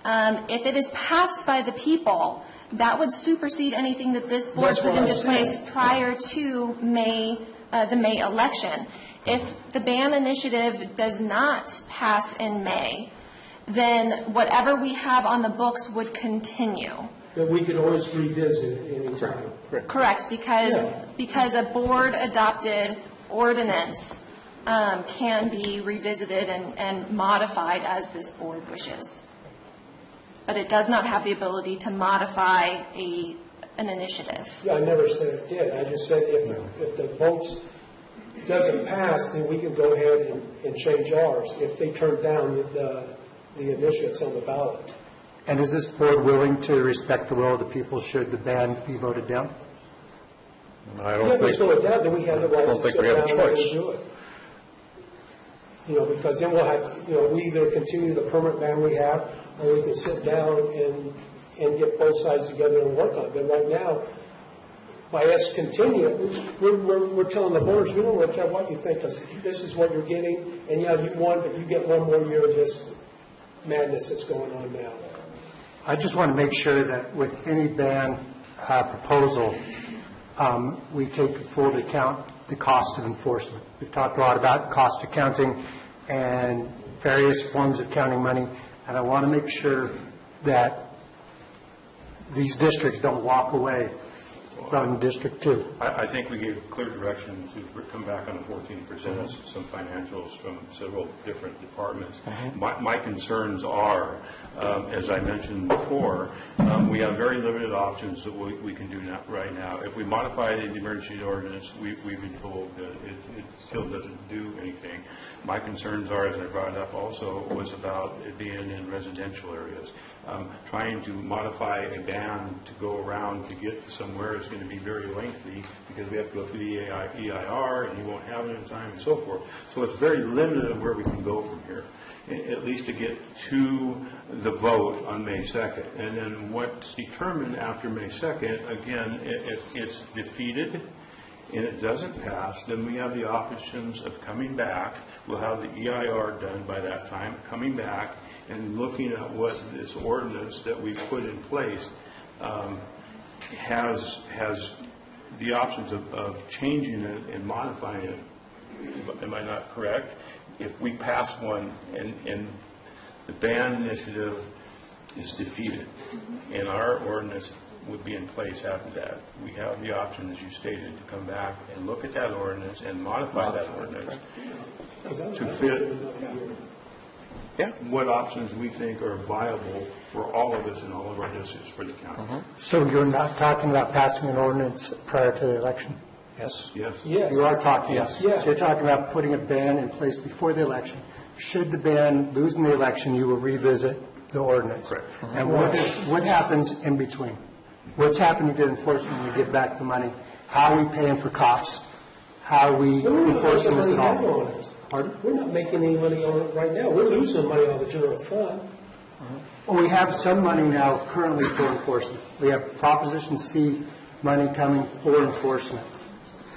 if it is passed by the people, that would supersede anything that this board put into place prior to the May election. If the ban initiative does not pass in May, then whatever we have on the books would continue. That we could always revisit it any time. Correct, because a board adopted ordinance can be revisited and modified as this board wishes. But it does not have the ability to modify an initiative. Yeah, I never said it did. I just said if the votes doesn't pass, then we can go ahead and change ours if they turn down the initiatives on the ballot. And is this board willing to respect the will of the people should the ban be voted down? I If we vote it down, then we have the right to sit down and do it. Because then we'll have, we either continue the permanent ban we have, or we can sit down and get both sides together and work on it. But right now, by us continuing, we're telling the voters, we don't really care what you think, because this is what you're getting, and yeah, you won, but you get one more year of this madness that's going on now. I just want to make sure that with any ban proposal, we take full account the cost of enforcement. We've talked a lot about cost accounting and various forms of counting money, and I want to make sure that these districts don't walk away from District 2. I think we gave clear direction to come back on the 14%, some financials from several different departments. My concerns are, as I mentioned before, we have very limited options that we can do right now. If we modify the emergency ordinance, we've been told that it still doesn't do anything. My concerns are, as I brought up also, was about it being in residential areas. Trying to modify a ban to go around to get to somewhere is going to be very lengthy because we have to go through the EIR and you won't have it in time and so forth. So it's very limited on where we can go from here, at least to get to the vote on May 2nd. And then what's determined after May 2nd, again, if it's defeated and it doesn't pass, then we have the options of coming back. We'll have the EIR done by that time, coming back and looking at what this ordinance that we've put in place has the options of changing it and modifying it. Am I not correct? If we pass one and the ban initiative is defeated and our ordinance would be in place after that, we have the option, as you stated, to come back and look at that ordinance and modify that ordinance to fit what options we think are viable for all of us in all of our districts for the county. So you're not talking about passing an ordinance prior to the election? Yes. Yes. Yes. You are talking. Yes. So you're talking about putting a ban in place before the election. Should the ban lose in the election, you will revisit the ordinance. Correct. And what happens in between? What's happening to enforcement when we get back the money? How are we paying for cops? How are we enforcing this at all? Pardon? We're not making any money on it right now. We're losing money on the general fund. Well, we have some money now currently for enforcement. We have Proposition C money coming for enforcement.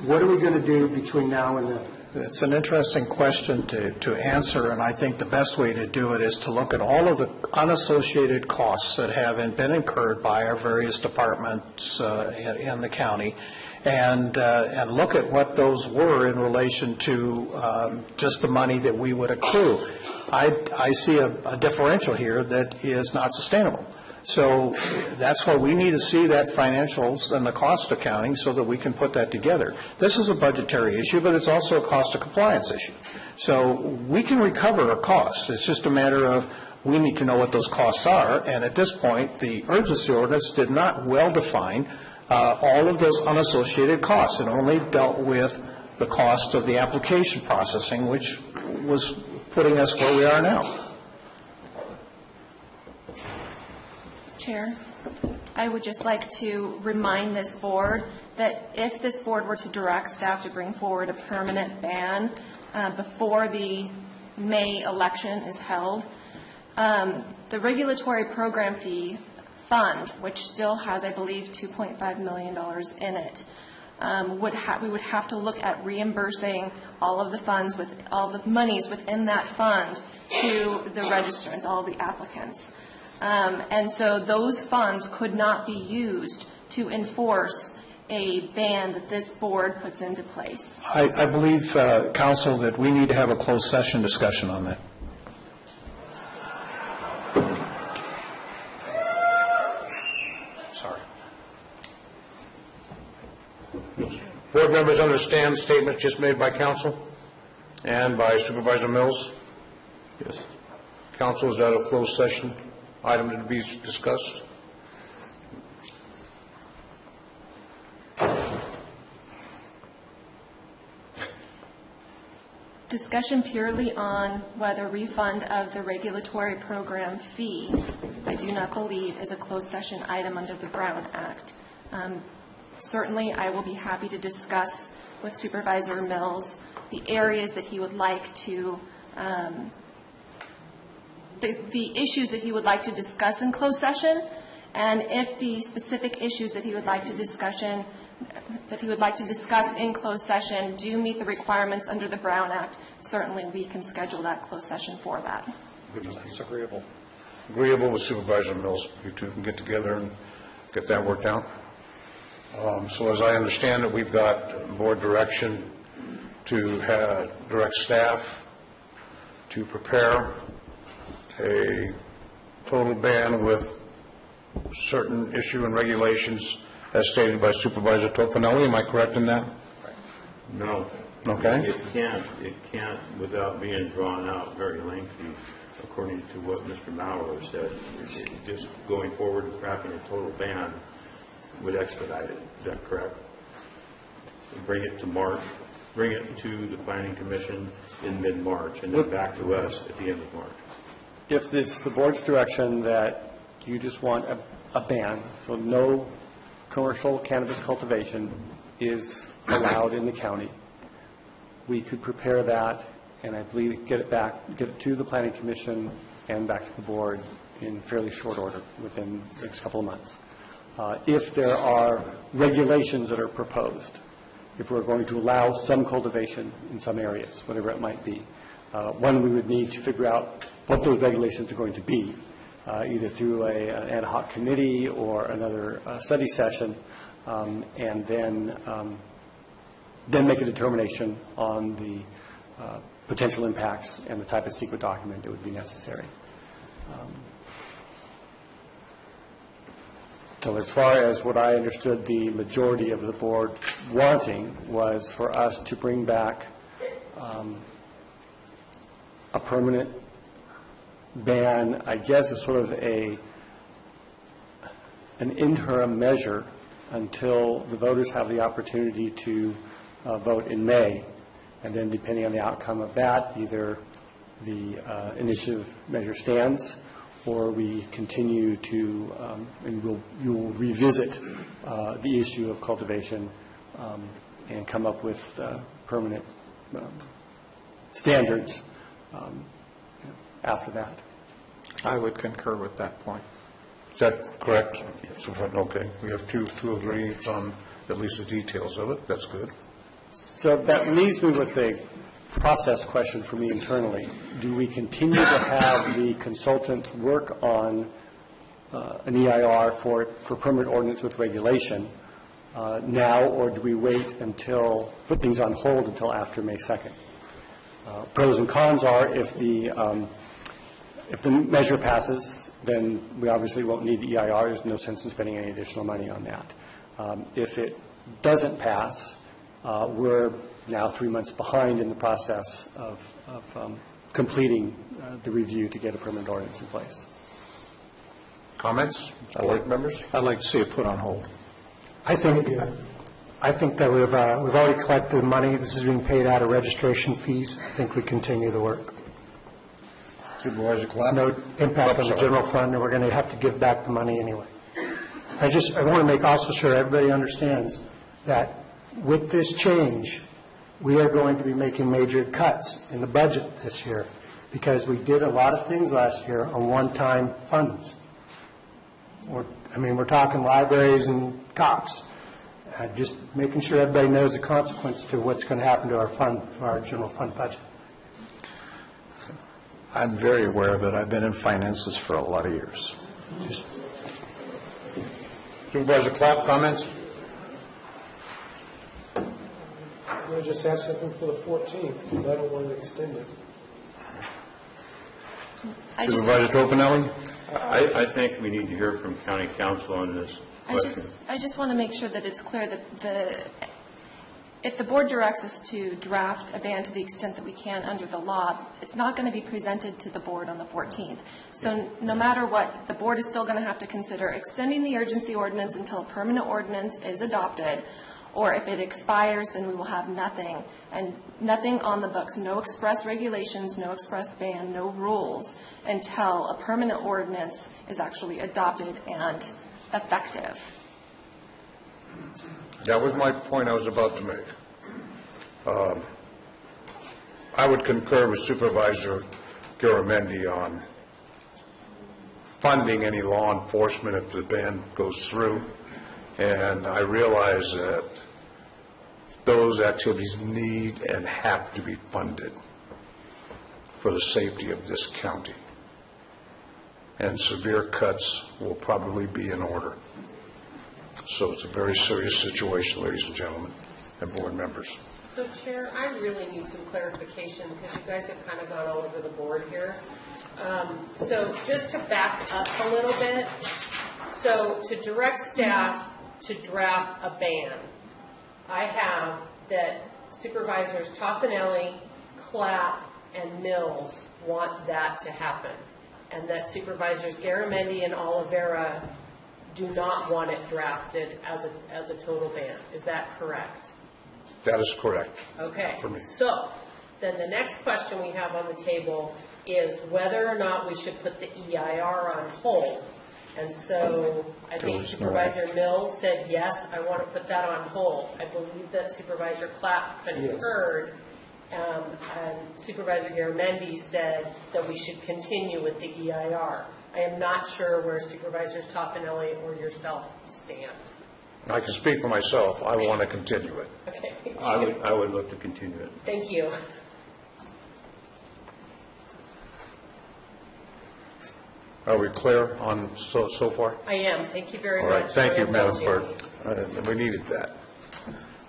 What are we going to do between now and then? It's an interesting question to answer, and I think the best way to do it is to look at all of the unassociated costs that have been incurred by our various departments in the county, and look at what those were in relation to just the money that we would accrue. I see a differential here that is not sustainable. So that's why we need to see that financials and the cost accounting so that we can put that together. This is a budgetary issue, but it's also a cost of compliance issue. So we can recover our costs. It's just a matter of we need to know what those costs are. And at this point, the urgency ordinance did not well define all of those unassociated costs. It only dealt with the cost of the application processing, which was putting us where we are now. Chair, I would just like to remind this board that if this board were to direct staff to bring forward a permanent ban before the May election is held, the regulatory program fee fund, which still has, I believe, $2.5 million in it, we would have to look at reimbursing all of the funds with all the monies within that fund to the registrants, all the applicants. And so those funds could not be used to enforce a ban that this board puts into place. I believe, Council, that we need to have a closed session discussion on that. Sorry. Board members understand the statement just made by council? And by Supervisor Mills? Yes. Council, is that a closed session item to be discussed? Discussion purely on whether refund of the regulatory program fee, I do not believe is a closed session item under the Brown Act. Certainly, I will be happy to discuss with Supervisor Mills the areas that he would like to, the issues that he would like to discuss in closed session, and if the specific issues that he would like to discuss in closed session do meet the requirements under the Brown Act, certainly we can schedule that closed session for that. It's agreeable. Agreeable with Supervisor Mills. You two can get together and get that worked out. So as I understand it, we've got board direction to direct staff to prepare a total ban with certain issue and regulations as stated by Supervisor Topanelli. Am I correct in that? No. Okay. It can't, without being drawn out very lengthy, according to what Mr. Maurer said. Just going forward and crafting a total ban would expedite it. Is that correct? Bring it to March, bring it to the Planning Commission in mid-March, and then back to us at the end of March. If it's the board's direction that you just want a ban, so no commercial cannabis cultivation is allowed in the county, we could prepare that, and I believe get it to the Planning Commission and back to the board in fairly short order, within the next couple of months. If there are regulations that are proposed, if we're going to allow some cultivation in some areas, whatever it might be, one, we would need to figure out what those regulations are going to be, either through an ad hoc committee or another study session, and then make a determination on the potential impacts and the type of secret document that would be necessary. So as far as what I understood the majority of the board wanting was for us to bring back a permanent ban, I guess, is sort of an interim measure until the voters have the opportunity to vote in May. And then depending on the outcome of that, either the initiative measure stands or we continue to, and you will revisit the issue of cultivation and come up with permanent standards after that. I would concur with that point. Is that correct? Okay. We have two agreements on at least the details of it. That's good. So that leaves me with a process question for me internally. Do we continue to have the consultants work on an EIR for permanent ordinance with regulation now, or do we wait until, put things on hold until after May 2nd? Pros and cons are if the measure passes, then we obviously won't need the EIR. There's no sense in spending any additional money on that. If it doesn't pass, we're now 3 months behind in the process of completing the review to get a permanent ordinance in place. Comments? Board members? I'd like to see it put on hold. I think that we've already collected the money. This is being paid out of registration fees. I think we continue the work. Supervisor Clapp? There's no impact on the general fund, and we're going to have to give back the money anyway. I want to make also sure everybody understands that with this change, we are going to be making major cuts in the budget this year because we did a lot of things last year on one-time funds. We're talking libraries and cops. Just making sure everybody knows the consequence to what's going to happen to our fund, for our general fund budget. I'm very aware of it. I've been in finances for a lot of years. Supervisor Clapp, comments? I'm going to just have something for the 14th because I don't want to extend it. Supervisor Topanelli? I think we need to hear from County Council on this question. I just want to make sure that it's clear that if the board directs us to draft a ban to the extent that we can under the law, it's not going to be presented to the board on the 14th. So no matter what, the board is still going to have to consider extending the urgency ordinance until a permanent ordinance is adopted, or if it expires, then we will have nothing, and nothing on the books, no express regulations, no express ban, no rules, until a permanent ordinance is actually adopted and effective. That was my point I was about to make. I would concur with Supervisor Garamendi on funding any law enforcement if the ban goes through, and I realize that those activities need and have to be funded for the safety of this county, and severe cuts will probably be in order. So it's a very serious situation, ladies and gentlemen, and board members. So, Chair, I really need some clarification because you guys have kind of gone all over the board here. So just to back up a little bit, so to direct staff to draft a ban, I have that Supervisors Toffanelli, Clapp, and Mills want that to happen, and that Supervisors Garamendi and Oliveira do not want it drafted as a total ban. Is that correct? That is correct. Okay. For me. So then the next question we have on the table is whether or not we should put the EIR on hold. And so I think Supervisor Mills said, yes, I want to put that on hold. I believe that Supervisor Clapp concurred, and Supervisor Garamendi said that we should continue with the EIR. I am not sure where Supervisors Toffanelli or yourself stand. I can speak for myself. I want to continue it. Okay. I would look to continue it. Thank you. Are we clear on so far? I am. Thank you very All much. right. Thank you, Madam indulging Clerk. We needed that.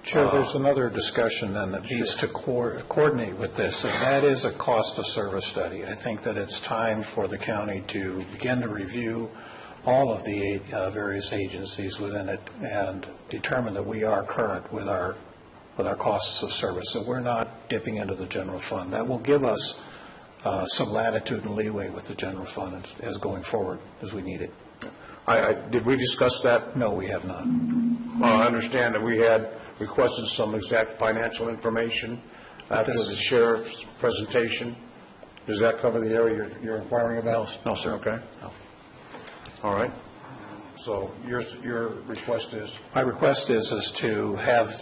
Chair, there's another discussion then that needs to coordinate with this, and that is a cost of service study. I think that it's time for the county to begin to review all of the various agencies within it and determine that we are current with our costs of service, that we're not dipping into the general fund. That will give us some latitude and leeway with the general fund as going forward as we need it. Did we discuss that? No, we have not. I understand that we had requested some exact financial information after the sheriff's presentation. Does that cover the area you're inquiring about? No, sir. Okay. No. All right. So your request is? My request is to have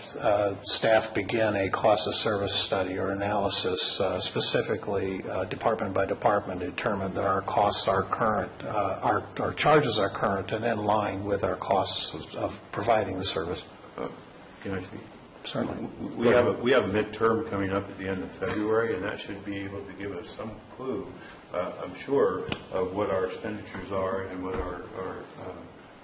staff begin a cost of service study or analysis, specifically department by department, to determine that our costs are current, our charges are current and in line with our costs of providing the service. Can I speak? Certainly. We have a midterm coming up at the end of February, and that should be able to give us some clue, I'm sure, of what our expenditures are and what our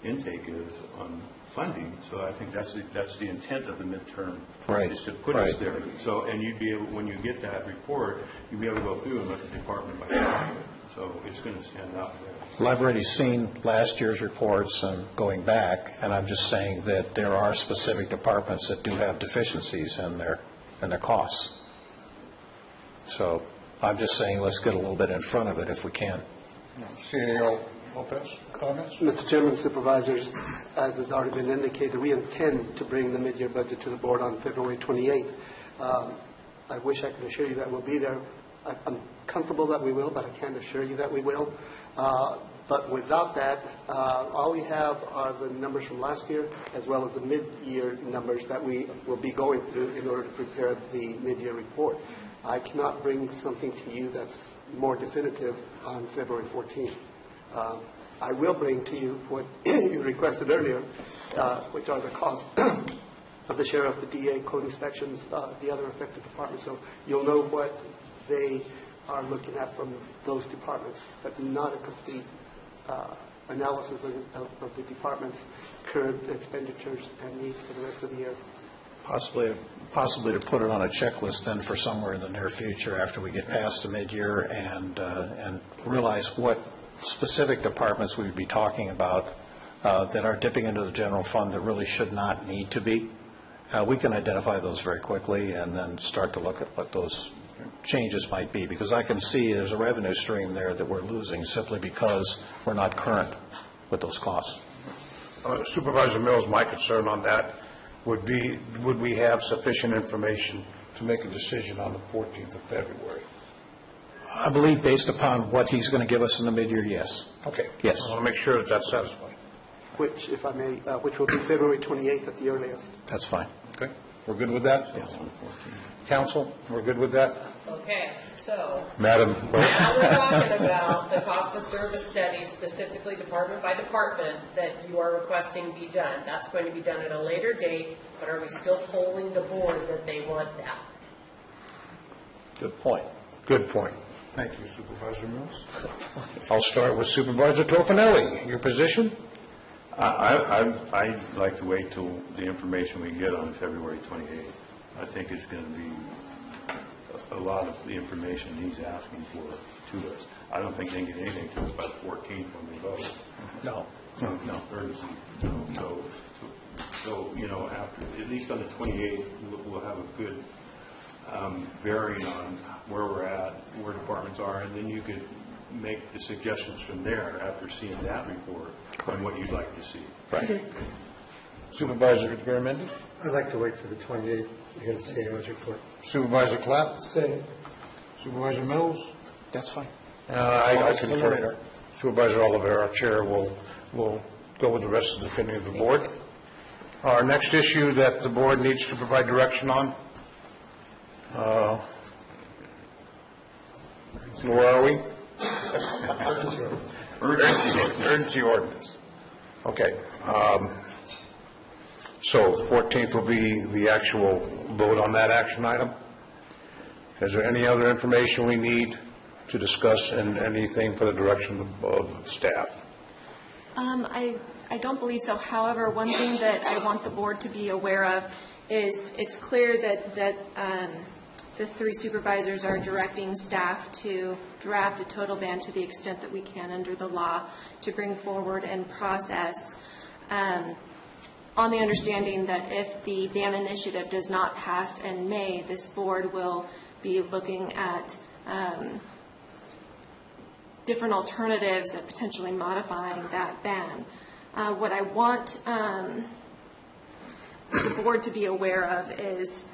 intake is on funding. So I think that's the intent of the midterm, right, is to put us there. So, and you'd be able, when you get that report, you'd be able to go through and look at department by department. So it's going to stand out there. Well, I've already seen last year's reports and going back, and I'm just saying that there are specific departments that do have deficiencies in their costs. So I'm just saying let's get a little bit in front of it if we can. CEO Lopez, comments? Mr. Chairman, Supervisors, as has already been indicated, we intend to bring the mid-year budget to the board on February 28th. I wish I could assure you that we'll be there. I'm comfortable that we will, but I can't assure you that we will. But without that, all we have are the numbers from last year, as well as the mid-year numbers that we will be going through in order to prepare the mid-year report. I cannot bring something to you that's more definitive on February 14th. I will bring to you what you requested earlier, which are the costs of the sheriff, the DA, code inspections, the other affected departments. So you'll know what they are looking at from those departments, but not a complete analysis of the department's current expenditures and needs for the rest of the year. Possibly to put it on a checklist then for somewhere in the near future after we get past the mid-year and realize what specific departments we'd be talking about that are dipping into the general fund that really should not need to be, we can identify those very quickly and then start to look at what those changes might be, because I can see there's a revenue stream there that we're losing simply because we're not current with those costs. Supervisor Mills, my concern on that would be, would we have sufficient information to make a decision on the 14th of February? I believe based upon what he's going to give us in the mid-year, yes. Okay. Yes. I want to make sure that that's satisfied. Which, if I may, which will be February 28th at the earliest. That's fine. Okay. We're good with that? Yes. Council, we're good with that? Okay, so Madam now we're talking about the cost of service study, specifically department by department, that you are requesting be done. That's going to be done at a later date, but are we still polling the board that they want that? Good point. Good point. Thank you, Supervisor Mills. I'll start with Supervisor Tofinelli. Your position? I'd like to wait till the information we get on February 28th. I think it's going to be a lot of the information he's asking for to us. I don't think they can get anything to us by the 14th when we vote. No. No. Urgency. So, you know, after, at least on the 28th, we'll have a good bearing on where we're at, where departments are, and then you could make the suggestions from there after seeing that report on what you'd like to see. Right. Supervisor Garamendi? I'd like to wait for the 28th to hear the CAO's report. Supervisor Clapp? Same. Supervisor Mills? That's fine. I concur. Supervisor Oliver, our chair, will go with the rest of the opinion of the board. Our next issue that the board needs to provide direction on, where are we? Urgency ordinance. Okay. So 14th will be the actual vote on that action item. Is there any other information we need to discuss and anything for the direction of the staff? I don't believe so. However, one thing that I want the board to be aware of is it's clear that the three supervisors are directing staff to draft a total ban to the extent that we can under the law to bring forward and process on the understanding that if the ban initiative does not pass in May, this board will be looking at different alternatives and potentially modifying that ban. What I want the board to be aware of is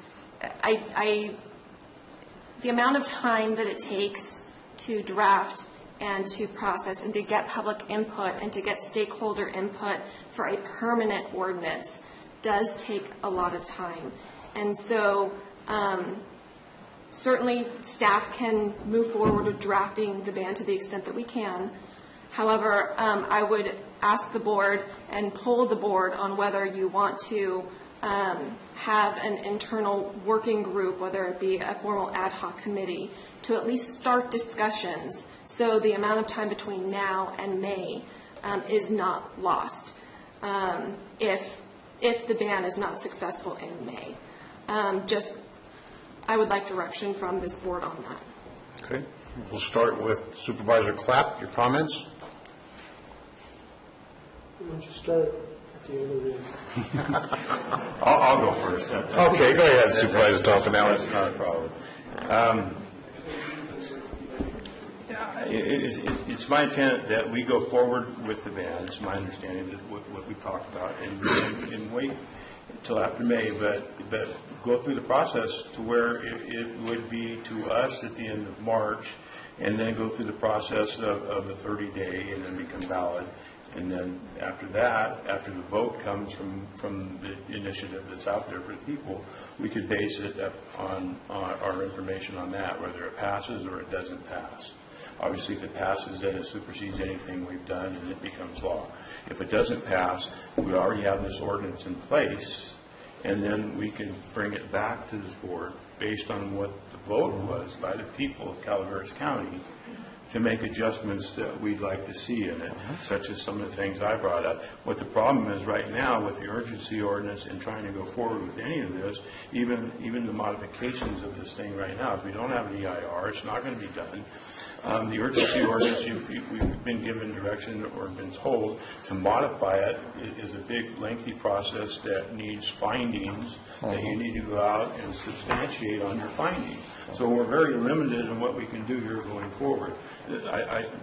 the amount of time that it takes to draft and to process and to get public input and to get stakeholder input for a permanent ordinance does take a lot of time. And so certainly staff can move forward with drafting the ban to the extent that we can. However, I would ask the board and poll the board on whether you want to have an internal working group, whether it be a formal ad hoc committee, to at least start discussions so the amount of time between now and May is not lost if the ban is not successful in May. I would like direction from this board on that. Okay. We'll start with Supervisor Clapp. Your comments? Why don't you start at the other end? I'll go first. Okay, go ahead, Supervisor Tofinelli. That's not a problem. It's my intent that we go forward with the ban. It's my understanding that what we talked about, and wait until after May, but go through the process to where it would be to us at the end of March, and then go through the process of the 30-day and then become valid. And then after that, after the vote comes from the initiative that's out there for the people, we could base it on our information on that, whether it passes or it doesn't pass. Obviously, if it passes, then it supersedes anything we've done and it becomes law. If it doesn't pass, we already have this ordinance in place, and then we can bring it back to this board based on what the vote was by the people of Calaveras County to make adjustments that we'd like to see in it, such as some of the things I brought up. What the problem is right now with the urgency ordinance and trying to go forward with any of this, even the modifications of this thing right now, if we don't have an EIR, it's not going to be done. The urgency ordinance, we've been given direction or been told to modify it is a big, lengthy process that needs findings that you need to go out and substantiate on your findings. So we're very limited in what we can do here going forward.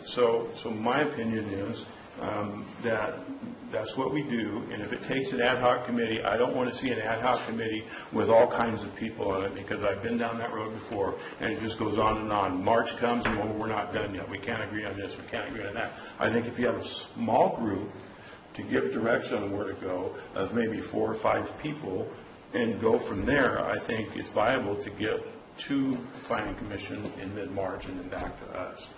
So my opinion is that's what we do, and if it takes an ad hoc committee, I don't want to see an ad hoc committee with all kinds of people on it, because I've been down that road before, and it just goes on and on. March comes, and well, we're not done yet. We can't agree on this. We can't agree on that. I think if you have a small group to give direction on where to go, of maybe 4 or 5 people, and go from there, I think it's viable to get to the Planning Commission in mid-March and then back to us.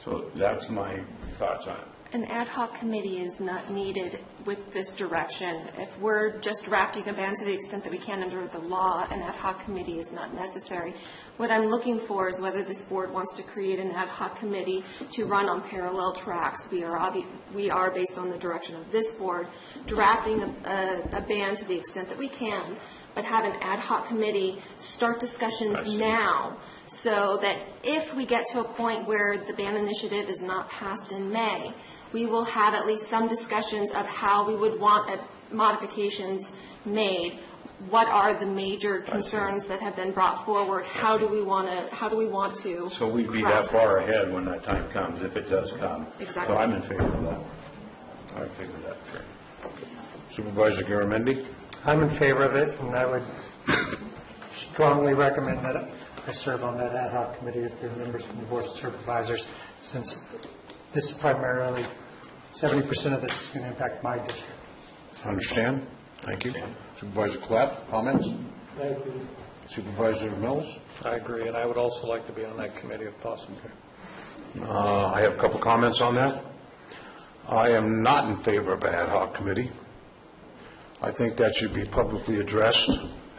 So that's my thoughts on it. An ad hoc committee is not needed with this direction. If we're just drafting a ban to the extent that we can under the law, an ad hoc committee is not necessary. What I'm looking for is whether this board wants to create an ad hoc committee to run on parallel tracks. We are, based on the direction of this board, drafting a ban to the extent that we can, but have an ad hoc committee start discussions now, so that if we get to a point where the ban initiative is not passed in May, we will have at least some discussions of how we would want modifications made. What are the major concerns that have been brought forward? How do we want to? So we'd be that far ahead when that time comes, if it does come. Exactly. So I'm in favor of that. I'm in favor of that. Sure. Okay. Supervisor Garamendi? I'm in favor of it, and I would strongly recommend that I serve on that ad hoc committee with the members from the Board of Supervisors, since this is primarily 70% of this is going to impact my district. Understand? Thank you. Supervisor Clapp, comments? I agree. Supervisor Mills? I agree, and I would also like to be on that committee if possible. I have a couple comments on that. I am not in favor of an ad hoc committee. I think that should be publicly addressed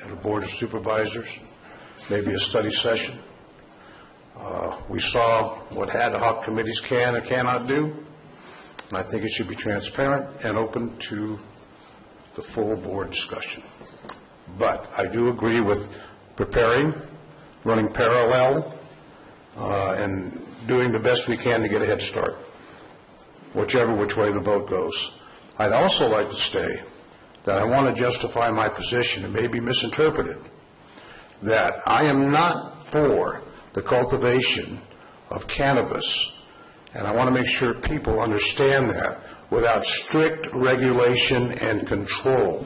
at a Board of Supervisors, maybe a study session. We saw what ad hoc committees can and cannot do, and I think it should be transparent and open to the full board discussion. But I do agree with preparing, running parallel, and doing the best we can to get a head start, which way the vote goes. I'd also like to say that I want to justify my position. It may be misinterpreted, that I am not for the cultivation of cannabis, and I want to make sure people understand that, without strict regulation and control.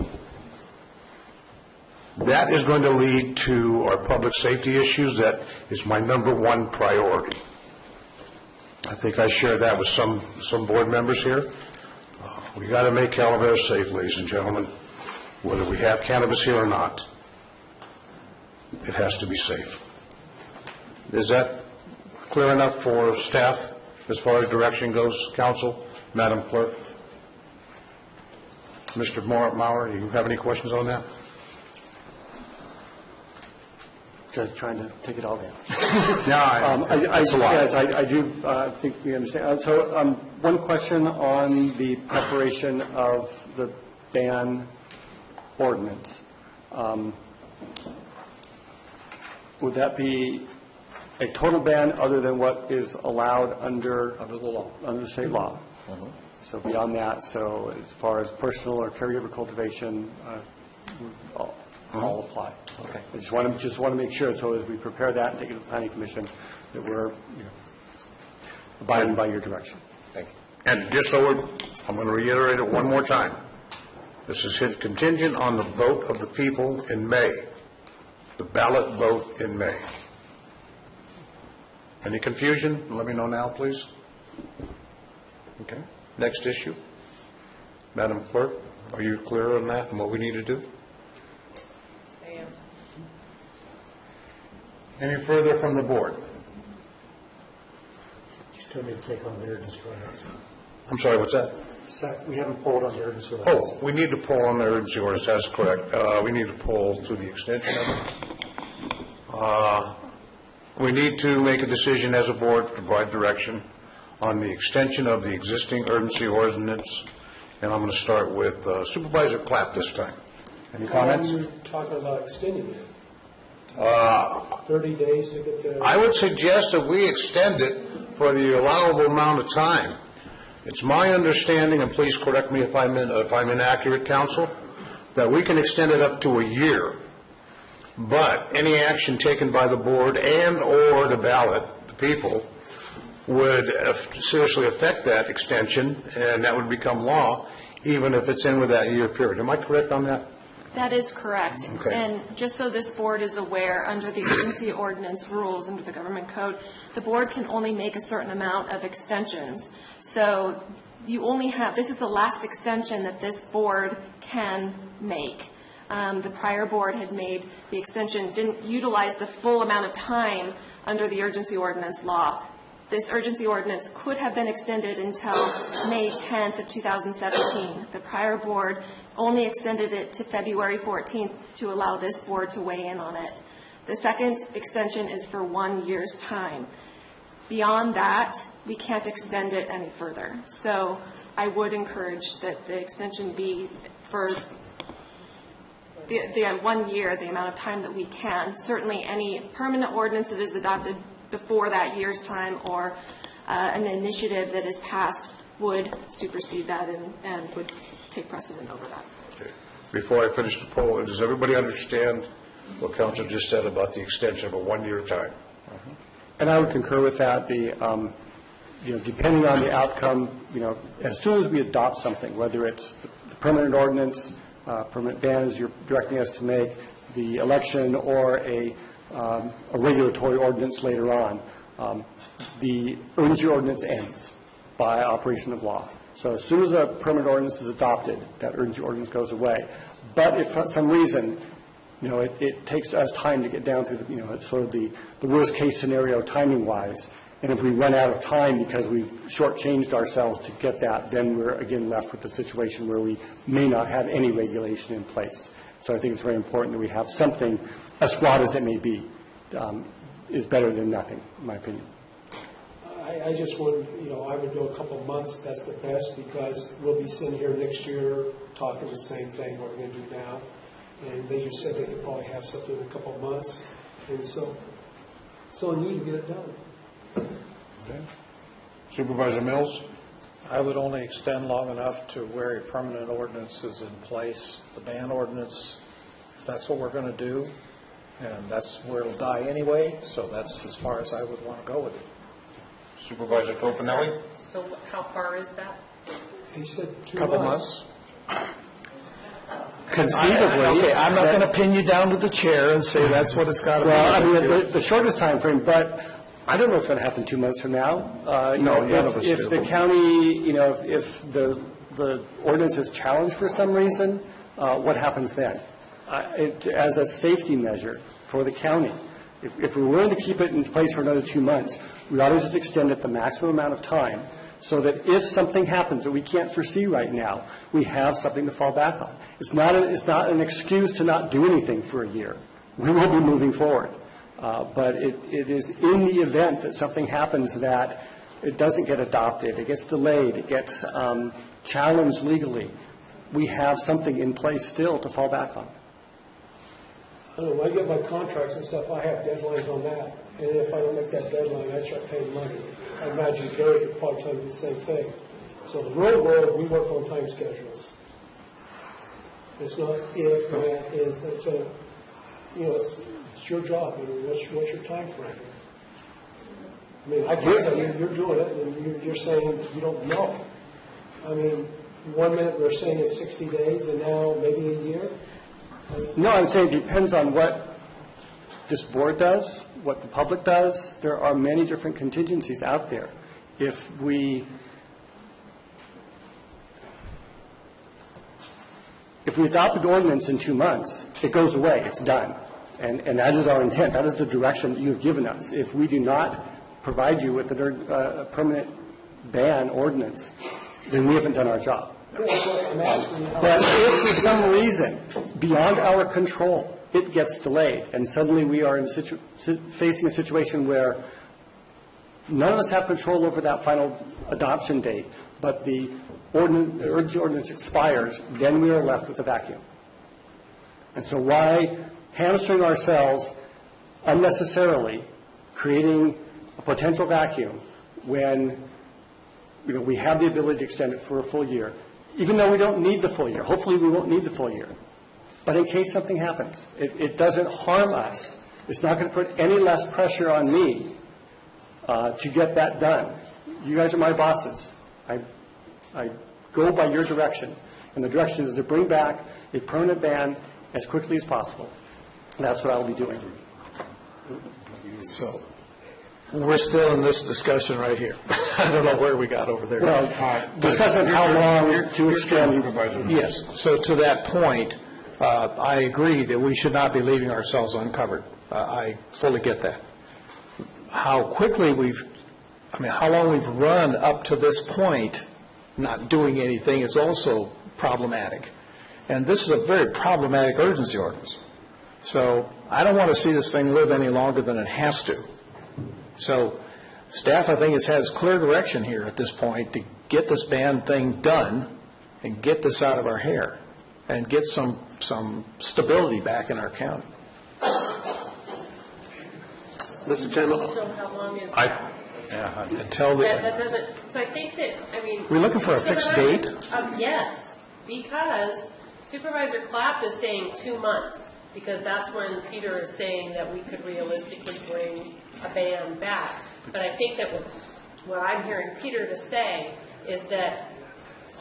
That is going to lead to our public safety issues. That is my #1 priority. I think I share that with some board members here. We got to make Calaveras safe, ladies and gentlemen, whether we have cannabis here or not. It has to be safe. Is that clear enough for staff as far as direction goes, council, Madam Clerk? Mr. Maurer, do you have any questions on that? Just trying to take it all down. I do think we understand. So one question on the preparation of the ban ordinance. Would that be a total ban other than what is allowed under the law, under state law? So beyond that, so as far as personal or caregiver cultivation, all apply. Okay. I just want to make sure, so as we prepare that and take it to the Planning Commission, that we're abiding by your direction. Thank you. And just so I'm going to reiterate it one more time. This is contingent on the vote of the people in May, the ballot vote in May. Any confusion? Let me know now, please. Okay. Next issue. Madam Clerk, are you clear on that and what we need to do? I am. Any further from the board? Just told me to take on the urgency ordinance. I'm sorry, what's that? We haven't polled on the urgency ordinance. Oh, we need to poll on the urgency ordinance, that's correct. We need to poll to the extension of it. We need to make a decision as a board to provide direction on the extension of the existing urgency ordinance, and I'm going to start with Supervisor Clapp this time. Any comments? You're talking about extending it. 30 days to get the... I would suggest that we extend it for the allowable amount of time. It's my understanding, and please correct me if I'm inaccurate, Council, that we can extend it up to a year. But any action taken by the board and/or the ballot, the people, would seriously affect that extension, and that would become law, even if it's in with that year period. Am I correct on that? That is correct. Okay. And just so this board is aware, under the urgency ordinance rules, under the government code, the board can only make a certain amount of extensions. So you only have, this is the last extension that this board can make. The prior board had made the extension, didn't utilize the full amount of time under the urgency ordinance law. This urgency ordinance could have been extended until May 10th of 2017. The prior board only extended it to February 14th to allow this board to weigh in on it. The second extension is for 1 year's time. Beyond that, we can't extend it any further. So I would encourage that the extension be for the 1 year, the amount of time that we can. Certainly any permanent ordinance that is adopted before that year's time or an initiative that is passed would supersede that and would take precedent over that. Okay. Before I finish the poll, does everybody understand what Council just said about the extension of a 1 year time? And I would concur with that. Depending on the outcome, as soon as we adopt something, whether it's the permanent ordinance, permanent ban as you're directing us to make, the election, or a regulatory ordinance later on, the urgency ordinance ends by operation of law. So as soon as a permanent ordinance is adopted, that urgency ordinance goes away. But if for some reason, it takes us time to get down through sort of the worst case scenario timing-wise, and if we run out of time because we've shortchanged ourselves to get that, then we're again left with the situation where we may not have any regulation in place. So I think it's very important that we have something, as flawed as it may be, is better than nothing, in my opinion. I just would, I would go a couple of months. That's the best, because we'll be sitting here next year talking the same thing what we're going to do now. And they just said they could probably have something in a couple of months. And so it's on you to get it done. Okay. Supervisor Mills? I would only extend long enough to where a permanent ordinance is in place. The ban ordinance, if that's what we're going to do, and that's where it'll die anyway, so that's as far as I would want to go with it. Supervisor Topanelli? So how far is that? He said 2 Couple months. Conceivably. Okay, I'm not going to pin you down to the chair and say that's what it's got to be. Well, I mean, the shortest time frame, but I don't know what's going to happen 2 months from now. No, none of us do. If the county, if the ordinance is challenged for some reason, what happens then? As a safety measure for the county, if we're willing to keep it in place for another 2 months, we ought to just extend it the maximum amount of time so that if something happens that we can't foresee right now, we have something to fall back on. It's not an excuse to not do anything for a year. We will be moving forward. But it is in the event that something happens that it doesn't get adopted, it gets delayed, it gets challenged legally, we have something in place still to fall back on. I don't know, when I get my contracts and stuff, I have deadlines on that. And if I don't make that deadline, I start paying money. I imagine Gary could probably tell you the same thing. So the real world, we work on time schedules. It's not if, when, is. It's it's your job. I mean, what's your time frame? I mean, I can't tell you, you're doing it, and you're saying you don't know. I mean, 1 minute we're saying it's 60 days, and now maybe a year. No, I'm saying it depends on what this board does, what the public does. There are many different contingencies out there. If we adopt an ordinance in 2 months, it goes away, it's done. And that is our intent. That is the direction that you've given us. If we do not provide you with a permanent ban ordinance, then we haven't done our job. But if for some reason, beyond our control, it gets delayed, and suddenly we are facing a situation where none of us have control over that final adoption date, but the urgency ordinance expires, then we are left with a vacuum. And so why hamstring ourselves unnecessarily, creating a potential vacuum when, we have the ability to extend it for a full year, even though we don't need the full year. Hopefully, we won't need the full year. But in case something happens, it doesn't harm us. It's not going to put any less pressure on me to get that done. You guys are my bosses. I go by your direction, and the direction is to bring back a permanent ban as quickly as possible. And that's what I'll be doing. So we're still in this discussion right here. I don't know where we got over there. Well, discussing how long to extend. Yes. So to that point, I agree that we should not be leaving ourselves uncovered. I fully get that. How long we've run up to this point not doing anything is also problematic. And this is a very problematic urgency ordinance. So I don't want to see this thing live any longer than it has to. So staff, I think, has clear direction here at this point to get this ban thing done and get this out of our hair and get some stability back in our county. Mr. Chairman? So how long is Until the... That doesn't, so I think that, We're looking for a fixed date? Yes, because Supervisor Clapp is saying 2 months, because that's when Peter is saying that we could realistically bring a ban back. But I think that what I'm hearing Peter to say is that,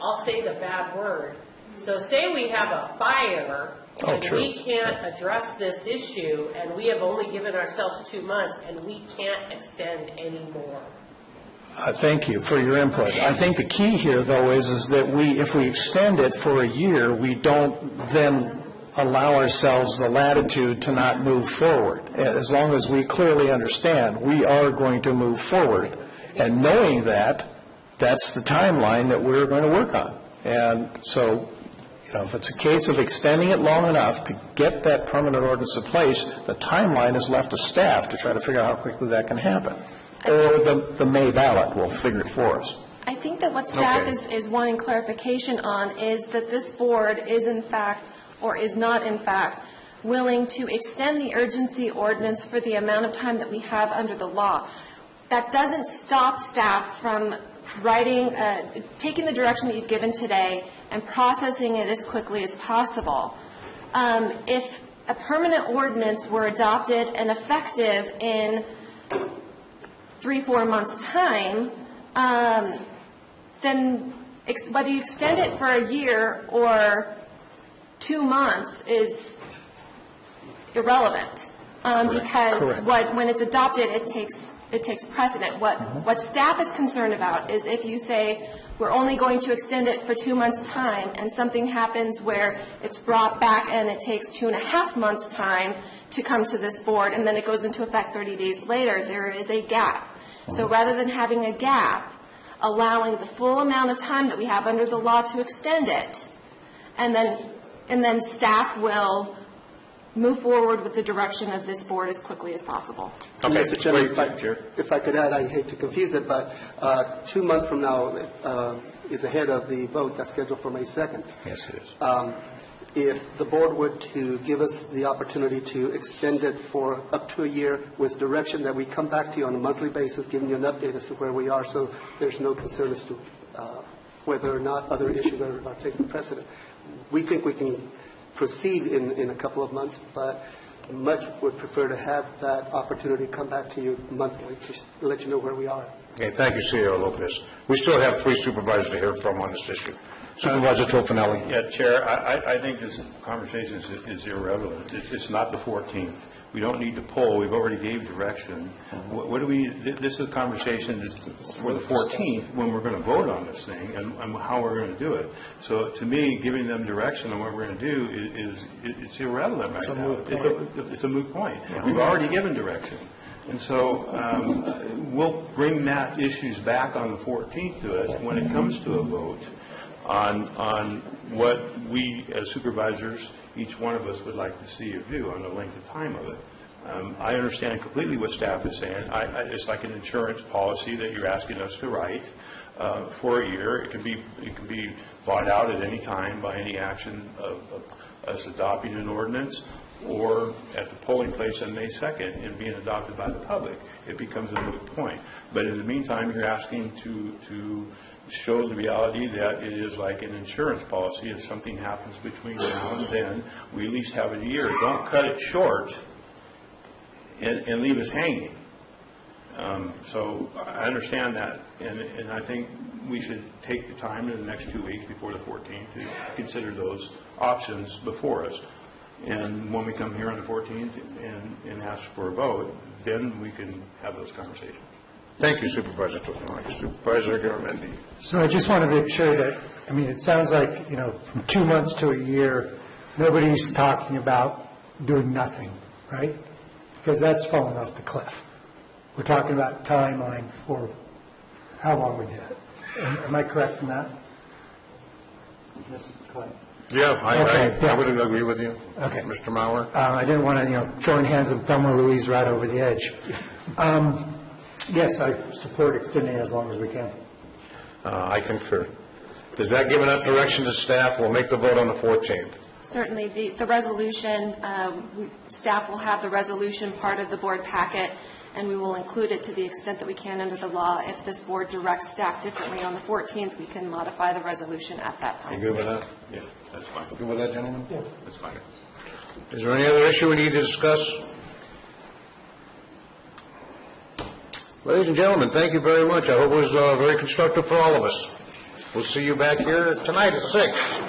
I'll say the bad word, so say we have a fire and we can't address this issue, and we have only given ourselves 2 months, and we can't extend any more. Thank you for your input. I think the key here, though, is that if we extend it for a year, we don't then allow ourselves the latitude to not move forward. As long as we clearly understand we are going to move forward, and knowing that, that's the timeline that we're going to work on. And so, if it's a case of extending it long enough to get that permanent ordinance in place, the timeline is left to staff to try to figure out how quickly that can happen. Or the May ballot will figure it for us. I think that what staff is wanting clarification on is that this board is in fact, or is not in fact, willing to extend the urgency ordinance for the amount of time that we have under the law. That doesn't stop staff from taking the direction that you've given today and processing it as quickly as possible. If a permanent ordinance were adopted and effective in 3-4 months' time, then whether you extend it for a year or 2 months is irrelevant, because when it's adopted, it takes precedent. What staff is concerned about is if you say we're only going to extend it for 2 months' time, and something happens where it's brought back and it takes 2.5 months' time to come to this board, and then it goes into effect 30 days later, there is a gap. So rather than having a gap, allowing the full amount of time that we have under the law to extend it, and then staff will move forward with the direction of this board as quickly as possible. Okay. Mr. Chairman, if I could add, I hate to confuse it, but 2 months from now is ahead of the vote that's scheduled for May 2nd. Yes, it is. If the board were to give us the opportunity to extend it for up to a year with direction that we come back to you on a monthly basis, giving you an update as to where we are, so there's no concern as to whether or not other issues are taking precedent. We think we can proceed in a couple of months, but much would prefer to have that opportunity to come back to you monthly to let you know where we are. Okay, thank you, CEO Lopez. We still have 3 supervisors to hear from on this issue. Supervisor Tofinelli. Yeah, Chair, I think this conversation is irrelevant. It's not the 14th. We don't need to poll. We've already gave direction. What do we? This is a conversation for the 14th when we're going to vote on this thing and how we're going to do it. So to me, giving them direction on what we're going to do it's irrelevant right now. It's a moot point. Yeah. We've already given direction. And so we'll bring that issues back on the 14th to us when it comes to a vote on what we as supervisors, each one of us would like to see or do on the length of time of it. I understand completely what staff is saying. It's like an insurance policy that you're asking us to write for a year. It can be bought out at any time by any action of us adopting an ordinance, or at the polling place on May 2nd and being adopted by the public. It becomes a moot point. But in the meantime, you're asking to show the reality that it is like an insurance policy. If something happens between now and then, we at least have it a year. Don't cut it short and leave us hanging. So I understand that, and I think we should take the time in the next 2 weeks before the 14th to consider those options before us. And when we come here on the 14th and ask for a vote, then we can have those conversations. Thank you, Supervisor Tofunaki. Supervisor Garamendi. So I just want to make sure that, I mean, it sounds like, from 2 months to a year, nobody's talking about doing nothing, right? Because that's fallen off the cliff. We're talking about timeline for how long we did. Am I correct in that? Yeah, Okay, I would agree with you. Okay. Mr. Mauer? I didn't want to, join hands with Thelma Louise right over the edge. Yes, I support extending it as long as we can. I concur. Does that give enough direction to staff? We'll make the vote on the 14th. Certainly, the resolution, staff will have the resolution part of the board packet, and we will include it to the extent that we can under the law. If this board directs staff differently on the 14th, we can modify the resolution at that time. You good with that? Yeah, that's fine. Good with that, gentlemen? Yeah. That's fine. Is there any other issue we need to discuss? Ladies and gentlemen, thank you very much. I hope it was very constructive for all of us. We'll see you back here tonight at 6.